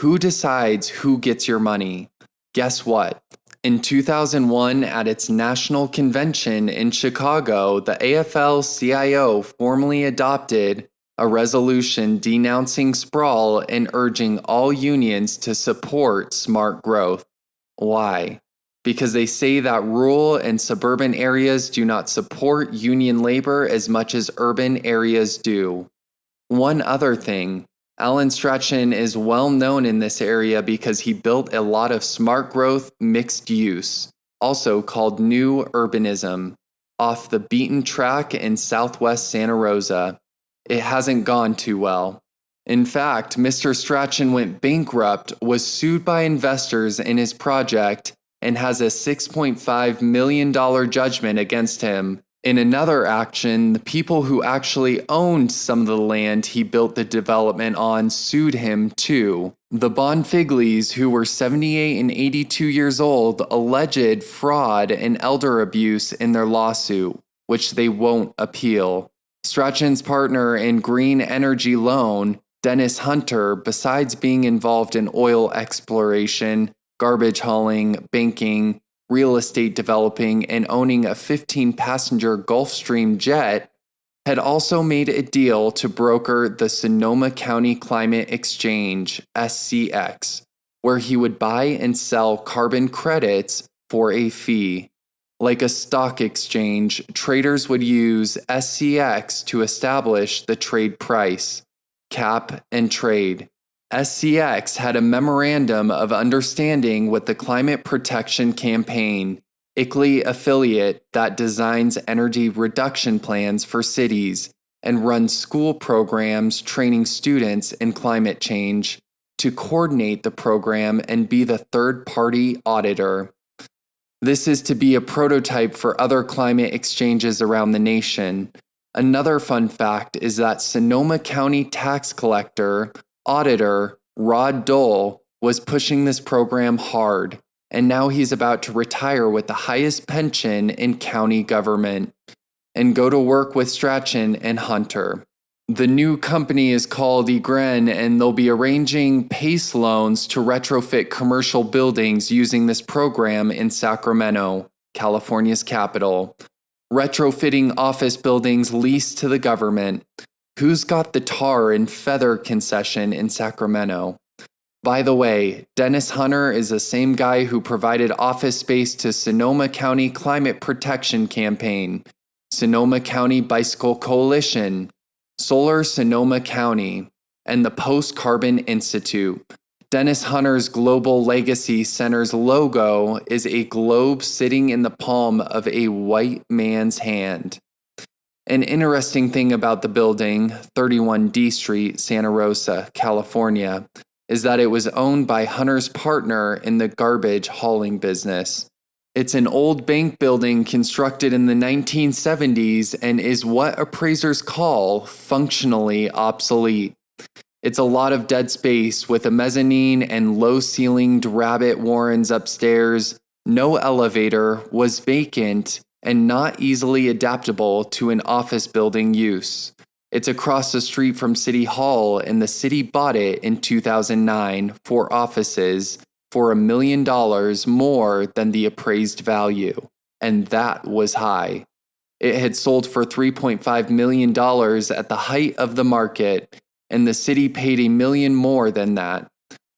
Who decides who gets your money? Guess what? In 2001, at its national convention in Chicago, the AFL-CIO formally adopted a resolution denouncing sprawl and urging all unions to support smart growth. Why? Because they say that rural and suburban areas do not support union labor as much as urban areas do. One other thing. Alan Strachan is well known in this area because he built a lot of smart growth mixed use, also called New Urbanism, off the beaten track in southwest Santa Rosa. It hasn't gone too well. In fact, Mr. Strachan went bankrupt, was sued by investors in his project, and has a $6.5 million judgment against him. In another action, the people who actually owned some of the land he built the development on sued him too. The Bonfiglis, who were 78 and 82 years old, alleged fraud and elder abuse in their lawsuit, which they won't appeal. Strachan's partner in Green Energy Loan, Dennis Hunter, besides being involved in oil exploration, garbage hauling, banking, real estate developing, and owning a 15-passenger Gulfstream jet, had also made a deal to broker the Sonoma County Climate Exchange, SCX, where he would buy and sell carbon credits for a fee. Like a stock exchange, traders would use SCX to establish the trade price, cap, and trade. SCX had a memorandum of understanding with the Climate Protection Campaign, ICLEI affiliate that designs energy reduction plans for cities and runs school programs training students in climate change, to coordinate the program and be the third-party auditor. This is to be a prototype for other climate exchanges around the nation. Another fun fact is that Sonoma County tax collector auditor Rod Dole was pushing this program hard, and now he's about to retire with the highest pension in county government and go to work with Strachan and Hunter. The new company is called Egren, and they'll be arranging PACE loans to retrofit commercial buildings using this program in Sacramento, California's capital. Retrofitting office buildings leased to the government. Who's got the tar and feather concession in Sacramento? By the way, Dennis Hunter is the same guy who provided office space to Sonoma County Climate Protection Campaign, Sonoma County Bicycle Coalition, Solar Sonoma County, and the Post Carbon Institute. Dennis Hunter's Global Legacy Center's logo is a globe sitting in the palm of a white man's hand. An interesting thing about the building, 31 D Street, Santa Rosa, California, is that it was owned by Hunter's partner in the garbage hauling business. It's an old bank building constructed in the 1970s and is what appraisers call functionally obsolete. It's a lot of dead space with a mezzanine and low-ceilinged rabbit warrens upstairs. No elevator, was vacant, and not easily adaptable to an office building use. It's across the street from City Hall, and the city bought it in 2009 for offices for $1 million more than the appraised value, and that was high. It had sold for $3.5 million at the height of the market, and the city paid $1 million more than that.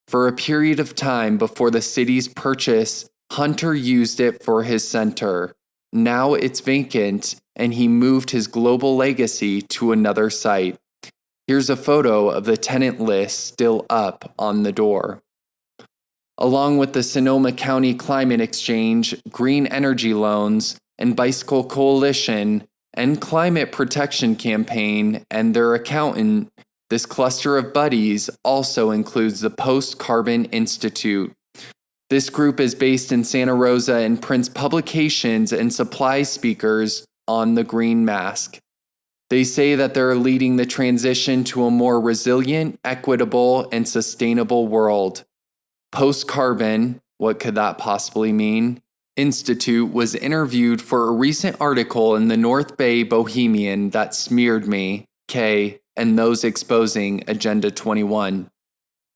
For a period of time before the city's purchase, Hunter used it for his center. Now it's vacant, and he moved his global legacy to another site. Here's a photo of the tenant list still up on the door. Along with the Sonoma County Climate Exchange, Green Energy Loans, and Bicycle Coalition, and Climate Protection Campaign, and their accountant, this cluster of buddies also includes the Post-Carbon Institute. This group is based in Santa Rosa and prints publications and supplies speakers on the green mask. They say that they're leading the transition to a more resilient, equitable, and sustainable world. Post-Carbon, what could that possibly mean? Institute was interviewed for a recent article in the North Bay Bohemian that smeared me, K, and those exposing Agenda 21.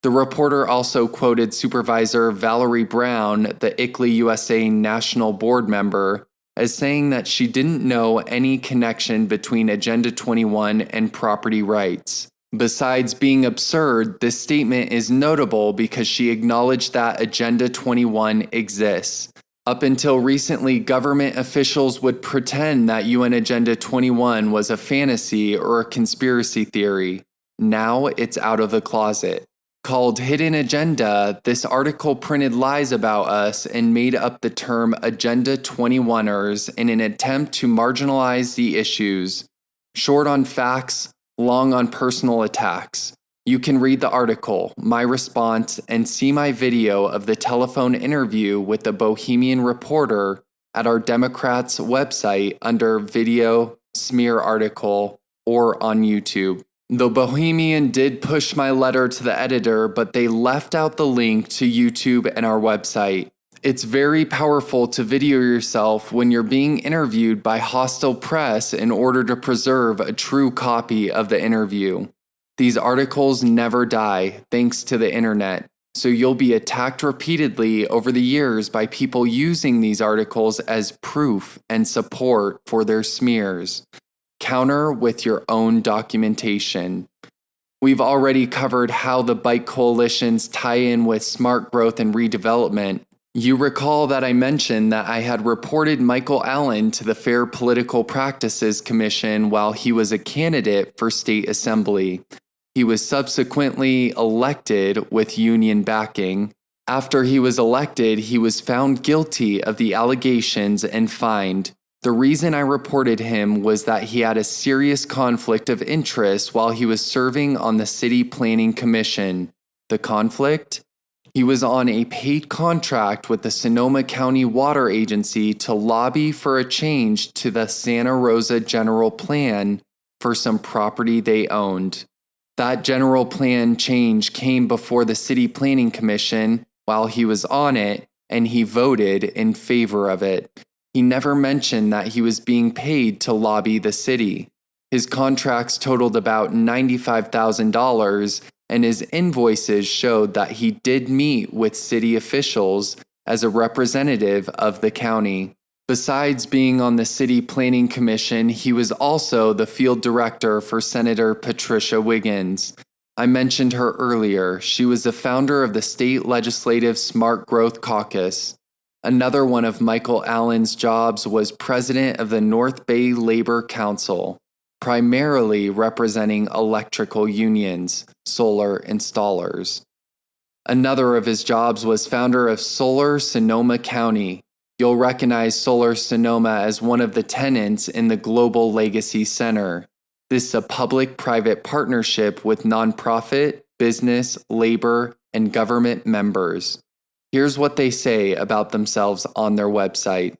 The reporter also quoted Supervisor Valerie Brown, the ICLEI USA National Board member, as saying that she didn't know any connection between Agenda 21 and property rights. Besides being absurd, this statement is notable because she acknowledged that Agenda 21 exists. Up until recently, government officials would pretend that UN Agenda 21 was a fantasy or a conspiracy theory. Now it's out of the closet. Called Hidden Agenda, this article printed lies about us and made up the term Agenda 21ers in an attempt to marginalize the issues. Short on facts, long on personal attacks. You can read the article, my response, and see my video of the telephone interview with the Bohemian reporter at our Democrats website under Video Smear Article or on YouTube. The Bohemian did push my letter to the editor, but they left out the link to YouTube and our website. It's very powerful to video yourself when you're being interviewed by hostile press in order to preserve a true copy of the interview. These articles never die, thanks to the internet, so you'll be attacked repeatedly over the years by people using these articles as proof and support for their smears. Counter with your own documentation. We've already covered how the bike coalitions tie in with smart growth and redevelopment. You recall that I mentioned that I had reported Michael Allen to the Fair Political Practices Commission while he was a candidate for state assembly. He was subsequently elected with union backing. After he was elected, he was found guilty of the allegations and fined. The reason I reported him was that he had a serious conflict of interest while he was serving on the City Planning Commission. The conflict? He was on a paid contract with the Sonoma County Water Agency to lobby for a change to the Santa Rosa General Plan for some property they owned. That general plan change came before the City Planning Commission while he was on it, and he voted in favor of it. He never mentioned that he was being paid to lobby the city. His contracts totaled about $95,000, and his invoices showed that he did meet with city officials as a representative of the county. Besides being on the City Planning Commission, he was also the field director for Senator Patricia Wiggins. I mentioned her earlier. She was the founder of the State Legislative Smart Growth Caucus. Another one of Michael Allen's jobs was president of the North Bay Labor Council, primarily representing electrical unions, solar installers. Another of his jobs was founder of Solar Sonoma County. You'll recognize Solar Sonoma as one of the tenants in the Global Legacy Center. This is a public-private partnership with nonprofit, business, labor, and government members. Here's what they say about themselves on their website.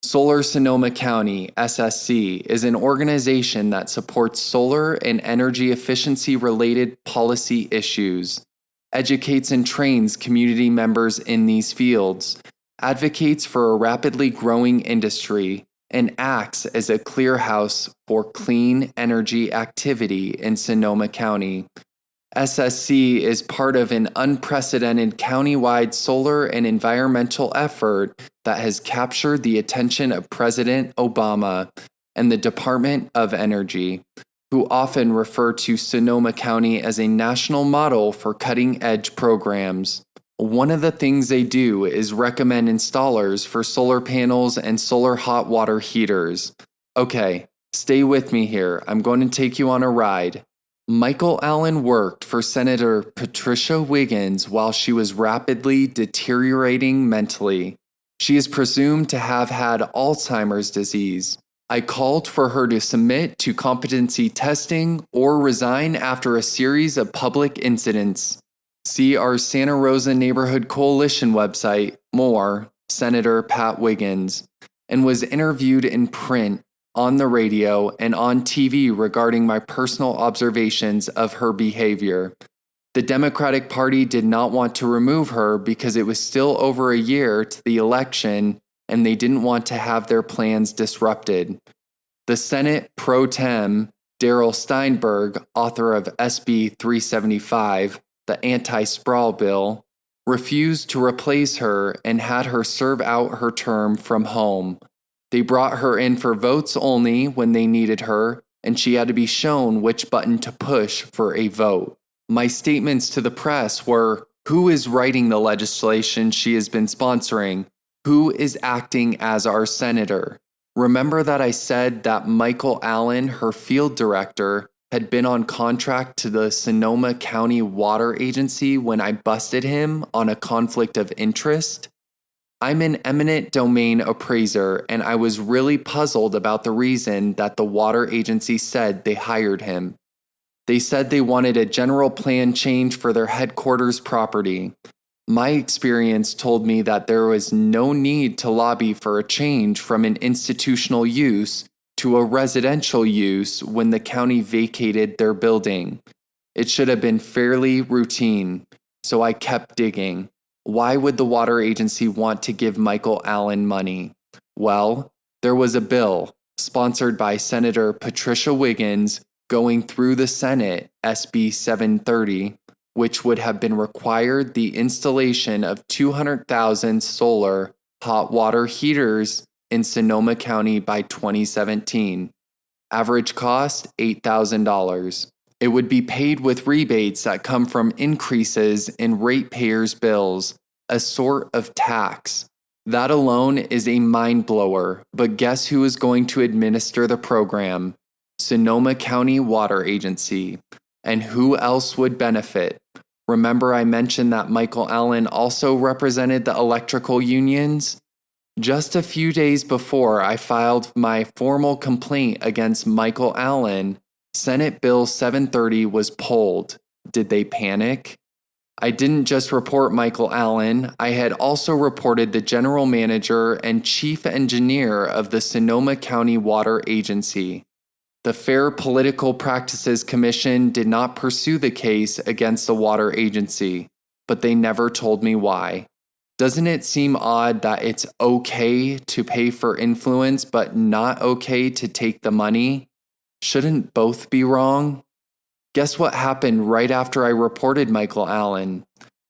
Solar Sonoma County, SSC, is an organization that supports solar and energy efficiency-related policy issues, educates and trains community members in these fields, advocates for a rapidly growing industry, and acts as a clearinghouse for clean energy activity in Sonoma County. SSC is part of an unprecedented countywide solar and environmental effort that has captured the attention of President Obama and the Department of Energy, who often refer to Sonoma County as a national model for cutting-edge programs. One of the things they do is recommend installers for solar panels and solar hot water heaters. Okay, stay with me here. I'm going to take you on a ride. Michael Allen worked for Senator Patricia Wiggins while she was rapidly deteriorating mentally. She is presumed to have had Alzheimer's disease. I called for her to submit to competency testing or resign after a series of public incidents. See our Santa Rosa Neighborhood Coalition website, more, Senator Pat Wiggins, and was interviewed in print, on the radio, and on TV regarding my personal observations of her behavior. The Democratic Party did not want to remove her because it was still over a year to the election and they didn't want to have their plans disrupted. The Senate pro tem, Darrell Steinberg, author of SB 375, the anti-sprawl bill, refused to replace her and had her serve out her term from home. They brought her in for votes only when they needed her, and she had to be shown which button to push for a vote. My statements to the press were, who is writing the legislation she has been sponsoring? Who is acting as our senator? Remember that I said that Michael Allen, her field director, had been on contract to the Sonoma County Water Agency when I busted him on a conflict of interest? I'm an eminent domain appraiser, and I was really puzzled about the reason that the water agency said they hired him. They said they wanted a general plan change for their headquarters property. My experience told me that there was no need to lobby for a change from an institutional use to a residential use when the county vacated their building. It should have been fairly routine, so I kept digging. Why would the water agency want to give Michael Allen money? Well, there was a bill, sponsored by Senator Patricia Wiggins, going through the Senate, SB 730, which would have been required the installation of 200,000 solar hot water heaters in Sonoma County by 2017. Average cost, $8,000. It would be paid with rebates that come from increases in ratepayers' bills, a sort of tax. That alone is a mind blower, but guess who is going to administer the program? Sonoma County Water Agency. And who else would benefit? Remember I mentioned that Michael Allen also represented the electrical unions? Just a few days before I filed my formal complaint against Michael Allen, Senate Bill 730 was pulled. Did they panic? I didn't just report Michael Allen, I had also reported the general manager and chief engineer of the Sonoma County Water Agency. The Fair Political Practices Commission did not pursue the case against the water agency, but they never told me why. Doesn't it seem odd that it's okay to pay for influence but not okay to take the money? Shouldn't both be wrong? Guess what happened right after I reported Michael Allen?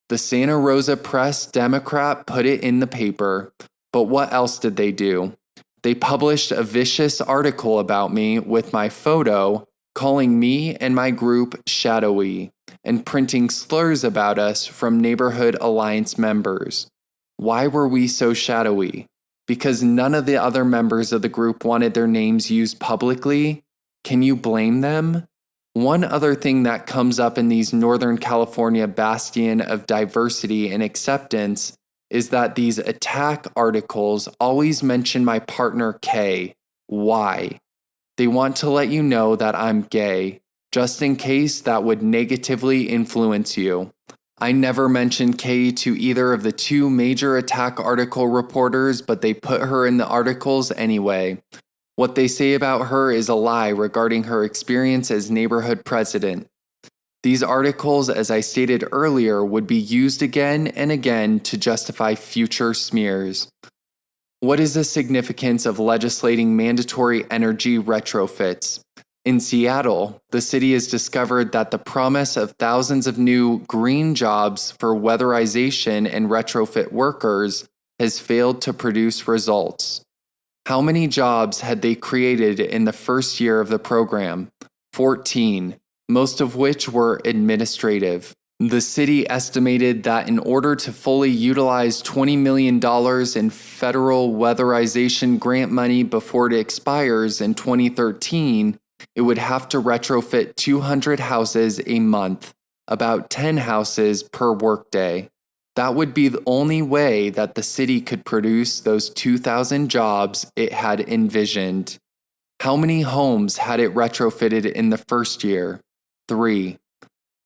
The Santa Rosa Press Democrat put it in the paper, but what else did they do? They published a vicious article about me with my photo, calling me and my group shadowy, and printing slurs about us from Neighborhood Alliance members. Why were we so shadowy? Because none of the other members of the group wanted their names used publicly? Can you blame them? One other thing that comes up in these Northern California bastion of diversity and acceptance is that these attack articles always mention my partner K. Why? They want to let you know that I'm gay, just in case that would negatively influence you. I never mentioned Kay to either of the two major attack article reporters, but they put her in the articles anyway. What they say about her is a lie regarding her experience as neighborhood president. These articles, as I stated earlier, would be used again and again to justify future smears. What is the significance of legislating mandatory energy retrofits? In Seattle, the city has discovered that the promise of thousands of new green jobs for weatherization and retrofit workers has failed to produce results. How many jobs had they created in the first year of the program? 14, most of which were administrative. The city estimated that in order to fully utilize $20 million in federal weatherization grant money before it expires in 2013, it would have to retrofit 200 houses a month, about 10 houses per workday. That would be the only way that the city could produce those 2,000 jobs it had envisioned. How many homes had it retrofitted in the first year? 3.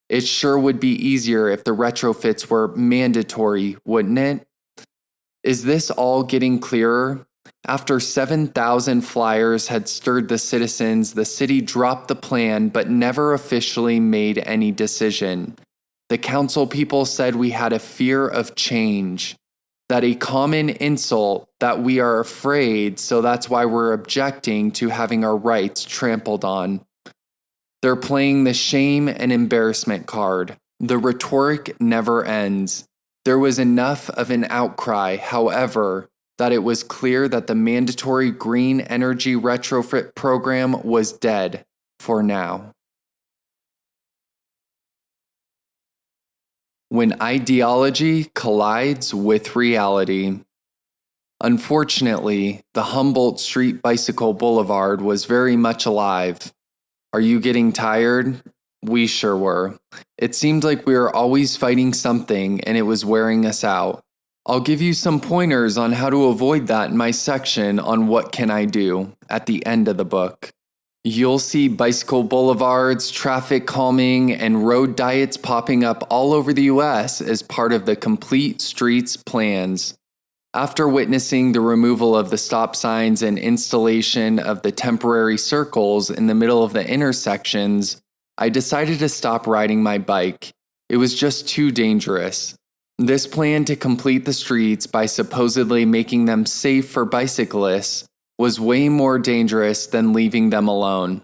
It sure would be easier if the retrofits were mandatory, wouldn't it? Is this all getting clearer? After 7,000 flyers had stirred the citizens, the city dropped the plan but never officially made any decision. The council people said we had a fear of change, that a common insult, that we are afraid, so that's why we're objecting to having our rights trampled on. They're playing the shame and embarrassment card. The rhetoric never ends. There was enough of an outcry, however, that it was clear that the mandatory green energy retrofit program was dead for now. When ideology collides with reality. Unfortunately, the Humboldt Street Bicycle Boulevard was very much alive. Are you getting tired? We sure were. It seemed like we were always fighting something and it was wearing us out. I'll give you some pointers on how to avoid that in my section on What Can I Do at the end of the book. You'll see bicycle boulevards, traffic calming, and road diets popping up all over the US as part of the Complete Streets plans. After witnessing the removal of the stop signs and installation of the temporary circles in the middle of the intersections, I decided to stop riding my bike. It was just too dangerous. This plan to complete the streets by supposedly making them safe for bicyclists was way more dangerous than leaving them alone.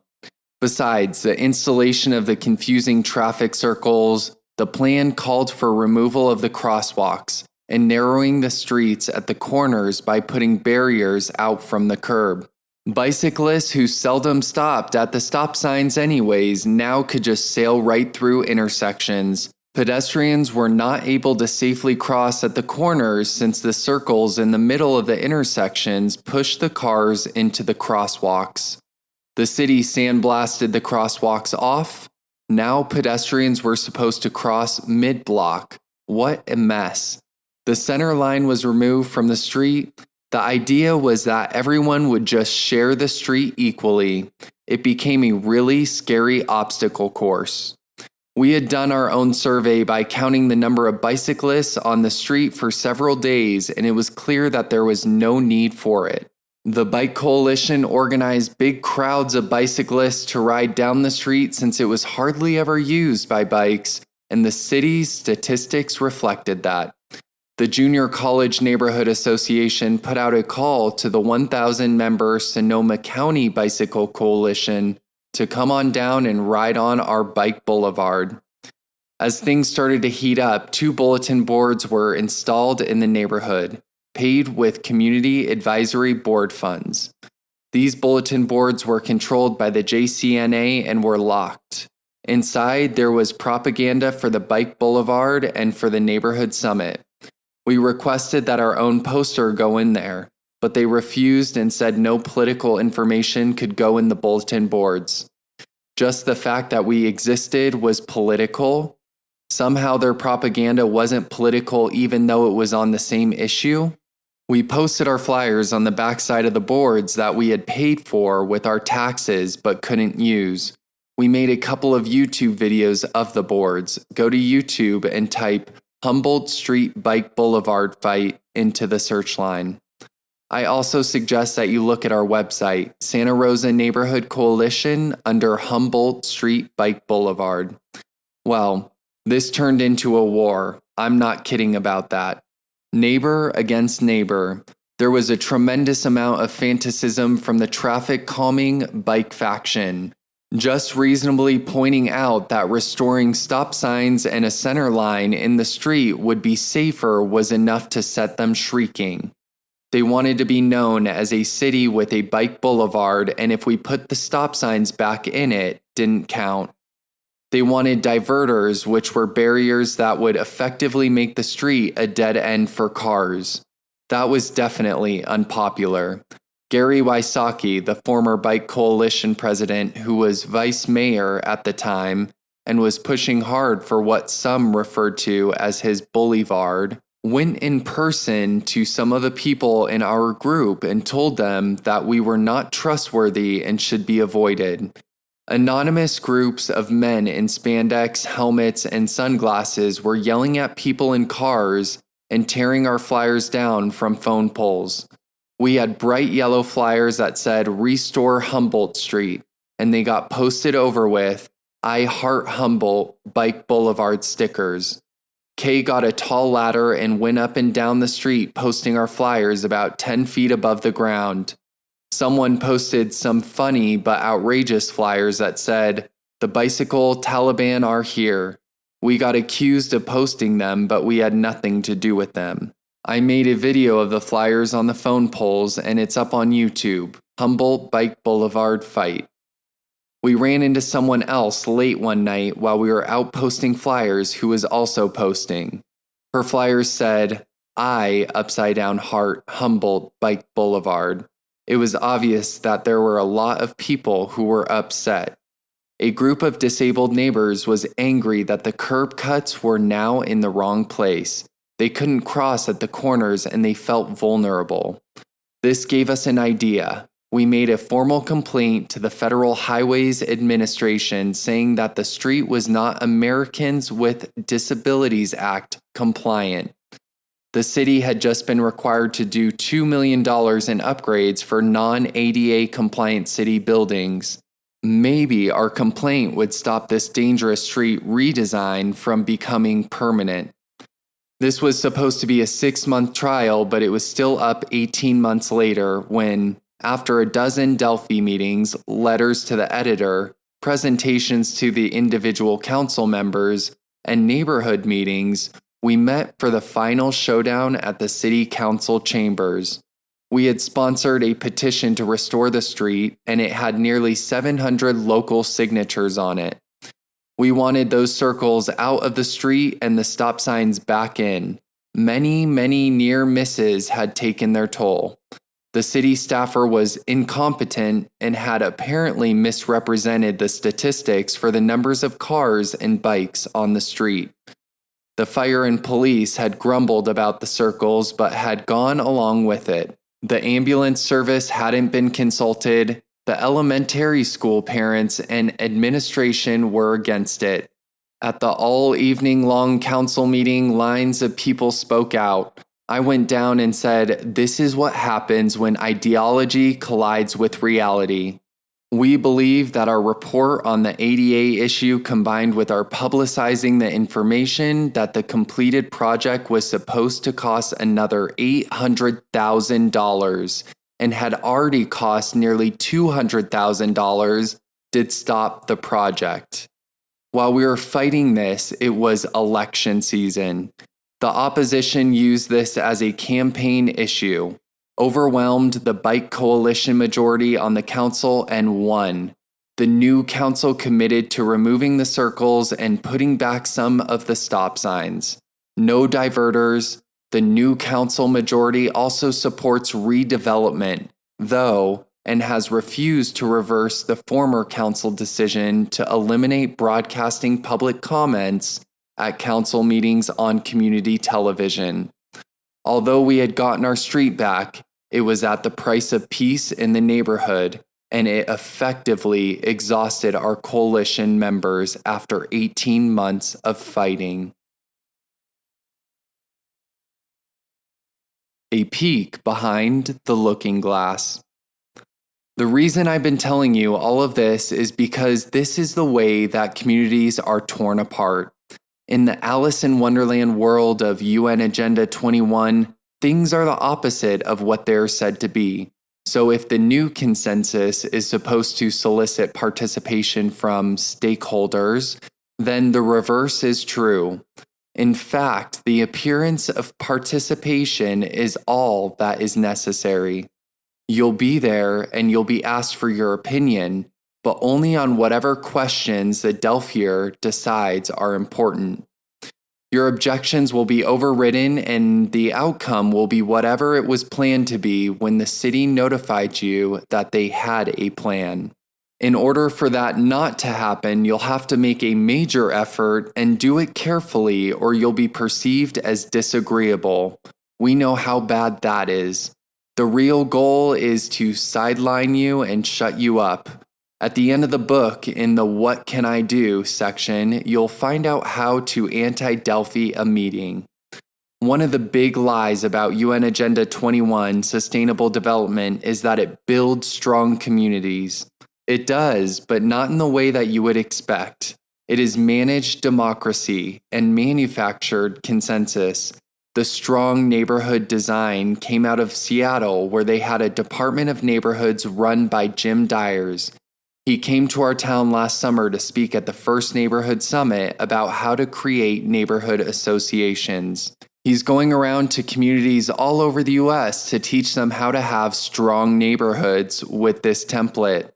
Besides the installation of the confusing traffic circles, the plan called for removal of the crosswalks and narrowing the streets at the corners by putting barriers out from the curb. Bicyclists who seldom stopped at the stop signs anyways now could just sail right through intersections. Pedestrians were not able to safely cross at the corners since the circles in the middle of the intersections pushed the cars into the crosswalks. The city sandblasted the crosswalks off. Now pedestrians were supposed to cross mid-block. What a mess. The center line was removed from the street. The idea was that everyone would just share the street equally. It became a really scary obstacle course. We had done our own survey by counting the number of bicyclists on the street for several days, and it was clear that there was no need for it. The Bike Coalition organized big crowds of bicyclists to ride down the street since it was hardly ever used by bikes, and the city's statistics reflected that. The Junior College Neighborhood Association put out a call to the 1,000-member Sonoma County Bicycle Coalition to come on down and ride on our bike boulevard. As things started to heat up, 2 bulletin boards were installed in the neighborhood, paid with community advisory board funds. These bulletin boards were controlled by the JCNA and were locked. Inside, there was propaganda for the bike boulevard and for the neighborhood summit. We requested that our own poster go in there, but they refused and said no political information could go in the bulletin boards. Just the fact that we existed was political. Somehow their propaganda wasn't political even though it was on the same issue. We posted our flyers on the backside of the boards that we had paid for with our taxes but couldn't use. We made a couple of YouTube videos of the boards. Go to YouTube and type Humboldt Street Bike Boulevard Fight into the search line. I also suggest that you look at our website, Santa Rosa Neighborhood Coalition, under Humboldt Street Bike Boulevard. Well, this turned into a war. I'm not kidding about that. Neighbor against neighbor. There was a tremendous amount of fanaticism from the traffic calming bike faction. Just reasonably pointing out that restoring stop signs and a center line in the street would be safer was enough to set them shrieking. They wanted to be known as a city with a bike boulevard, and if we put the stop signs back in it, didn't count. They wanted diverters, which were barriers that would effectively make the street a dead end for cars. That was definitely unpopular. Gary Wysocki, the former Bike Coalition president who was vice mayor at the time and was pushing hard for what some referred to as his boulevard, went in person to some of the people in our group and told them that we were not trustworthy and should be avoided. Anonymous groups of men in spandex, helmets, and sunglasses were yelling at people in cars and tearing our flyers down from phone poles. We had bright yellow flyers that said Restore Humboldt Street, and they got posted over with I Heart Humboldt Bike Boulevard stickers. Kay got a tall ladder and went up and down the street posting our flyers about 10 feet above the ground. Someone posted some funny but outrageous flyers that said, "The bicycle Taliban are here." We got accused of posting them, but we had nothing to do with them. I made a video of the flyers on the phone poles and it's up on YouTube, Humboldt Bike Boulevard Fight. We ran into someone else late one night while we were out posting flyers who was also posting. Her flyers said, I, upside down heart, Humboldt Bike Boulevard. It was obvious that there were a lot of people who were upset. A group of disabled neighbors was angry that the curb cuts were now in the wrong place. They couldn't cross at the corners and they felt vulnerable. This gave us an idea. We made a formal complaint to the Federal Highways Administration saying that the street was not Americans with Disabilities Act compliant. The city had just been required to do $2 million in upgrades for non-ADA compliant city buildings. Maybe our complaint would stop this dangerous street redesign from becoming permanent. This was supposed to be a 6-month trial, but it was still up 18 months later when, after a dozen Delphi meetings, letters to the editor, presentations to the individual council members, and neighborhood meetings, we met for the final showdown at the city council chambers. We had sponsored a petition to restore the street, and it had nearly 700 local signatures on it. We wanted those circles out of the street and the stop signs back in. Many near misses had taken their toll. The city staffer was incompetent and had apparently misrepresented the statistics for the numbers of cars and bikes on the street. The fire and police had grumbled about the circles but had gone along with it. The ambulance service hadn't been consulted. The elementary school parents and administration were against it. At the all-evening-long council meeting, lines of people spoke out. I went down and said, "This is what happens when ideology collides with reality." We believe that our report on the ADA issue combined with our publicizing the information that the completed project was supposed to cost another $800,000 and had already cost nearly $200,000 did stop the project. While we were fighting this, it was election season. The opposition used this as a campaign issue, overwhelmed the Bike Coalition majority on the council and won. The new council committed to removing the circles and putting back some of the stop signs. No diverters. The new council majority also supports redevelopment, though and has refused to reverse the former council decision to eliminate broadcasting public comments at council meetings on community television. Although we had gotten our street back, it was at the price of peace in the neighborhood, and it effectively exhausted our coalition members after 18 months of fighting. A peek behind the looking glass. The reason I've been telling you all of this is because this is the way that communities are torn apart. In the Alice in Wonderland world of UN Agenda 21, things are the opposite of what they're said to be. So if the new consensus is supposed to solicit participation from stakeholders, then the reverse is true. In fact, the appearance of participation is all that is necessary. You'll be there and you'll be asked for your opinion, but only on whatever questions the Delphier decides are important. Your objections will be overridden and the outcome will be whatever it was planned to be when the city notified you that they had a plan. In order for that not to happen, you'll have to make a major effort and do it carefully or you'll be perceived as disagreeable. We know how bad that is. The real goal is to sideline you and shut you up. At the end of the book, in the What Can I Do section, you'll find out how to anti-Delphi a meeting. One of the big lies about UN Agenda 21 sustainable development is that it builds strong communities. It does, but not in the way that you would expect. It is managed democracy and manufactured consensus. The strong neighborhood design came out of Seattle, where they had a Department of Neighborhoods run by Jim Dyers. He came to our town last summer to speak at the first neighborhood summit about how to create neighborhood associations. He's going around to communities all over the US to teach them how to have strong neighborhoods with this template.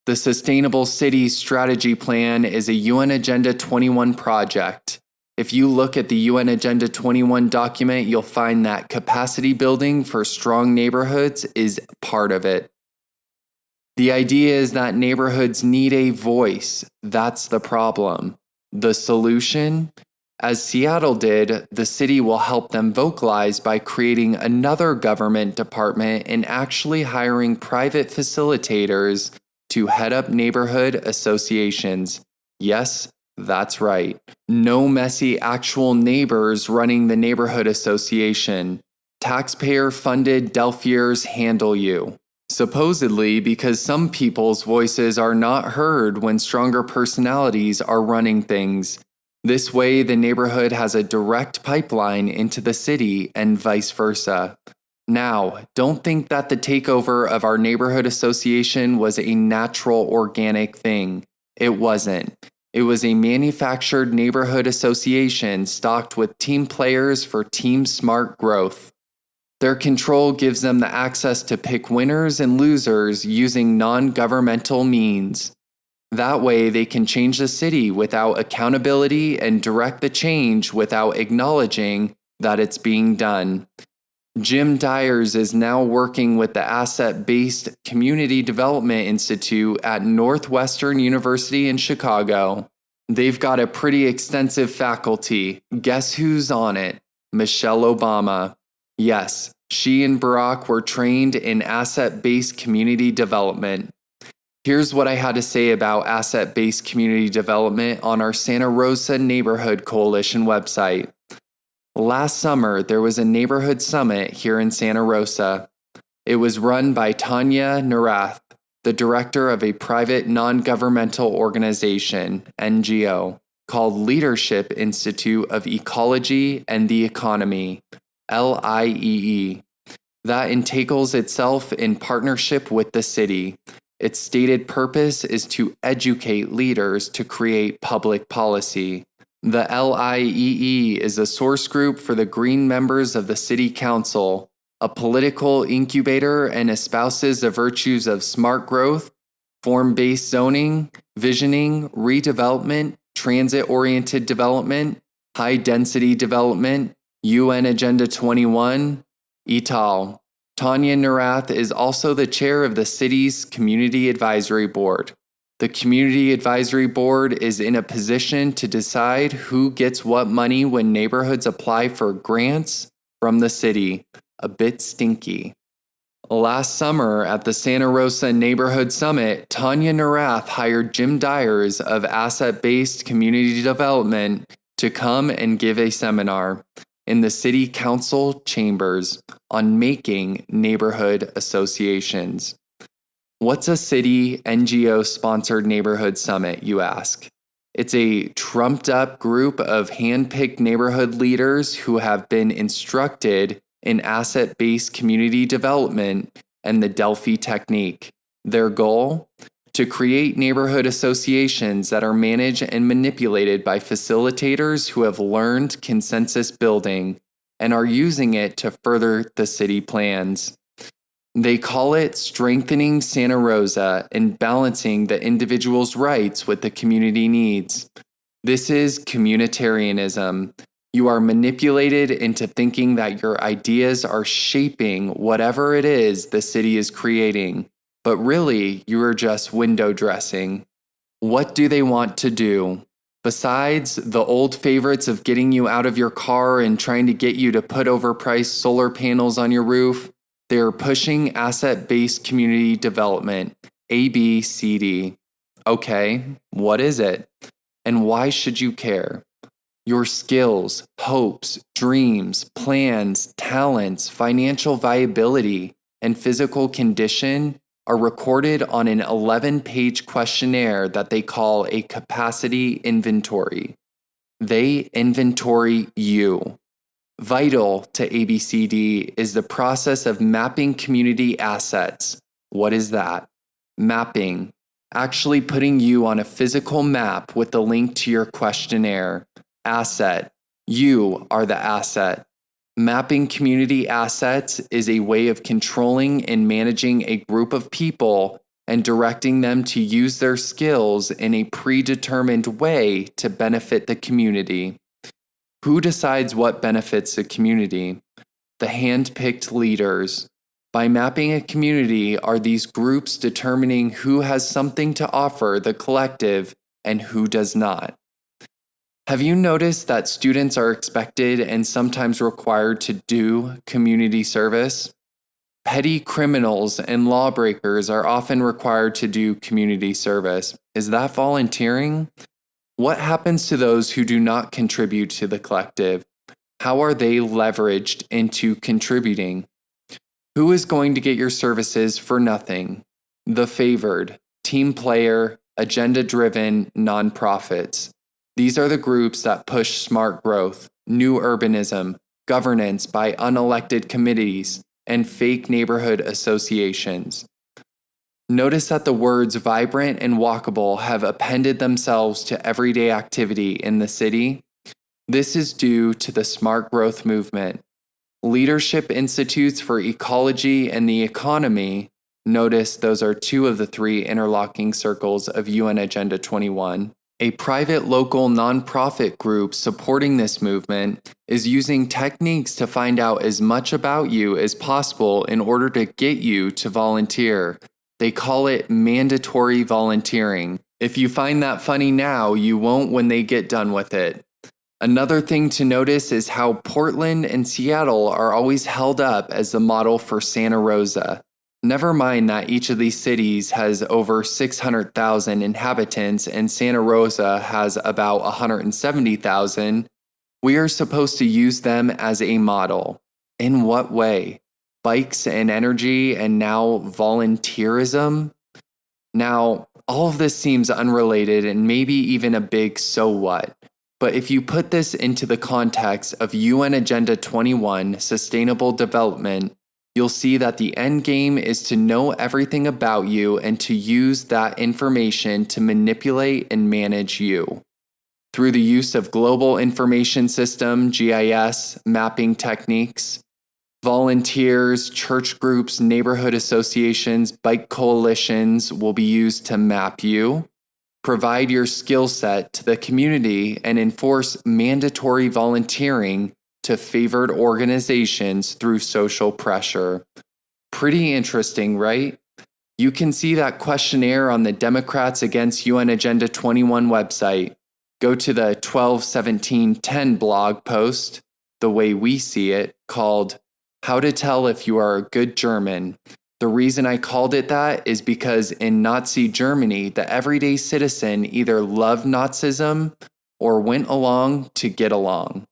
The Sustainable City Strategy Plan is a UN Agenda 21 project. If you look at the UN Agenda 21 document, you'll find that capacity building for strong neighborhoods is part of it. The idea is that neighborhoods need a voice. That's the problem. The solution? As Seattle did, the city will help them vocalize by creating another government department and actually hiring private facilitators to head up neighborhood associations. Yes, that's right. No messy actual neighbors running the neighborhood association. Taxpayer-funded Delphiers handle you. Supposedly because some people's voices are not heard when stronger personalities are running things. This way, the neighborhood has a direct pipeline into the city and vice versa. Now, don't think that the takeover of our neighborhood association was a natural, organic thing. It wasn't. It was a manufactured neighborhood association stocked with team players for team smart growth. Their control gives them the access to pick winners and losers using non-governmental means. That way, they can change the city without accountability and direct the change without acknowledging that it's being done. Jim Dyers is now working with the Asset-Based Community Development Institute at Northwestern University in Chicago. They've got a pretty extensive faculty. Guess who's on it? Michelle Obama. Yes, she and Barack were trained in asset-based community development. Here's what I had to say about asset-based community development on our Santa Rosa Neighborhood Coalition website. Last summer, there was a neighborhood summit here in Santa Rosa. It was run by Tanya Narath, the director of a private non-governmental organization, NGO, called Leadership Institute of Ecology and the Economy, LIEE. That entails itself in partnership with the city. Its stated purpose is to educate leaders to create public policy. The LIEE is a source group for the green members of the City Council, a political incubator and espouses the virtues of smart growth, form-based zoning, visioning, redevelopment, transit-oriented development, high-density development, UN Agenda 21, et al. Tanya Narath is also the chair of the city's Community Advisory Board. The Community Advisory Board is in a position to decide who gets what money when neighborhoods apply for grants from the city. A bit stinky. Last summer at the Santa Rosa Neighborhood Summit, Tanya Narath hired Jim Dyers of Asset-Based Community Development to come and give a seminar in the City Council chambers on making neighborhood associations. What's a city NGO-sponsored neighborhood summit, you ask? It's a trumped-up group of hand-picked neighborhood leaders who have been instructed in asset-based community development and the Delphi Technique. Their goal? To create neighborhood associations that are managed and manipulated by facilitators who have learned consensus building and are using it to further the city plans. They call it strengthening Santa Rosa and balancing the individual's rights with the community needs. This is communitarianism. You are manipulated into thinking that your ideas are shaping whatever it is the city is creating, but really you are just window dressing. What do they want to do? Besides the old favorites of getting you out of your car and trying to get you to put overpriced solar panels on your roof, they are pushing asset-based community development, ABCD. Okay, what is it? And why should you care? Your skills, hopes, dreams, plans, talents, financial viability, and physical condition are recorded on an 11-page questionnaire that they call a capacity inventory. They inventory you. Vital to ABCD is the process of mapping community assets. What is that? Mapping. Actually putting you on a physical map with the link to your questionnaire. Asset. You are the asset. Mapping community assets is a way of controlling and managing a group of people and directing them to use their skills in a predetermined way to benefit the community. Who decides what benefits the community? The hand-picked leaders. By mapping a community, are these groups determining who has something to offer the collective and who does not? Have you noticed that students are expected and sometimes required to do community service? Petty criminals and lawbreakers are often required to do community service. Is that volunteering? What happens to those who do not contribute to the collective? How are they leveraged into contributing? Who is going to get your services for nothing? The favored, team player, agenda-driven nonprofits. These are the groups that push smart growth, new urbanism, governance by unelected committees, and fake neighborhood associations. Notice that the words vibrant and walkable have appended themselves to everyday activity in the city. This is due to the smart growth movement. Leadership institutes for ecology and the economy. Notice those are two of the three interlocking circles of UN Agenda 21. A private local nonprofit group supporting this movement is using techniques to find out as much about you as possible in order to get you to volunteer. They call it mandatory volunteering. If you find that funny now, you won't when they get done with it. Another thing to notice is how Portland and Seattle are always held up as the model for Santa Rosa. Never mind that each of these cities has over 600,000 inhabitants and Santa Rosa has about 170,000. We are supposed to use them as a model. In what way? Bikes and energy and now volunteerism? Now, all of this seems unrelated and maybe even a big so what. But if you put this into the context of UN Agenda 21, Sustainable Development, you'll see that the end game is to know everything about you and to use that information to manipulate and manage you. Through the use of Global Information System, GIS, mapping techniques, volunteers, church groups, neighborhood associations, bike coalitions will be used to map you, provide your skill set to the community, and enforce mandatory volunteering to favored organizations through social pressure. Pretty interesting, right? You can see that questionnaire on the Democrats Against UN Agenda 21 website. Go to the 12/17/10 blog post, the way we see it, called How to Tell If You Are a Good German. The reason I called it that is because in Nazi Germany, the everyday citizen either loved Nazism or went along to get along.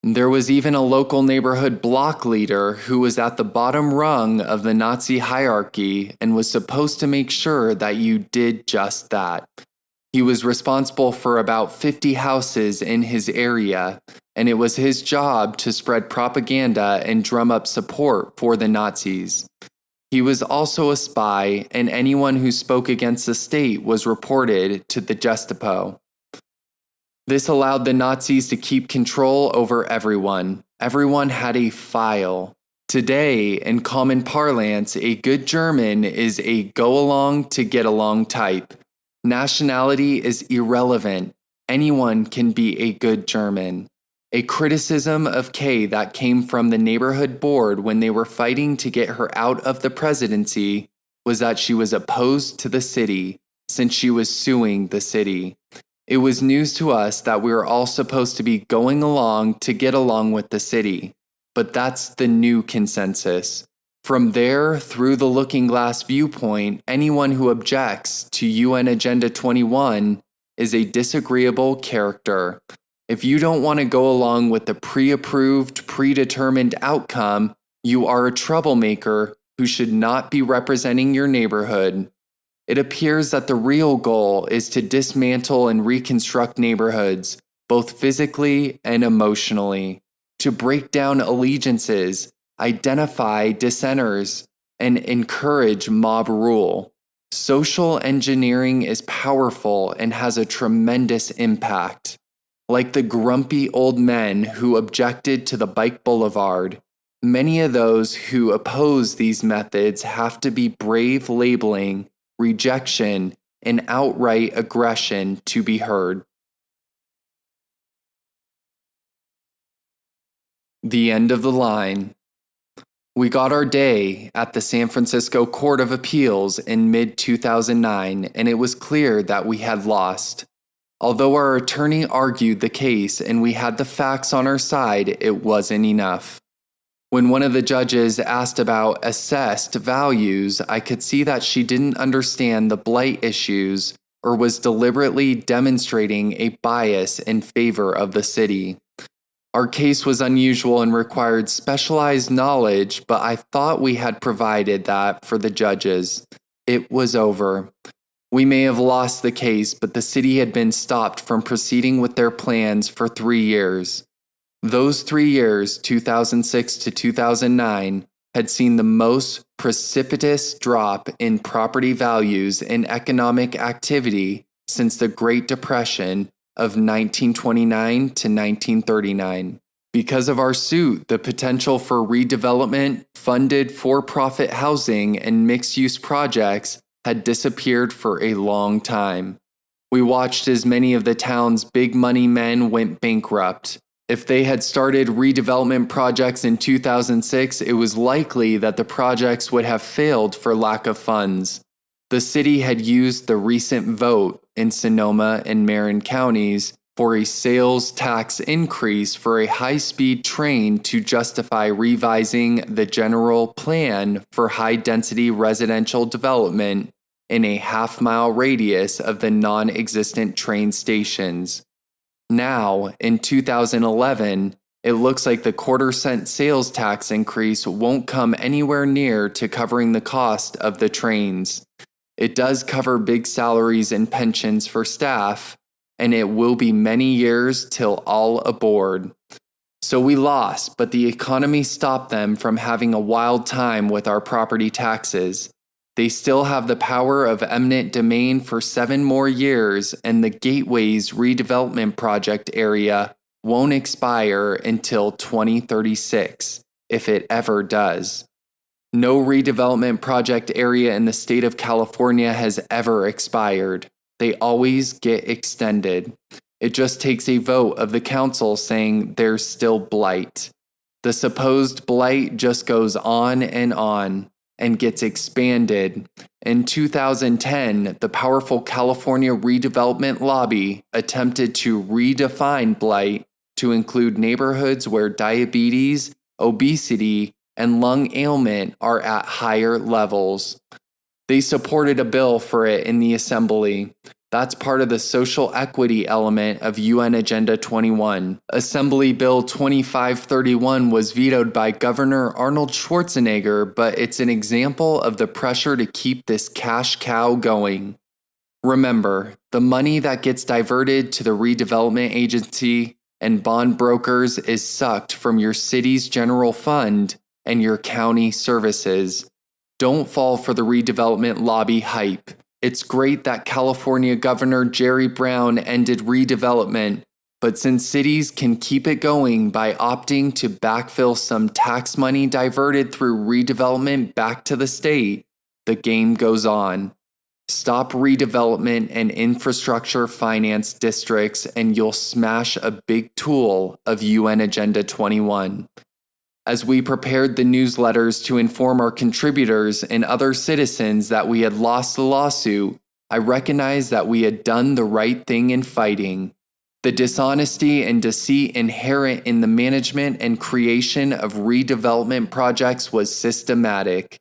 There was even a local neighborhood block leader who was at the bottom rung of the Nazi hierarchy and was supposed to make sure that you did just that. He was responsible for about 50 houses in his area, and it was his job to spread propaganda and drum up support for the Nazis. He was also a spy, and anyone who spoke against the state was reported to the Gestapo. This allowed the Nazis to keep control over everyone. Everyone had a file. Today, in common parlance, a good German is a go-along to get along type. Nationality is irrelevant. Anyone can be a good German. A criticism of Kay that came from the neighborhood board when they were fighting to get her out of the presidency was that she was opposed to the city, since she was suing the city. It was news to us that we were all supposed to be going along to get along with the city, but that's the new consensus. From there, through the looking glass viewpoint, anyone who objects to UN Agenda 21 is a disagreeable character. If you don't want to go along with the pre-approved, predetermined outcome, you are a troublemaker who should not be representing your neighborhood. It appears that the real goal is to dismantle and reconstruct neighborhoods, both physically and emotionally, to break down allegiances, identify dissenters, and encourage mob rule. Social engineering is powerful and has a tremendous impact. Like the grumpy old men who objected to the bike boulevard, many of those who oppose these methods have to be brave labeling, rejection, and outright aggression to be heard. The end of the line. We got our day at the San Francisco Court of Appeals in mid-2009, and it was clear that we had lost. Although our attorney argued the case and we had the facts on our side, it wasn't enough. When one of the judges asked about assessed values, I could see that she didn't understand the blight issues or was deliberately demonstrating a bias in favor of the city. Our case was unusual and required specialized knowledge, but I thought we had provided that for the judges. It was over. We may have lost the case, but the city had been stopped from proceeding with their plans for 3 years. Those 3 years, 2006 to 2009, had seen the most precipitous drop in property values and economic activity since the Great Depression of 1929 to 1939. Because of our suit, the potential for redevelopment, funded for-profit housing, and mixed-use projects had disappeared for a long time. We watched as many of the town's big money men went bankrupt. If they had started redevelopment projects in 2006, it was likely that the projects would have failed for lack of funds. The city had used the recent vote in Sonoma and Marin counties for a sales tax increase for a high-speed train to justify revising the general plan for high-density residential development in a half-mile radius of the non-existent train stations. Now, in 2011, it looks like the quarter-cent sales tax increase won't come anywhere near to covering the cost of the trains. It does cover big salaries and pensions for staff, and it will be many years till all aboard. So we lost, but the economy stopped them from having a wild time with our property taxes. They still have the power of eminent domain for 7 more years, and the Gateways redevelopment project area won't expire until 2036, if it ever does. No redevelopment project area in the state of California has ever expired. They always get extended. It just takes a vote of the council saying there's still blight. The supposed blight just goes on and on. and gets expanded. In 2010, the powerful California redevelopment lobby attempted to redefine blight to include neighborhoods where diabetes, obesity, and lung ailment are at higher levels. They supported a bill for it in the Assembly. That's part of the social equity element of UN Agenda 21. Assembly Bill 2531 was vetoed by Governor Arnold Schwarzenegger, but it's an example of the pressure to keep this cash cow going. Remember, the money that gets diverted to the redevelopment agency and bond brokers is sucked from your city's general fund and your county services. Don't fall for the redevelopment lobby hype. It's great that California Governor Jerry Brown ended redevelopment, but since cities can keep it going by opting to backfill some tax money diverted through redevelopment back to the state, the game goes on. Stop redevelopment and infrastructure finance districts and you'll smash a big tool of UN Agenda 21. As we prepared the newsletters to inform our contributors and other citizens that we had lost the lawsuit, I recognized that we had done the right thing in fighting. The dishonesty and deceit inherent in the management and creation of redevelopment projects was systematic.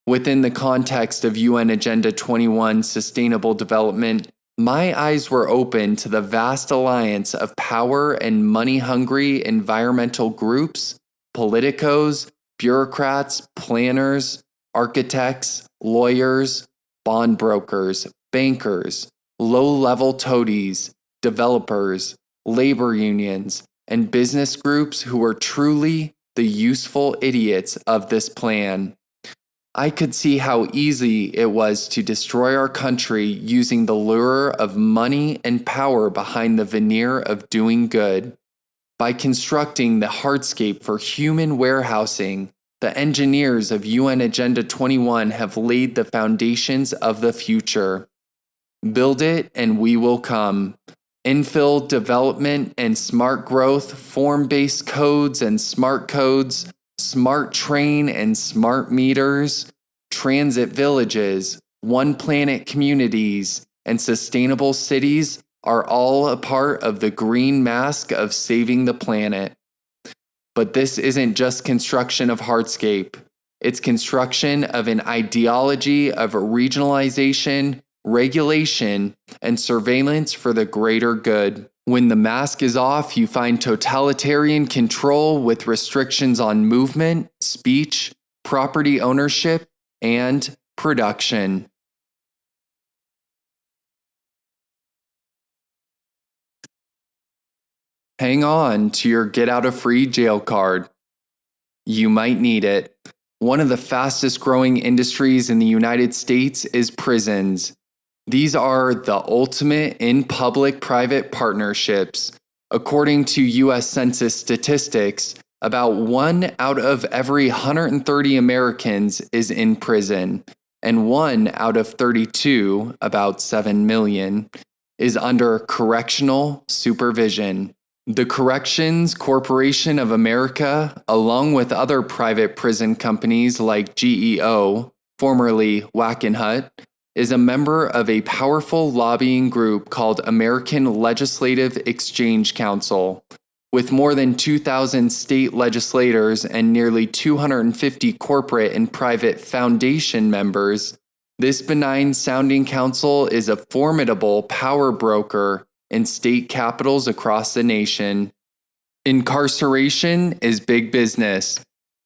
Within the context of UN Agenda 21 Sustainable Development, my eyes were open to the vast alliance of power and money-hungry environmental groups, politicos, bureaucrats, planners, architects, lawyers, bond brokers, bankers, low-level toadies, developers, labor unions, and business groups who were truly the useful idiots of this plan. I could see how easy it was to destroy our country using the lure of money and power behind the veneer of doing good. By constructing the hardscape for human warehousing, the engineers of UN Agenda 21 have laid the foundations of the future. Build it and we will come. Infill development and smart growth, form-based codes and smart codes, smart train and smart meters, transit villages, one planet communities, and sustainable cities are all a part of the green mask of saving the planet. But this isn't just construction of hardscape. It's construction of an ideology of regionalization, regulation, and surveillance for the greater good. When the mask is off, you find totalitarian control with restrictions on movement, speech, property ownership, and production. Hang on to your get out of free jail card. You might need it. One of the fastest growing industries in the United States is prisons. These are the ultimate in public-private partnerships. According to U.S. Census statistics, about 1 out of every 130 Americans is in prison, and 1 out of 32, about 7 million, is under correctional supervision. The Corrections Corporation of America, along with other private prison companies like GEO, formerly Wackenhut, is a member of a powerful lobbying group called American Legislative Exchange Council. With more than 2,000 state legislators and nearly 250 corporate and private foundation members, this benign-sounding council is a formidable power broker in state capitals across the nation. Incarceration is big business.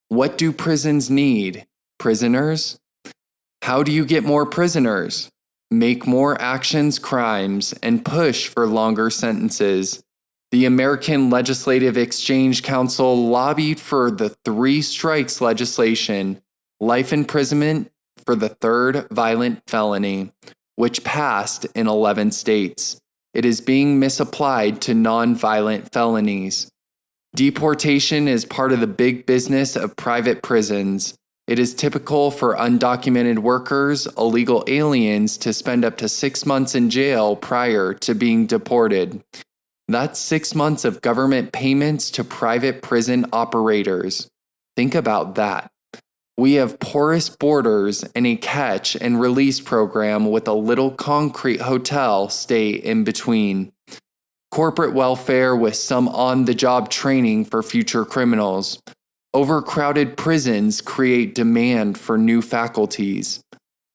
What do prisons need? Prisoners? How do you get more prisoners? Make more actions crimes and push for longer sentences. The American Legislative Exchange Council lobbied for the 3 strikes legislation, life imprisonment for the 3rd violent felony, which passed in 11 states. It is being misapplied to non-violent felonies. Deportation is part of the big business of private prisons. It is typical for undocumented workers, illegal aliens, to spend up to 6 months in jail prior to being deported. That's 6 months of government payments to private prison operators. Think about that. We have porous borders and a catch and release program with a little concrete hotel stay in between. Corporate welfare with some on-the-job training for future criminals. Overcrowded prisons create demand for new faculties.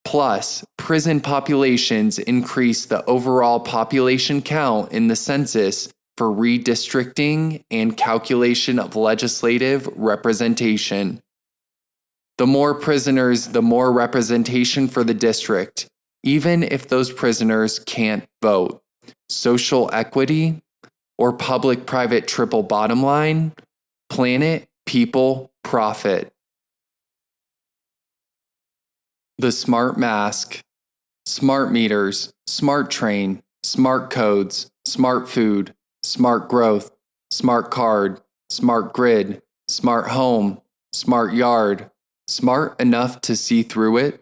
Plus, prison populations increase the overall population count in the census for redistricting and calculation of legislative representation. The more prisoners, the more representation for the district, even if those prisoners can't vote. Social equity, or public-private triple bottom line, planet, people, profit. The smart mask, smart meters, smart train, smart codes, smart food, smart growth, smart card, smart grid, smart home, smart yard, smart enough to see through it.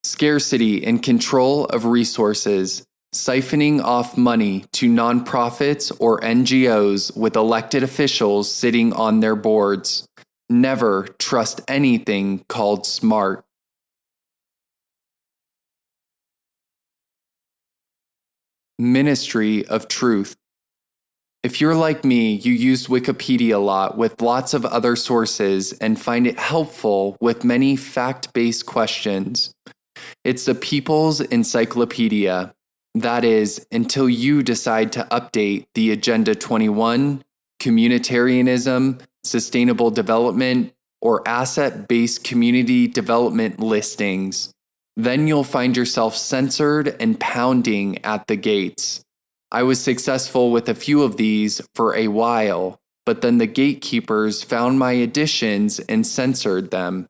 Scarcity and control of resources, siphoning off money to nonprofits or NGOs with elected officials sitting on their boards. Never trust anything called smart. Ministry of Truth. If you're like me, you use Wikipedia a lot with lots of other sources and find it helpful with many fact-based questions. It's the people's encyclopedia. That is, until you decide to update the Agenda 21, communitarianism, sustainable development, or asset-based community development listings. Then you'll find yourself censored and pounding at the gates. I was successful with a few of these for a while, but then the gatekeepers found my additions and censored them.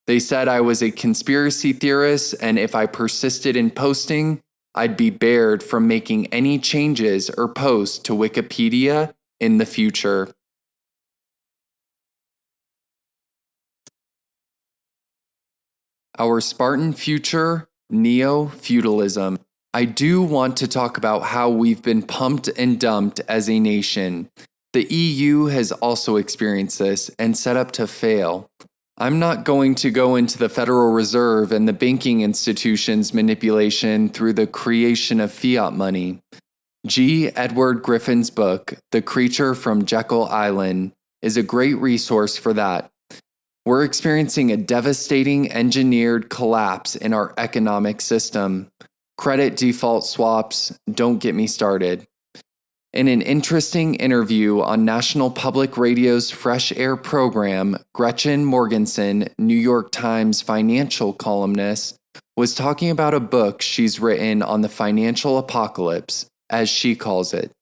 They said I was a conspiracy theorist, and if I persisted in posting, I'd be barred from making any changes or posts to Wikipedia in the future. Our Spartan future, neo-feudalism. I do want to talk about how we've been pumped and dumped as a nation. The EU has also experienced this and set up to fail. I'm not going to go into the Federal Reserve and the banking institutions' manipulation through the creation of fiat money. G. Edward Griffin's book, The Creature from Jekyll Island, is a great resource for that. We're experiencing a devastating engineered collapse in our economic system. Credit default swaps, don't get me started. In an interesting interview on National Public Radio's Fresh Air program, Gretchen Morgensen, New York Times financial columnist, was talking about a book she's written on the financial apocalypse, as she calls it.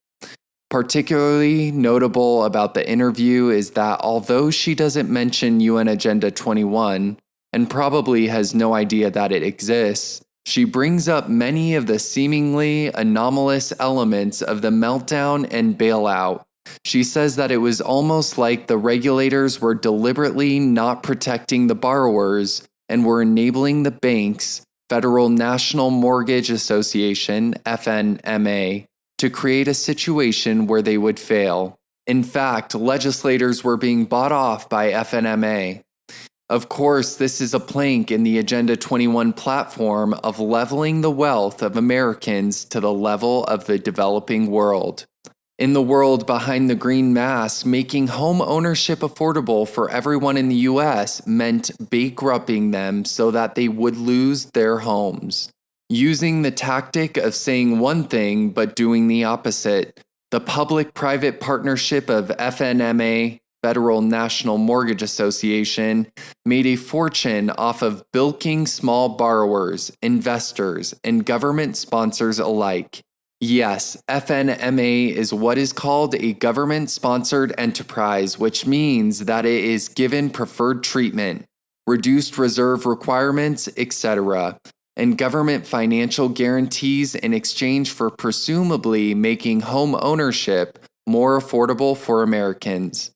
Particularly notable about the interview is that although she doesn't mention UN Agenda 21, and probably has no idea that it exists, she brings up many of the seemingly anomalous elements of the meltdown and bailout. She says that it was almost like the regulators were deliberately not protecting the borrowers and were enabling the banks, Federal National Mortgage Association, FNMA, to create a situation where they would fail. In fact, legislators were being bought off by FNMA. Of course, this is a plank in the Agenda 21 platform of leveling the wealth of Americans to the level of the developing world. In the world behind the green mask, making home ownership affordable for everyone in the US meant bankrupting them so that they would lose their homes. Using the tactic of saying one thing but doing the opposite, the public-private partnership of FNMA, Federal National Mortgage Association, made a fortune off of bilking small borrowers, investors, and government sponsors alike. Yes, FNMA is what is called a government-sponsored enterprise, which means that it is given preferred treatment, reduced reserve requirements, etc., and government financial guarantees in exchange for presumably making home ownership more affordable for Americans.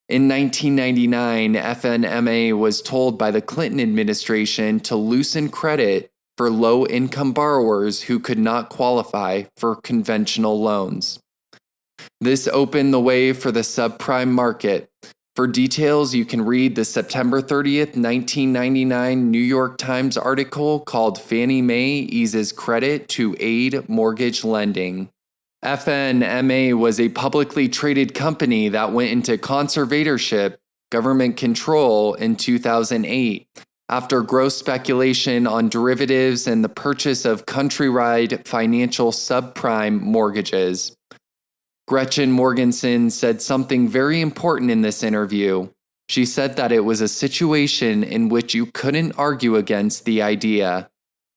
In 1999, FNMA was told by the Clinton administration to loosen credit for low-income borrowers who could not qualify for conventional loans. This opened the way for the subprime market, For details, you can read the September 30th, 1999 New York Times article called Fannie Mae Eases Credit to Aid Mortgage Lending. FNMA was a publicly traded company that went into conservatorship, government control, in 2008 after gross speculation on derivatives and the purchase of countrywide financial subprime mortgages. Gretchen Morgensen said something very important in this interview. She said that it was a situation in which you couldn't argue against the idea,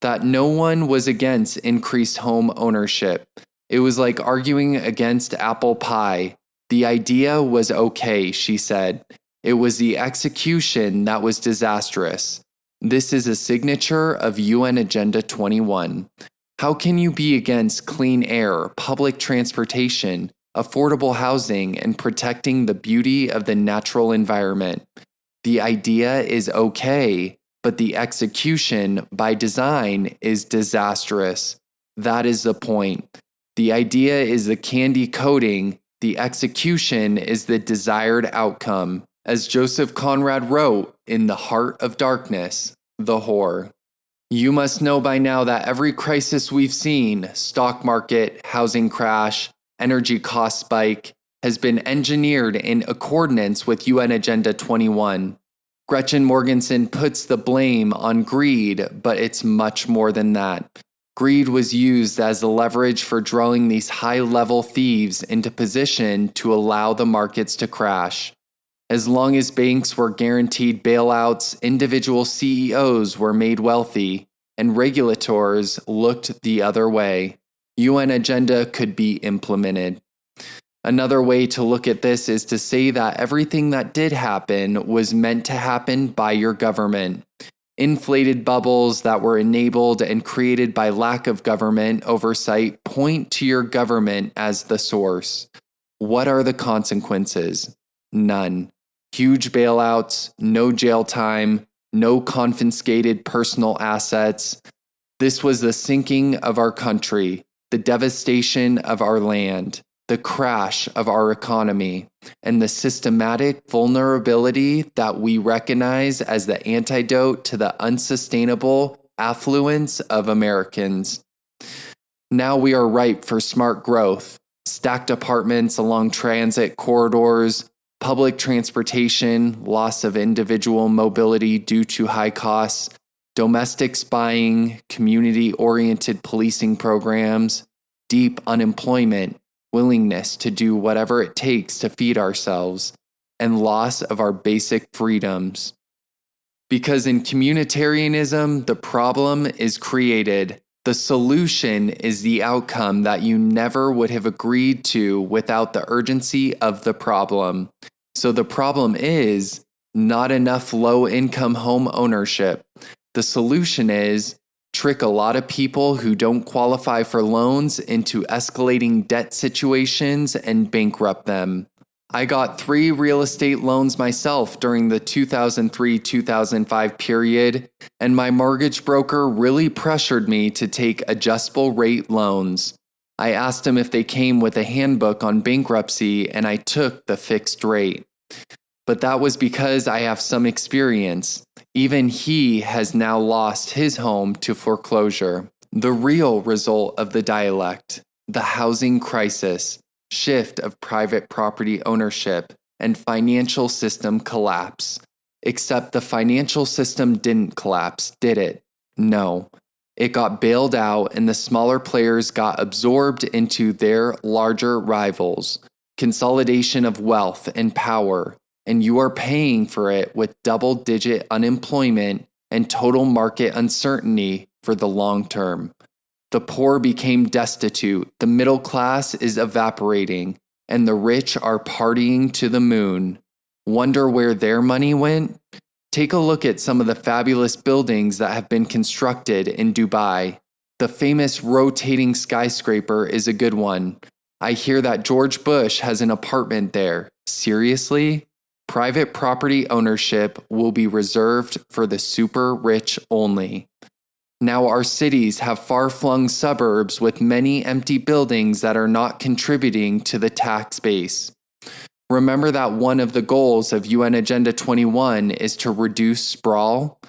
that no one was against increased home ownership. It was like arguing against apple pie. The idea was okay, she said. It was the execution that was disastrous. This is a signature of UN Agenda 21. How can you be against clean air, public transportation, affordable housing, and protecting the beauty of the natural environment? The idea is okay, but the execution, by design, is disastrous. That is the point. The idea is the candy coating, the execution is the desired outcome. As Joseph Conrad wrote in The Heart of Darkness, The Whore. You must know by now that every crisis we've seen, stock market, housing crash, energy cost spike, has been engineered in accordance with UN Agenda 21. Gretchen Morgensen puts the blame on greed, but it's much more than that. Greed was used as the leverage for drawing these high-level thieves into position to allow the markets to crash. As long as banks were guaranteed bailouts, individual CEOs were made wealthy, and regulators looked the other way. UN agenda could be implemented. Another way to look at this is to say that everything that did happen was meant to happen by your government. Inflated bubbles that were enabled and created by lack of government oversight point to your government as the source. What are the consequences? None. Huge bailouts, no jail time, no confiscated personal assets. This was the sinking of our country, the devastation of our land, the crash of our economy, and the systematic vulnerability that we recognize as the antidote to the unsustainable affluence of Americans. Now we are ripe for smart growth, stacked apartments along transit corridors, public transportation, loss of individual mobility due to high costs, domestic spying, community-oriented policing programs, deep unemployment, willingness to do whatever it takes to feed ourselves, and loss of our basic freedoms. Because in communitarianism, the problem is created. The solution is the outcome that you never would have agreed to without the urgency of the problem. So the problem is not enough low-income home ownership. The solution is trick a lot of people who don't qualify for loans into escalating debt situations and bankrupt them. I got 3 real estate loans myself during the 2003-2005 period, and my mortgage broker really pressured me to take adjustable rate loans. I asked him if they came with a handbook on bankruptcy, and I took the fixed rate. But that was because I have some experience. Even he has now lost his home to foreclosure. The real result of the dialect, the housing crisis, shift of private property ownership, and financial system collapse. Except the financial system didn't collapse, did it? No. It got bailed out and the smaller players got absorbed into their larger rivals. Consolidation of wealth and power, and you are paying for it with double-digit unemployment and total market uncertainty for the long term. The poor became destitute, the middle class is evaporating, and the rich are partying to the moon. Wonder where their money went? Take a look at some of the fabulous buildings that have been constructed in Dubai. The famous rotating skyscraper is a good one. I hear that George Bush has an apartment there. Seriously? Private property ownership will be reserved for the super rich only. Now our cities have far-flung suburbs with many empty buildings that are not contributing to the tax base. Remember that one of the goals of UN Agenda 21 is to reduce sprawl?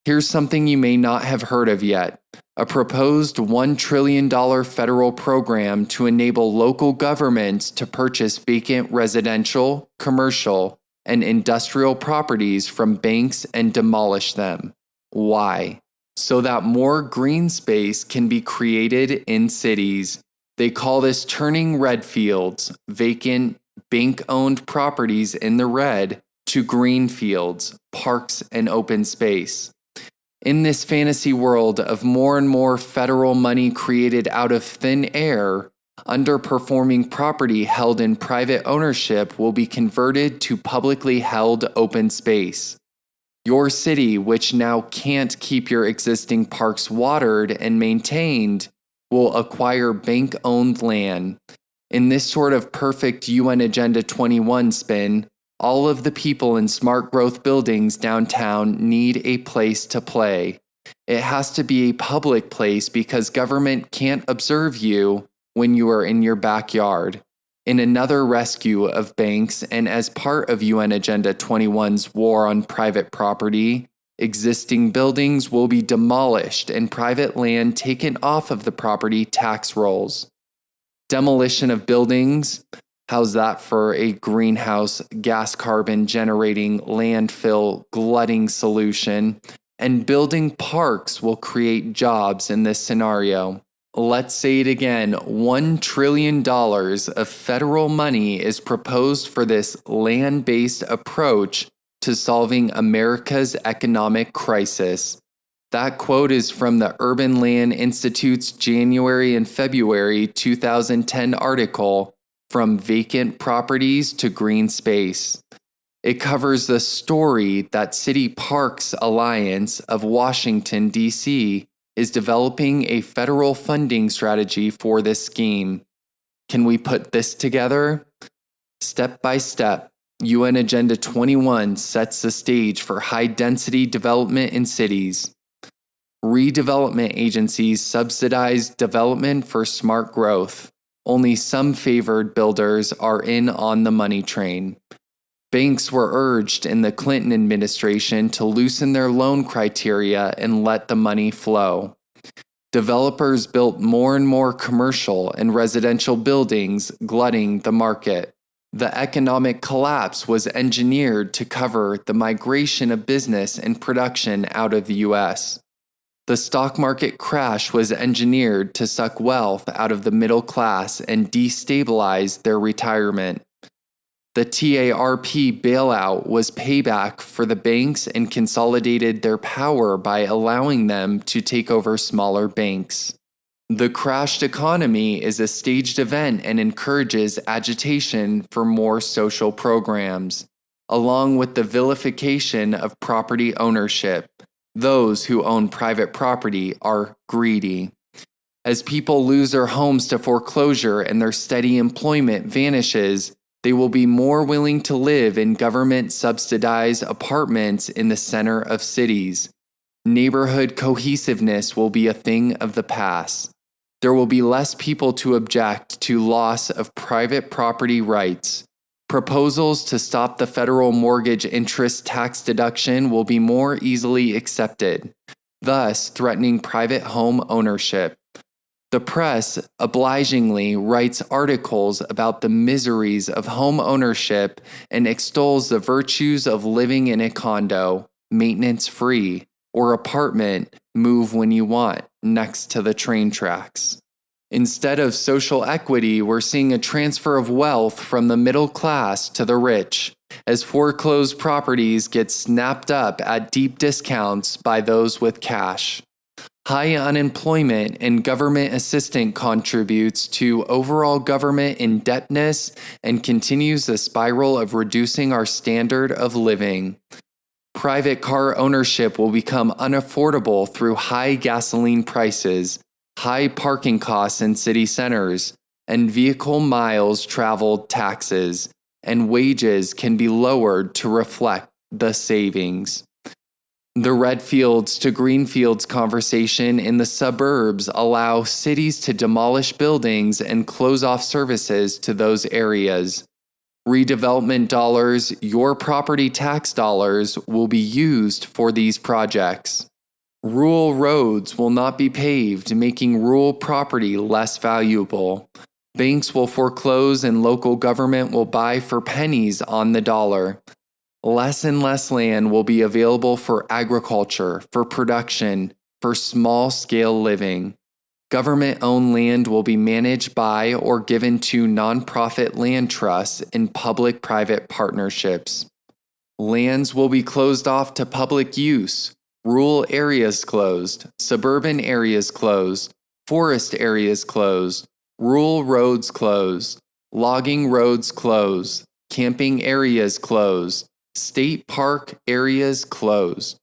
Here's something you may not have heard of yet: a proposed $1 trillion federal program to enable local governments to purchase vacant residential, commercial, and industrial properties from banks and demolish them. Why? So that more green space can be created in cities. They call this turning red fields, vacant, bank-owned properties in the red, to green fields, parks, and open space. In this fantasy world of more and more federal money created out of thin air, underperforming property held in private ownership will be converted to publicly held open space. Your city, which now can't keep your existing parks watered and maintained, will acquire bank-owned land. In this sort of perfect UN Agenda 21 spin, all of the people in smart growth buildings downtown need a place to play. It has to be a public place because government can't observe you when you are in your backyard. In another rescue of banks, and as part of UN Agenda 21's war on private property, existing buildings will be demolished and private land taken off of the property tax rolls. Demolition of buildings, how's that for a greenhouse gas carbon generating landfill glutting solution? And building parks will create jobs in this scenario. Let's say it again, $1 trillion of federal money is proposed for this land-based approach to solving America's economic crisis. That quote is from the Urban Land Institute's January and February 2010 article, From Vacant Properties to Green Space. It covers the story that City Parks Alliance of Washington, D.C. is developing a federal funding strategy for this scheme. Can we put this together? Step by step, UN Agenda 21 sets the stage for high-density development in cities. Redevelopment agencies subsidize development for smart growth. Only some favored builders are in on the money train. Banks were urged in the Clinton administration to loosen their loan criteria and let the money flow. Developers built more and more commercial and residential buildings, glutting the market. The economic collapse was engineered to cover the migration of business and production out of the U.S. The stock market crash was engineered to suck wealth out of the middle class and destabilize their retirement. The TARP bailout was payback for the banks and consolidated their power by allowing them to take over smaller banks. The crashed economy is a staged event and encourages agitation for more social programs, along with the vilification of property ownership. Those who own private property are greedy. As people lose their homes to foreclosure and their steady employment vanishes, they will be more willing to live in government-subsidized apartments in the center of cities. Neighborhood cohesiveness will be a thing of the past. There will be less people to object to loss of private property rights. Proposals to stop the federal mortgage interest tax deduction will be more easily accepted, thus threatening private home ownership. The press obligingly writes articles about the miseries of home ownership and extols the virtues of living in a condo, maintenance-free, or apartment, move when you want, next to the train tracks. Instead of social equity, we're seeing a transfer of wealth from the middle class to the rich, as foreclosed properties get snapped up at deep discounts by those with cash. High unemployment and government assistance contributes to overall government indebtedness and continues the spiral of reducing our standard of living. Private car ownership will become unaffordable through high gasoline prices, high parking costs in city centers, and vehicle miles traveled taxes, and wages can be lowered to reflect the savings. The red fields to green fields conversation in the suburbs allow cities to demolish buildings and close off services to those areas. Redevelopment dollars, your property tax dollars, will be used for these projects. Rural roads will not be paved, making rural property less valuable. Banks will foreclose and local government will buy for pennies on the dollar. Less and less land will be available for agriculture, for production, for small-scale living. Government-owned land will be managed by or given to nonprofit land trusts in public-private partnerships. Lands will be closed off to public use. Rural areas closed, suburban areas closed, forest areas closed, rural roads closed, logging roads closed, camping areas closed, state park areas closed.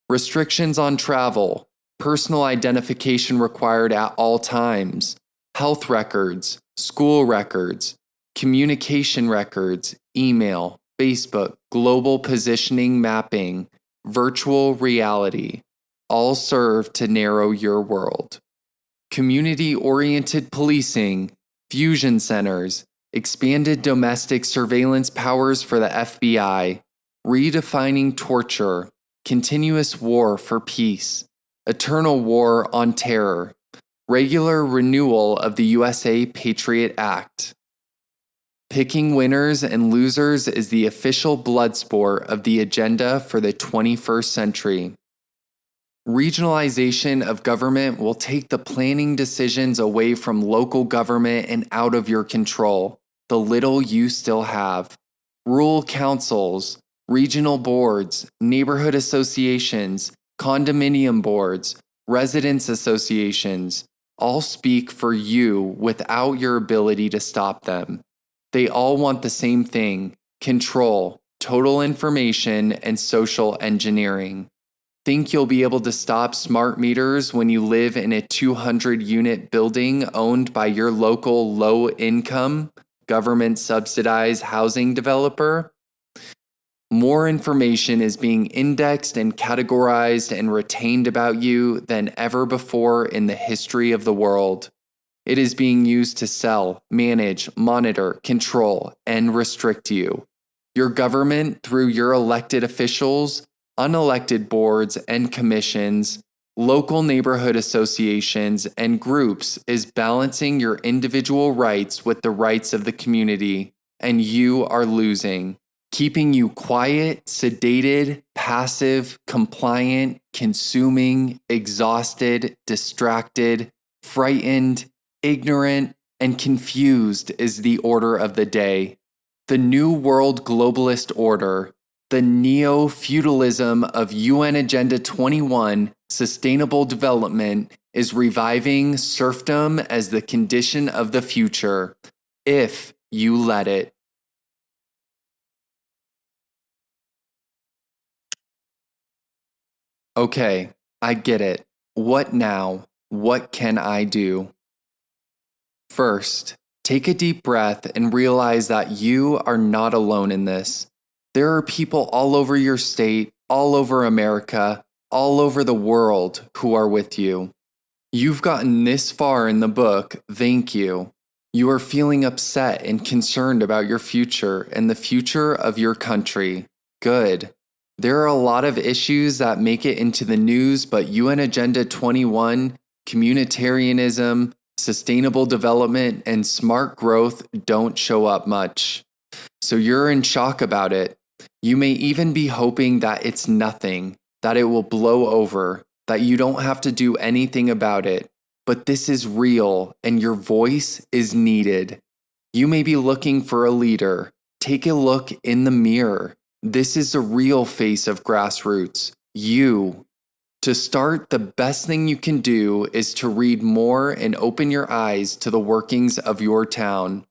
Restrictions on travel, personal identification required at all times, health records, school records, communication records, email, Facebook, global positioning mapping, virtual reality, all serve to narrow your world. Community-oriented policing, fusion centers, expanded domestic surveillance powers for the FBI, redefining torture, continuous war for peace, eternal war on terror, regular renewal of the USA Patriot Act. Picking winners and losers is the official blood sport of the agenda for the 21st century. Regionalization of government will take the planning decisions away from local government and out of your control, the little you still have. Rural councils, regional boards, neighborhood associations, condominium boards, residents associations, all speak for you without your ability to stop them. They all want the same thing: control, total information, and social engineering. Think you'll be able to stop smart meters when you live in a 200-unit building owned by your local low-income, government-subsidized housing developer? More information is being indexed and categorized and retained about you than ever before in the history of the world. It is being used to sell, manage, monitor, control, and restrict you. Your government, through your elected officials, unelected boards and commissions, local neighborhood associations, and groups, is balancing your individual rights with the rights of the community, and you are losing, keeping you quiet, sedated, passive, compliant, consuming, exhausted, distracted, frightened, ignorant, and confused is the order of the day. The New World Globalist Order, the neo-feudalism of UN Agenda 21, Sustainable Development, is reviving serfdom as the condition of the future, if you let it. Okay, I get it. What now? What can I do? First, take a deep breath and realize that you are not alone in this. There are people all over your state, all over America, all over the world who are with you. You've gotten this far in the book, thank you. You are feeling upset and concerned about your future and the future of your country. Good. There are a lot of issues that make it into the news, but UN Agenda 21, communitarianism, sustainable development, and smart growth don't show up much. So you're in shock about it. You may even be hoping that it's nothing, that it will blow over, that you don't have to do anything about it. But this is real, and your voice is needed. You may be looking for a leader. Take a look in the mirror. This is the real face of grassroots, you. To start, the best thing you can do is to read more and open your eyes to the workings of your town.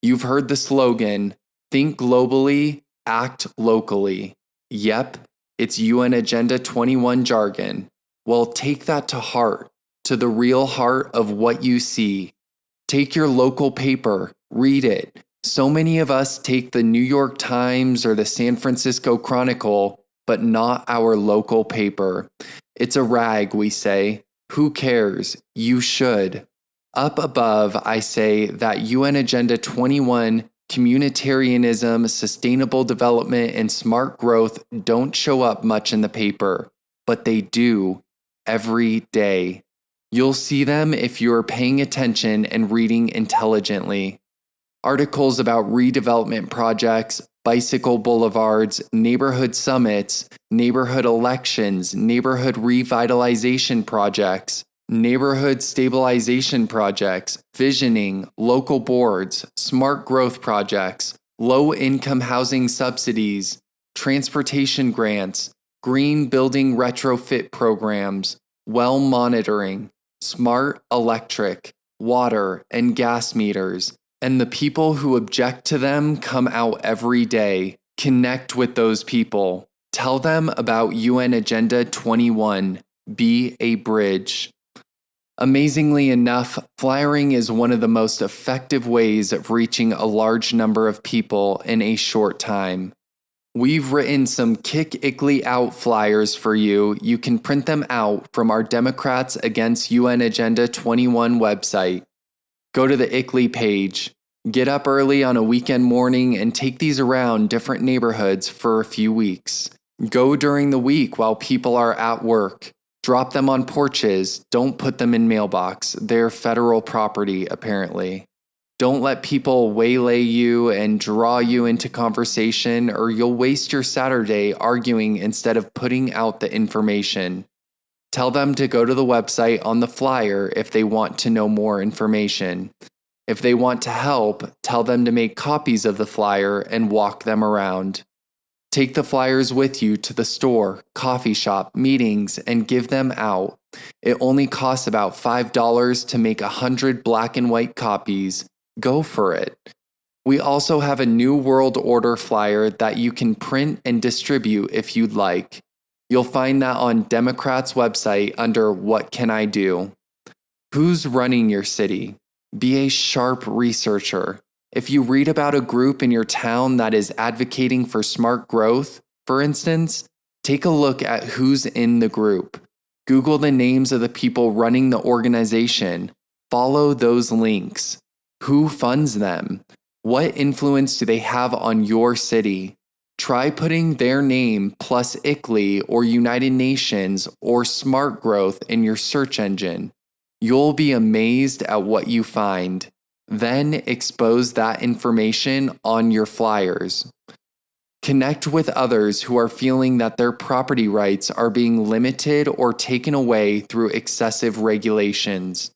You've heard the slogan, think globally, act locally. Yep, it's UN Agenda 21 jargon. Well, take that to heart, to the real heart of what you see. Take your local paper, read it. So many of us take the New York Times or the San Francisco Chronicle, but not our local paper. It's a rag, we say. Who cares? You should. Up above, I say that UN Agenda 21, Communitarianism, sustainable development, and smart growth don't show up much in the paper, but they do every day. You'll see them if you're paying attention and reading intelligently. Articles about redevelopment projects, bicycle boulevards, neighborhood summits, neighborhood elections, neighborhood revitalization projects, neighborhood stabilization projects, visioning, local boards, smart growth projects, low-income housing subsidies, transportation grants, green building retrofit programs, well monitoring, smart electric, water, and gas meters, and the people who object to them come out every day. Connect with those people. Tell them about UN Agenda 21. Be a bridge. Amazingly enough, flyering is one of the most effective ways of reaching a large number of people in a short time. We've written some Kick ICLEI Out flyers for you. You can print them out from our Democrats Against UN Agenda 21 website. Go to the ICLEI page. Get up early on a weekend morning and take these around different neighborhoods for a few weeks. Go during the week while people are at work. Drop them on porches. Don't put them in mailbox. They're federal property, apparently. Don't let people waylay you and draw you into conversation, or you'll waste your Saturday arguing instead of putting out the information. Tell them to go to the website on the flyer if they want to know more information. If they want to help, tell them to make copies of the flyer and walk them around. Take the flyers with you to the store, coffee shop, meetings, and give them out. It only costs about $5 to make 100 black and white copies. Go for it. We also have a New World Order flyer that you can print and distribute if you'd like. You'll find that on Democrats' website under What Can I Do? Who's running your city? Be a sharp researcher. If you read about a group in your town that is advocating for smart growth, for instance, take a look at who's in the group. Google the names of the people running the organization. Follow those links. Who funds them? What influence do they have on your city? Try putting their name plus ICLEI or United Nations or Smart Growth in your search engine. You'll be amazed at what you find. Then expose that information on your flyers. Connect with others who are feeling that their property rights are being limited or taken away through excessive regulations.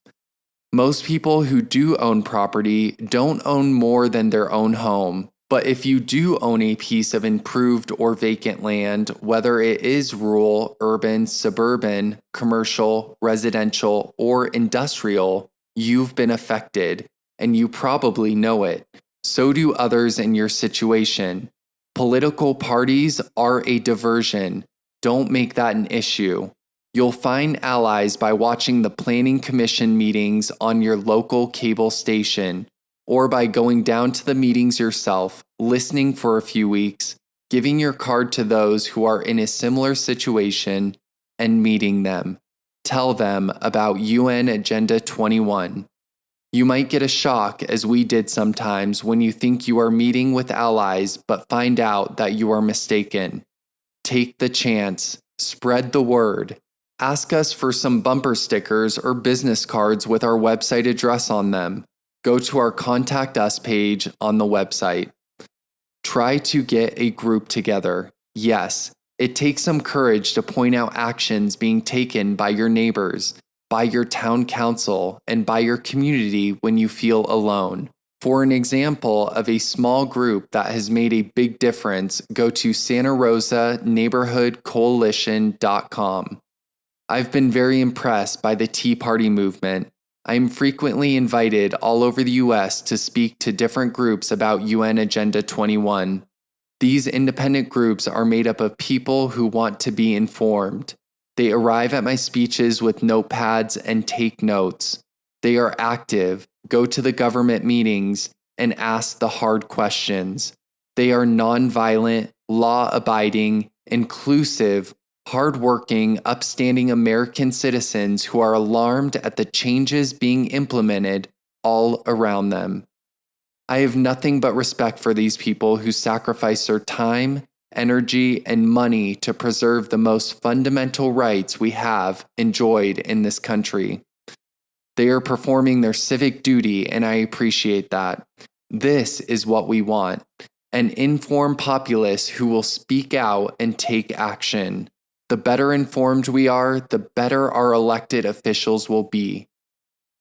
Most people who do own property don't own more than their own home. But if you do own a piece of improved or vacant land, whether it is rural, urban, suburban, commercial, residential, or industrial, you've been affected. And you probably know it. So do others in your situation. Political parties are a diversion. Don't make that an issue. You'll find allies by watching the Planning Commission meetings on your local cable station, or by going down to the meetings yourself, listening for a few weeks, giving your card to those who are in a similar situation, and meeting them. Tell them about UN Agenda 21. You might get a shock, as we did sometimes, when you think you are meeting with allies but find out that you are mistaken. Take the chance. Spread the word. Ask us for some bumper stickers or business cards with our website address on them. Go to our Contact Us page on the website. Try to get a group together. Yes, it takes some courage to point out actions being taken by your neighbors, by your town council, and by your community when you feel alone. For an example of a small group that has made a big difference, go to Santa Rosa Neighborhood Coalition.com. I've been very impressed by the Tea Party movement. I am frequently invited all over the US to speak to different groups about UN Agenda 21. These independent groups are made up of people who want to be informed. They arrive at my speeches with notepads and take notes. They are active, go to the government meetings, and ask the hard questions. They are nonviolent, law-abiding, inclusive, hardworking, upstanding American citizens who are alarmed at the changes being implemented all around them. I have nothing but respect for these people who sacrifice their time, energy, and money to preserve the most fundamental rights we have enjoyed in this country. They are performing their civic duty, and I appreciate that. This is what we want: an informed populace who will speak out and take action. The better informed we are, the better our elected officials will be.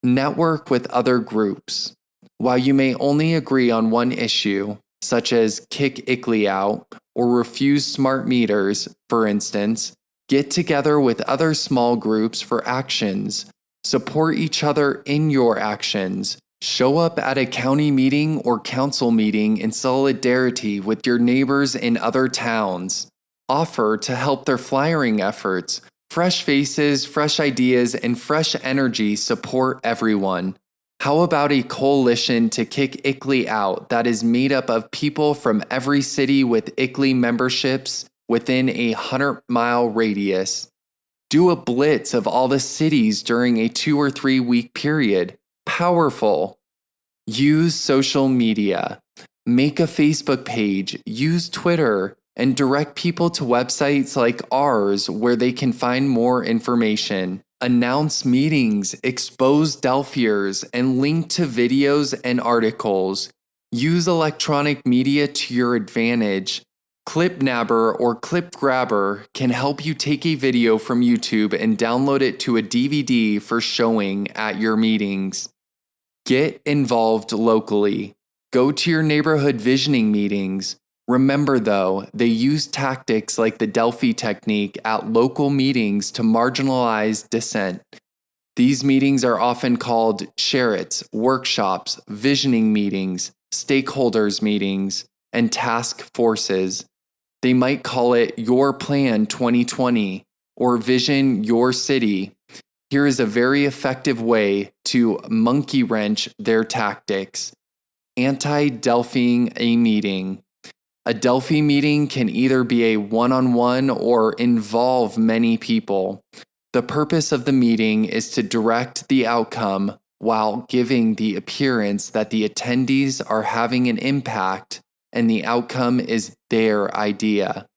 Network with other groups. While you may only agree on one issue, such as kick ICLEI out or refuse smart meters, for instance, get together with other small groups for actions. Support each other in your actions. Show up at a county meeting or council meeting in solidarity with your neighbors in other towns. Offer to help their flyering efforts. Fresh faces, fresh ideas, and fresh energy support everyone. How about a coalition to kick ICLEI out that is made up of people from every city with ICLEI memberships within a 100-mile radius? Do a blitz of all the cities during a 2 or 3 week period. Powerful. Use social media. Make a Facebook page, use Twitter, and direct people to websites like ours where they can find more information. Announce meetings, expose Delphiers, and link to videos and articles. Use electronic media to your advantage. Clipnabber or Clipgrabber can help you take a video from YouTube and download it to a DVD for showing at your meetings. Get involved locally. Go to your neighborhood visioning meetings. Remember though, they use tactics like the Delphi Technique at local meetings to marginalize dissent. These meetings are often called charrettes, workshops, visioning meetings, stakeholders meetings, and task forces. They might call it Your Plan 2020 or Vision Your City. Here is a very effective way to monkey wrench their tactics. Anti-Delphing a meeting. A Delphi meeting can either be a one-on-one or involve many people. The purpose of the meeting is to direct the outcome while giving the appearance that the attendees are having an impact and the outcome is their idea.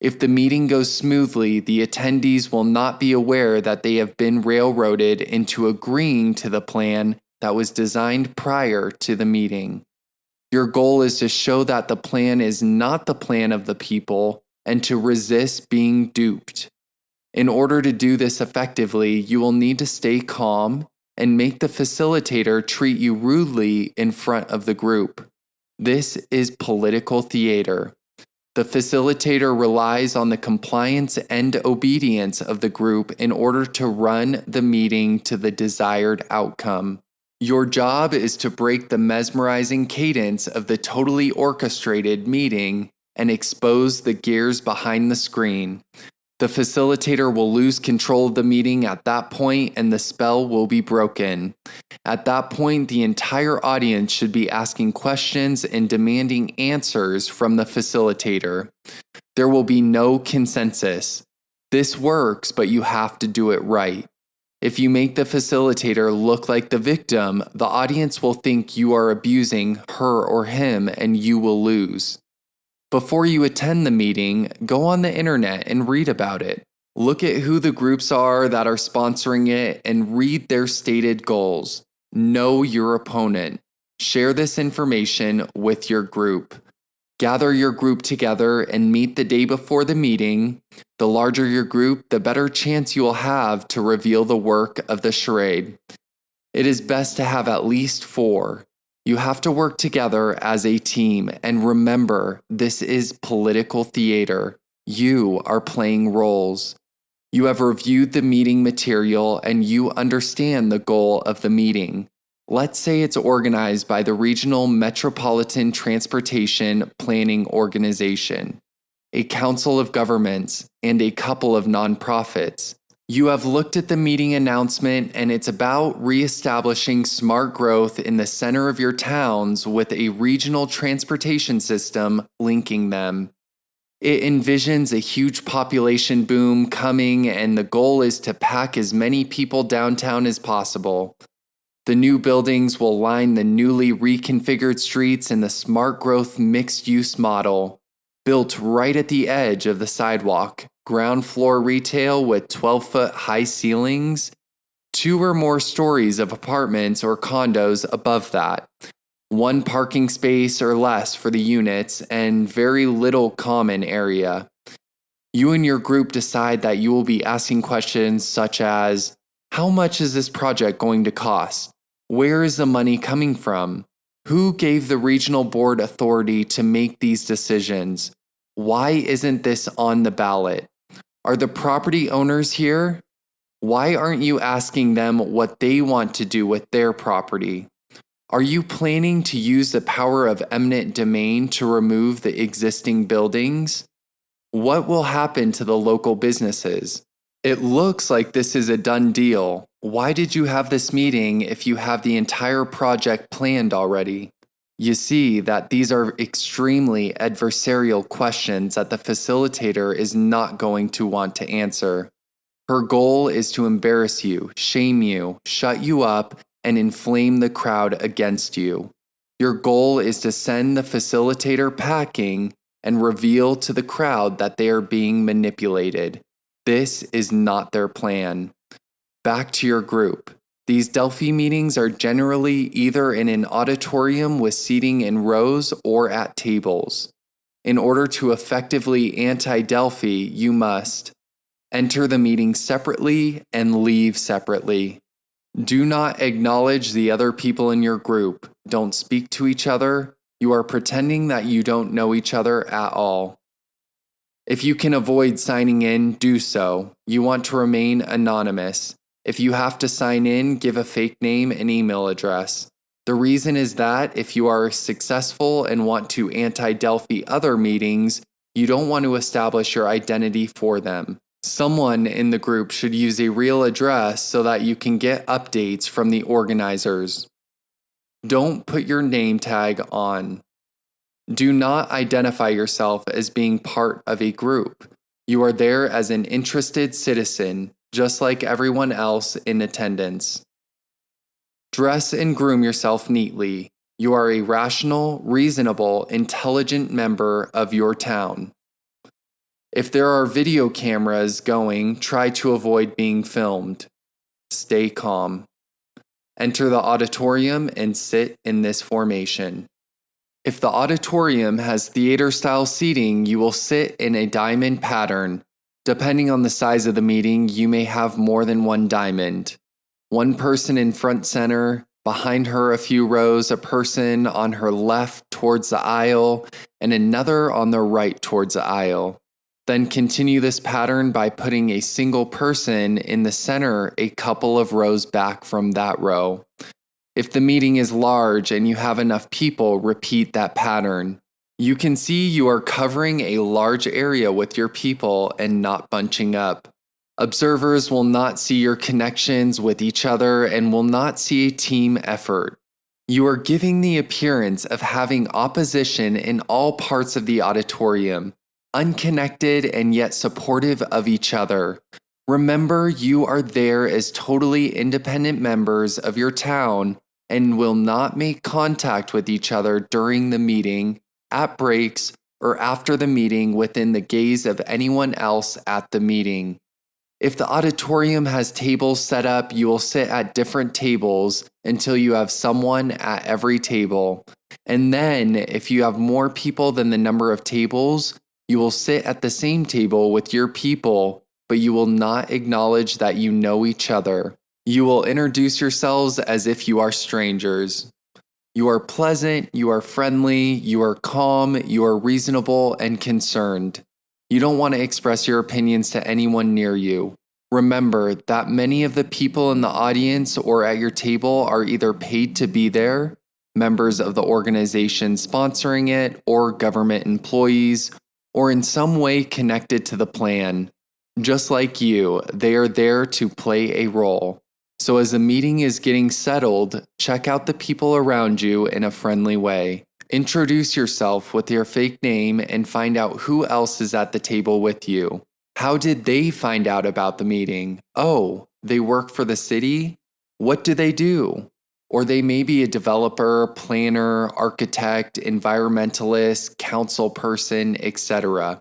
If the meeting goes smoothly, the attendees will not be aware that they have been railroaded into agreeing to the plan that was designed prior to the meeting. Your goal is to show that the plan is not the plan of the people and to resist being duped. In order to do this effectively, you will need to stay calm and make the facilitator treat you rudely in front of the group. This is political theater. The facilitator relies on the compliance and obedience of the group in order to run the meeting to the desired outcome. Your job is to break the mesmerizing cadence of the totally orchestrated meeting and expose the gears behind the screen. The facilitator will lose control of the meeting at that point and the spell will be broken. At that point, the entire audience should be asking questions and demanding answers from the facilitator. There will be no consensus. This works, but you have to do it right. If you make the facilitator look like the victim, the audience will think you are abusing her or him and you will lose. Before you attend the meeting, go on the internet and read about it. Look at who the groups are that are sponsoring it and read their stated goals. Know your opponent. Share this information with your group. Gather your group together and meet the day before the meeting. The larger your group, the better chance you will have to reveal the work of the charade. It is best to have at least 4. You have to work together as a team, and remember, this is political theater. You are playing roles. You have reviewed the meeting material and you understand the goal of the meeting. Let's say it's organized by the Regional Metropolitan Transportation Planning Organization, a council of governments, and a couple of nonprofits. You have looked at the meeting announcement and it's about reestablishing smart growth in the center of your towns with a regional transportation system linking them. It envisions a huge population boom coming and the goal is to pack as many people downtown as possible. The new buildings will line the newly reconfigured streets in the smart growth mixed-use model, built right at the edge of the sidewalk, ground floor retail with 12-foot high ceilings, 2 or more stories of apartments or condos above that, 1 parking space or less for the units, and very little common area. You and your group decide that you will be asking questions such as, how much is this project going to cost? Where is the money coming from? Who gave the regional board authority to make these decisions? Why isn't this on the ballot? Are the property owners here? Why aren't you asking them what they want to do with their property? Are you planning to use the power of eminent domain to remove the existing buildings? What will happen to the local businesses? It looks like this is a done deal. Why did you have this meeting if you have the entire project planned already? You see that these are extremely adversarial questions that the facilitator is not going to want to answer. Her goal is to embarrass you, shame you, shut you up, and inflame the crowd against you. Your goal is to send the facilitator packing and reveal to the crowd that they are being manipulated. This is not their plan. Back to your group. These Delphi meetings are generally either in an auditorium with seating in rows or at tables. In order to effectively anti-Delphi, you must enter the meeting separately and leave separately. Do not acknowledge the other people in your group. Don't speak to each other. You are pretending that you don't know each other at all. If you can avoid signing in, do so. You want to remain anonymous. If you have to sign in, give a fake name and email address. The reason is that if you are successful and want to anti-Delphi other meetings, you don't want to establish your identity for them. Someone in the group should use a real address so that you can get updates from the organizers. Don't put your name tag on. Do not identify yourself as being part of a group. You are there as an interested citizen, just like everyone else in attendance. Dress and groom yourself neatly. You are a rational, reasonable, intelligent member of your town. If there are video cameras going, try to avoid being filmed. Stay calm. Enter the auditorium and sit in this formation. If the auditorium has theater-style seating, you will sit in a diamond pattern. Depending on the size of the meeting, you may have more than one diamond. One person in front center, behind her a few rows, a person on her left towards the aisle, and another on the right towards the aisle. Then continue this pattern by putting a single person in the center a couple of rows back from that row. If the meeting is large and you have enough people, repeat that pattern. You can see you are covering a large area with your people and not bunching up. Observers will not see your connections with each other and will not see a team effort. You are giving the appearance of having opposition in all parts of the auditorium, unconnected and yet supportive of each other. Remember, you are there as totally independent members of your town and will not make contact with each other during the meeting, at breaks, or after the meeting within the gaze of anyone else at the meeting. If the auditorium has tables set up, you will sit at different tables until you have someone at every table. And then, if you have more people than the number of tables, you will sit at the same table with your people, but you will not acknowledge that you know each other. You will introduce yourselves as if you are strangers. You are pleasant, you are friendly, you are calm, you are reasonable and concerned. You don't want to express your opinions to anyone near you. Remember that many of the people in the audience or at your table are either paid to be there, members of the organization sponsoring it, or government employees, or in some way connected to the plan. Just like you, they are there to play a role. So as the meeting is getting settled, check out the people around you in a friendly way. Introduce yourself with your fake name and find out who else is at the table with you. How did they find out about the meeting? Oh, they work for the city? What do they do? Or they may be a developer, planner, architect, environmentalist, council person, etc.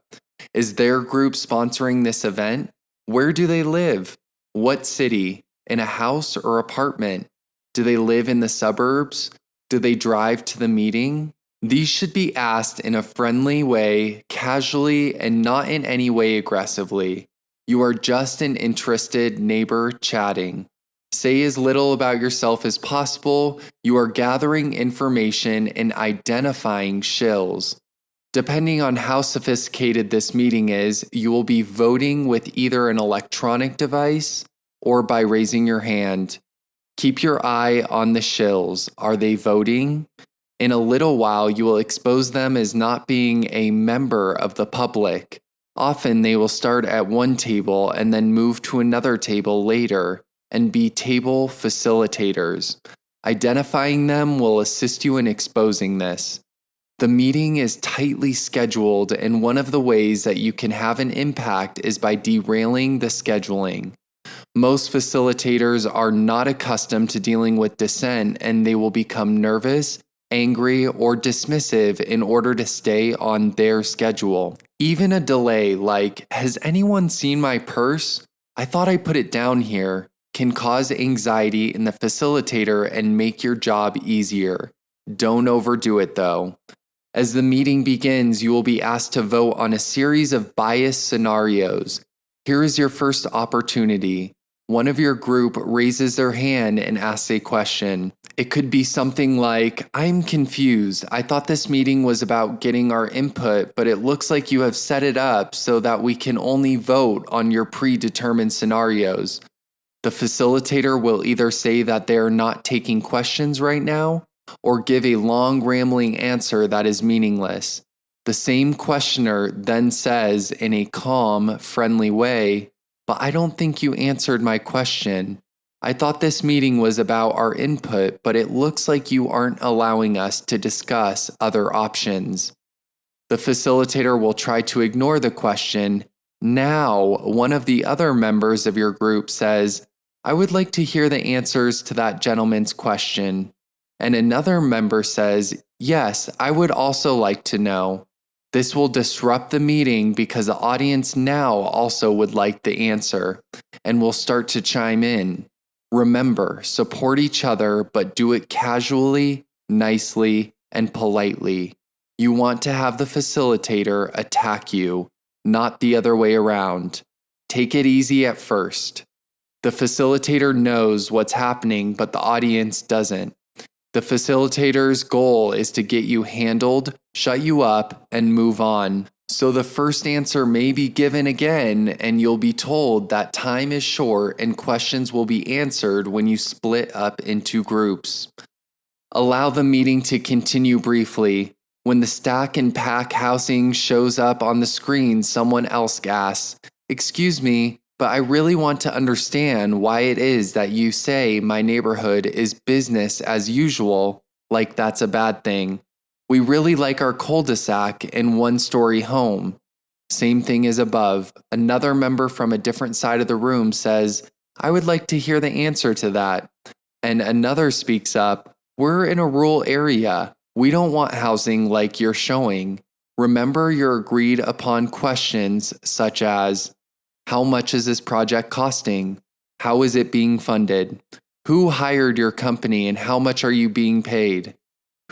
Is their group sponsoring this event? Where do they live? What city? In a house or apartment? Do they live in the suburbs? Do they drive to the meeting? These should be asked in a friendly way, casually, and not in any way aggressively. You are just an interested neighbor chatting. Say as little about yourself as possible. You are gathering information and identifying shills. Depending on how sophisticated this meeting is, you will be voting with either an electronic device or by raising your hand. Keep your eye on the shills. Are they voting? In a little while, you will expose them as not being a member of the public. Often they will start at one table and then move to another table later and be table facilitators. Identifying them will assist you in exposing this. The meeting is tightly scheduled, and one of the ways that you can have an impact is by derailing the scheduling. Most facilitators are not accustomed to dealing with dissent, and they will become nervous, angry, or dismissive in order to stay on their schedule. Even a delay like, "Has anyone seen my purse? I thought I put it down here," can cause anxiety in the facilitator and make your job easier. Don't overdo it though. As the meeting begins, you will be asked to vote on a series of biased scenarios. Here is your first opportunity. One of your group raises their hand and asks a question. It could be something like, "I'm confused. I thought this meeting was about getting our input, but it looks like you have set it up so that we can only vote on your predetermined scenarios." The facilitator will either say that they are not taking questions right now, or give a long rambling answer that is meaningless. The same questioner then says in a calm, friendly way, "But I don't think you answered my question. I thought this meeting was about our input, but it looks like you aren't allowing us to discuss other options." The facilitator will try to ignore the question. Now, one of the other members of your group says, "I would like to hear the answers to that gentleman's question." And another member says, "Yes, I would also like to know." This will disrupt the meeting because the audience now also would like the answer and will start to chime in. Remember, support each other, but do it casually, nicely, and politely. You want to have the facilitator attack you, not the other way around. Take it easy at first. The facilitator knows what's happening, but the audience doesn't. The facilitator's goal is to get you handled, shut you up, and move on. So the first answer may be given again, and you'll be told that time is short and questions will be answered when you split up into groups. Allow the meeting to continue briefly. When the stack and pack housing shows up on the screen, someone else asks, "Excuse me, but I really want to understand why it is that you say my neighborhood is business as usual, like that's a bad thing. We really like our cul-de-sac and one-story home." Same thing as above. Another member from a different side of the room says, "I would like to hear the answer to that." And another speaks up, "We're in a rural area. We don't want housing like you're showing. Remember your agreed upon questions such as, how much is this project costing? How is it being funded? Who hired your company and how much are you being paid?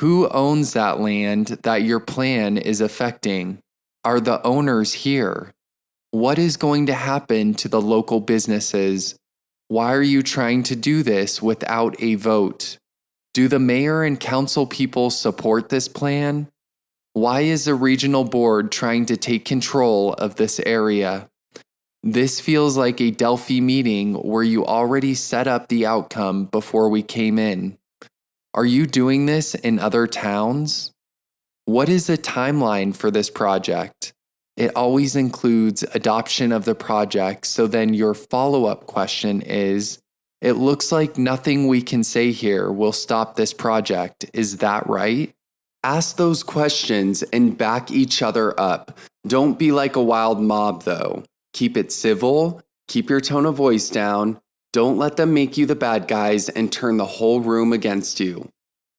Who owns that land that your plan is affecting? Are the owners here? What is going to happen to the local businesses? Why are you trying to do this without a vote? Do the mayor and council people support this plan? Why is the regional board trying to take control of this area?" This feels like a Delphi meeting where you already set up the outcome before we came in. Are you doing this in other towns? What is the timeline for this project? It always includes adoption of the project, so then your follow-up question is, "It looks like nothing we can say here will stop this project, is that right?" Ask those questions and back each other up. Don't be like a wild mob though. Keep it civil, keep your tone of voice down, Don't let them make you the bad guys and turn the whole room against you.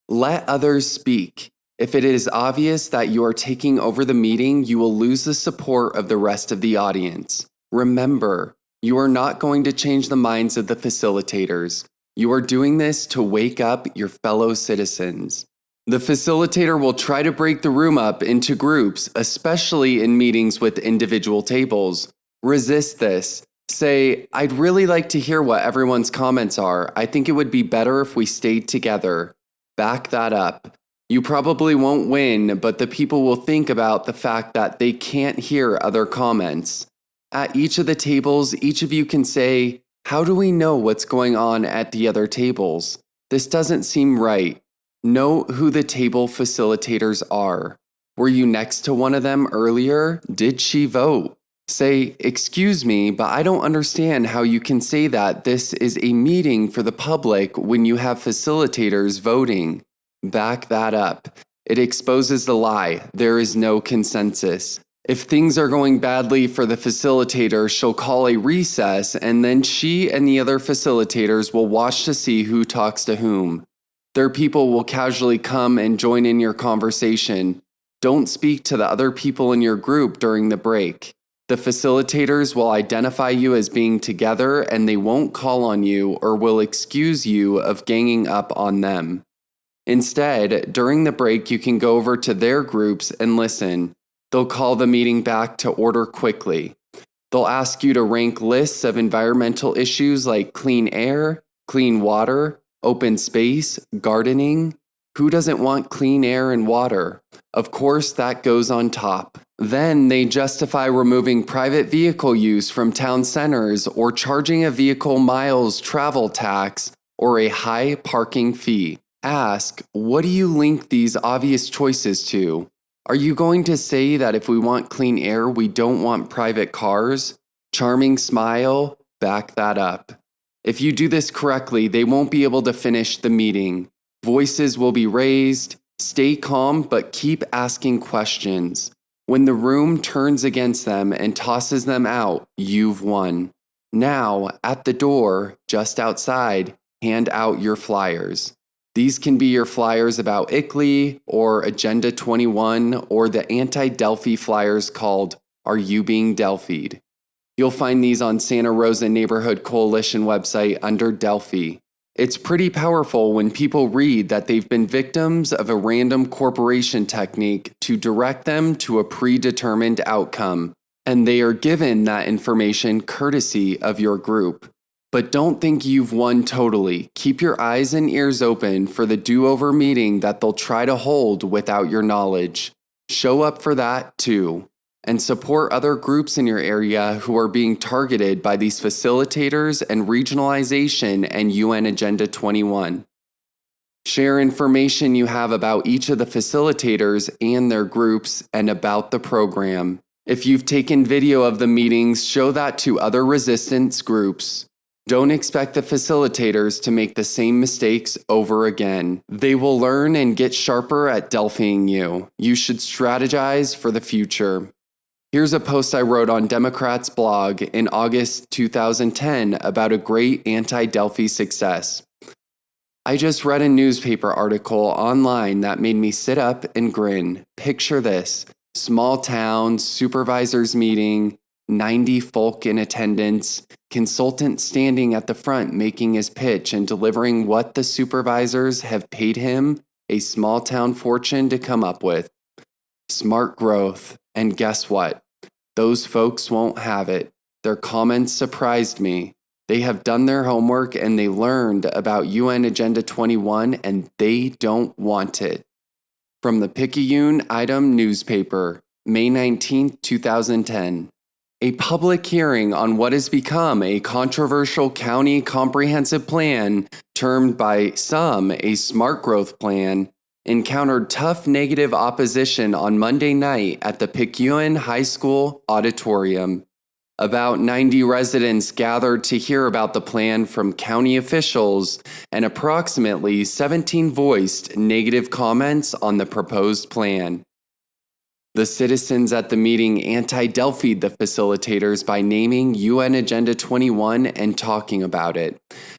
Let others speak. If it is obvious that you are taking over the meeting, you will lose the support of the rest of the audience. Remember, you are not going to change the minds of the facilitators. You are doing this to wake up your fellow citizens. The facilitator will try to break the room up into groups, especially in meetings with individual tables. Resist this. Say, I'd really like to hear what everyone's comments are. I think it would be better if we stayed together. Back that up. You probably won't win, but the people will think about the fact that they can't hear other comments. At each of the tables, each of you can say, how do we know what's going on at the other tables? This doesn't seem right. Know who the table facilitators are. Were you next to one of them earlier? Did she vote? Say, excuse me, but I don't understand how you can say that this is a meeting for the public when you have facilitators voting. Back that up. It exposes the lie. There is no consensus. If things are going badly for the facilitator, she'll call a recess, and then she and the other facilitators will watch to see who talks to whom. Their people will casually come and join in your conversation. Don't speak to the other people in your group during the break. The facilitators will identify you as being together, and they won't call on you or will excuse you of ganging up on them. Instead, during the break, you can go over to their groups and listen. They'll call the meeting back to order quickly. They'll ask you to rank lists of environmental issues like clean air, clean water, open space, gardening. Who doesn't want clean air and water? Of course, that goes on top. Then they justify removing private vehicle use from town centers or charging a vehicle miles travel tax or a high parking fee. Ask, what do you link these obvious choices to? Are you going to say that if we want clean air, we don't want private cars? Charming smile, back that up. If you do this correctly, they won't be able to finish the meeting. Voices will be raised. Stay calm, but keep asking questions. When the room turns against them and tosses them out, you've won. Now, at the door, just outside, hand out your flyers. These can be your flyers about ICLEI or Agenda 21 or the anti-Delphi flyers called Are You Being Delphied? You'll find these on Santa Rosa Neighborhood Coalition website under Delphi. It's pretty powerful when people read that they've been victims of a random corporation technique to direct them to a predetermined outcome, and they are given that information courtesy of your group. But don't think you've won totally. Keep your eyes and ears open for the do-over meeting that they'll try to hold without your knowledge. Show up for that too. And support other groups in your area who are being targeted by these facilitators and regionalization and UN Agenda 21. Share information you have about each of the facilitators and their groups and about the program. If you've taken video of the meetings, show that to other resistance groups. Don't expect the facilitators to make the same mistakes over again. They will learn and get sharper at Delphiing you. You should strategize for the future. Here's a post I wrote on Democrats' blog in August 2010 about a great anti-Delphi success. I just read a newspaper article online that made me sit up and grin. Picture this: small town, supervisors meeting, 90 folk in attendance, consultant standing at the front making his pitch and delivering what the supervisors have paid him a small town fortune to come up with. Smart growth. And guess what? Those folks won't have it. Their comments surprised me. They have done their homework and they learned about UN Agenda 21 and they don't want it. From the Picayune Item newspaper, May 19, 2010. A public hearing on what has become a controversial county comprehensive plan, termed by some a smart growth plan, encountered tough negative opposition on Monday night at the Picayune High School auditorium. About 90 residents gathered to hear about the plan from county officials, and approximately 17 voiced negative comments on the proposed plan. The citizens at the meeting anti-Delphi'd the facilitators by naming UN Agenda 21 and talking about it.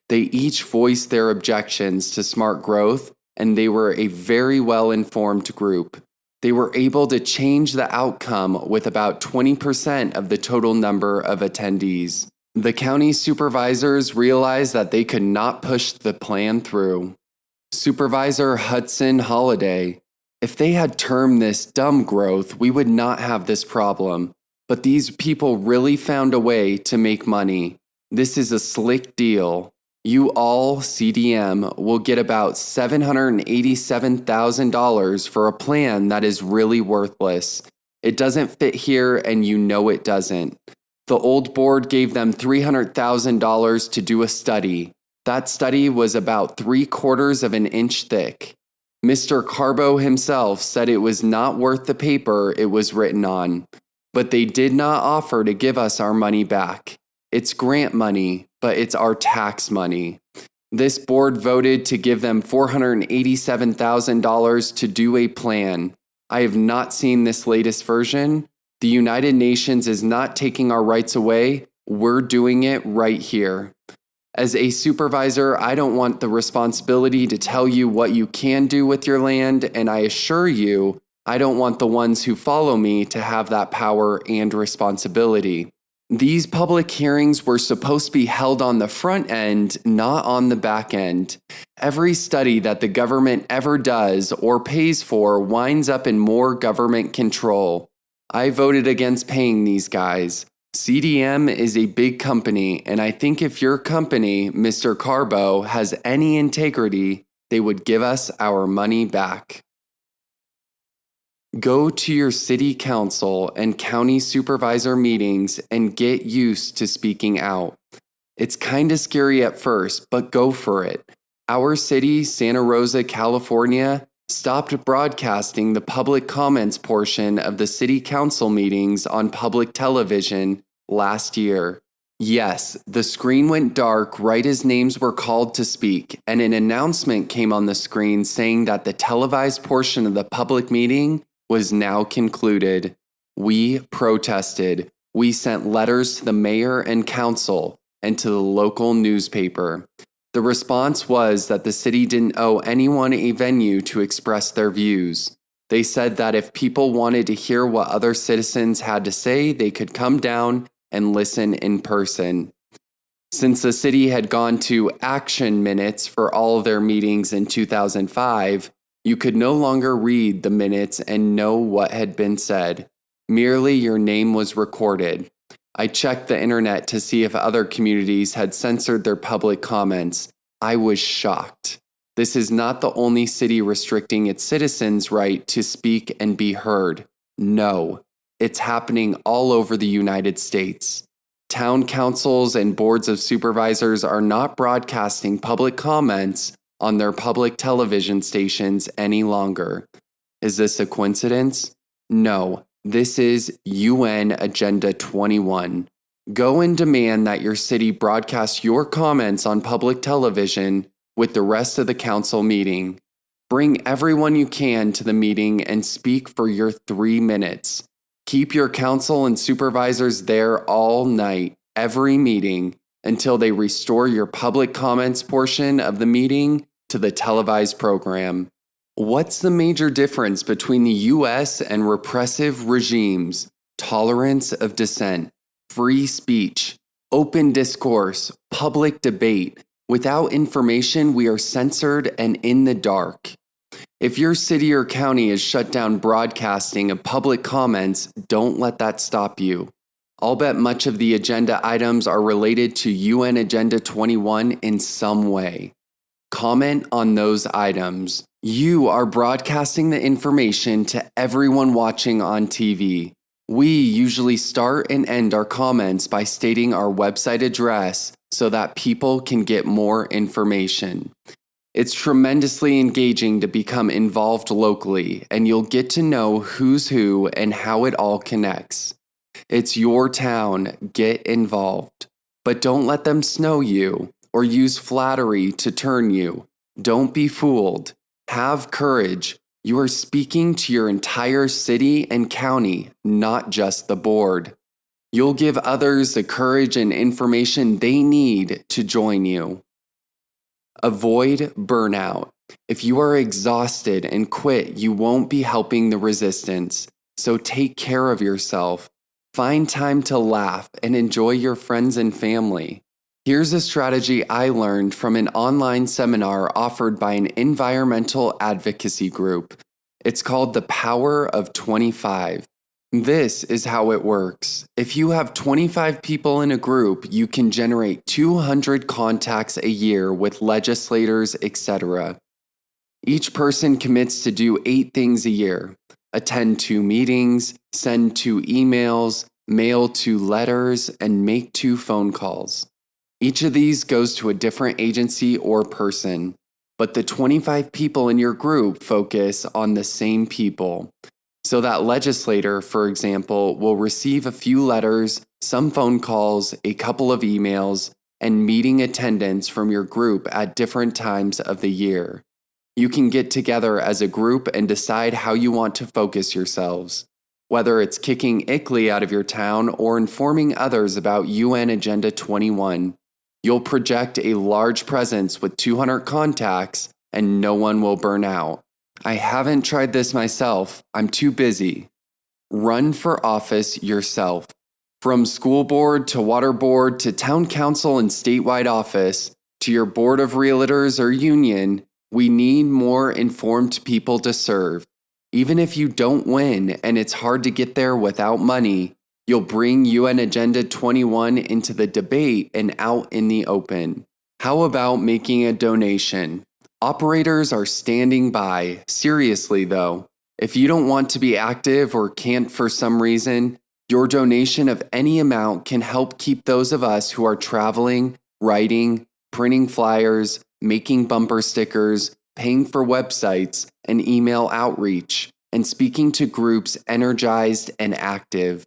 They each voiced their objections to smart growth, and they were a very well-informed group. They were able to change the outcome with about 20% of the total number of attendees. The county supervisors realized that they could not push the plan through. Supervisor Hudson Holliday: "If they had termed this dumb growth, we would not have this problem. But these people really found a way to make money. This is a slick deal. You all, CDM, will get about $787,000 for a plan that is really worthless. It doesn't fit here, and you know it doesn't." The old board gave them $300,000 to do a study. That study was about 3/4 of an inch thick. Mr. Carbo himself said it was not worth the paper it was written on. But they did not offer to give us our money back. It's grant money, but it's our tax money. This board voted to give them $487,000 to do a plan. I have not seen this latest version. The United Nations is not taking our rights away. We're doing it right here. As a supervisor, I don't want the responsibility to tell you what you can do with your land, and I assure you, I don't want the ones who follow me to have that power and responsibility. These public hearings were supposed to be held on the front end, not on the back end. Every study that the government ever does or pays for winds up in more government control. I voted against paying these guys. CDM is a big company, and I think if your company, Mr. Carbo, has any integrity, they would give us our money back. Go to your city council and county supervisor meetings and get used to speaking out. It's kinda scary at first, but go for it. Our city, Santa Rosa, California, stopped broadcasting the public comments portion of the city council meetings on public television last year. Yes, the screen went dark right as names were called to speak, and an announcement came on the screen saying that the televised portion of the public meeting was now concluded. We protested. We sent letters to the mayor and council and to the local newspaper. The response was that the city didn't owe anyone a venue to express their views. They said that if people wanted to hear what other citizens had to say, they could come down and listen in person. Since the city had gone to action minutes for all of their meetings in 2005, you could no longer read the minutes and know what had been said. Merely your name was recorded. I checked the internet to see if other communities had censored their public comments. I was shocked. This is not the only city restricting its citizens' right to speak and be heard. No, it's happening all over the United States. Town councils and boards of supervisors are not broadcasting public comments on their public television stations any longer. Is this a coincidence? No. This is UN Agenda 21. Go and demand that your city broadcast your comments on public television with the rest of the council meeting. Bring everyone you can to the meeting and speak for your 3 minutes. Keep your council and supervisors there all night, every meeting, until they restore your public comments portion of the meeting to the televised program. What's the major difference between the US and repressive regimes? Tolerance of dissent, free speech, open discourse, public debate. Without information, we are censored and in the dark. If your city or county has shut down broadcasting of public comments, don't let that stop you. I'll bet much of the agenda items are related to UN Agenda 21 in some way. Comment on those items. You are broadcasting the information to everyone watching on TV. We usually start and end our comments by stating our website address so that people can get more information. It's tremendously engaging to become involved locally, and you'll get to know who's who and how it all connects. It's your town. Get involved. But don't let them snow you or use flattery to turn you. Don't be fooled. Have courage. You are speaking to your entire city and county, not just the board. You'll give others the courage and information they need to join you. Avoid burnout. If you are exhausted and quit, you won't be helping the resistance. So take care of yourself. Find time to laugh and enjoy your friends and family. Here's a strategy I learned from an online seminar offered by an environmental advocacy group. It's called The Power of 25. This is how it works. If you have 25 people in a group, you can generate 200 contacts a year with legislators, etc. Each person commits to do 8 things a year: attend 2 meetings, send 2 emails, mail 2 letters, and make 2 phone calls. Each of these goes to a different agency or person, but the 25 people in your group focus on the same people. So that legislator, for example, will receive a few letters, some phone calls, a couple of emails, and meeting attendance from your group at different times of the year. You can get together as a group and decide how you want to focus yourselves, whether it's kicking ICLEI out of your town or informing others about UN Agenda 21. You'll project a large presence with 200 contacts, and no one will burn out. I haven't tried this myself. I'm too busy. Run for office yourself. From school board to water board to town council and statewide office to your board of realtors or union, we need more informed people to serve. Even if you don't win and it's hard to get there without money, you'll bring UN Agenda 21 into the debate and out in the open. How about making a donation? Operators are standing by. Seriously, though, if you don't want to be active or can't for some reason, your donation of any amount can help keep those of us who are traveling, writing, printing flyers, making bumper stickers, paying for websites and email outreach, and speaking to groups energized and active.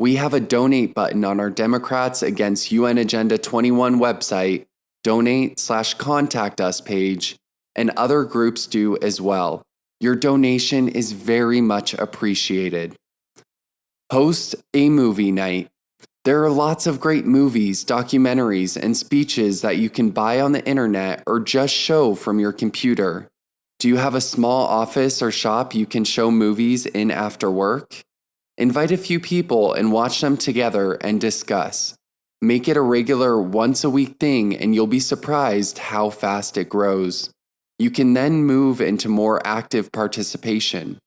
We have a donate button on our Democrats Against UN Agenda 21 website, donate/contact us page, and other groups do as well. Your donation is very much appreciated. Host a movie night. There are lots of great movies, documentaries, and speeches that you can buy on the internet or just show from your computer. Do you have a small office or shop you can show movies in after work? Invite a few people and watch them together and discuss. Make it a regular once-a-week thing and you'll be surprised how fast it grows. You can then move into more active participation.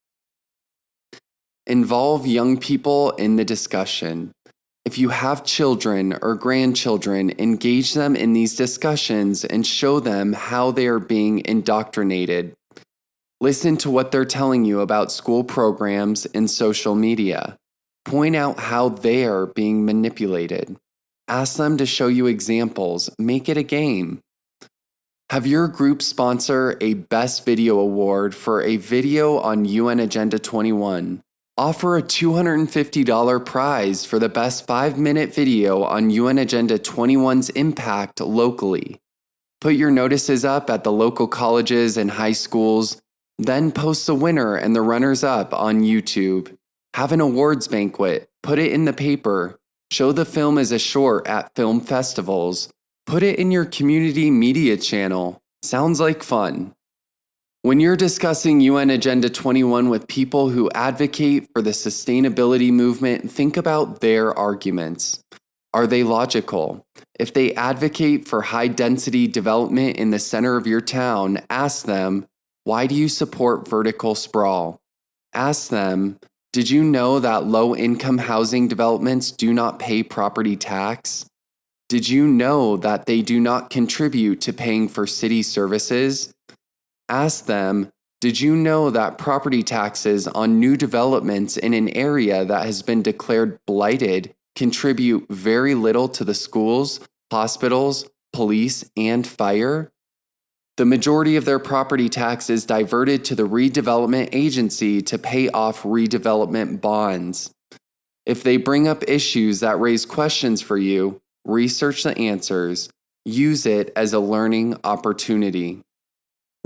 Involve young people in the discussion. If you have children or grandchildren, engage them in these discussions and show them how they are being indoctrinated. Listen to what they're telling you about school programs and social media. Point out how they are being manipulated. Ask them to show you examples. Make it a game. Have your group sponsor a Best Video Award for a video on UN Agenda 21. Offer a $250 prize for the best 5-minute video on UN Agenda 21's impact locally. Put your notices up at the local colleges and high schools, then post the winner and the runners-up on YouTube. Have an awards banquet. Put it in the paper. Show the film as a short at film festivals. Put it in your community media channel. Sounds like fun. When you're discussing UN Agenda 21 with people who advocate for the sustainability movement, think about their arguments. Are they logical? If they advocate for high-density development in the center of your town, ask them, why do you support vertical sprawl? Ask them, did you know that low-income housing developments do not pay property tax? Did you know that they do not contribute to paying for city services? Ask them, did you know that property taxes on new developments in an area that has been declared blighted contribute very little to the schools, hospitals, police, and fire? The majority of their property tax is diverted to the redevelopment agency to pay off redevelopment bonds. If they bring up issues that raise questions for you, research the answers. Use it as a learning opportunity.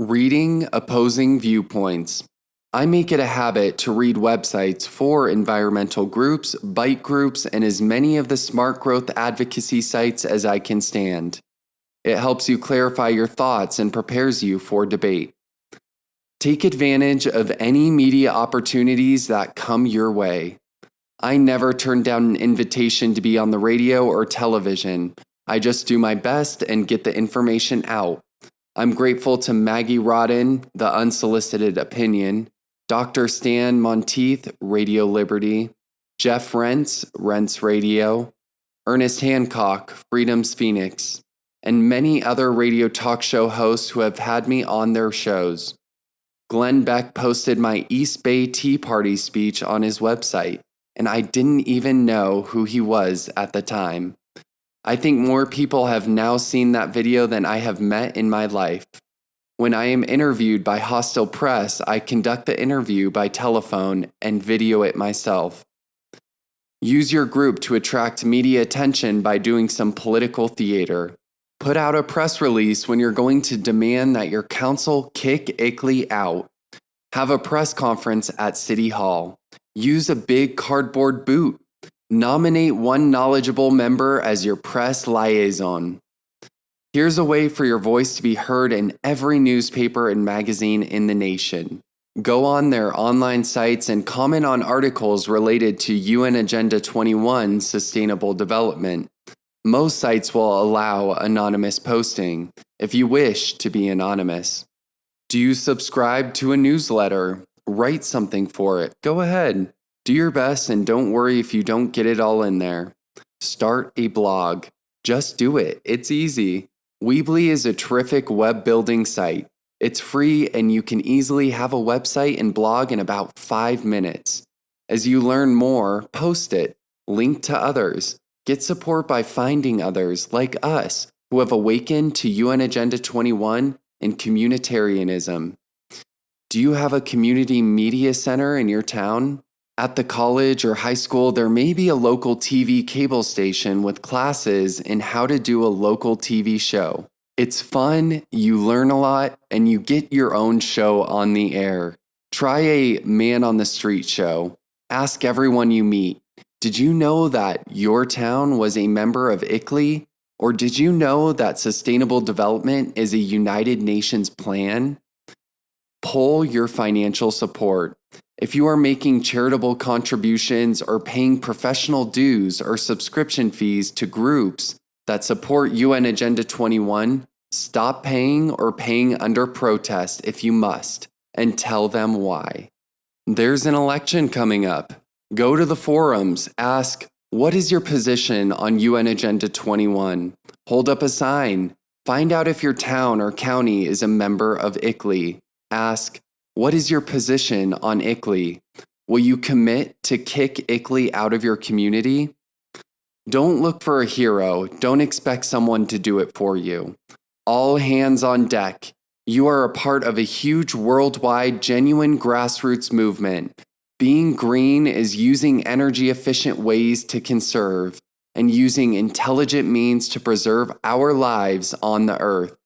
Reading opposing viewpoints. I make it a habit to read websites for environmental groups, bike groups, and as many of the smart growth advocacy sites as I can stand. It helps you clarify your thoughts and prepares you for debate. Take advantage of any media opportunities that come your way. I never turn down an invitation to be on the radio or television. I just do my best and get the information out. I'm grateful to Maggie Rodden, The Unsolicited Opinion, Dr. Stan Monteith, Radio Liberty, Jeff Rentz, Rentz Radio, Ernest Hancock, Freedom's Phoenix, and many other radio talk show hosts who have had me on their shows. Glenn Beck posted my East Bay Tea Party speech on his website, and I didn't even know who he was at the time. I think more people have now seen that video than I have met in my life. When I am interviewed by hostile press, I conduct the interview by telephone and video it myself. Use your group to attract media attention by doing some political theater. Put out a press release when you're going to demand that your council kick ICLEI out. Have a press conference at City Hall. Use a big cardboard boot. Nominate one knowledgeable member as your press liaison. Here's a way for your voice to be heard in every newspaper and magazine in the nation. Go on their online sites and comment on articles related to UN Agenda 21 Sustainable Development. Most sites will allow anonymous posting, if you wish to be anonymous. Do you subscribe to a newsletter? Write something for it. Go ahead. Do your best and don't worry if you don't get it all in there. Start a blog. Just do it. It's easy. Weebly is a terrific web building site. It's free and you can easily have a website and blog in about 5 minutes. As you learn more, post it. Link to others. Get support by finding others like us who have awakened to UN Agenda 21 and communitarianism. Do you have a community media center in your town? At the college or high school, there may be a local TV cable station with classes in how to do a local TV show. It's fun, you learn a lot, and you get your own show on the air. Try a man on the street show. Ask everyone you meet, did you know that your town was a member of ICLEI? Or did you know that sustainable development is a United Nations plan? Poll your financial support. If you are making charitable contributions or paying professional dues or subscription fees to groups that support UN Agenda 21, stop paying or paying under protest if you must, and tell them why. There's an election coming up. Go to the forums, ask, what is your position on UN Agenda 21? Hold up a sign. Find out if your town or county is a member of ICLEI. Ask, what is your position on ICLEI? Will you commit to kick ICLEI out of your community? Don't look for a hero. Don't expect someone to do it for you. All hands on deck. You are a part of a huge worldwide genuine grassroots movement. Being green is using energy-efficient ways to conserve and using intelligent means to preserve our lives on the earth.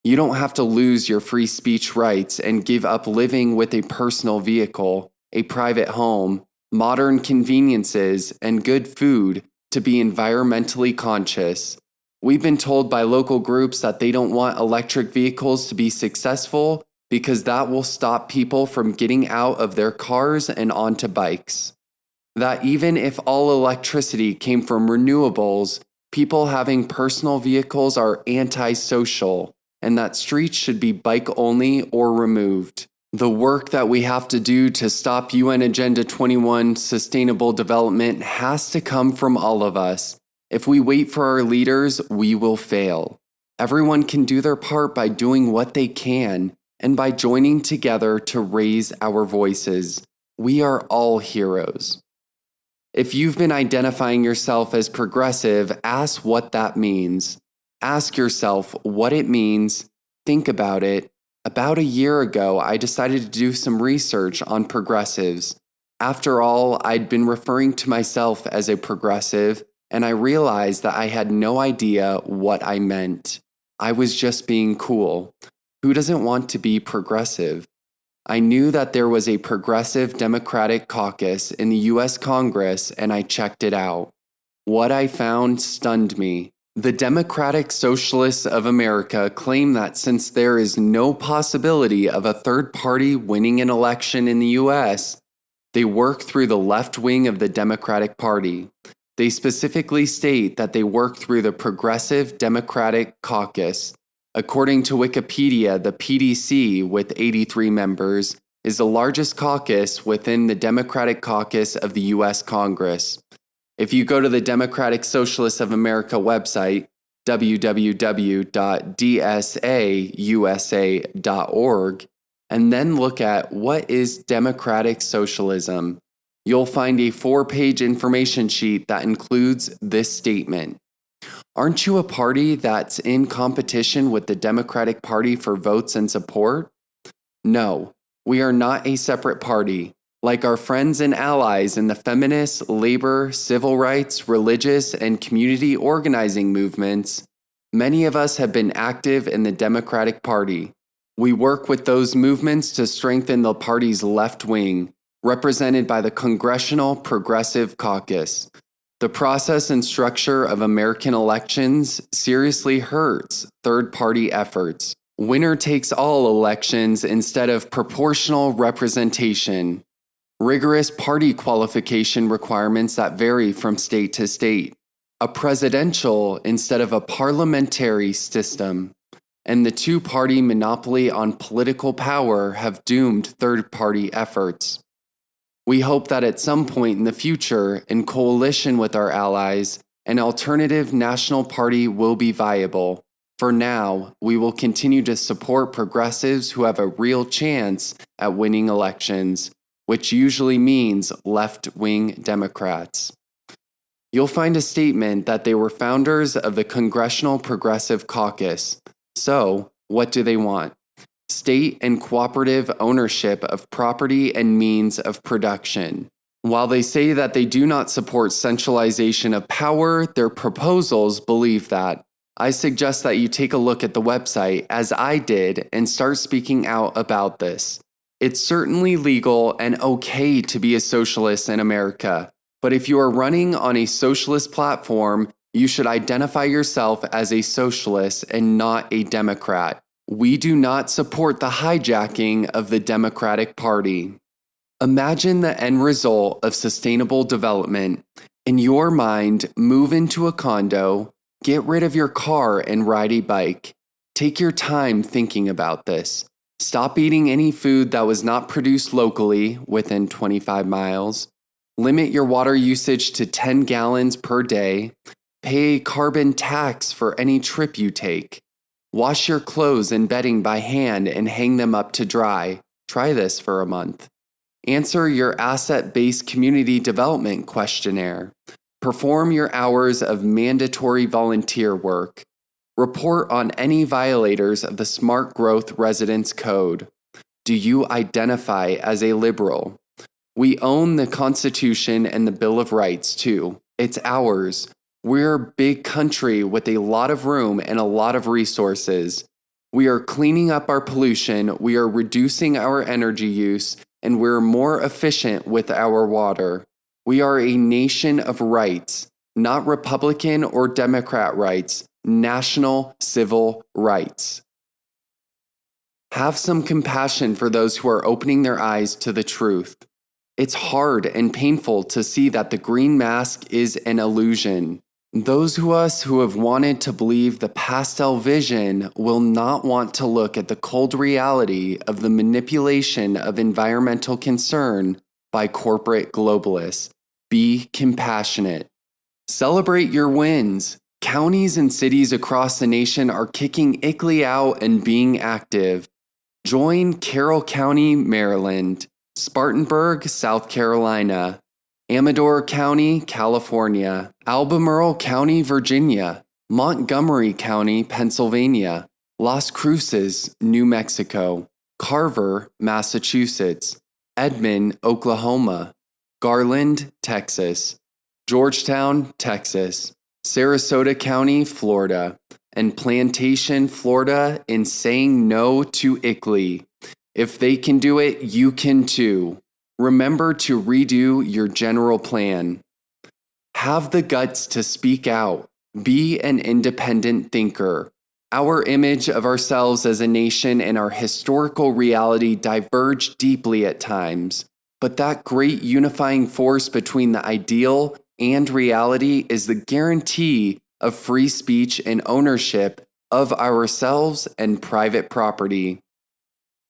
You don't have to lose your free speech rights and give up living with a personal vehicle, a private home, modern conveniences, and good food to be environmentally conscious. We've been told by local groups that they don't want electric vehicles to be successful because that will stop people from getting out of their cars and onto bikes. That even if all electricity came from renewables, people having personal vehicles are antisocial, and that streets should be bike-only or removed. The work that we have to do to stop UN Agenda 21 sustainable development has to come from all of us. If we wait for our leaders, we will fail. Everyone can do their part by doing what they can and by joining together to raise our voices. We are all heroes. If you've been identifying yourself as progressive, ask what that means. Ask yourself what it means. Think about it. About a year ago, I decided to do some research on progressives. After all, I'd been referring to myself as a progressive, and I realized that I had no idea what I meant. I was just being cool. Who doesn't want to be progressive? I knew that there was a progressive Democratic caucus in the U.S. Congress, and I checked it out. What I found stunned me. The Democratic Socialists of America claim that since there is no possibility of a third party winning an election in the U.S., they work through the left wing of the Democratic Party. They specifically state that they work through the Progressive Democratic Caucus. According to Wikipedia, the PDC, with 83 members, is the largest caucus within the Democratic Caucus of the U.S. Congress. If you go to the Democratic Socialists of America website, www.dsausa.org, and then look at what is democratic socialism, you'll find a 4-page information sheet that includes this statement. Aren't you a party that's in competition with the Democratic Party for votes and support? No, we are not a separate party. Like our friends and allies in the feminist, labor, civil rights, religious, and community organizing movements, many of us have been active in the Democratic Party. We work with those movements to strengthen the party's left wing, represented by the Congressional Progressive Caucus. The process and structure of American elections seriously hurts third-party efforts. Winner-takes-all elections instead of proportional representation. Rigorous party qualification requirements that vary from state to state. A presidential instead of a parliamentary system. And the two-party monopoly on political power have doomed third-party efforts. We hope that at some point in the future, in coalition with our allies, an alternative national party will be viable. For now, we will continue to support progressives who have a real chance at winning elections, which usually means left-wing Democrats. You'll find a statement that they were founders of the Congressional Progressive Caucus. So, what do they want? State and cooperative ownership of property and means of production. While they say that they do not support centralization of power, their proposals believe that. I suggest that you take a look at the website, as I did, and start speaking out about this. It's certainly legal and okay to be a socialist in America, but if you are running on a socialist platform, you should identify yourself as a socialist and not a Democrat. We do not support the hijacking of the Democratic Party. Imagine the end result of sustainable development. In your mind, move into a condo, get rid of your car and ride a bike. Take your time thinking about this. Stop eating any food that was not produced locally within 25 miles. Limit your water usage to 10 gallons per day. Pay a carbon tax for any trip you take. Wash your clothes and bedding by hand and hang them up to dry. Try this for a month. Answer your asset-based community development questionnaire. Perform your hours of mandatory volunteer work. Report on any violators of the Smart Growth Residence Code. Do you identify as a liberal? We own the Constitution and the Bill of Rights, too. It's ours. We're a big country with a lot of room and a lot of resources. We are cleaning up our pollution, we are reducing our energy use, and we're more efficient with our water. We are a nation of rights, not Republican or Democrat rights, national civil rights. Have some compassion for those who are opening their eyes to the truth. It's hard and painful to see that the green mask is an illusion. Those of us who have wanted to believe the pastel vision will not want to look at the cold reality of the manipulation of environmental concern by corporate globalists. Be compassionate. Celebrate your wins. Counties and cities across the nation are kicking ICLEI out and being active. Join Carroll County, Maryland, Spartanburg, South Carolina, Amador County, California, Albemarle County, Virginia, Montgomery County, Pennsylvania, Las Cruces, New Mexico, Carver, Massachusetts, Edmond, Oklahoma, Garland, Texas, Georgetown, Texas, Sarasota County, Florida, and Plantation, Florida in saying no to ICLEI. If they can do it, you can too. Remember to redo your general plan. Have the guts to speak out. Be an independent thinker. Our image of ourselves as a nation and our historical reality diverge deeply at times, but that great unifying force between the ideal and reality is the guarantee of free speech and ownership of ourselves and private property.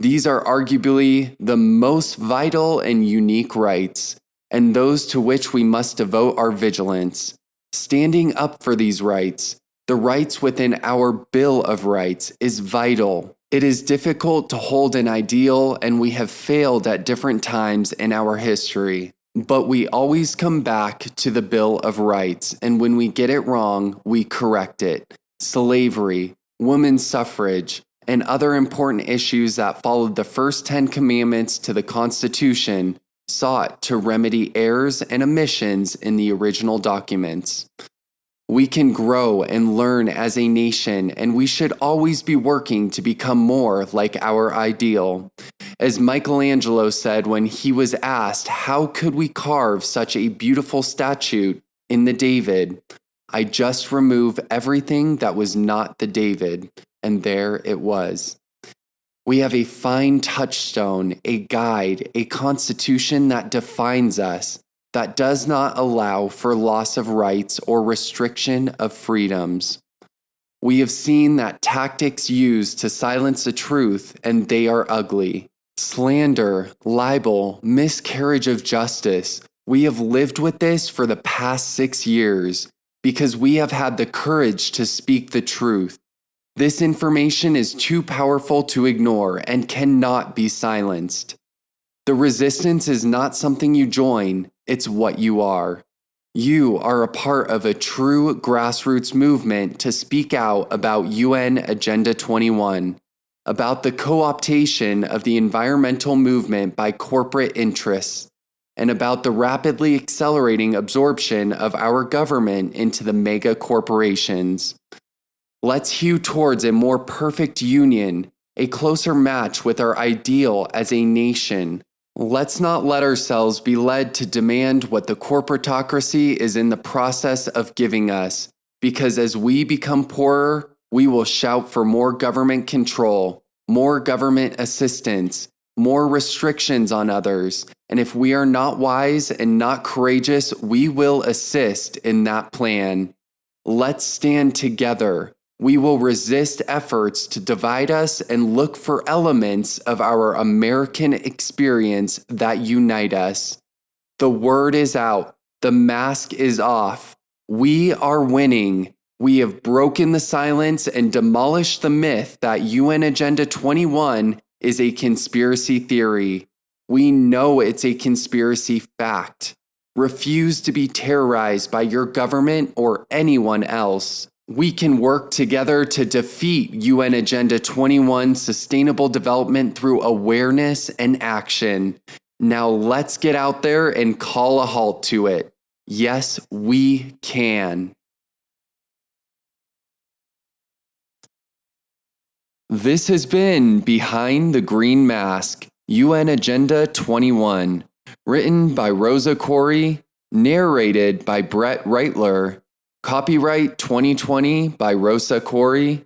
These are arguably the most vital and unique rights, and those to which we must devote our vigilance. Standing up for these rights, the rights within our Bill of Rights, is vital. It is difficult to hold an ideal, and we have failed at different times in our history. But we always come back to the Bill of Rights, and when we get it wrong, we correct it. Slavery, women's suffrage, and other important issues that followed the first 10 commandments to the Constitution sought to remedy errors and omissions in the original documents. We can grow and learn as a nation, and we should always be working to become more like our ideal. As Michelangelo said when he was asked, how could we carve such a beautiful statue in the David? I just remove everything that was not the David, and there it was. We have a fine touchstone, a guide, a constitution that defines us, that does not allow for loss of rights or restriction of freedoms. We have seen that tactics used to silence the truth, and they are ugly. Slander, libel, miscarriage of justice. We have lived with this for the past 6 years because we have had the courage to speak the truth. This information is too powerful to ignore and cannot be silenced. The resistance is not something you join, it's what you are. You are a part of a true grassroots movement to speak out about UN Agenda 21, about the co-optation of the environmental movement by corporate interests, and about the rapidly accelerating absorption of our government into the mega corporations. Let's hew towards a more perfect union, a closer match with our ideal as a nation. Let's not let ourselves be led to demand what the corporatocracy is in the process of giving us, because as we become poorer, we will shout for more government control, more government assistance, more restrictions on others, and if we are not wise and not courageous, we will assist in that plan. Let's stand together. We will resist efforts to divide us and look for elements of our American experience that unite us. The word is out. The mask is off. We are winning. We have broken the silence and demolished the myth that UN Agenda 21 is a conspiracy theory. We know it's a conspiracy fact. Refuse to be terrorized by your government or anyone else. We can work together to defeat UN Agenda 21 sustainable development through awareness and action. Now let's get out there and call a halt to it. Yes, we can. This has been Behind the Green Mask, UN Agenda 21, written by Rosa Koire, narrated by Brett Rightler. Copyright 2020 by Rosa Koire,